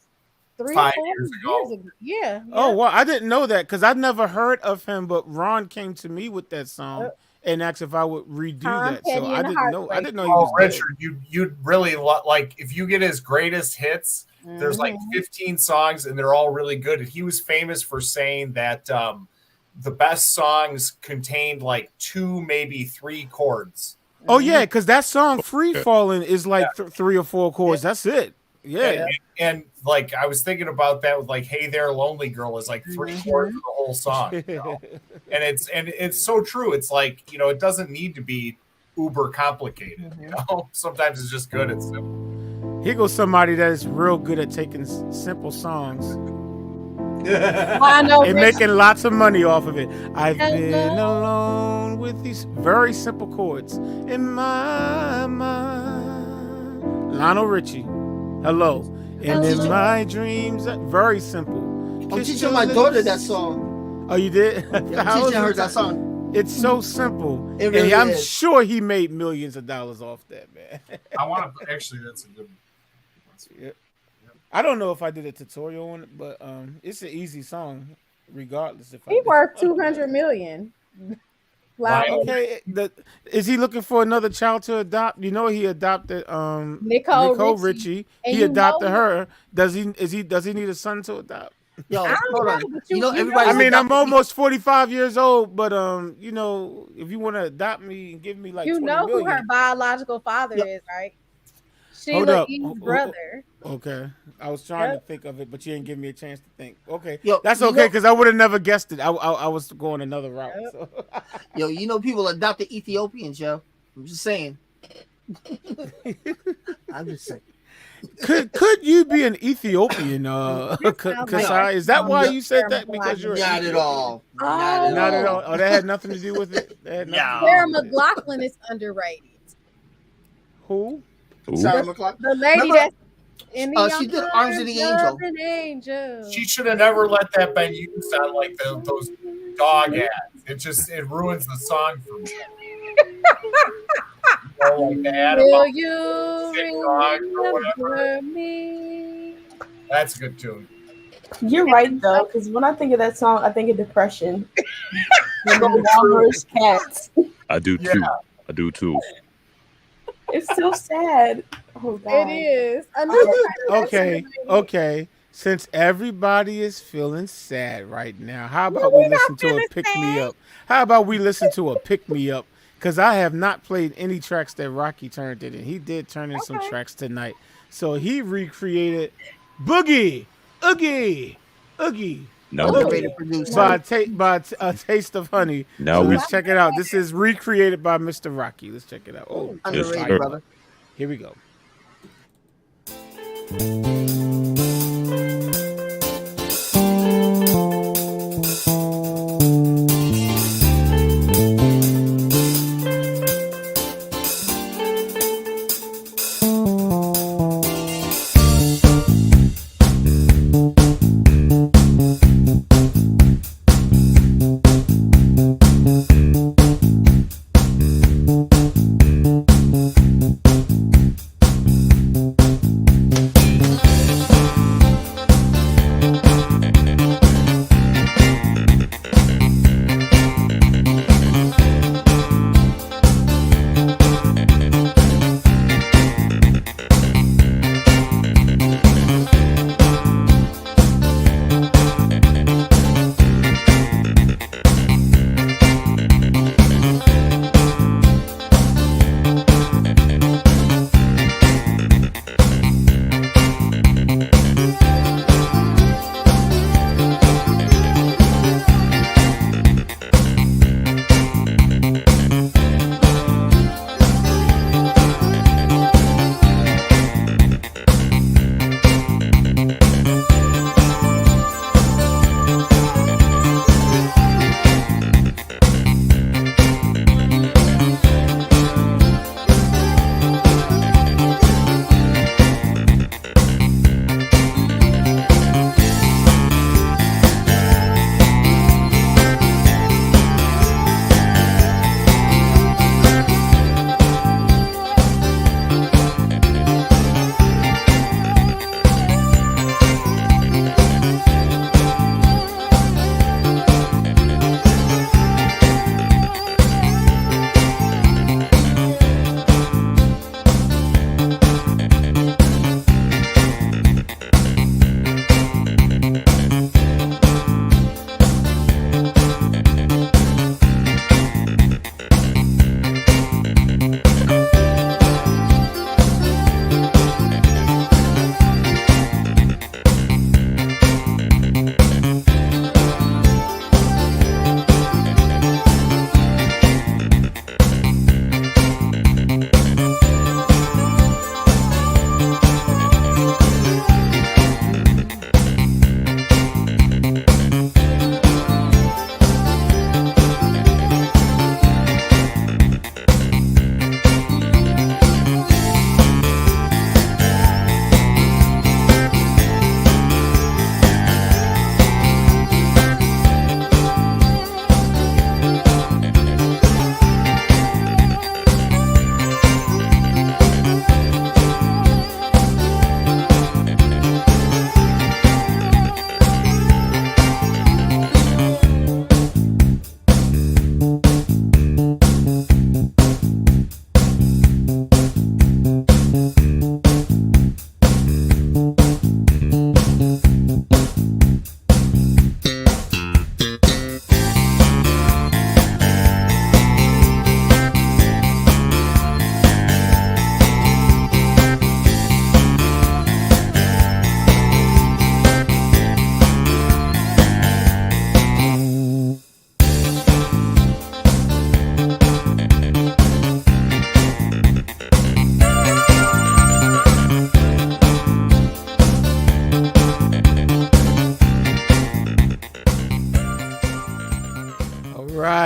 5 years ago.
Yeah.
Oh, well, I didn't know that because I'd never heard of him, but Ron came to me with that song and asked if I would redo that. So I didn't know. I didn't know he was
Richard, you'd really like if you get his greatest hits. There's like 15 songs, and they're all really good. And he was famous for saying that the best songs contained like 2, maybe 3 chords.
Oh yeah, because that song "Free Falling" is like 3 or 4 chords. That's it. Yeah.
And like I was thinking about that with like "Hey There, Lonely Girl" is like 3 chords of the whole song. You know? And it's so true. It's like, you know, it doesn't need to be uber complicated. You know, sometimes it's just good and simple.
Here goes somebody that is real good at taking simple songs and making lots of money off of it. I've been alone with these very simple chords in my mind. Lionel Richie, hello. And in my dreams, very simple.
I'm teaching my daughter that song.
Oh, you did?
Yeah, I'm teaching her that song.
It's so simple.
It really
and I'm
is.
sure he made millions of dollars off that, man.
I want to actually. That's a good.
Yep. I don't know if I did a tutorial on it, but it's an easy song, regardless. If
He worth 200 million.
Okay, is he looking for another child to adopt? You know, he adopted
Nicole
Richie.
And
He
you
adopted
know-
her. Does he need a son to adopt?
Yo,
I
hold
don't
on.
know, but
You know,
you
everybody's
I mean, I'm
adopting-
almost 45 years old, but you know, if you want to adopt me and give me like
You
20
know who
million,
her biological father is, right?
Hold
Sheila
up.
E's brother.
Okay, I was trying to think of it, but you didn't give me a chance to think. Okay,
Yo,
that's
you
okay
know-
because I would have never guessed it. I was going another route. So.
Yo, you know people adopted Ethiopians, yo. I'm just saying. I'm just saying.
Could you be an Ethiopian, Kasai? Is that why you said that? Because you're
Not at all.
Not at all. Oh, that had nothing to do with it. That had nothing to do
Sarah
with it.
McLachlan is underrated.
Who?
Sarah McLachlan.
The lady
Remember-
that's in the
she did Arms of the Angel.
Angel.
She should have never let that been used on like those dog ads. It ruins the song for me. You know, like the ad
Will
about
you
sick dog or whatever.
remember me?
That's a good tune.
You're right though, because when I think of that song, I think of depression. Cats.
I do too. I do too.
It's so sad. Oh God.
It is.
Okay. Since everybody is feeling sad right now, how about we listen to a pick me up? How about we listen to a pick me up? Because I have not played any tracks that Rocky turned in, and he did turn in some tracks tonight. So he recreated Boogie, Oogie, Oogie.
Now
Underrated producer.
By a Taste of Honey.
Now
So
we-
let's check it out. This is recreated by Mr. Rocky. Let's check it out. Oh,
Underrated,
sir.
brother.
here we go.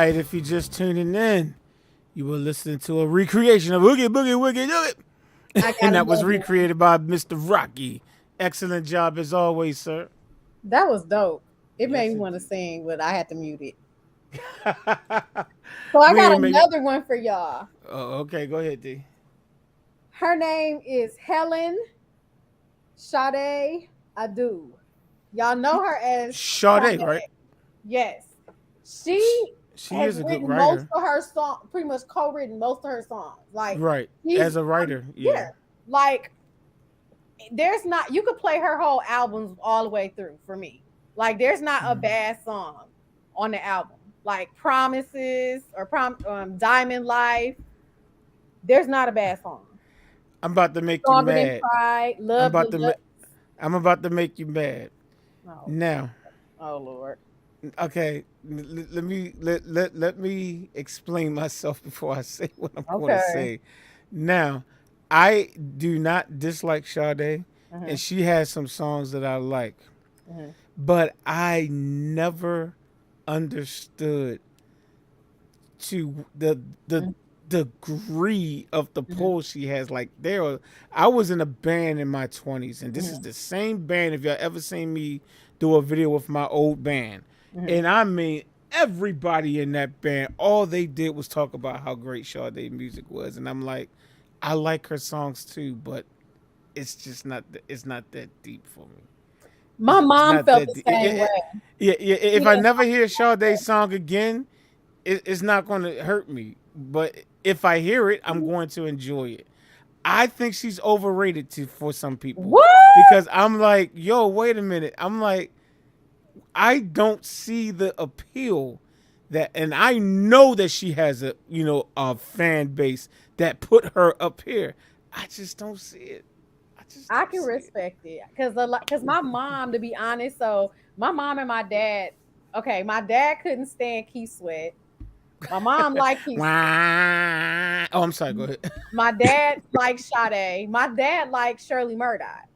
right, if you're just tuning in, you were listening to a recreation of Oogie Boogie Woogie Do It. And that was recreated by Mr. Rocky. Excellent job as always, sir.
That was dope. It made me want to sing, but I had to mute it. So I got another one for y'all.
Oh, okay. Go ahead, D.
Her name is Helen Sade Adu. Y'all know her as
Sade, right?
Yes. She
is a good writer.
Most of her songs, pretty much co-written most of her songs. Like
right. As a writer. Yeah.
Like there's not, you could play her whole albums all the way through for me. Like there's not a bad song on the album. Like Promises or Diamond Life. There's not a bad song.
I'm about to make you mad.
Pride, Love
I'm about to make you mad.
Oh.
Now.
Oh Lord.
Okay, let me explain myself before I say what I'm going to say. Now, I do not dislike Sade, and she has some songs that I like, but I never understood to the degree of the pull she has. Like I was in a band in my 20s, and this is the same band. If y'all ever seen me do a video with my old band. And I mean, everybody in that band, all they did was talk about how great Sade music was. And I'm like, I like her songs too, but it's just not, it's not that deep for me.
My mom felt the same way.
Yeah. If I never hear Sade's song again, it's not going to hurt me. But if I hear it, I'm going to enjoy it. I think she's overrated for some people.
What?
Because I'm like, yo, wait a minute. I'm like, I don't see the appeal that, and I know that she has a fan base that put her up here. I just don't see it.
I can respect it because my mom, to be honest, so my mom and my dad. Okay, my dad couldn't stand Keith Sweat. My mom liked Keith Sweat.
Oh, I'm sorry. Go ahead.
My dad liked Sade. My dad liked Shirley Murdoch.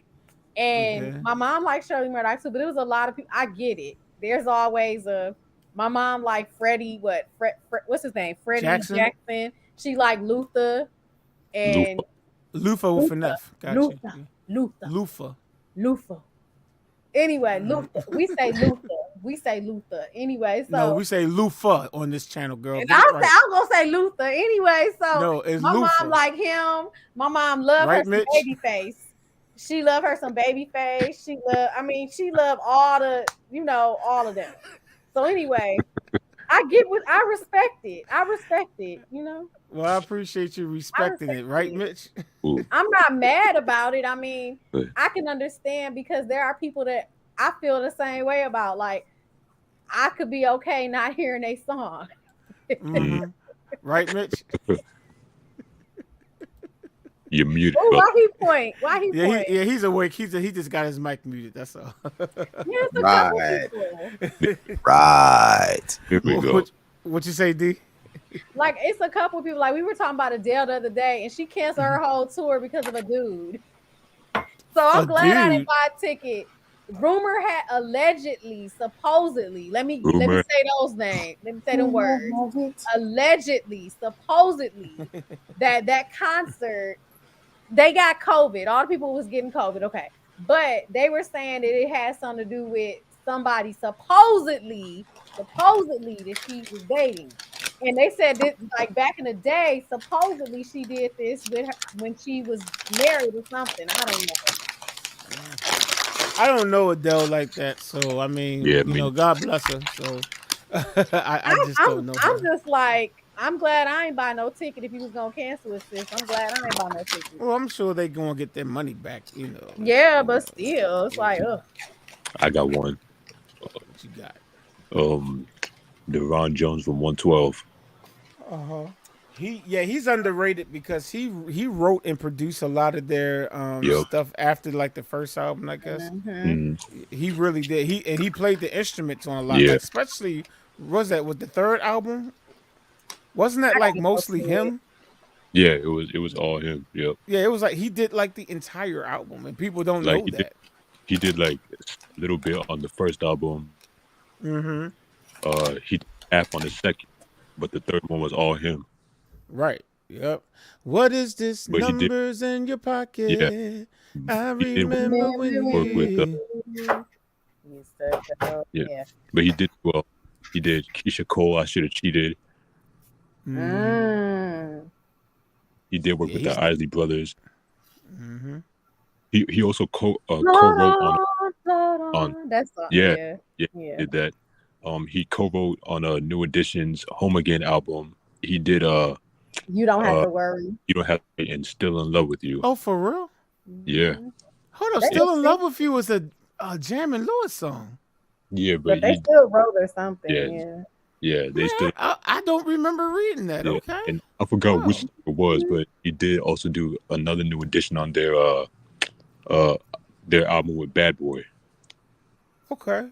And my mom liked Shirley Murdoch too, but it was a lot of people. I get it. There's always my mom liked Freddie, what's his name? Freddie Jackson. She liked Luther and
Luther with an F. Gotcha.
Luther. Anyway, Luther. We say Luther. Anyway, so
no, we say Luther on this channel, girl.
And I'm gonna say Luther anyway. So
no, it's
my
Luther.
Mom like him. My mom loved her some Babyface. She loved her some Babyface. She loved all of them. So anyway, I respect it,
Well, I appreciate you respecting it, right, Mitch?
I'm not mad about it. I mean, I can understand because there are people that I feel the same way about. Like, I could be okay not hearing a song.
Right, Mitch?
You're muted.
Oh, why he point?
Yeah, he's awake. He just got his mic muted. That's all.
Right. Right.
Here we go.
What you say, D?
Like, it's a couple people. Like, we were talking about Adele the other day, and she canceled her whole tour because of a dude. So I'm glad I didn't buy a ticket. Rumor had allegedly, supposedly. Let me say those names. Let me say them words. Allegedly, supposedly, that concert. They got COVID. All the people was getting COVID. Okay. But they were saying that it had something to do with somebody supposedly that she was dating. And they said this, like back in the day, supposedly she did this with her when she was married or something.
I don't know Adele like that. So, I mean, God bless her. So, I just don't know.
I'm just like, I'm glad I ain't buy no ticket if you was gonna cancel it, sis. I'm glad I ain't buy no ticket.
Well, I'm sure they gonna get their money back,
Yeah, but still, it's like,
I got one.
What you got?
Deron Jones from 112.
He's underrated because he wrote and produced a lot of their stuff after like the first album, I guess. He really did. He played the instruments on a lot, like, especially with the third album. Wasn't that like mostly him?
Yeah, it was all him. Yep.
Yeah, it was like he did like the entire album, and people don't know that.
He did like a little bit on the first album.
Mm-hmm.
He did half on the second. but the third one was all him.
Right. Yep. What is this
But he did,
numbers in your pocket?
yeah,
I
he did
remember when
work with,
yeah.
but he did well. He did Keisha Cole. I should have cheated. He did work with the Isley Brothers.
Mm-hmm.
He also co-wrote on
that song.
yeah, did that. He co-wrote on a New Edition's Home Again album. He did
You Don't Have to Worry.
You Don't Have to, and Still in Love with You.
Oh, for real?
Yeah.
Hold up, Still in Love with You was a Jam and Lewis song.
Yeah,
but they still wrote or something.
Yeah, they still.
I don't remember reading that.
Yeah,
Okay,
and I forgot which it was, but he did also do another New Edition on their album with Bad Boy.
Okay.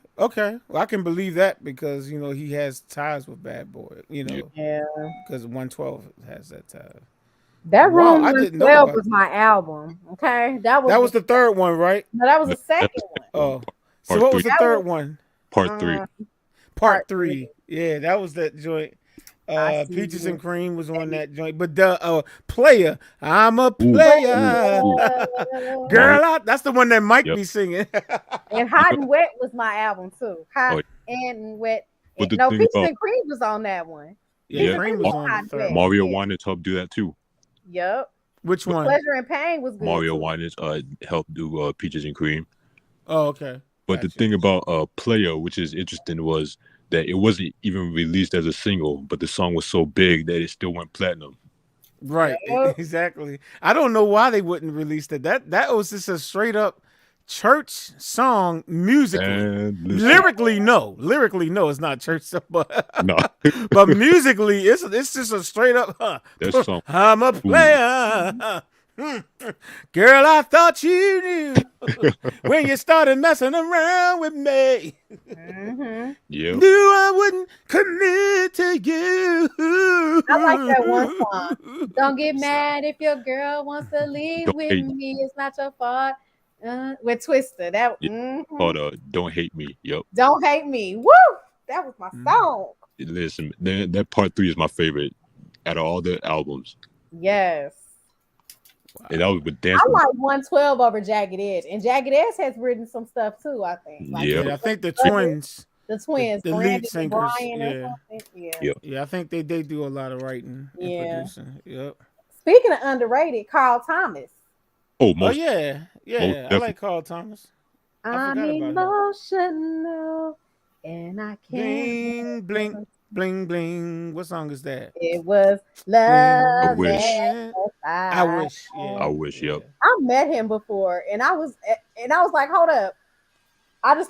Well, I can believe that because he has ties with Bad Boy. Because 112 has that tie.
That Room
I didn't know
112
about
was my album. Okay, that
was the third one, right?
No, that was the second one.
Oh, so what was the third one?
Part 3.
Part 3. Yeah, that was that joint. Peaches and Cream was on that joint, but the Player, I'm a player, girl. That's the one that Mike be singing.
And Hot and Wet was my album too. Hot and Wet. Peaches and Cream was on that one.
Yeah, Cream was on the third.
Mario Winans helped do that too.
Yep.
Which one?
Pleasure and Pain was good.
Mario Winans helped do Peaches and Cream.
Oh, okay.
But the thing about Player, which is interesting, was that it wasn't even released as a single, but the song was so big that it still went platinum.
Right, exactly. I don't know why they wouldn't release that. That was just a straight up church song musically. Lyrically, no, it's not church song, but
no.
But musically, it's just a straight up.
That song.
I'm a player. Girl, I thought you knew when you started messing around with me.
Yeah.
Knew I wouldn't commit to you.
I like that one song. Don't get mad if your girl wants to leave with me. It's not your fault. With Twister. That
called Don't Hate Me. Yep.
Don't Hate Me. Woo! That was my song.
Listen, that part 3 is my favorite out of all the albums.
Yes.
And that was with dance.
I like 112 over Jagged Edge, and Jagged Edge has written some stuff too. I think.
I think the twins,
the
lead singers,
yeah,
I think they do a lot of writing and producing. Yep.
Speaking of underrated, Carl Thomas.
Yeah, I like Carl Thomas.
I'm emotional, and I can't.
Bling. Bling bling. What song is that?
It was Love.
I wish.
I wish. Yeah.
I wish. Yep.
I met him before, and I was like, hold up. I was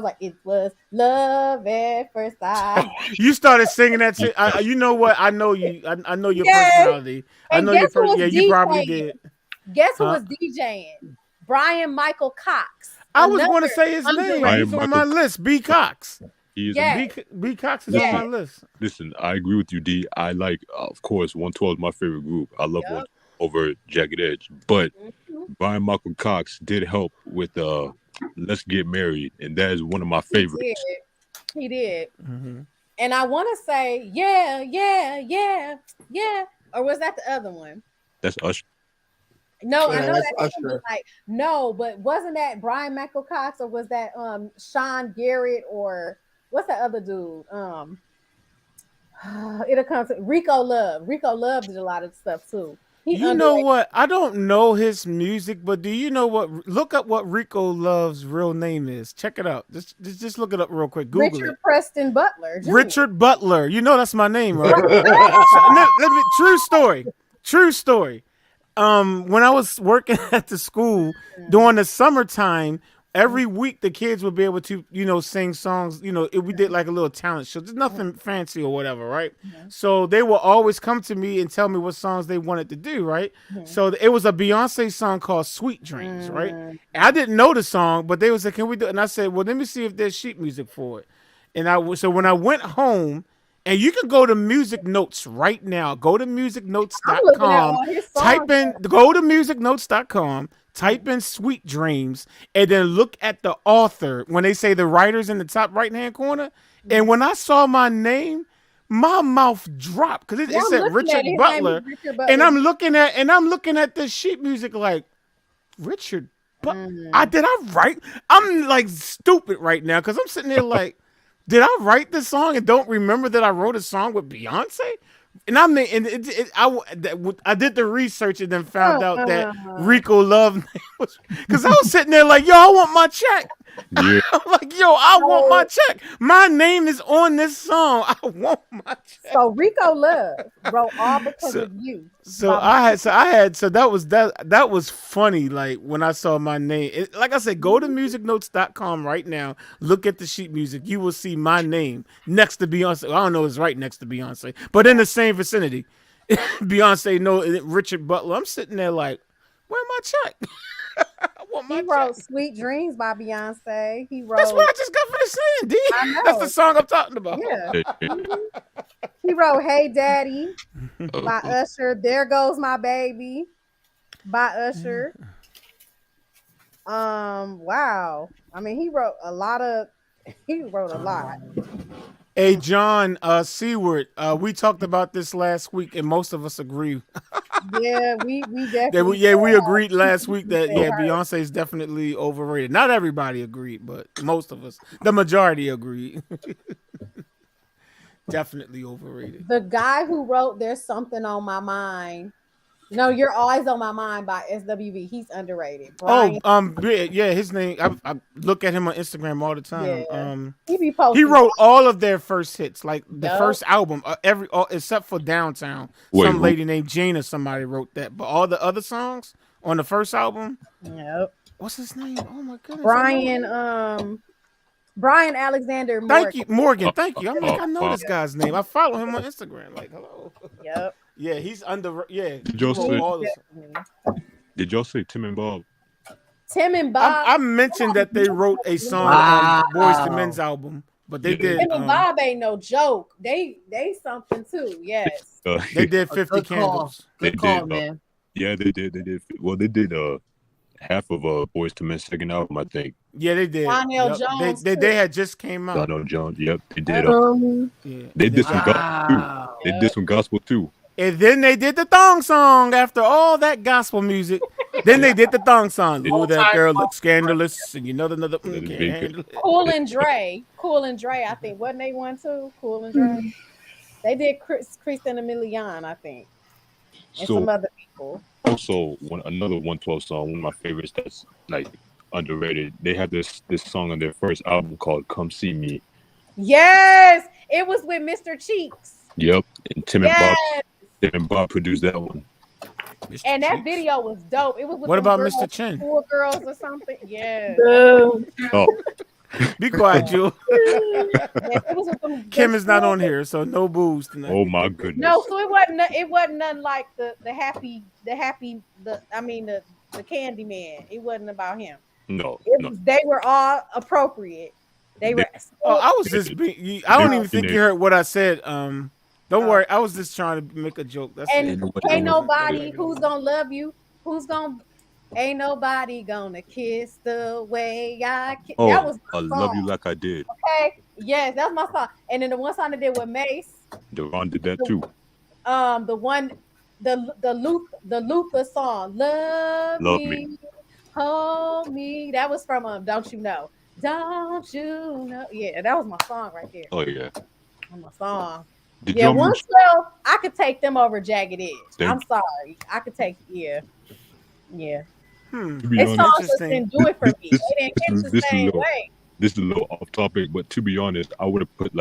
like, it was love at first sight.
You started singing that shit. You know what? I know you. I know your personality. I know your personality. Yeah, you probably did.
Guess who was DJing? Brian Michael Cox.
I was going to say his name. He's on my list. B. Cox.
B.
Cox is on my list.
Listen, I agree with you, D. I like, of course, 112 is my favorite group. I love one over Jagged Edge. But Brian Michael Cox did help with Let's Get Married, and that is one of my favorites.
He did. Mm-hmm. And I want to say, yeah. Or was that the other one?
That's Usher.
No, I know that was like but wasn't that Brian Michael Cox, or was that Sean Garrett, or what's that other dude? It'll come to Rico Love. Rico Love did a lot of stuff too.
You know what? I don't know his music, but do you know what? Look up what Rico Love's real name is. Check it out. Just look it up real quick. Google
Richard
it.
Preston Butler. Jr.
Richard Butler. You know that's my name, right? Let me. True story. When I was working at the school during the summertime, every week the kids would be able to, sing songs. We did like a little talent show. There's nothing fancy or whatever, right? So they will always come to me and tell me what songs they wanted to do, right? So it was a Beyonce song called "Sweet Dreams," right? I didn't know the song, but they was like, "Can we do it?" And I said, "Well, let me see if there's sheet music for it." And so when I went home. And you can go to Music Notes right now. Go to musicnotes.com. Go to musicnotes.com. Type in Sweet Dreams. And then look at the author when they say the writers in the top right-hand corner. And when I saw my name, my mouth dropped because it
I'm
said
looking
Richard
at it. His name
Butler,
is Richard Butler.
and I'm looking at this sheet music like Richard. But did I write? I'm like stupid right now because I'm sitting there like, did I write this song and don't remember that I wrote a song with Beyonce? And I mean, I did the research and then found out that Rico Love was because I was sitting there like, yo, I want my check.
Yeah.
I'm like, yo, I want my check. My name is on this song. I want my check.
So Rico Love wrote All Because of You.
So that was funny. Like when I saw my name, like I said, go to musicnotes.com right now. Look at the sheet music. You will see my name next to Beyonce. I don't know, it's right next to Beyonce, but in the same vicinity. Beyonce, Richard Butler. I'm sitting there like, where my check?
He wrote Sweet Dreams by Beyonce. He wrote.
That's what I just got finished saying, D.
I know.
That's the song I'm talking about.
Yeah. He wrote Hey Daddy by Usher. There Goes My Baby by Usher. Wow. I mean, he wrote a lot.
Hey, John Seward, we talked about this last week, and most of us agree.
Yeah, we definitely.
We agreed last week that Beyonce is definitely overrated. Not everybody agreed, but most of us, the majority agreed. Definitely overrated.
The guy who wrote "There's Something on My Mind." No, You're Always on My Mind by SWV. He's underrated. Brian.
His name. I look at him on Instagram all the time.
Yeah.
He wrote all of their first hits, like the first album, except for Downtown. Some lady named Jane or somebody wrote that, but all the other songs on the first album.
Yep.
What's his name? Oh my goodness.
Brian Alexander Morgan.
Thank you, Morgan. Thank you. I'm like, I know this guy's name. I follow him on Instagram. Like, hello.
Yep.
Yeah, he's under. Yeah.
Did y'all say Tim and Bob?
Tim and Bob.
I mentioned that they wrote a song on Boyz II Men's album, but they did.
Tim and Bob ain't no joke. They something too. Yes.
They did 50 Candles.
Good call, man.
Yeah, they did. Well, they did half of Boyz II Men's second album, I think.
Yeah, they did.
Donnell Jones.
They had just came out.
Donnell Jones. Yep, they did. They did some gospel too. They did some gospel too.
And then they did the thong song after all that gospel music. Then they did the thong song. Ooh, that girl looks scandalous, and you know another can't handle it.
Cool and Dre, I think wasn't they one too? Cool and Dre. They did Kristen and Milian, I think, and some other people.
Also, another 112 song, one of my favorites that's like underrated. They had this song on their first album called "Come See Me."
Yes, it was with Mr. Cheeks.
Yep, and Tim and Bob produced that one.
And that video was dope. It was with
what about
girls,
Mr. Chen?
4 girls or something. Yeah.
Oh.
Be quiet, Jewel. Kim is not on here, so no booze tonight.
Oh my goodness.
No, so it wasn't nothing like the Candy Man. It wasn't about him.
No.
They were all appropriate. They were.
I was just being. I don't even think you heard what I said. Don't worry. I was just trying to make a joke. That's
and ain't nobody who's gonna love you. Ain't nobody gonna kiss the way I kiss.
Oh,
that was
I Love You Like I Did.
Okay, yes, that's my song. And then the one song I did with Mace.
Deron did that too.
The Luther song, Love Me, Hold Me. That was from Don't You Know. Don't you know? Yeah, that was my song right there.
Oh yeah.
My song. 112. I could take them over Jagged Edge. I'm sorry. I could take Yeah. They songs just didn't do it for me. They didn't hit the same way.
This is a little off topic, but to be honest, I would have put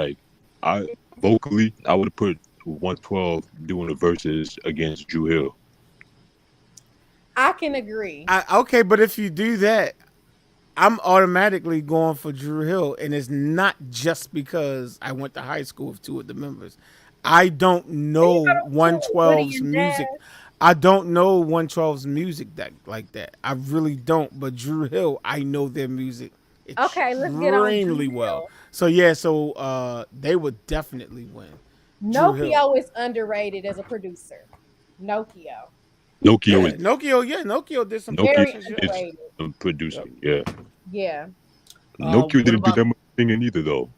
I would have put 112 doing the verses against Drew Hill.
I can agree.
Okay, but if you do that, I'm automatically going for Drew Hill, and it's not just because I went to high school with 2 of the members. I don't know 112's music. I don't know 112's music like that. I really don't. But Drew Hill, I know their music extremely well. So they would definitely win.
Nokio is underrated as a producer. Nokio did some
very underrated. Producing,
yeah.
Nokio didn't do that much singing either, though.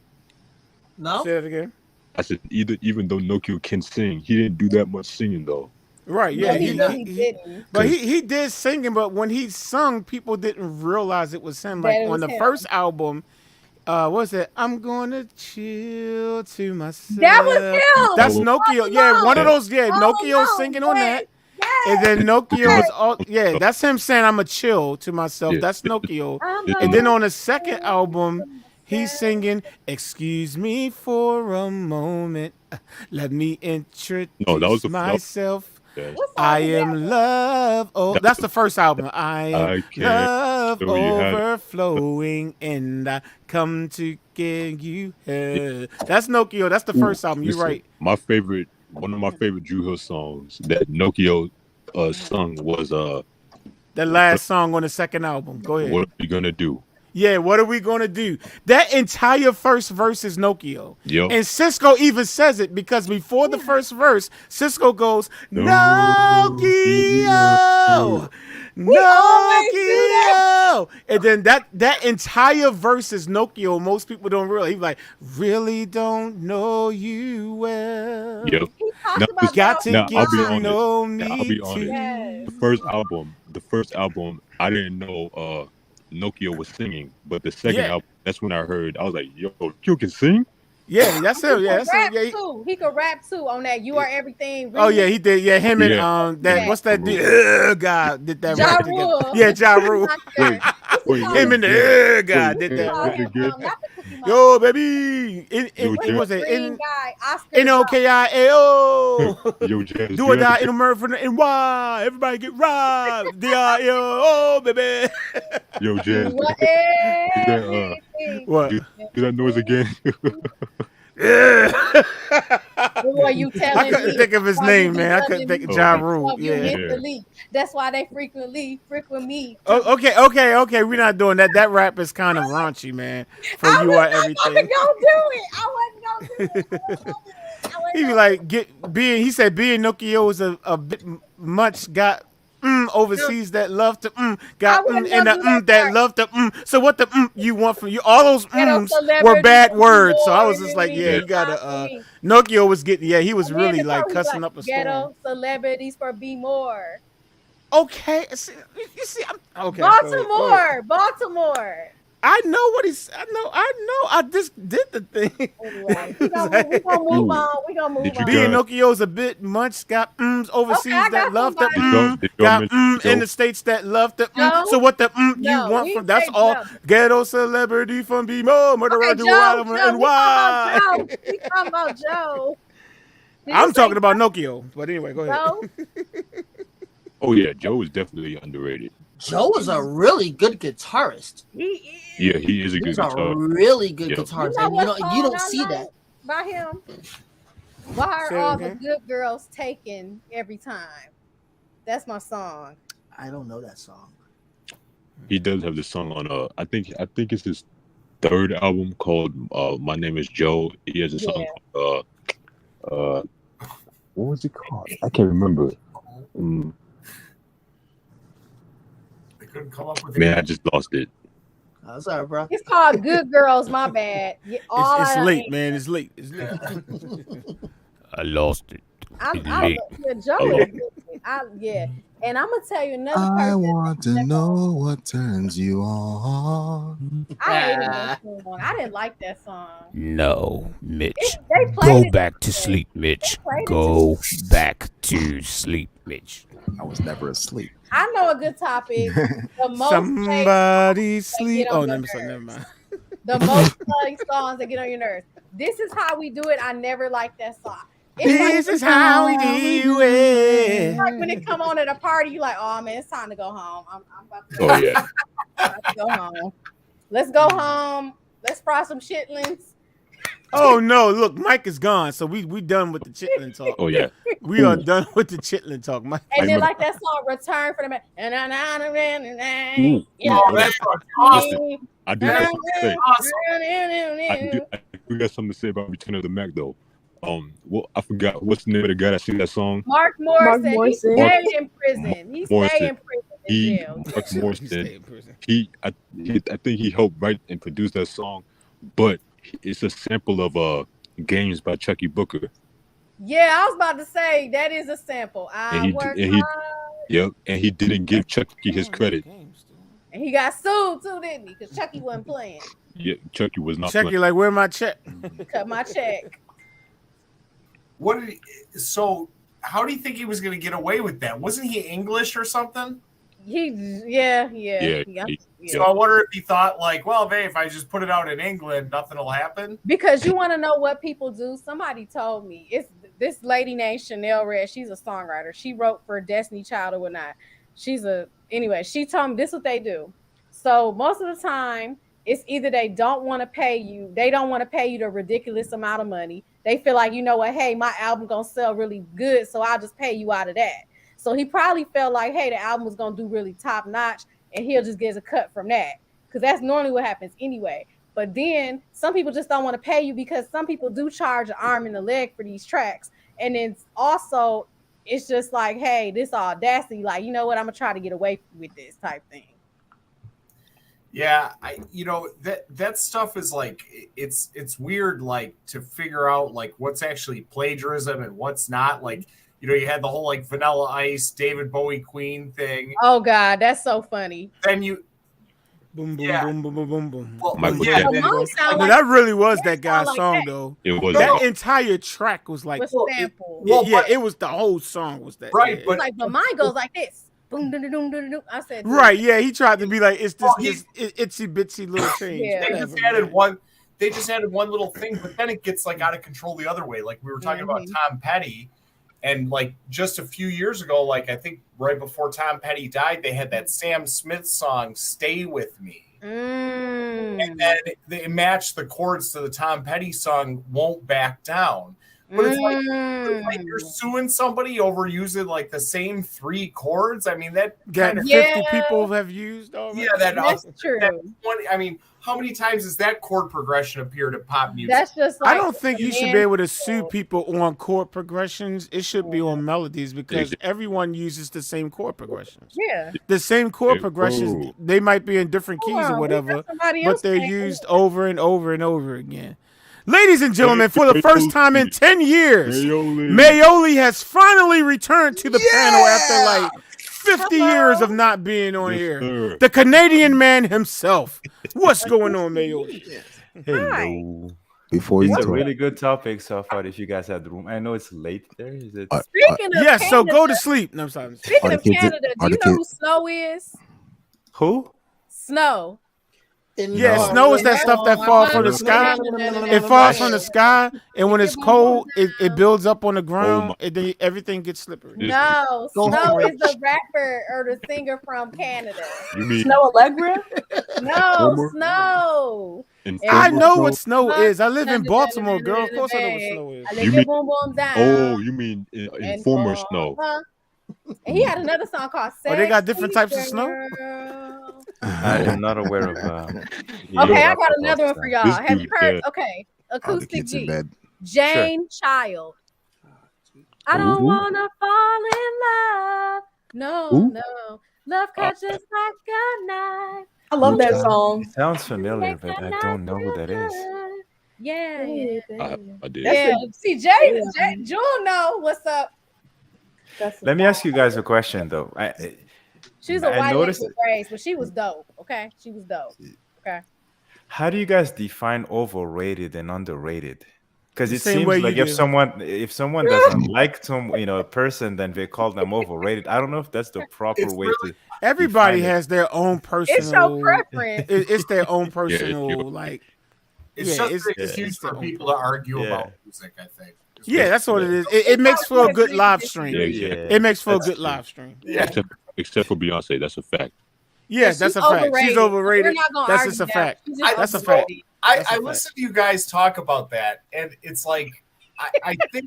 No.
Say that again.
I said even though Nokia can sing, he didn't do that much singing though.
Right,
No,
yeah,
he really
didn't.
but he did singing, but when he sung, people didn't realize it was him.
That
Like
it
on
was
the
him.
first album, what was it? I'm gonna chill to myself.
That was him.
That's
Oh,
Nokia. Yeah, one of those. Yeah, Nokia singing on that. And then Nokia was all. Yeah, that's him saying I'm a chill to myself.
Yeah.
That's Nokia.
This
And
is
then on the second album, he's singing "Excuse me for a moment, let me introduce
No, that was the
myself.
yeah.
I am love." Oh, that's the first album. I am
I can't
love
show you how to-
overflowing, and I come to get you. That's Nokia. That's the first album. You're
Listen,
right.
One of my favorite Drew Hill songs that Nokia sung was
The last song on the second album. Go ahead.
What Are We Gonna Do?
Yeah, what are we gonna do? That entire first verse is Nokia.
Yep.
And Cisco even says it because before the first verse, Cisco goes, Nokia, Nokia. And then that entire verse is Nokia. Most people don't realize. He's like, really don't know you well.
Yep.
Got to get
I'll be
to
honest.
know me
I'll be
too.
honest.
Yes.
The first album, I didn't know Nokia was singing, but the second album, that's when I heard. I was like, "Yo, you can sing."
Yeah, that's him. Yeah, that's him. Yeah,
He could rap too on that. You are everything.
oh yeah, he did. Yeah, him and that what's that dude? guy did that rap together. Yeah, Ja Rule. Him and the guy did that. Yo, baby. What was it? NOKIAO.
Yo, Jazz.
Do or die in America and why? Everybody get robbed. D-I-O, baby.
Yo, Jazz.
What?
Do that noise again.
Boy, you telling
I couldn't
me
think of his
why
name,
you
man. I
be
couldn't think of
telling
Ja
me
Rule.
you
Yeah.
mentally. That's why they frequently frequent me.
Oh, okay. We're not doing that. That rap is kind of raunchy, man. For you are everything.
I wasn't gonna do it. I wasn't gonna do it.
He be like being. He said being Nokia was a bit much. Got overseas that love to got and the that love to So what the you want from you? All those were bad words. So I was just like, yeah, you gotta. Nokia was getting. Yeah, he was really like cussing up a storm.
Ghetto celebrities for Be More.
Okay, you see, I'm okay.
Baltimore.
I know what he's. I know. I just did the thing.
Anyway, we gonna move on.
Being Nokia's a bit much. Got overseas that love to got in the states that love to So what the you want from? That's all. Ghetto celebrity from BMO. Murderer do and why?
We talking about Joe.
I'm talking about Nokia. But anyway, go ahead.
Oh yeah, Joe is definitely underrated.
Joe is a really good guitarist.
Yeah, he is a good guitarist.
A really good guitarist. And you don't see that.
By him. Why are all the good girls taken every time? That's my song.
I don't know that song.
He does have this song on I think it's his third album called My Name Is Joe. He has a song called what was it called? I can't remember.
Couldn't come up with
Man, I just lost it.
Oh, sorry, bro.
It's called Good Girls. My bad.
It's late, man. It's late.
I lost it.
And I'm gonna tell you another person.
I want to know what turns you on.
I hated that song. I didn't like that song.
No, Mitch. Go back to sleep, Mitch. Go back to sleep, Mitch.
I was never asleep.
I know a good topic. The most
Somebody sleep. Oh, never mind.
The most played songs that get on your nerves. This is how we do it. I never liked that song.
This is how we do it.
Like when it come on at a party, you like, oh man, it's time to go home. I'm about to go home. Let's go home. Let's fry some chitlins.
Oh no! Look, Mike is gone, so we done with the chitlin talk.
Oh yeah,
we are done with the chitlin talk, Mike.
And then like that song, "Return for the Man."
I do have something to say. I do got something to say about Return of the Mac though. Well, I forgot what's the name of the guy that sing that song.
Mark Morrison. He stayed in prison. He stayed in prison.
Mark Morrison. I think he helped write and produce that song, but it's a sample of Games by Chucky Booker.
Yeah, I was about to say that is a sample.
And he
work
and he
hard.
yep, and he didn't give Chucky his credit.
And he got sued too, didn't he? Because Chucky wasn't playing.
Yeah, Chucky was not
Chucky
playing.
like, where my check?
Cut my check.
What did so how do you think he was going to get away with that? Wasn't he English or something?
Yeah.
So I wonder if he thought like, well, hey, if I just put it out in England, nothing will happen.
Because you want to know what people do. Somebody told me it's this lady named Chanel Red. She's a songwriter. She wrote for Destiny Child or whatnot. She told me this is what they do. So most of the time, it's either they don't want to pay you. They don't want to pay you the ridiculous amount of money. They feel like, you know what? Hey, my album gonna sell really good, so I'll just pay you out of that. So he probably felt like, hey, the album was gonna do really top notch, and he'll just get a cut from that, because that's normally what happens anyway. But then some people just don't want to pay you because some people do charge an arm and a leg for these tracks, and then also it's just like, hey, this audacity, like, you know what? I'm gonna try to get away with this type thing.
Yeah, that stuff is like it's weird, like to figure out like what's actually plagiarism and what's not. Like, you had the whole like Vanilla Ice, David Bowie, Queen thing.
Oh God, that's so funny.
Then you
boom, boom, boom, boom, boom, boom.
Well,
that really was that guy's song
that.
though.
It was
that entire track was like
sample.
It was the whole song was that.
Right,
yeah.
But mine goes like this. Boom, doo, doo, doo, doo, doo. I said,
right, yeah, he tried to be like, it's this itsy bitsy little change.
Yeah.
They just added one little thing, but then it gets like out of control the other way. Like we were talking about Tom Petty, and like just a few years ago, like I think right before Tom Petty died, they had that Sam Smith song "Stay With Me," and then they matched the chords to the Tom Petty song "Won't Back Down." But it's like you're suing somebody over using like the same three chords. I mean, that kind of
50 people have used already.
Yeah,
that's true.
I mean, how many times has that chord progression appeared in pop music?
That's just like,
I don't think you should be able to sue people on chord progressions. It should be on melodies because everyone uses the same chord progressions.
Yeah.
The same chord progressions, they might be in different keys or whatever, but they're used over and over and over again. Ladies and gentlemen, for the first time in 10 years, Mayoli has finally returned to the panel after like 50 years of not being on here.
Sir.
The Canadian man himself. What's going on, Mayoli?
Hello.
Before you
It's a
talk,
really good topic so far. If you guys had room, I know it's late there. Is it?
Speaking of
Yes, so
Canada,
go to sleep. No, I'm sorry.
Speaking of Canada, do you know who Snow is?
Who?
Snow.
Yeah, snow is that stuff that falls from the sky. It falls from the sky, and when it's cold, it builds up on the ground, and then everything gets slippery.
No, Snow is the rapper or the singer from Canada.
You mean
Snow Allegra?
No, Snow.
I know what snow is. I live in Baltimore, girl. Of course I know what snow is.
I lick your boom boom down.
Oh, you mean Informer Snow?
And he had another song called "Sexy."
Oh, they got different types of snow.
I am not aware of.
Okay, I got another one for y'all.
This
Have you
dude
heard?
dead.
Okay,
the
acoustic
kids in
G.
bed.
Jane Child. I don't wanna fall in love. No. Love cuts just like a knife.
I love that song.
It sounds familiar, but I don't know who that is.
Yeah.
I did.
Yeah. See, Jay, June know what's up.
Let me ask you guys a question, though.
She's a
I
white lady
noticed-
with braids, but she was dope. Okay, she was dope. Okay.
How do you guys define overrated and underrated? Because
The
it
same
seems
way
like
you
if
do.
someone doesn't like a person, then they call them overrated. I don't know if that's the proper way to.
Everybody
define it.
has their own personal.
It's your preference.
It's their own personal like.
It's
Yeah,
just an excuse for people to argue about music, I think.
Yeah, that's what it is. It makes for a good live stream.
Yeah, yeah.
It makes for a
That's
good
true.
live stream.
Yeah.
Except for Beyonce, that's a fact.
Yes, that's a fact. She's overrated.
We're not gonna
That's
argue
just a
that.
fact.
She's just
That's a
overrated.
fact.
I
That's a fact.
listen to you guys talk about that, and it's like I think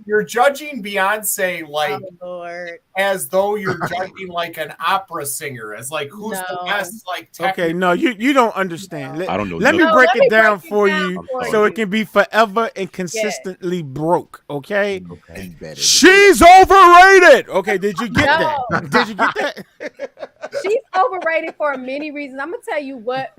you're judging Beyonce like
Oh, Lord.
as though you're judging like an opera singer, as like who's the
No.
best like
Okay, no, you don't understand.
I don't know
Let me
nothing.
break
let me
it down
break it
for
down
you
for
so
you.
it can be forever and consistently broke. Okay.
Embedded.
She's overrated. Okay, did you get that? Did you get that?
She's overrated for many reasons. I'm gonna tell you what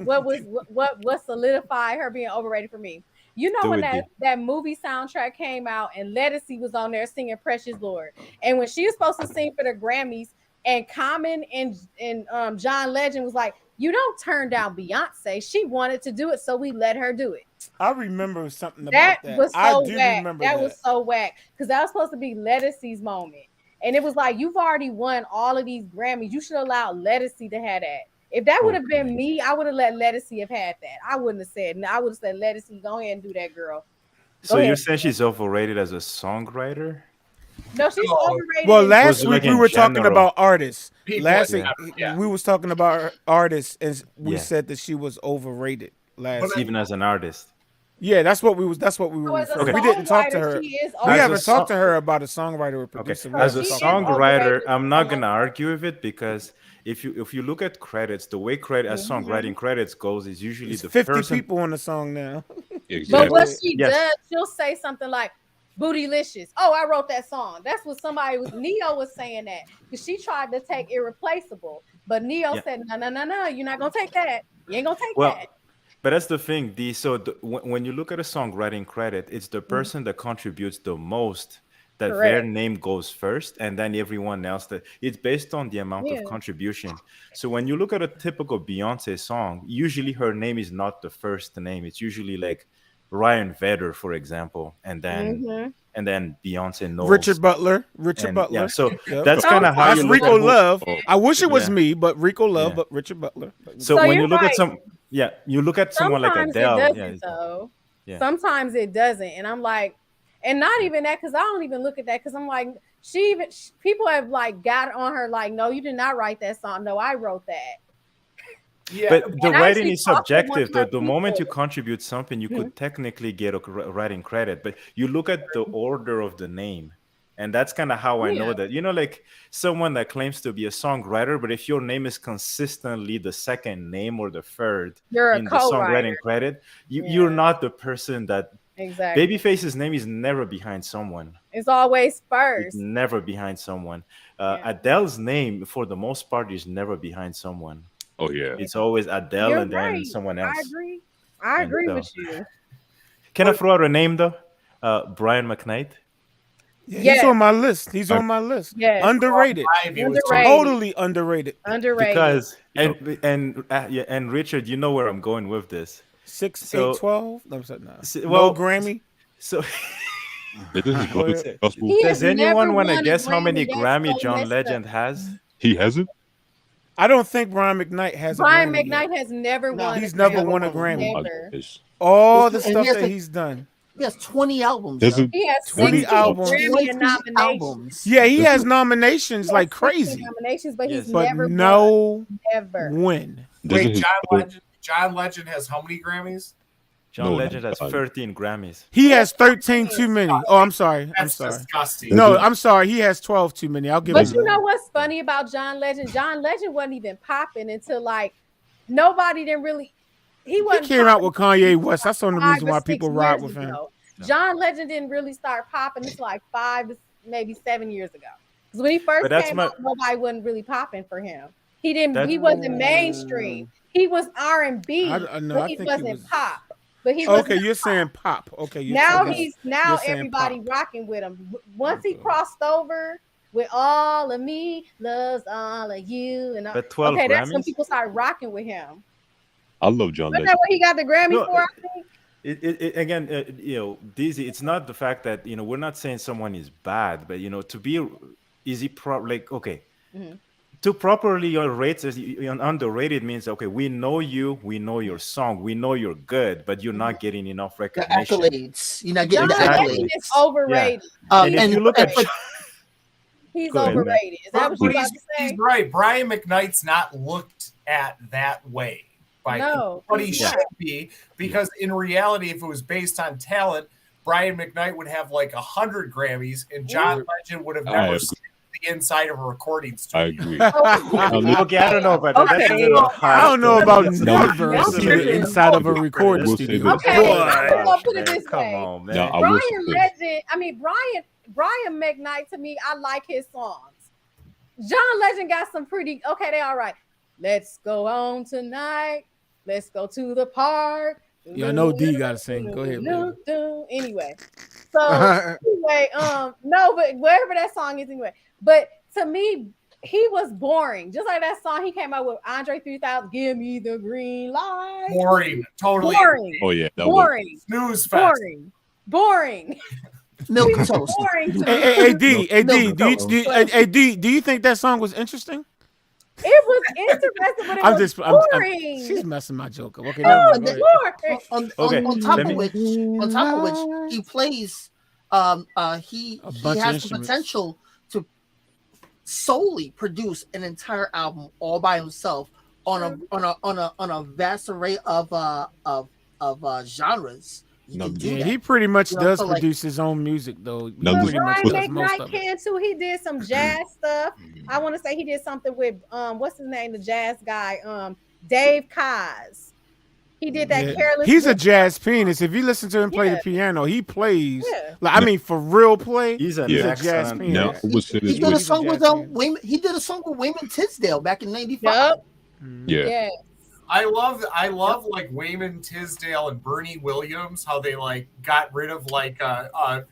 solidified her being overrated for me. You know
Do
when
it, D.
that movie soundtrack came out and Lettucey was on there singing Precious Lord. And when she was supposed to sing for the Grammys and Common and John Legend was like, you don't turn down Beyonce. She wanted to do it, so we let her do it.
I remember something
That
about that.
was
I
so
do
whack.
remember
That was so whack. Because that was supposed to be Lettucey's moment. And it was like, you've already won all of these Grammys. You should allow Lettucey to have that. If that would have been me, I would have let Lettucey have had that. I wouldn't have said, no, I would have said, Lettucey, go ahead and do that, girl.
So you're saying she's overrated as a songwriter?
No, she's overrated.
Well, last
like
week we
in
were talking
general?
about artists.
People,
Last
yeah,
week
yeah.
we was talking about artists, and we
Yeah.
said that she was overrated last week.
Even as an artist.
Yeah, that's what we were
as a
referring. We didn't talk to her.
songwriter, she is
We
As a
haven't talked
song-
to her about a songwriter or
Okay,
producer. We
as a
haven't talked to her.
songwriter, I'm not gonna argue with it because if you look at credits, the way as songwriting credits goes is usually
There's
the
50
person.
people on the song now.
But what she
Yes.
does, she'll say something like "Bootylicious." Oh, I wrote that song. That's what somebody was. Neo was saying that because she tried to take "Irreplaceable," but Neo
Yeah.
said, "No, no, no, no. You're not gonna take that. You ain't gonna take
Well,
that."
but that's the thing. When you look at a songwriting credit, it's the
Mm-hmm.
person that contributes the most that their
Correct.
name goes first, and then everyone else. That it's based on the amount
Yeah.
of contribution. So when you look at a typical Beyonce song, usually her name is not the first name. It's usually like Ryan Vedder, for example, and then Beyonce knows
Richard Butler.
Yeah, so
Yep.
that's kind of how
That's
you look
Rico
at who-
Love. I wish it was
Yeah.
me, but Rico Love,
Yeah.
but Richard Butler.
So,
So
when
you're
you look
right.
at you look at someone like
Sometimes
Adele.
it doesn't,
Yeah,
though.
yeah.
Sometimes it doesn't, and I'm like, and not even that because I don't even look at that because I'm like, people have like got on her like, no, you did not write that song. No, I wrote that.
Yeah,
But the
And I
writing
actually
is
talked to one
subjective.
of her
The moment you
people.
contribute something, you could technically get a writing credit, but you look at the order of the name. And that's kind of how I know
Yeah.
that. You know, like someone that claims to be a songwriter, but if your name is consistently the second name or the third
You're a
in the songwriting
co-writer.
credit, you're not the person that.
Exactly.
Babyface's name is never behind someone.
It's always
It's
first.
never behind someone. Adele's name, for the most part, is never behind someone.
Oh yeah.
It's always Adele
You're
and then
right.
someone else.
I agree. I
And
agree
so-
with you.
Can I throw out a name though? Brian McKnight.
Yeah, he's on my list. He's on my list.
Yes.
Underrated.
Underrated.
Totally underrated.
Underrated.
Because and Richard, you know where I'm going with this.
6, 8, 12. No,
well,
Grammy.
So
This is
Go ahead.
gospel.
He has
does anyone
never
want to
won a
guess how many
Grammy. That's
Grammy
so
John
messed
Legend
up.
has?
He hasn't.
I don't think Brian McKnight has
Brian
a Grammy yet.
McKnight has never won.
He's
a
never
Grammy.
won a Grammy.
Never.
All the
And he
stuff
has
that
to-
he's done.
He has 20 albums.
Doesn't-
He has
20
60
albums.
Grammy
20
nominations.
albums.
Yeah, he has nominations like crazy,
Nominations, but he's
but
never
no
won. Never.
win.
Doesn't
Wait,
his
John Legend has how many Grammys?
John
No,
Legend has
not
13 Grammys.
He has 13 too many. Oh, I'm sorry. I'm
That's
sorry.
disgusting.
No, I'm sorry. He has 12 too many. I'll give
But
him
you
that.
know what's funny about John Legend? John Legend wasn't even popping until like nobody didn't really. He
He
wasn't.
came out
popping
with Kanye West. That's the only
5
reason
or
why
6
people ride
years
with him.
ago. John Legend didn't really start popping until like 5 to maybe 7 years ago. Because when he first
But that's
came
my-
out, nobody wasn't really popping for him. He didn't.
That-
He wasn't mainstream. He was R&B,
No,
but
I
he
think he
wasn't
was.
pop. But he was
Okay, you're saying pop. Okay, you're
now
saying,
he's now
you're saying
everybody
pop.
rocking with him. Once he crossed over with all of me loves all of you, and
But 12
okay, that's when
Grammys?
people started rocking with him.
I love John
Wasn't
Legend.
that what he got the Grammy
No,
for? I think.
Again, Dizzy, it's not the fact that, we're not saying someone is bad, but, to be, is he okay.
Mhm.
To properly rate as underrated means, okay, we know you, we know your song, we know you're good, but you're not getting enough
The
recognition.
accolades. You're not getting
John
the
Legend
accolades.
is overrated.
And if you look at
He's
Go ahead, man.
overrated. Is that what you about to say?
He's right. Brian McKnight's not looked at that way by
No,
people, but he
he's
should
not.
be, because in reality, if it was based on talent, Brian McKnight would have like 100 Grammys, and John Legend would have
I
never
agree.
seen the inside of a recording
I
studio.
agree.
Okay, I don't know about that. That's a
Okay.
little
I
hard.
don't know about
No.
never see the inside of a recording
We'll say
studio.
this.
Okay,
Boy,
I'm gonna put it this
come
way.
on, man.
No, I will say
Brian
this.
Legend, I mean Brian McKnight, to me, I like his songs. John Legend got some pretty okay, they all right. Let's go on tonight. Let's go to the park.
Yeah, I know D got to sing. Go ahead, baby.
Anyway, so anyway, no, but wherever that song is, anyway. But to me, he was boring. Just like that song he came out with, Andre 3000. Give me the green light.
Boring, totally
boring.
Oh yeah, that
boring.
Snooze fest.
Boring.
Milk toast.
Boring. To
Hey,
me.
D, do you think that song was interesting?
It was interesting, but it was boring.
She's messing my joke up. Okay,
Oh,
never mind. Go ahead.
On top of which, he plays. He has the potential to solely produce an entire album all by himself on a vast array of genres.
He pretty much does produce his own music, though.
Brian McKnight can too. He did some jazz stuff. I want to say he did something with what's his name, the jazz guy, Dave Kaz. He did that careless.
He's a jazz pianist. If you listen to him play the piano, he plays. Like, I mean, for real play.
He's a
jazz pianist.
He did a song with Wayman. He did a song with Wayman Tisdale back in '95.
Yeah.
I love like Wayman Tisdale and Bernie Williams, how they like got rid of like a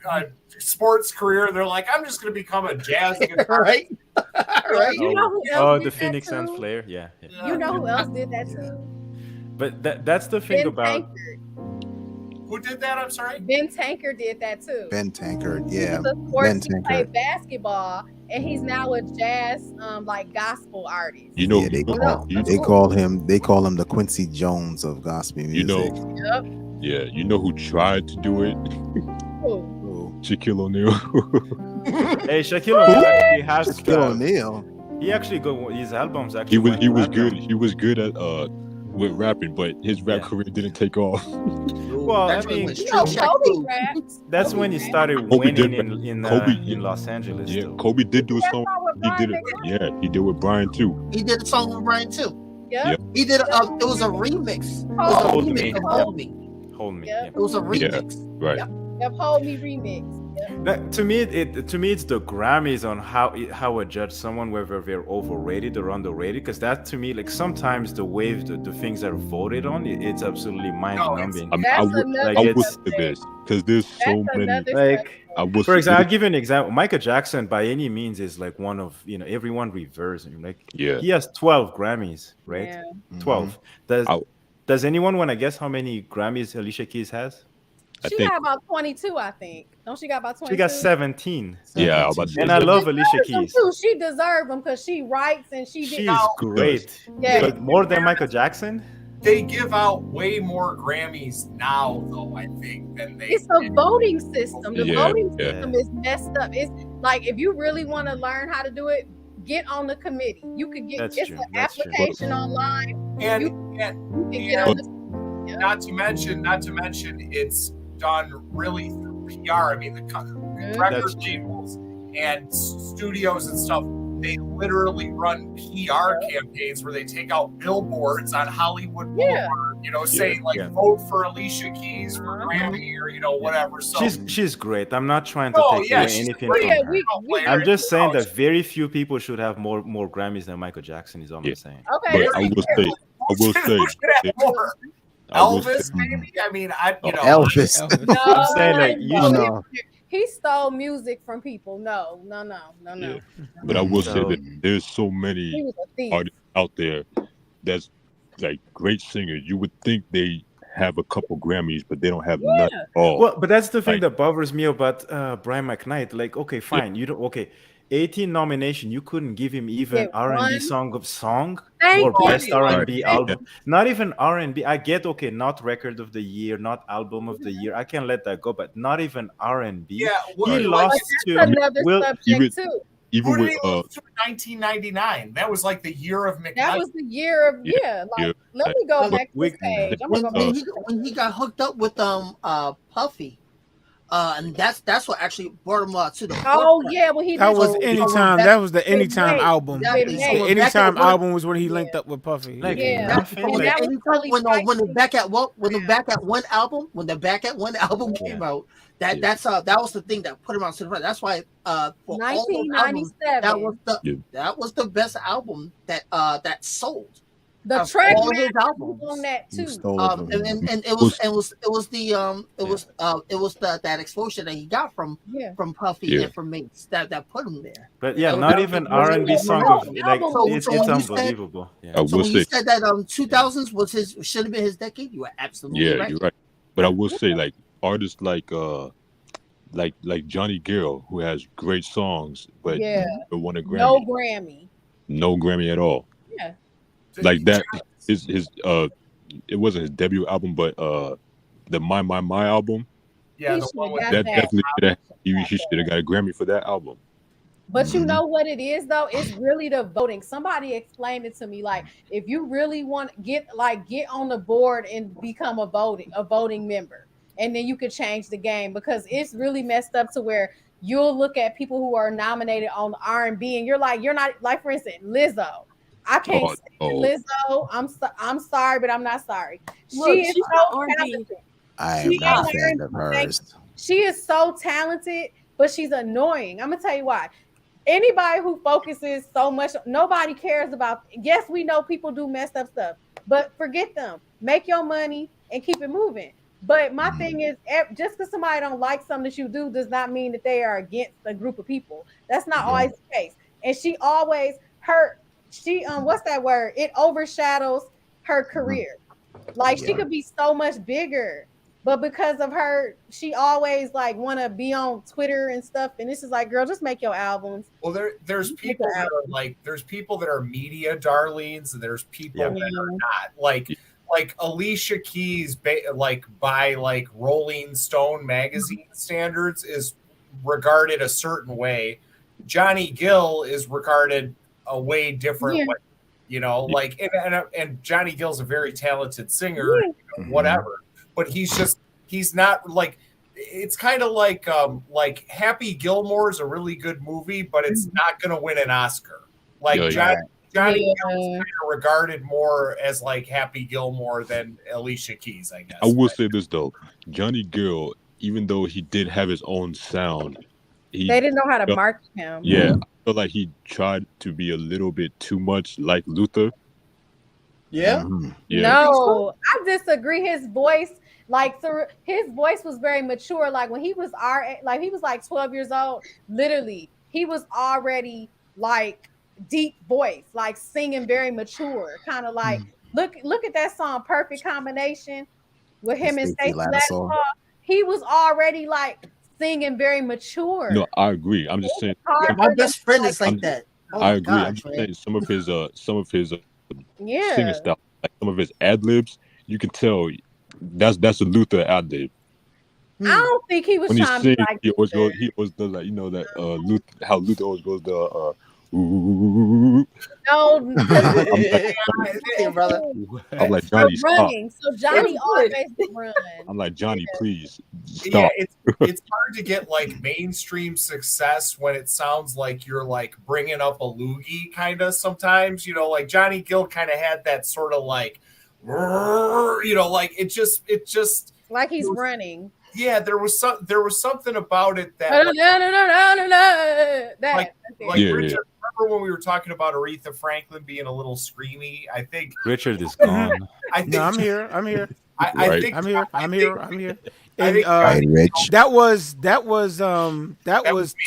sports career. They're like, I'm just gonna become a jazz guitarist.
Right.
You know who else did
the
that
Phoenix
too?
Suns player, yeah.
You know who else did that too?
But that's the thing about.
Who did that? I'm sorry.
Ben Tankard did that too.
Ben Tankard, yeah.
He was a sports, he played basketball, and he's now a jazz, like gospel artist.
You know,
they call him the Quincy Jones of gospel music.
You know, yeah. You know who tried to do it? Shaquille O'Neal.
Hey, Shaquille O'Neal actually has
Shaquille O'Neal.
He actually his albums actually.
He was good. He was good at with rapping, but his rap career didn't take off.
Well, I mean, that's when he started winning in Los Angeles.
Yeah,
too.
Kobe did do a song. He did it. Yeah, he did with Brian too.
He did a song with Brian too.
Yeah.
He did. It was a remix. It was a remix of Hold Me.
Hold Me.
Yep.
It was a remix.
Right.
Yep. Hold Me remix.
That, to me, it's the Grammys on how I judge someone, whether they're overrated or underrated. Because that, to me, like sometimes the way the things are voted on, it's absolutely mind-numbing.
I would say this because there's so many.
Like,
for
example, I'll give you an example. Michael Jackson, by any means, is like one of everyone reveres him. Like, he has 12 Grammys, right?
Yeah.
12. Does anyone want to guess how many Grammys Alicia Keys has?
She got about 22, I think. Don't she got about 22?
She got 17.
Yeah,
and I love Alicia Keys.
Too. She deserved them because she writes and she's
great.
Yeah.
But more than Michael Jackson?
They give out way more Grammys now, though, I think, than they.
It's a voting system. The voting system is messed up. It's like if you really want to learn how to do it, get on the committee. You could get an application online.
And
you can get on the,
not to mention, it's done really through PR. I mean, the record labels and studios and stuff, they literally run PR campaigns where they take out billboards on Hollywood Boulevard, saying like vote for Alicia Keys for Grammy or whatever. So
she's great. I'm not trying to take away anything from her. I'm just saying that very few people should have more Grammys than Michael Jackson is all I'm saying.
Okay.
But I will say
Elvis, maybe. I mean,
Elvis.
No,
I'm saying like
he stole music from people. No.
Yeah. But I will say that there's so many artists out there that's like great singers. You would think they have a couple Grammys, but they don't have none at all.
Well, but that's the thing that bothers me about Brian McKnight. Like, okay, fine, you don't. Okay, 18 nomination. You couldn't give him even R&B song or best R&B album. Not even R&B. I get not record of the year, not album of the year. I can let that go, but not even R&B.
Yeah,
he lost to
Even with 1999, that was like the year of McKnight.
That was the year of Let me go back to the stage.
When he got hooked up with Puffy. And that's what actually brought him to the
when he
that was anytime. That was the Anytime album. The Anytime album was when he linked up with Puffy.
When the Back at One album came out, that was the thing that put him on to the front. That's why for
1997
that was the best album that sold.
The track
all his
master
albums
on that
You
too.
stole it from him.
And it was that exposure that he got from Puffy and from Mace that put him there.
But yeah, not even R&B song of like it's unbelievable. Yeah.
So when you said that 2000s was should have been his decade, you were absolutely right.
You're right. But I will say, like artists like Johnny Gill, who has great songs, but never won a Grammy. No Grammy at all.
Yeah.
Like that. His it wasn't his debut album, but the My album.
Yeah, the one with
that definitely he should have got a Grammy for that album.
But you know what it is though? It's really the voting. Somebody explained it to me. Like, if you really want get on the board and become a voting member, and then you could change the game, because it's really messed up to where you'll look at people who are nominated on R&B and you're not like, for instance, Lizzo. I can't stand Lizzo. I'm sorry, but I'm not sorry.
Look,
She is
she's
so
R&B.
talented.
I am not a fan of hers.
She is so talented, but she's annoying. I'm gonna tell you why. Anybody who focuses so much, nobody cares about. Yes, we know people do messed up stuff, but forget them. Make your money and keep it moving. But my thing is, just because somebody don't like something that you do does not mean that they are against a group of people. That's not always the case. And she always what's that word? It overshadows her career. Like she could be so much bigger, but because of her, she always like want to be on Twitter and stuff. And this is like, girl, just make your albums.
Well, there's people that are like, there's people that are media darlings, and there's people that are not. Like Alicia Keys, by Rolling Stone magazine standards, is regarded a certain way. Johnny Gill is regarded a way different way. You know, like, and Johnny Gill's a very talented singer, whatever. But he's not like, it's kind of like Happy Gilmore is a really good movie, but it's not going to win an Oscar. Like Johnny Gill is kind of regarded more as like Happy Gilmore than Alicia Keys, I guess.
I will say this though, Johnny Gill, even though he did have his own sound,
they didn't know how to market him.
Yeah, I feel like he tried to be a little bit too much like Luther.
Yeah.
No, I disagree. His voice, his voice was very mature. Like when he was he was like 12 years old. Literally, he was already like deep voice, like singing very mature, kind of like look at that song, Perfect Combination, with him and Stacey Lattisaw. He was already like singing very mature.
No, I agree. I'm just saying.
My best friend is like that.
I agree. I'm just saying some of his singing style, like some of his ad libs, you can tell that's a Luther ad lib.
I don't think he was
when
trying to be like
he always does like, you know, that Luther, how Luther always goes the ooh.
No,
brother.
I'm like, Johnny, stop.
So Johnny always run.
I'm like, Johnny, please stop.
Yeah, it's hard to get like mainstream success when it sounds like you're like bringing up a loogie kind of sometimes, you know, like Johnny Gill kind of had that sort of like, you know, like it just
like he's running.
Yeah, there was something about it that Richard, remember when we were talking about Aretha Franklin being a little screamy? I think
Richard is gone.
I'm here. I'm here.
I think
I'm here. And
Rich.
that was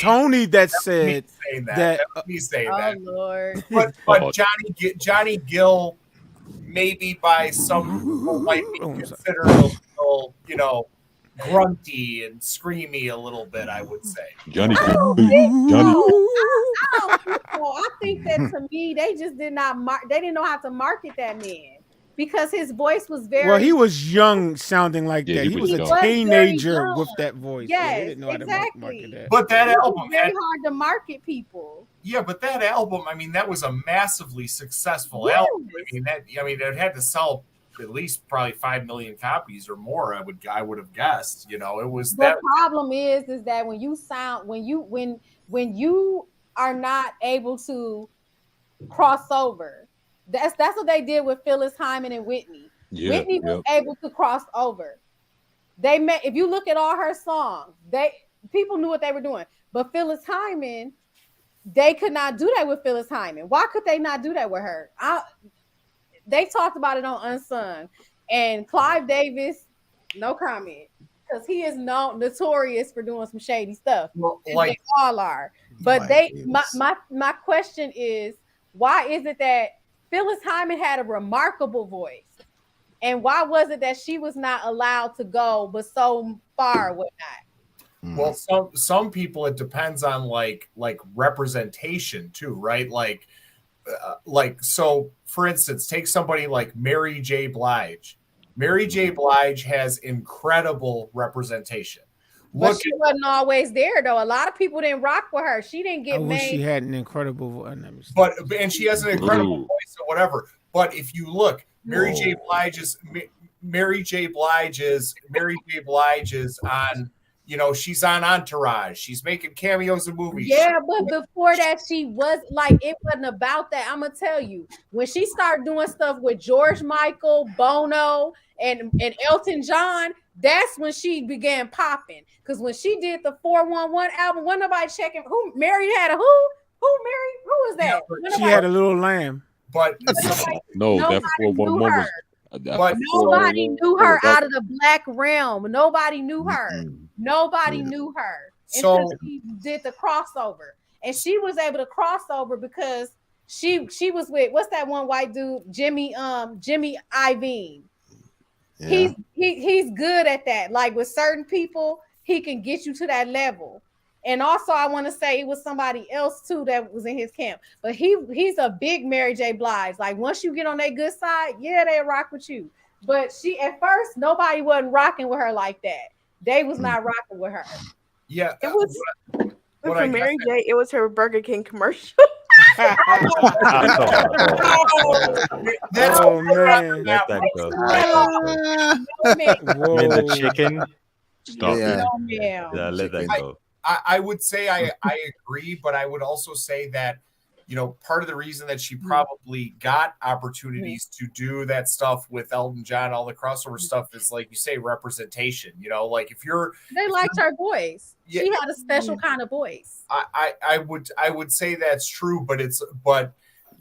Tony that said that.
Me saying that.
Oh Lord.
But Johnny Gill, maybe by some people might be considered a little, you know, grunty and screamy a little bit, I would say.
Johnny.
I think that to me, they just did not they didn't know how to market that man because his voice was very
well. He was young, sounding like that. He was a teenager with that voice.
Yes,
they didn't know how to market that.
But that album
very hard to market people.
Yeah, but that album, I mean, that was a massively successful album. I mean, it had to sell at least probably 5 million copies or more. I would have guessed. You know, it was
the problem is that when you are not able to cross over, that's what they did with Phyllis Hyman and Whitney. Whitney was able to cross over. If you look at all her songs, people knew what they were doing. But Phyllis Hyman, they could not do that with Phyllis Hyman. Why could they not do that with her? they talked about it on Unsung, and Clive Davis, no comment, because he is notorious for doing some shady stuff.
Well,
they all are. But my question is, why is it that Phyllis Hyman had a remarkable voice, and why was it that she was not allowed to go but so far or whatnot?
Well, some people, it depends on like representation too, right? Like so for instance, take somebody like Mary J. Blige. Mary J. Blige has incredible representation.
But she wasn't always there though. A lot of people didn't rock with her. She didn't get made.
She had an incredible voice.
And she has an incredible voice or whatever. But if you look, Mary J. Blige is on, you know, she's on Entourage. She's making cameos in movies.
Yeah, but before that, she was like, it wasn't about that. I'm gonna tell you, when she started doing stuff with George Michael, Bono, and Elton John, that's when she began popping. Because when she did the 411 album, wasn't nobody checking who Mary had a who? Who Mary? Who is that?
She had a little lamb.
But
no, that 411 was.
But nobody knew her out of the black realm. Nobody knew her. Nobody knew her until she did the crossover, and she was able to cross over because she was with what's that one white dude, Jimmy Iovine. Yeah. He's good at that. Like with certain people, he can get you to that level. And also, I want to say it was somebody else too that was in his camp. But he's a big Mary J. Blige. Like once you get on their good side, yeah, they rock with you. But she at first nobody wasn't rocking with her like that. They was not rocking with her.
Yeah,
it was. For Mary J, it was her Burger King commercial.
That's
oh man,
let that go.
Whoa.
You mean the chicken?
Stop.
Yeah, let that go.
I would say I agree, but I would also say that, you know, part of the reason that she probably got opportunities to do that stuff with Elton John, all the crossover stuff, is like you say, representation. You know, like
they liked her voice. Yeah, she had a special kind of voice.
I would say that's true, but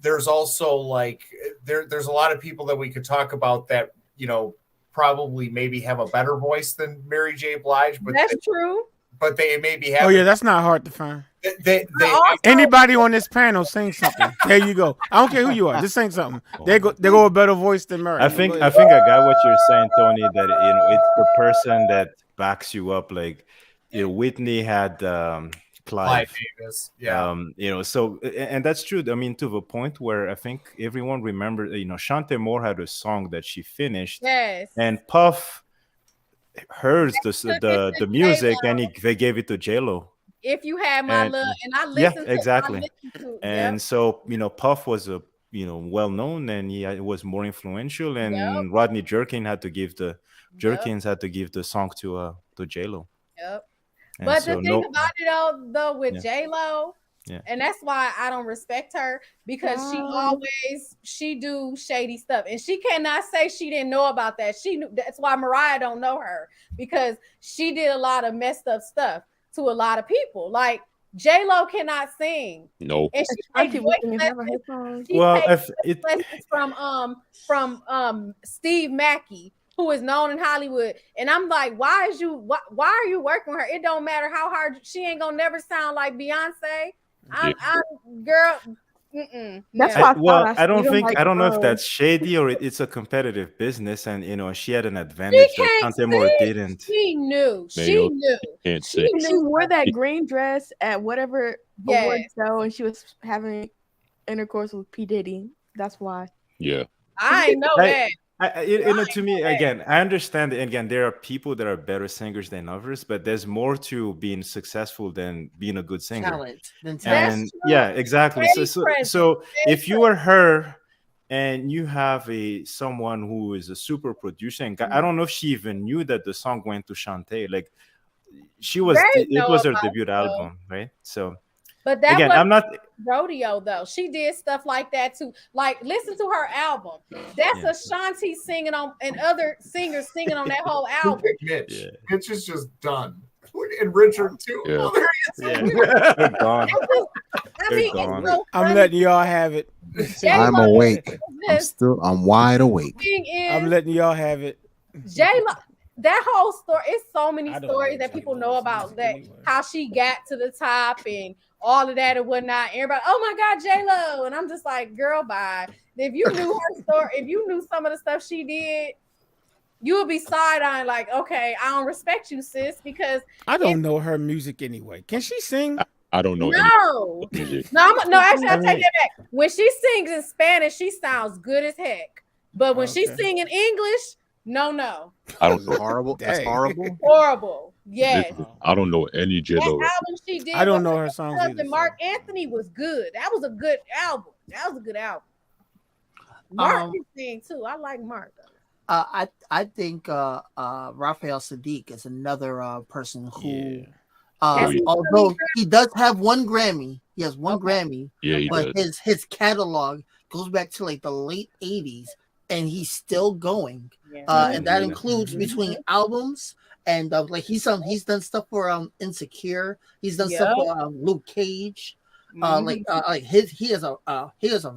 there's also like there's a lot of people that we could talk about that, you know, probably maybe have a better voice than Mary J. Blige. But
that's true.
But they maybe have.
Oh yeah, that's not hard to find. Anybody on this panel sing something. There you go. I don't care who you are. Just sing something. They go a better voice than Mary.
I think I got what you're saying, Tony. That you know it's the person that backs you up. Like, you know, Whitney had Clive
Davis. Yeah.
You know, so and that's true. I mean, to the point where I think everyone remembers. You know, Chanté Moore had a song that she finished.
Yes.
And Puff heard the music and they gave it to J-Lo.
If you had my love, and I listened.
Yeah, exactly.
To,
and so you know, Puff was a well known, and it was more influential. And Rodney Jerkins had to give the song to J-Lo.
Yep. And but so the thing about it though with J-Lo, and that's why I don't respect her, because she do shady stuff, and she cannot say she didn't know about that. She knew. That's why Mariah don't know her, because she did a lot of messed up stuff to a lot of people. Like J-Lo cannot sing.
No.
And she lessons from Steve Mackey, who is known in Hollywood. And I'm like, why are you working with her? It don't matter how hard, she ain't gonna never sound like Beyonce. Girl.
That's why.
I don't know if that's shady or it's a competitive business, and you know she had an advantage that Chanté Moore didn't.
She knew.
She wore that green dress at whatever award show, and she was having intercourse with P. Diddy. That's why.
Yeah.
I know that.
To me, again, I understand. Again, there are people that are better singers than others, but there's more to being successful than being a good singer.
Talent.
And yeah, exactly. So if you are her and you have someone who is a super producer, and I don't know if she even knew that the song went to Chanté. Like it was her debut album, right? So.
But that
again, I'm not
rodeo though. She did stuff like that too. Like listen to her album. That's Ashanti singing on, and other singers singing on that whole album.
Mitch is just done. And Richard too.
Yeah.
Oh, there he is.
Yeah. They're gone.
I
They're
mean,
gone.
it's so
I'm
funny.
letting y'all have it.
I'm
J-Lo
awake.
is
I'm wide awake.
thing
I'm
is
letting y'all have it.
J-Lo. That whole story, it's so many
I don't
stories
know
that people
J-Lo's
know about
music
that,
anyway.
how she got to the top and all of that and whatnot. Everybody, oh my God, J-Lo. And I'm just like, girl, bye. If you knew her story, if you knew some of the stuff she did, you would be side-eyeing like, okay, I don't respect you, sis, because
I don't know her music anyway. Can she sing?
I don't know
no.
any music.
No, actually, I
I
take
mean-
that back. When she sings in Spanish, she sounds good as heck. But when she
Okay.
sing in English, no.
I don't know.
Horrible. That's
Dang.
horrible.
Horrible. Yes.
I don't know any J
That
Lo.
album she did
I don't
with
know her
her
songs
husband,
either, so-
Mark Anthony, was good. That was a good album. Mark can sing too. I like Mark.
I think Raphael Sadiq is another person who,
Has he
although
really-
he does have one Grammy, he has one Grammy,
Yeah, he
but
does.
his catalog goes back to like the late '80s, and he's still going. And that includes between albums and like he's done stuff for Insecure. He's done stuff for Luke Cage. Like he has a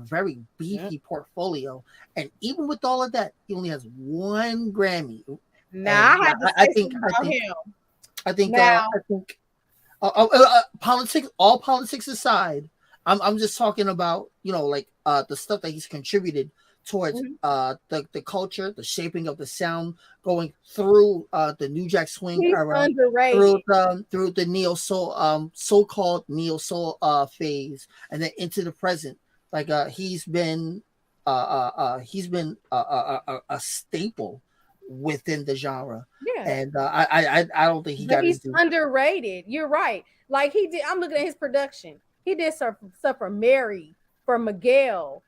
very beefy portfolio, and even with all of that, he only has one Grammy.
Now
And
I have to say something about him.
I think
Now-
politics. All politics aside, I'm just talking about like the stuff that he's contributed towards the culture, the shaping of the sound, going through the New Jack Swing
He's
era,
underrated.
through the neo soul, so-called neo soul phase, and then into the present. Like he's been a staple within the genre.
Yeah.
And I don't think he
But
got
he's
his
underrated. You're right. Like he did. I'm looking at his production. He did stuff for Mary, for Miguel,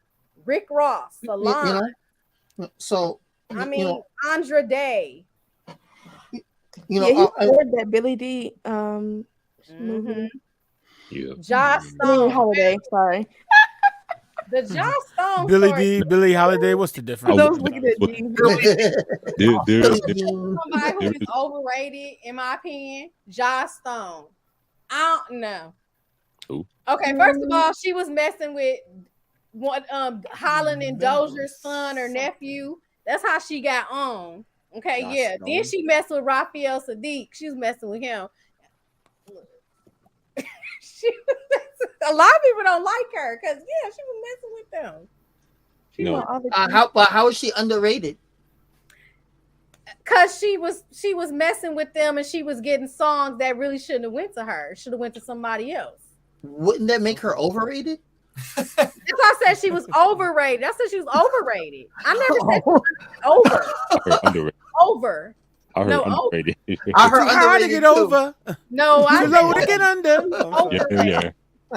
Rick Ross, Salon.
So
I mean, Andra Day.
he
scored that Billy D movie.
Yeah.
Josh Stone.
Holiday. Sorry.
The Josh Stone.
Billy
story-
D, Billie Holiday. What's the difference?
I was looking at Dean.
Somebody who is overrated, in my opinion, Josh Stone. I don't know.
Who?
Okay, first of all, she was messing with what Holland and Dozier's son or nephew. That's how she got on. Okay,
Josh
yeah.
Stone.
Then she messed with Raphael Sadiq. She was messing with him. A lot of people don't like her because she was messing with them.
No.
How is she underrated?
Cause she was messing with them and she was getting songs that really shouldn't have went to her. Should have went to somebody else.
Wouldn't that make her overrated?
That's why I said she was overrated. I said she was overrated. I never said she was over.
I heard underrated.
Over.
I heard
No,
underrated.
I heard
Too hard to
underrated
get
too.
over.
No, I
Too low to get under.
Yeah.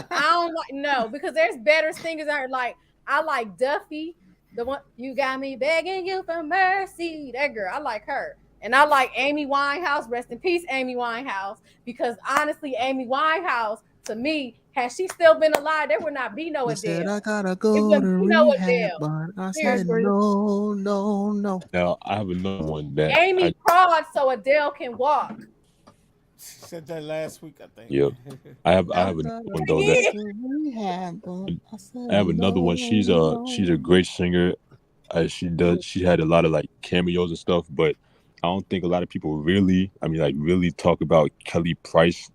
I don't like no because there's better singers out here. Like I like Duffy, the one you got me begging you for mercy. That girl, I like her, and I like Amy Winehouse. Rest in peace, Amy Winehouse. Because honestly, Amy Winehouse to me, had she still been alive, there would not be no
I said
Adele.
I gotta
It
go
wouldn't
to
be no
rehab,
Adele.
but I said
Seriously.
no.
Now I have another one that
Amy prod so Adele can walk.
Said that last week, I think.
Yep. I have another one though that I have another one. She's a great singer. She had a lot of like cameos and stuff, but I don't think a lot of people really talk about Kelly Price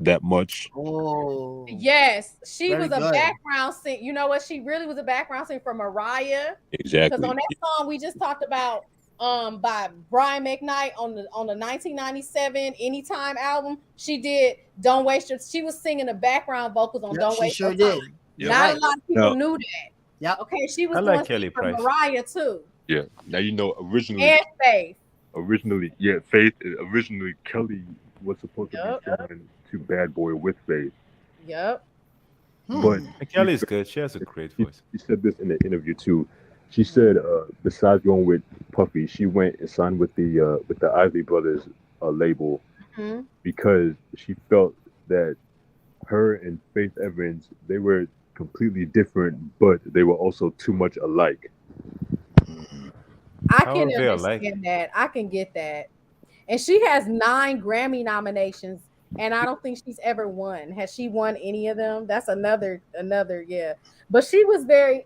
that much.
Oh,
Yes, she
Very
was a
good.
background singer. You know what? She really was a background singer for Mariah.
Exactly.
Because on that song we just talked about, by Brian McKnight on the 1997 Anytime album, she did "Don't Waste Your." She was singing the background vocals on
Yep,
"Don't
she
Waste
sure
Your Time."
did.
You're
Not
right.
a lot of people
No.
knew that.
Yeah.
Okay, she was
I
doing
like Kelly
for
Price.
Mariah too,
Yeah. Now originally
and Faith.
Faith originally Kelly was supposed to be signed to Bad Boy with Faith.
Yep.
But
Kelly's good. She has a great voice.
She said this in the interview too. She said, besides going with Puffy, she went and signed with the Isley Brothers label
Mhm.
because she felt that her and Faith Evans, they were completely different, but they were also too much alike.
I
How
can
are they alike?
understand that. I can get that. and she has 9 Grammy nominations, and I don't think she's ever won. Has she won any of them? That's another yeah. But she's very,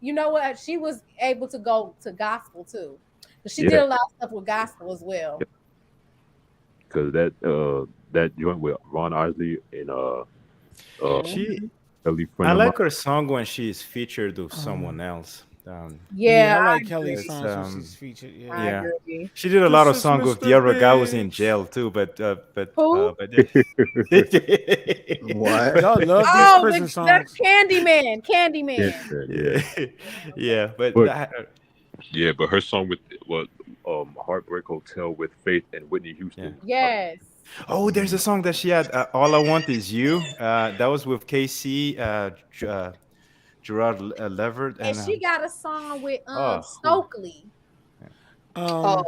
you know what? She was able to go to gospel too. She did a lot of stuff with gospel as well.
Because that joint with Ron Isley and
she.
Kelly
I like her song when she's featured with someone else.
Yeah,
I like Kelly's songs when she's featured.
Yeah, she did a lot of songs with the other guy who was in jail too. But
What?
Y'all love these prison songs.
Candyman.
Yeah, but
yeah, but her song with Heartbreak Hotel with Faith and Whitney Houston.
Yes.
Oh, there's a song that she had. All I Want Is You. That was with KC, Gerard Levert,
And she got a song with
Oh,
Stokely.
I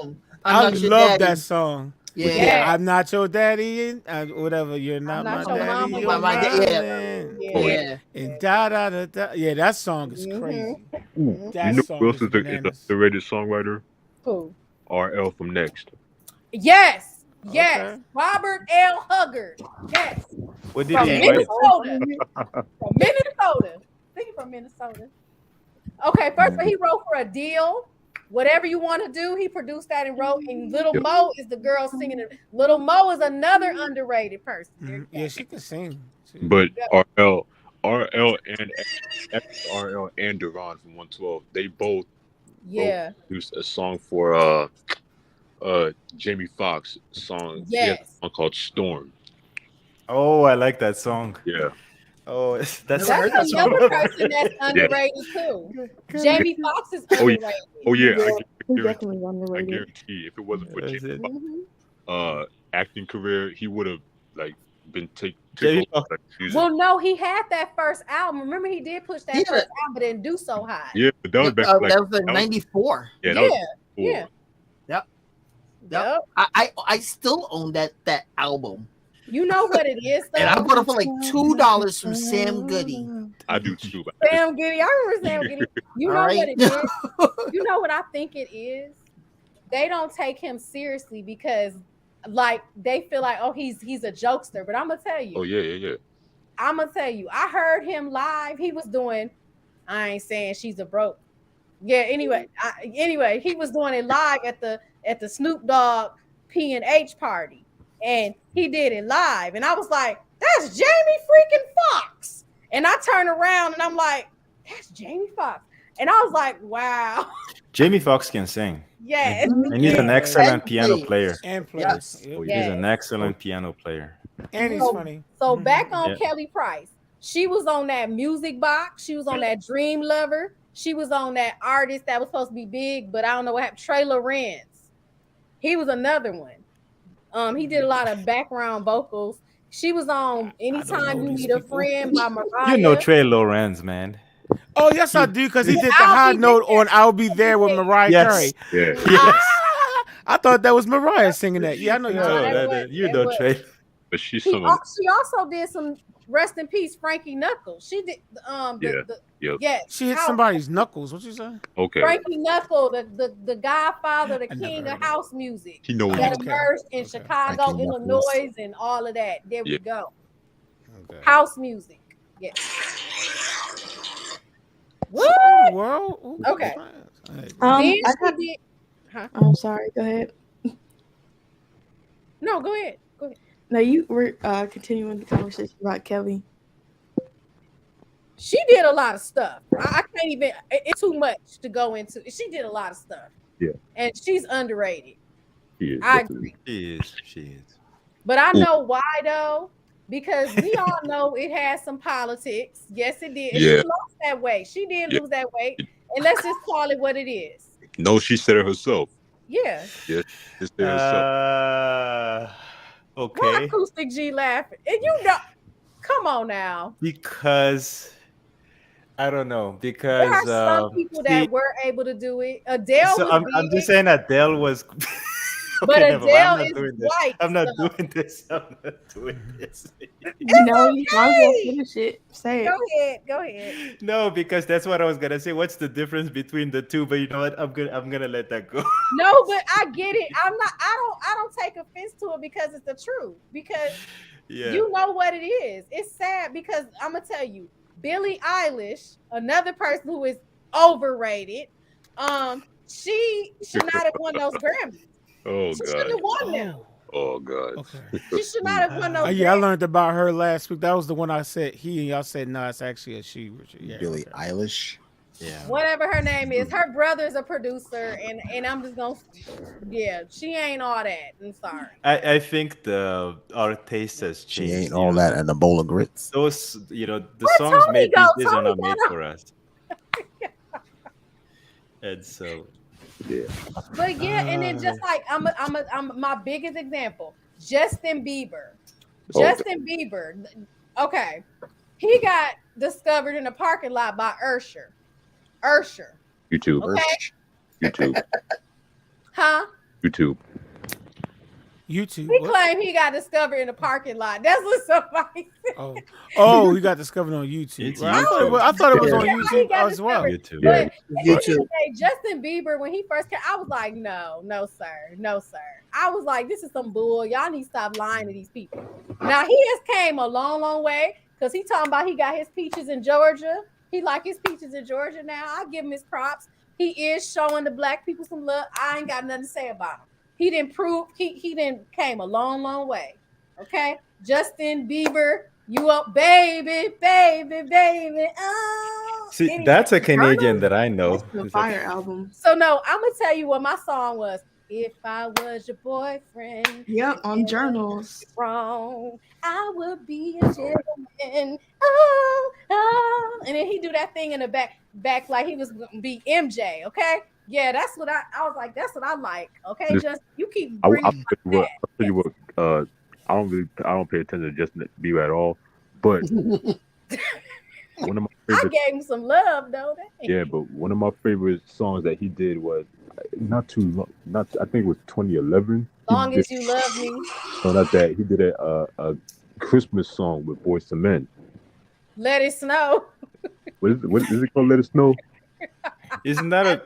love that song.
Yeah.
I'm not your daddy, and whatever. You're not my daddy.
mama.
You're
My
my
dad, yeah.
And da da da da. Yeah, that song is crazy.
Ooh,
That
you know
song
who else
is
is an
bananas.
underrated songwriter?
Who?
RL from Next.
Yes.
Okay.
Robert L. Huggard. Yes.
What did
From
he write?
Minnesota. From Minnesota. Thinking from Minnesota. Okay, first of all, he wrote for Adele. Whatever You Want to Do, he produced that and wrote. And Little Mo is the girl singing it. Little Mo is another underrated person.
Yeah, she can sing.
But RL and RL and Duran from 112, they both produced a song for Jamie Foxx song.
Yes.
He has a song called Storm.
Oh, I like that song.
Yeah.
Oh,
That's another person that's underrated too. Jamie Foxx is underrated.
I guarantee if it wasn't for Jamie Foxx, acting career, he would have been taken over.
Well, no, he had that first album. Remember, he did push that first album, but didn't do so high.
Yeah, but that was back
that was in '94.
Yeah, that was
Yep. I still own that album.
You know what it is, though?
And I bought it for like $2 from Sam Goody.
I do too.
Sam Goody. I remember Sam Goody. You know what it is? You know what I think it is? They don't take him seriously because they feel like, oh, he's a jokester. But I'm gonna tell you.
Oh, yeah.
I'm gonna tell you. I heard him live. He was doing, I ain't saying she's a broke. Yeah, anyway, he was doing it live at the Snoop Dogg P&H party. And he did it live. And I was like, that's Jamie freaking Foxx. And I turned around and I'm like, that's Jamie Foxx. And I was like, wow.
Jamie Foxx can sing.
Yeah.
And he's an excellent piano player.
And plays.
Yes.
He's an excellent piano player.
And he's funny.
So back on Kelly Price. She was on that Music Box. She was on that Dream Lover. She was on that artist that was supposed to be big, but I don't know what happened. Trey Lorenz. He was another one. He did a lot of background vocals. She was on Anytime You Need a Friend by Mariah.
You know Trey Lorenz, man.
Oh, yes, I do, because he did the high note on I'll Be There with Mariah Carey.
Yeah.
I thought that was Mariah singing that. Yeah, I know
you know Trey.
But she
She also did some rest in peace, Frankie Knuckles. She did
she hit somebody's knuckles. What you say?
Okay.
Frankie Knuckles, the godfather, the king of house music.
He knows
that emerged in Chicago,
Frankie
Illinois,
Knuckles.
and all of that. There we go.
Okay.
House music. Yes. What?
Well,
okay.
I'm sorry. Go ahead.
No, go ahead.
No, you were continuing the conversation about Kelly.
She did a lot of stuff. I can't even. It's too much to go into. She did a lot of stuff.
Yeah.
And she's underrated.
She is.
I agree.
She is.
But I know why though, because we all know it has some politics. Yes, it did. And she lost that weight. She did lose that weight. And let's just call it what it is.
No, she said it herself.
Yeah.
Yeah, she said it herself.
Okay.
Why Acoustic G laughing? And you know, come on now.
Because I don't know. Because
there are some people that were able to do it. Adele.
So I'm just saying Adele was.
But
never mind. I'm
Adele
not
is
doing this.
white.
I'm not
so-
doing this. I'm not doing this.
No, you might as well
okay.
finish it. Say it.
Go ahead.
No, because that's what I was gonna say. What's the difference between the two? But you know what? I'm gonna let that go.
No, but I get it. I don't take offense to it because it's the truth. Because
Yeah.
you know what it is. It's sad because I'm gonna tell you, Billie Eilish, another person who is overrated, she should not have won those Grammys.
Oh
She shouldn't have
God.
won them.
Oh God.
Okay.
She should not have won those.
Yeah, I
Grammys.
learned about her last week. That was the one I said he, and y'all said no, it's actually a she. Richard. Yeah,
Billie
okay.
Eilish.
Yeah.
Whatever her name is, her brother's a producer, and I'm just gonna, yeah, she ain't all that. I'm sorry.
I think our taste has changed.
She ain't all that and a bowl of grits.
Those, the
Where
songs
Tony
made
go?
these days are
Tony
not made
got
for us. And so,
Yeah.
But yeah, and then just like I'm my biggest example, Justin Bieber.
Oh,
Justin Bieber. Okay, he got discovered in a parking lot by Usher.
YouTube.
Okay.
YouTube.
Huh?
YouTube.
YouTube.
He
What?
claimed he got discovered in a parking lot. That's what somebody said.
Oh, he got discovered on YouTube.
It's
Right? I thought it was on
Yeah, he
YouTube
got
as well.
YouTube.
Yeah.
But
YouTube.
Justin Bieber, when he first came, I was like, no, sir. I was like, this is some bull. Y'all need to stop lying to these people. Now he has came a long way because he talking about he got his peaches in Georgia. He like his peaches in Georgia now. I give him his props. He is showing the black people some love. I ain't got nothing to say about him. He didn't prove he didn't came a long way. Okay, Justin Bieber, you up, baby. Oh.
see,
Anyway,
that's a Canadian that I know.
That's the fire album.
so no, I'm gonna tell you what my song was. If I was your boyfriend,
Yep, on journals.
wrong, I would be a gentleman. Oh, and then he do that thing in the back like he was gonna be MJ. Okay, yeah, that's what I was like. That's what I like. Okay,
Just-
just you keep
I'll
bringing
tell you what. I don't pay attention to Justin Bieber at all. But one of my
I
favorite,
gave him some love though.
yeah, but one of my favorite songs that he did was not too long. I think it was 2011.
Long
He
as
did-
you love me.
No, not that. He did a Christmas song with Boyz II Men.
Let it snow.
What is it called? Let It Snow.
Isn't that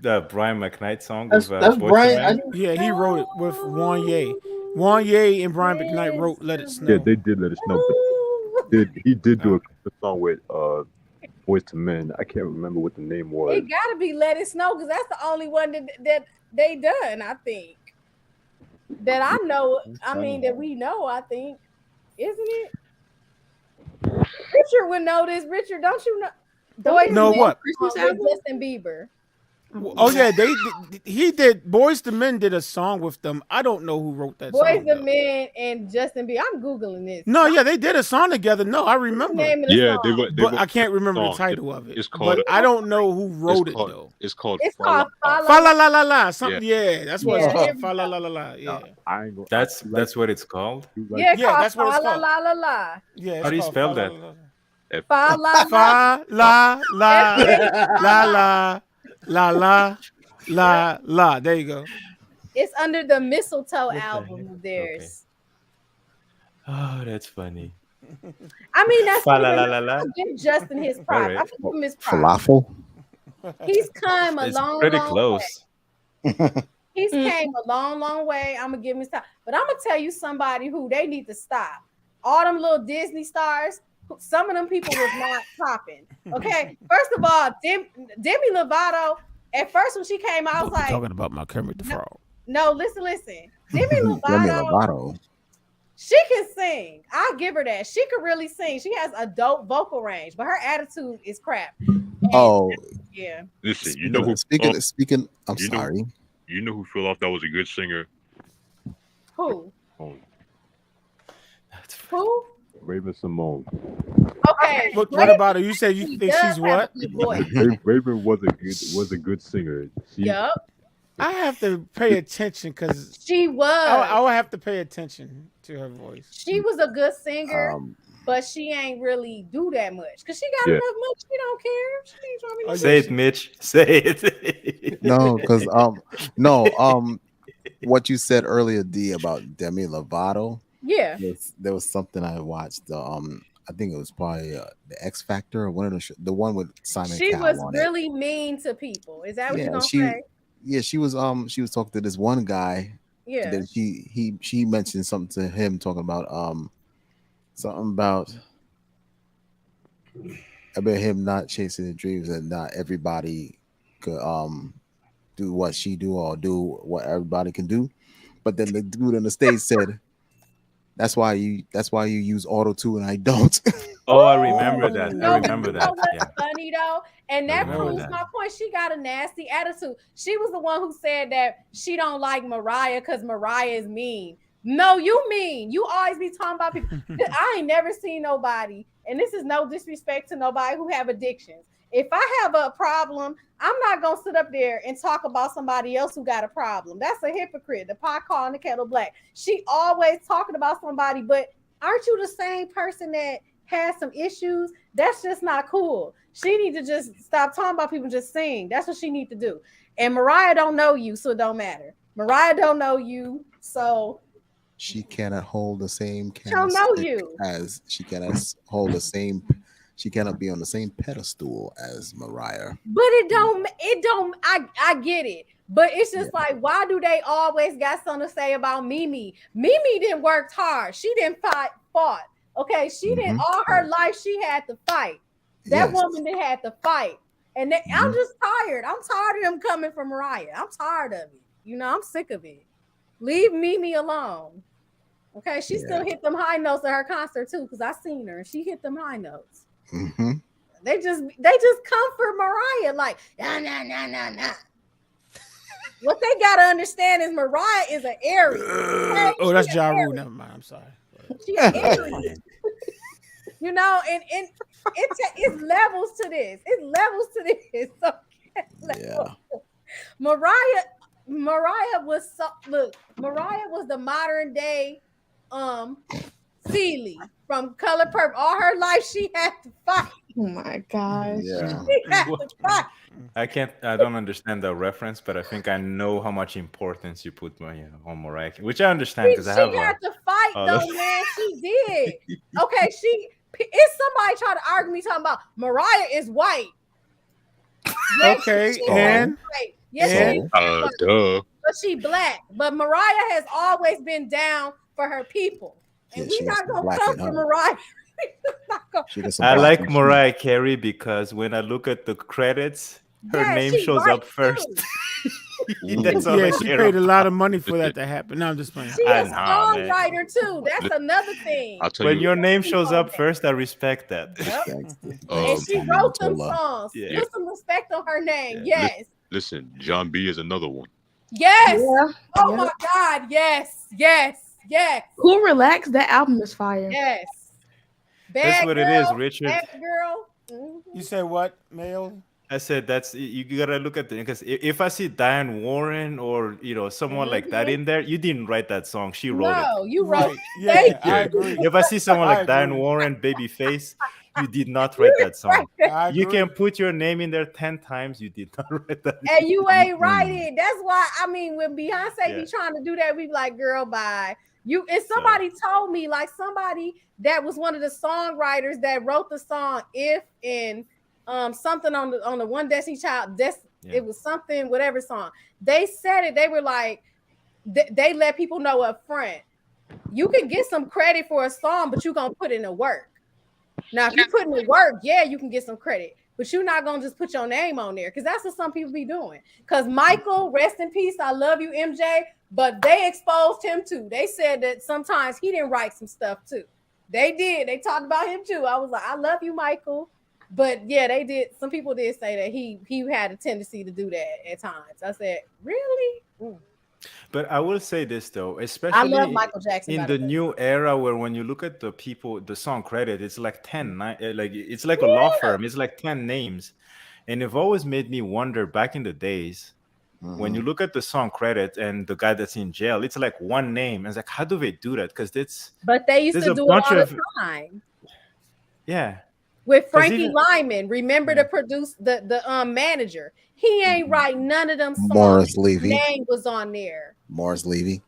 the Brian McKnight song?
That's
with,
that's
Boyz II
Brian.
Men?
Yeah, he wrote it with Wanye. Wanye and Brian McKnight wrote "Let It Snow."
Yeah, they did Let It Snow. But he did do a Christmas song with Boyz II Men. I can't remember what the name was.
It gotta be Let It Snow because that's the only one that they done. I think that I know. I mean that we know. I think, isn't it? Richard would know this. Richard, don't you know? Boys
Know
Men
what?
Christmas
with
album?
Justin Bieber.
Oh yeah, he did. Boyz II Men did a song with them. I don't know who wrote that
Boys
song.
the
though.
Men and Justin Bieber. I'm googling this.
No, yeah, they did a song together. No, I
What's the
remember.
name of the
Yeah,
song?
they
But
wrote
I can't remember the
song.
title of it.
It's called.
But I don't know who wrote it
called,
though.
It's called.
It's
Fa
called
La-
Fa
Fa la la la la. Something.
Yeah.
Yeah, that's what
Yeah,
it's called.
there we
Fa la
go.
la la la. Yeah.
I ain't gonna.
That's what it's called.
Yeah,
Yeah,
called
that's what it's
Fa La
called.
La La La.
Yeah. It's
How do you
called
spell
Fa La
that?
La La.
Fa La La.
Fa la la la la la. There you go.
It's under the Mistletoe album of theirs.
Oh, that's funny.
I mean, that's
Fa la la la la.
I give Justin his props.
Alright.
I give him his props.
Falafel.
He's come a
It's
long,
pretty
long
close.
way. He's came a long way. I'm gonna give him his time. But I'm gonna tell you somebody who they need to stop. All them little Disney stars. Some of them people was not popping. Okay, first of all, Demi Lovato. At first, when she came out, I was like,
talking about my Kermit the Frog.
"No, listen. Demi
Demi
Lovato,
Lovato.
she can sing. I'll give her that. She can really sing. She has a dope vocal range, but her attitude is crap." And
Oh,
yeah.
Listen, you know who?
Speaking. I'm
you know-
sorry.
You know who fell off? That was a good singer.
Who?
Oh,
Who?
Raven Simone.
Okay.
What about her? You said you think she's what?
Raven was a good singer. She,
Yep.
I have to pay attention because
She was.
I would have to pay attention to her voice.
She was a good singer, but she ain't really do that much because she got
Yeah.
enough money. She don't care. She ain't trying to be
Say it, Mitch. Say it.
No, because no, what you said earlier, D, about Demi Lovato.
Yeah.
There was something I watched. I think it was probably the X Factor or one of the one with Simon
She
Cowell
was
on it.
really mean to people. Is that what you're
Yeah,
gonna say?
she was talking to this one guy, and
Yeah.
then she mentioned something to him talking about something about him not chasing the dreams and not everybody could do what she do or do what everybody can do. But then the dude on the stage said, that's why you use auto tune and I don't.
Oh, I remember that.
No,
I
but
remember
you know
that.
what's
Yeah.
funny though? And
I
that
remember
proves
that.
my point. She got a nasty attitude. She was the one who said that she don't like Mariah because Mariah is mean. No, you mean. You always be talking about people. I ain't never seen nobody, and this is no disrespect to nobody who have addictions. If I have a problem, I'm not gonna sit up there and talk about somebody else who got a problem. That's a hypocrite. The pot calling the kettle black. She always talking about somebody, but aren't you the same person that has some issues? That's just not cool. She need to just stop talking about people, just sing. That's what she need to do. And Mariah don't know you, so it don't matter. Mariah don't know you, so
She cannot hold the same
she don't know
candlestick
you.
as she cannot hold the same. She cannot be on the same pedestal as Mariah.
But it don't. I get it. But it's just like, why do they always got something to say about Mimi? Mimi didn't work hard. She didn't fought. Okay, she didn't. All her life she had to fight. That woman that had to fight. And I'm just tired. I'm tired of them coming from Mariah. I'm tired of it. You know, I'm sick of it. Leave Mimi alone. Okay, she still hit them high notes at her concert too, because I seen her and she hit them high notes.
Mm-hmm.
They just come for Mariah like nah. What they gotta understand is Mariah is an Aries. Okay?
Oh, that's Ja Rule. Never mind. I'm sorry.
She an Aries. You know, and it's levels to this. It's levels to this. Okay?
Yeah.
Mariah was Mariah was the modern day Celie from Color Purple. All her life she had to fight.
Oh my gosh.
Yeah.
She had to fight.
I don't understand the reference, but I think I know how much importance you put on Mariah, which I understand because I have.
She had to fight though, man. She did. Okay, it's somebody trying to argue me talking about Mariah is white. Yes,
okay,
and yes,
duh.
but she black. But Mariah has always been down for her people, and we're not gonna come for Mariah.
I like Mariah Carey because when I look at the credits, her name shows up first.
That's yeah, she paid a lot of money for that to happen. No, I'm just playing.
She's a songwriter too. That's another thing.
When your name shows up first, I respect that.
Yep. And she wrote them songs.
Yeah.
Put some respect on her name. Yes.
Listen, John B is another one.
Yes.
Yeah.
Oh my God. Yes.
Cool, relax. That album is fire.
Yes.
That's what it is, Richard.
Bad girl.
You said what, Mayo?
I said that's you gotta look at the because if I see Diane Warren or someone like that in there, you didn't write that song. She wrote it.
No, you wrote.
Yeah, I agree.
If I see someone like Diane Warren, Babyface, you did not write that song. You can put your name in there 10 times. You did not write that.
And you ain't write it. That's why when Beyonce be trying to do that, we be like, girl, bye. If somebody told me, like somebody that was one of the songwriters that wrote the song "If" and something on the One Destiny Child, it was something, whatever song. They said it. They were like, they let people know up front. You can get some credit for a song, but you're gonna put in the work. Now, if you put in the work, you can get some credit, but you're not gonna just put your name on there because that's what some people be doing. Because Michael, rest in peace, I love you, MJ. But they exposed him too. They said that sometimes he didn't write some stuff too. They did. They talked about him too. I was like, I love you, Michael. But yeah, they did. Some people did say that he had a tendency to do that at times. I said, really?
But I will say this though,
I
especially
love Michael Jackson
in the new era where when you look at the song credit, it's like 10, like it's like a law firm. It's like 10 names. And it always made me wonder back in the days when you look at the song credit and the guy that's in jail, it's like one name. And it's like, how do they do that? Because
But they used to do it all the time.
Yeah.
with Frankie Lyman. Remember to produce the manager. He ain't write none of them songs.
Morris Levy.
His name was on there.
Morris Levy.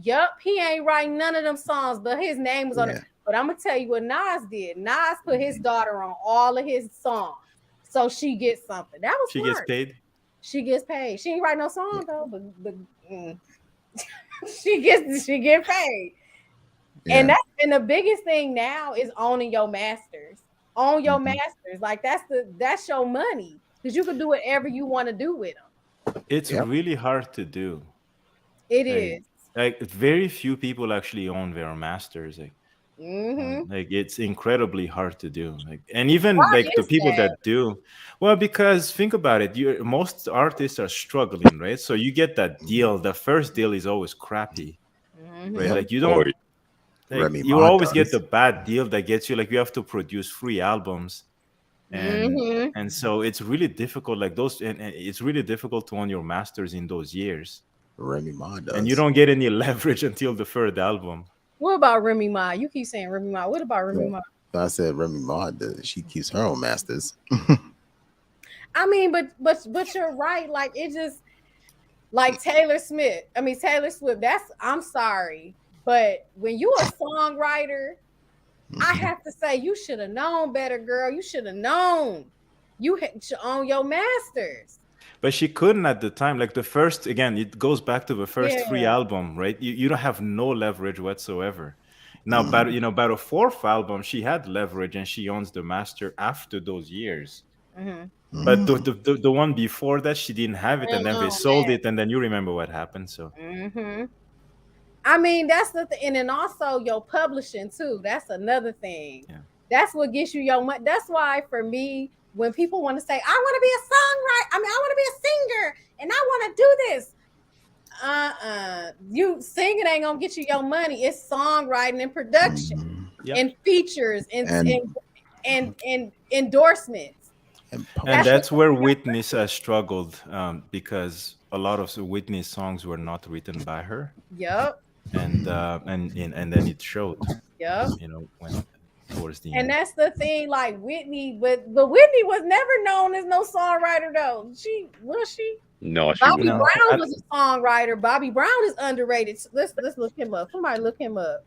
Yup, he ain't write none of them songs, but his name was on it. But I'm gonna tell you what Nas did. Nas put his daughter on all of his songs, so she gets something. That was
she
smart.
gets paid.
She gets paid. She ain't write no song though, but she gets paid. Yeah. And the biggest thing now is owning your masters. Own your masters. Like that's your money, because you can do whatever you want to do with them.
It's really hard to do.
It is.
Like very few people actually own their masters. Like it's incredibly hard to do. Like, and even like the people that do, well, because think about it, most artists are struggling, right? So you get that deal. The first deal is always crappy, right? Like you don't. Like, you always get the bad deal that gets you, like, you have to produce 3 albums, and so it's really difficult, like those, and it's really difficult to own your masters in those years.
Remy Ma does,
and you don't get any leverage until the 3rd album.
What about Remy Ma? You keep saying Remy Ma. What about Remy Ma?
I said Remy Ma does. She keeps her own masters.
I mean, but you're right. Like it just like Taylor Swift. I'm sorry. But when you're a songwriter, I have to say you should have known better, girl. You should have known. You should own your masters.
But she couldn't at the time. Like the first, again, it goes back to the first 3 album, right? You don't have no leverage whatsoever. Now, by the 4th album, she had leverage and she owns the master after those years. But the one before that, she didn't have it, and then they sold it, and then you remember what happened. So.
I mean, that's the thing, and then also your publishing too. That's another thing. Yeah. That's what gets you your money. That's why for me, when people want to say, "I want to be a songwriter," I want to be a singer, and I want to do this. You singing ain't gonna get you your money. It's songwriting and production, and features and endorsements.
And that's where Whitney has struggled, because a lot of Whitney's songs were not written by her.
Yep.
And then it showed.
Yep.
When towards the
end.
And
that's the thing, like Whitney, but Whitney was never known as no songwriter though. Was she?
No,
Bobby Brown was a songwriter. Bobby Brown is underrated. Let's look him up. Somebody look him up.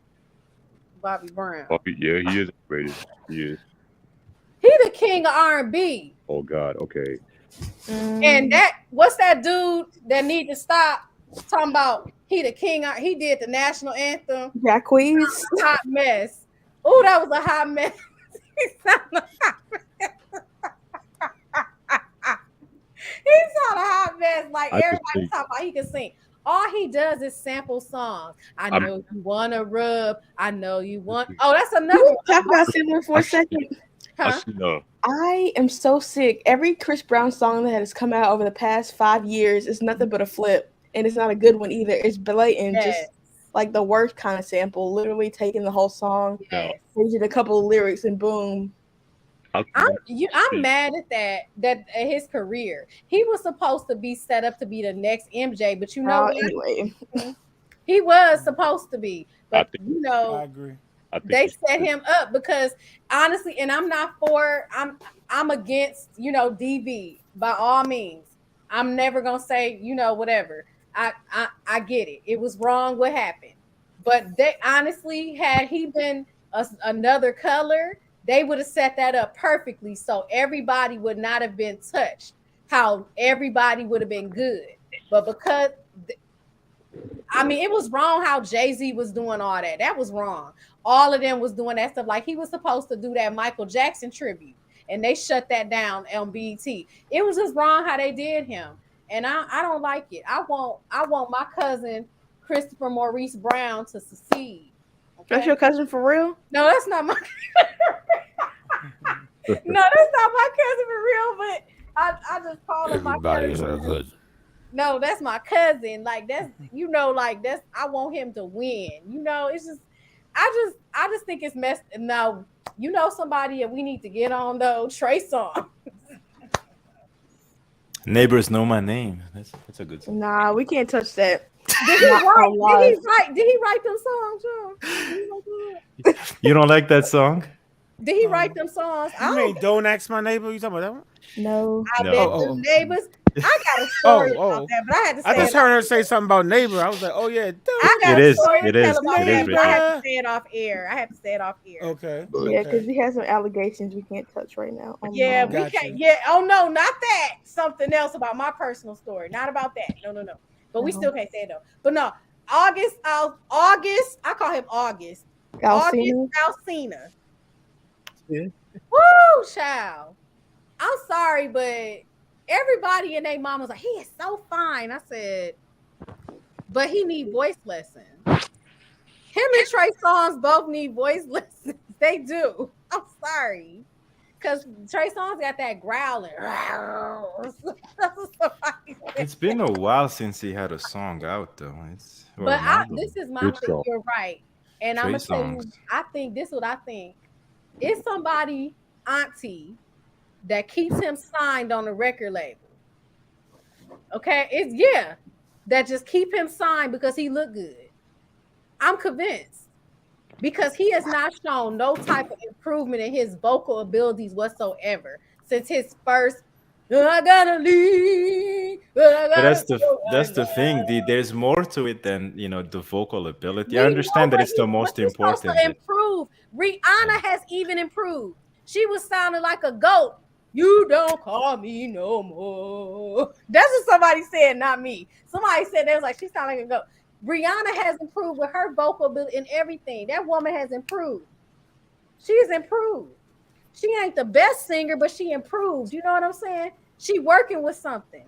Bobby Brown.
Yeah, he is underrated. He is.
He the king of R&B.
Oh God. Okay.
And what's that dude that need to stop talking about? He the king. He did the national anthem.
Jacquees.
Hot mess. Oh, that was a hot mess. He sounded a hot mess. Like everybody talking about he can sing. All he does is sample songs. I know you want to rub. I know you want. Oh, that's another one.
Talk about singing for a second.
Huh?
I am so sick. Every Chris Brown song that has come out over the past 5 years is nothing but a flip, and it's not a good one either. It's blatant, just like the worst kind of sample. Literally taking the whole song, changing a couple of lyrics, and boom.
I'm mad at that his career. He was supposed to be set up to be the next MJ, but
anyway,
he was supposed to be. But
I agree.
They set him up because honestly, and I'm against, DV by all means. I'm never gonna say, whatever. I get it. It was wrong what happened. But they honestly, had he been another color, they would have set that up perfectly. So everybody would not have been touched. How everybody would have been good. But because it was wrong how Jay-Z was doing all that. That was wrong. All of them was doing that stuff. Like he was supposed to do that Michael Jackson tribute, and they shut that down on BET. It was just wrong how they did him, and I don't like it. I want my cousin Christopher Maurice Brown to succeed. Okay?
That's your cousin for real?
No, that's not my. No, that's not my cousin for real. But I just call him my cousin.
Everybody's a cousin.
No, that's my cousin. Like that's that's I want him to win. It's just I just think it's messed. Now somebody that we need to get on though, Trey Songz.
Neighbors Know My Name. That's a good song.
Nah, we can't touch that.
Did he write them songs, Joe?
You don't like that song?
Did he write them songs?
You mean Don't Ask My Neighbor? You talking about that one?
No.
I bet the neighbors. I got a story about that, but I had to say
I just
it
heard her say something about neighbor. I was like, oh yeah,
I got
It
a
is.
story
It
to
is.
tell about
It
that,
is
but I had
written.
to say it off air.
Okay.
Yeah, because he has some allegations we can't touch right now.
Yeah, we can't. Yeah. Oh no, not that. Something else about my personal story. Not about that. No. But we still can't say it though. But no, August. I call him August.
Alsina.
August Alsina.
Yeah.
Woo, child. I'm sorry, but everybody and their mom was like, he is so fine. I said, but he need voice lessons. Him and Trey Songz both need voice lessons. They do. I'm sorry. Because Trey Songz got that growling.
It's been a while since he had a song out, though.
But this is my thing. You're right. And I'm going to tell you, I think this is what I think. It's somebody, auntie, that keeps him signed on the record label. Okay? That just keep him signed because he look good. I'm convinced. Because he has not shown no type of improvement in his vocal abilities whatsoever since his first I gotta leave.
But that's the thing. There's more to it than the vocal ability. I understand that it's the most important.
Improve. Rihanna has even improved. She was sounding like a goat. You don't call me no more. That's what somebody said, not me. Somebody said they was like she sounded like a goat. Rihanna has improved with her vocal ability and everything. That woman has improved. She's improved. She ain't the best singer, but she improved. You know what I'm saying? She working with something.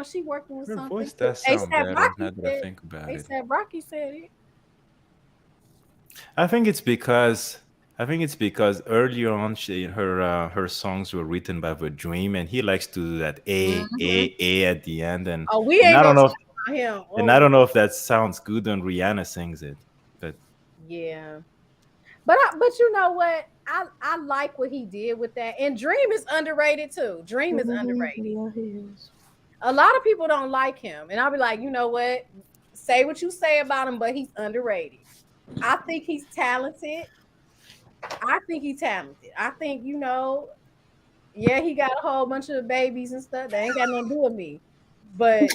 She working with something.
Her voice does sound better now that I think about it.
A$AP Rocky said it.
I think it's because earlier on her songs were written by The Dream, and he likes to do that a at the end, and
we ain't
I don't know.
Him.
And I don't know if that sounds good when Rihanna sings it, but
yeah. But you know what? I like what he did with that. And Dream is underrated too. Dream is underrated.
Yeah, he is.
A lot of people don't like him, and I'll be like, you know what? Say what you say about him, but he's underrated. I think he's talented. I think, he got a whole bunch of babies and stuff. That ain't got nothing to do with me, but.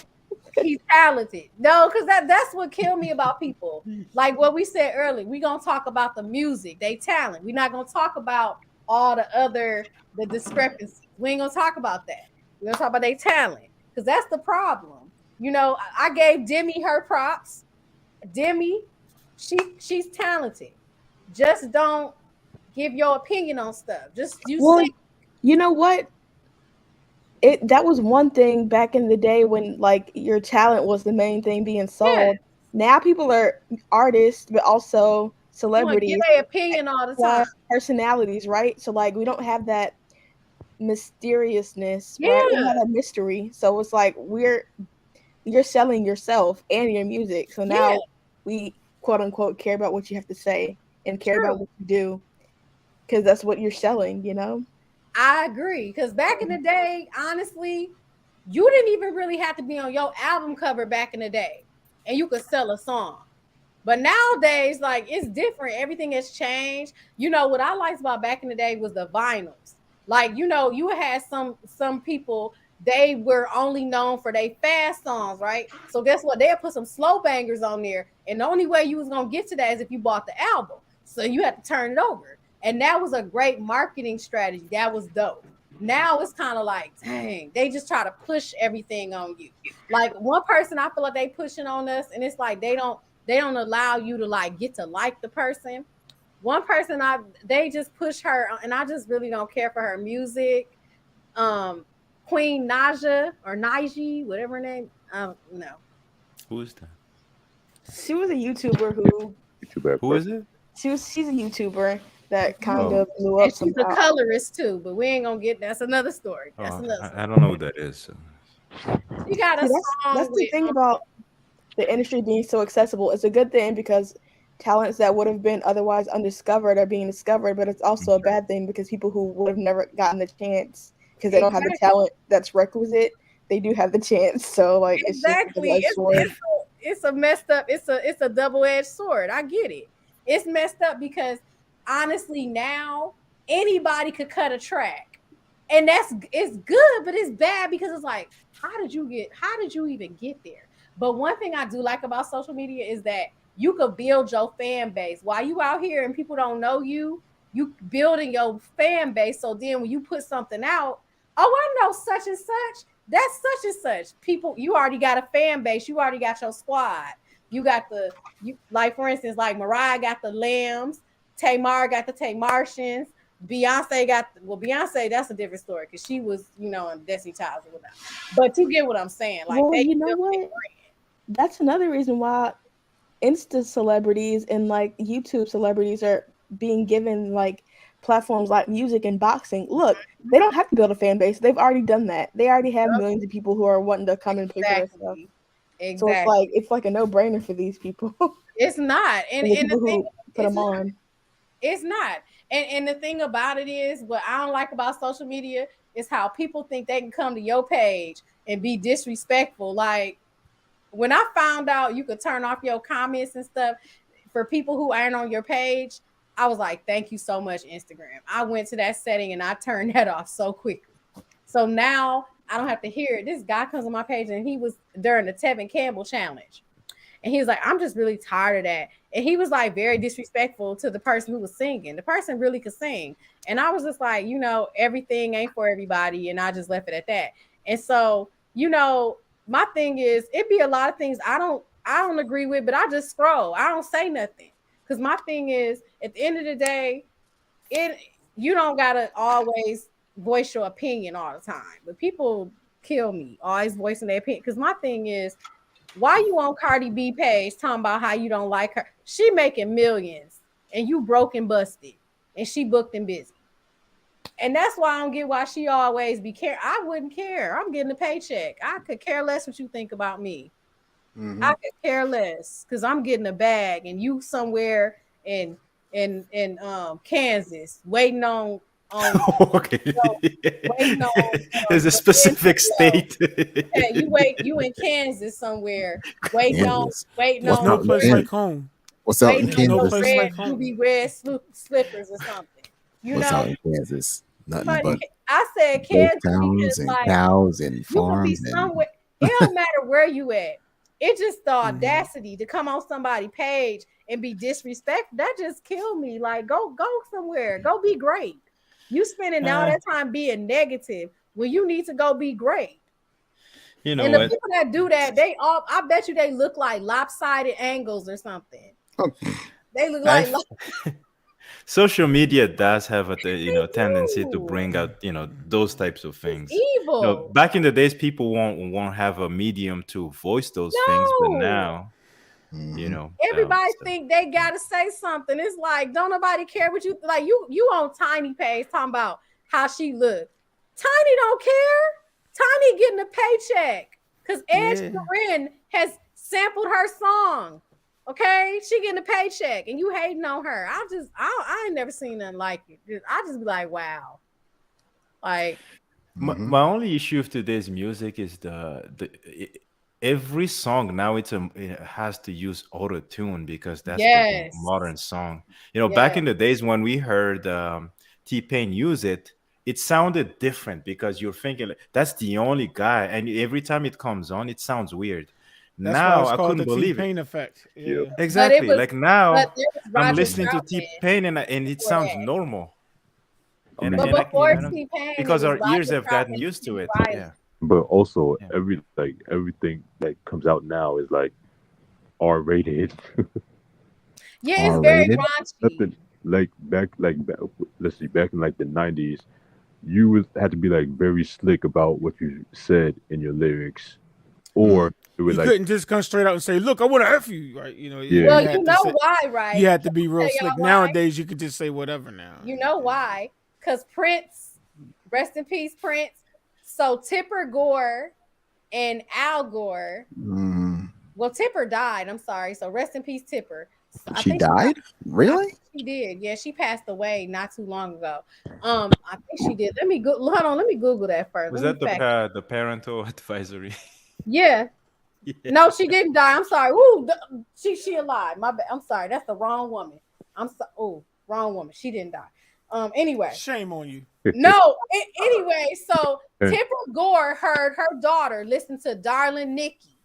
He's talented. No, because that's what killed me about people. Like what we said earlier, we're going to talk about the music, they talent. We're not going to talk about all the discrepancies. We ain't going to talk about that. We're going to talk about their talent because that's the problem. I gave Demi her props. Demi, she's talented. Just don't give your opinion on stuff.
You know what? That was one thing back in the day when like your talent was the main thing being sold. Yeah. Now people are artists, but also celebrities.
Give their opinion all the time.
Personalities, right? So like we don't have that mysteriousness,
yeah.
Right? We don't have that mystery. So it's like you're selling yourself and your music. So now we quote unquote care about what you have to say and care about what you do because that's what you're selling,
I agree. Because back in the day, honestly, you didn't even really have to be on your album cover back in the day. And you could sell a song. But nowadays, like, it's different. Everything has changed. What I liked about back in the day was the vinyls. Like, you had some people, they were only known for their fast songs, right? So guess what? They'll put some slow bangers on there. And the only way you was going to get to that is if you bought the album. So you had to turn it over. And that was a great marketing strategy. That was dope. Now it's kind of like, dang, they just try to push everything on you. Like one person, I feel like they pushing on us, and it's like they don't allow you to like get to like the person. One person, they just push her, and I just really don't care for her music. Queen Naja or Naiji, whatever her name. No.
Who's that?
She was a YouTuber who.
Who is it?
She's a YouTuber. That kind of blew up.
She's a colorist too, but we ain't gonna get. That's another story. That's another story.
I don't know who that is. So.
You got a song.
That's the thing about the industry being so accessible. It's a good thing because talents that would have been otherwise undiscovered are being discovered, but it's also a bad thing because people who would have never gotten the chance because they don't have the talent that's requisite, they do have the chance. So like
exactly, it's a messed up. It's a double-edged sword. I get it. It's messed up because. Honestly, now anybody could cut a track. And it's good, but it's bad because it's like, how did you even get there? But one thing I do like about social media is that you could build your fan base while you out here and people don't know you. You building your fan base, so then when you put something out, oh, I know such and such. That's such and such. People, you already got a fan base. You already got your squad. You got like for instance, like Mariah got the Lambs, Tamar got the Tamartians, Beyonce Beyonce, that's a different story because she was, in Destiny Child or whatnot. But you get what I'm saying. Like,
well, you know what? That's another reason why Insta celebrities and like YouTube celebrities are being given like platforms like music and boxing. Look, they don't have to build a fan base. They've already done that. They already have millions of people who are wanting to come and pay for their stuff.
Exactly.
So it's like a no-brainer for these people.
It's not. And the thing
put them on.
It's not. And the thing about it is, what I don't like about social media is how people think they can come to your page and be disrespectful. Like, when I found out you could turn off your comments and stuff for people who aren't on your page, I was like, thank you so much, Instagram. I went to that setting and I turned that off so quickly. So now I don't have to hear it. This guy comes on my page and he was during the Tevin Campbell challenge. And he was like, I'm just really tired of that. And he was like very disrespectful to the person who was singing. The person really could sing. And I was just like, everything ain't for everybody. And I just left it at that. And so, my thing is, it be a lot of things I don't agree with, but I just scroll. I don't say nothing. Because my thing is, at the end of the day, you don't gotta always voice your opinion all the time. But people kill me always voicing their opinion. Because my thing is, why you on Cardi B page talking about how you don't like her? She making millions and you broke and busted and she booked and busy. And that's why I don't get why she always be care. I wouldn't care. I'm getting a paycheck. I could care less what you think about me. Mm-hmm. I could care less because I'm getting a bag and you somewhere in Kansas waiting on
okay.
Waiting on
there's a specific state.
You in Kansas somewhere waiting on
no place like home.
What's out in Kansas?
No place like home.
Ruby red slippers or something.
What's out in Kansas? Nothing but
I said Kansas
towns and cows and farms.
You can be somewhere. It don't matter where you at. It's just the audacity to come on somebody's page and be disrespectful. That just killed me. Like, go somewhere. Go be great. You spending all that time being negative when you need to go be great.
You know,
and the people that do that, I bet you they look like lopsided angles or something. They look like
social media does have a tendency to bring out those types of things.
It's evil.
Back in the days, people won't have a medium to voice those things, but now
everybody think they gotta say something. It's like, don't nobody care what you like. You on Tiny page talking about how she look. Tiny don't care. Tiny getting a paycheck because Ed Sheeran has sampled her song. Okay, she getting a paycheck and you hating on her. I ain't never seen nothing like it. I just be like, wow. Like
my only issue with today's music is every song now it has to use auto-tune because that's the modern song. Back in the days when we heard T-Pain use it, it sounded different because you're thinking that's the only guy, and every time it comes on, it sounds weird.
That's
now I couldn't believe
T-Pain
it.
Effect. Yeah.
Exactly. Like now I'm listening to T-Pain and it sounds normal.
And before T-Pain,
because our ears have gotten used to it. Yeah.
But also everything that comes out now is like R-rated.
Yeah, it's very raunchy.
Nothing back let's see, back in like the 90s, you had to be like very slick about what you said in your lyrics, or
you couldn't just come straight out and say, "Look, I want to F you," right?
Well, you know why, right?
You had to be real slick. Nowadays, you could just say whatever. Now,
you know why? Because Prince, rest in peace, Prince. So Tipper Gore and Al Gore. Well, Tipper died. I'm sorry. So rest in peace, Tipper.
She died? Really?
She did. Yeah, she passed away not too long ago. I think she did. Hold on. Let me Google that first.
Was that the parental advisory?
Yeah. No, she didn't die. I'm sorry. Ooh, she alive. My bad. I'm sorry. That's the wrong woman. Wrong woman. She didn't die. Anyway.
Shame on you.
No. Anyway, so Tipper Gore heard her daughter listen to Darling Nikki,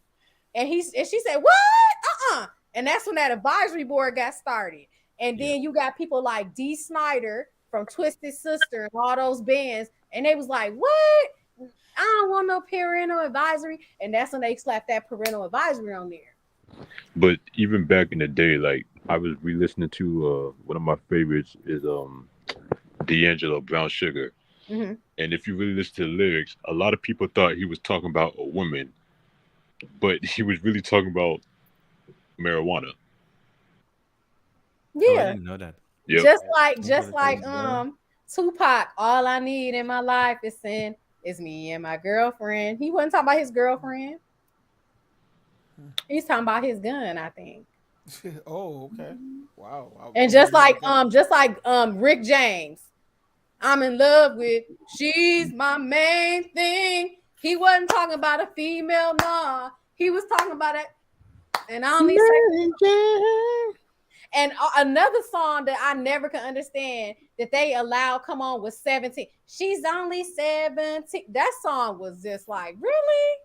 and she said, "What? And that's when that advisory board got started. And then you got people like Dee Snider from Twisted Sister and all those bands, and they was like, "What? I don't want no parental advisory." And that's when they slapped that parental advisory on there.
But even back in the day, like I was re-listening to one of my favorites is D'Angelo, Brown Sugar.
Mm-hmm.
And if you really listen to the lyrics, a lot of people thought he was talking about a woman, but he was really talking about marijuana.
Yeah,
I didn't know that.
Yep.
just like Tupac. All I need in my life is sin. It's me and my girlfriend. He wasn't talking about his girlfriend. He's talking about his gun, I think.
Oh, okay. Wow.
And just like Rick James, I'm in love with, she's my main thing. He wasn't talking about a female, nah. He was talking about it. And I only say, and another song that I never could understand that they allowed come on with 17. She's only 17. That song was just like, really?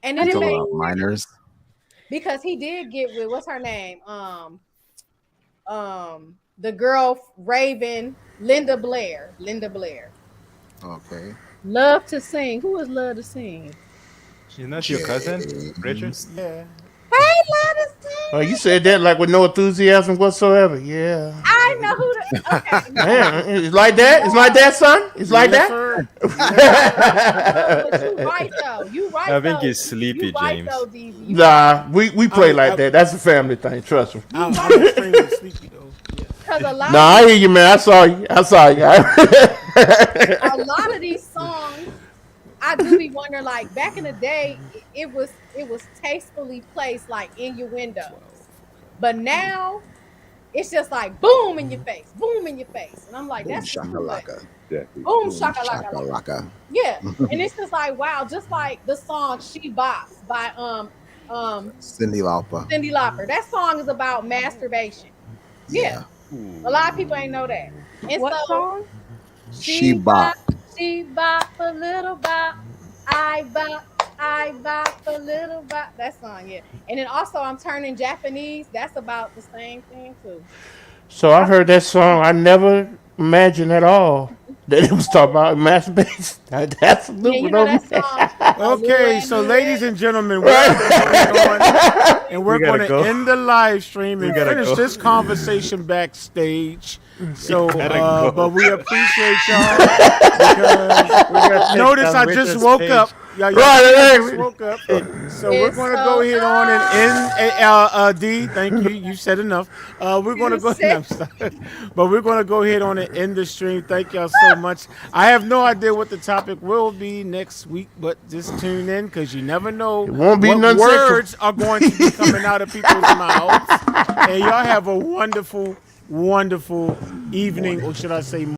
And then it made
minors.
Because he did get with, what's her name? The girl Raven, Linda Blair.
Okay.
Love to sing. Who is Love to Sing?
She's not your cousin, Richard?
Yeah.
Hey, Love to Sing.
Oh, you said that like with no enthusiasm whatsoever. Yeah.
I know who the. Okay.
Man, it's like that. It's like that, son. It's like
Yes,
that.
But you right though. You right.
I think
though.
he's sleepy,
You right,
James.
though, DZ. You
Nah, we play like that. That's a family thing. Trust me.
I'm extremely sleepy though.
Because a lot.
Nah, I hear you, man. I saw you.
A lot of these songs, I do be wondering. Like back in the day, it was tastefully placed, like in your window. But now, it's just like boom in your face, and I'm like, that's too much. Boom shakalaka. Yeah, and it's just like wow, just like the song "She Bops" by
Cyndi Lauper.
That song is about masturbation. Yeah. A lot of people ain't know that. And
What
so,
song?
She bop.
She bop a little bop. I bop a little bop. That song, yeah. And then also I'm turning Japanese. That's about the same thing too.
So I heard that song. I never imagined at all that it was talking about masturbation. That's a little
Yeah, you know that song.
Okay, so ladies and gentlemen, we're going to end the live stream and finish this conversation backstage. So, but we appreciate y'all because notice I just woke up. Y'all just woke up. So we're going to go ahead on and end. D, thank you. You said enough. We're going to go ahead. But we're going to go ahead on and end the stream. Thank y'all so much. I have no idea what the topic will be next week, but just tune in because you never know
won't be
what words are going to be coming out of people's mouths. And y'all have a wonderful evening, or should I say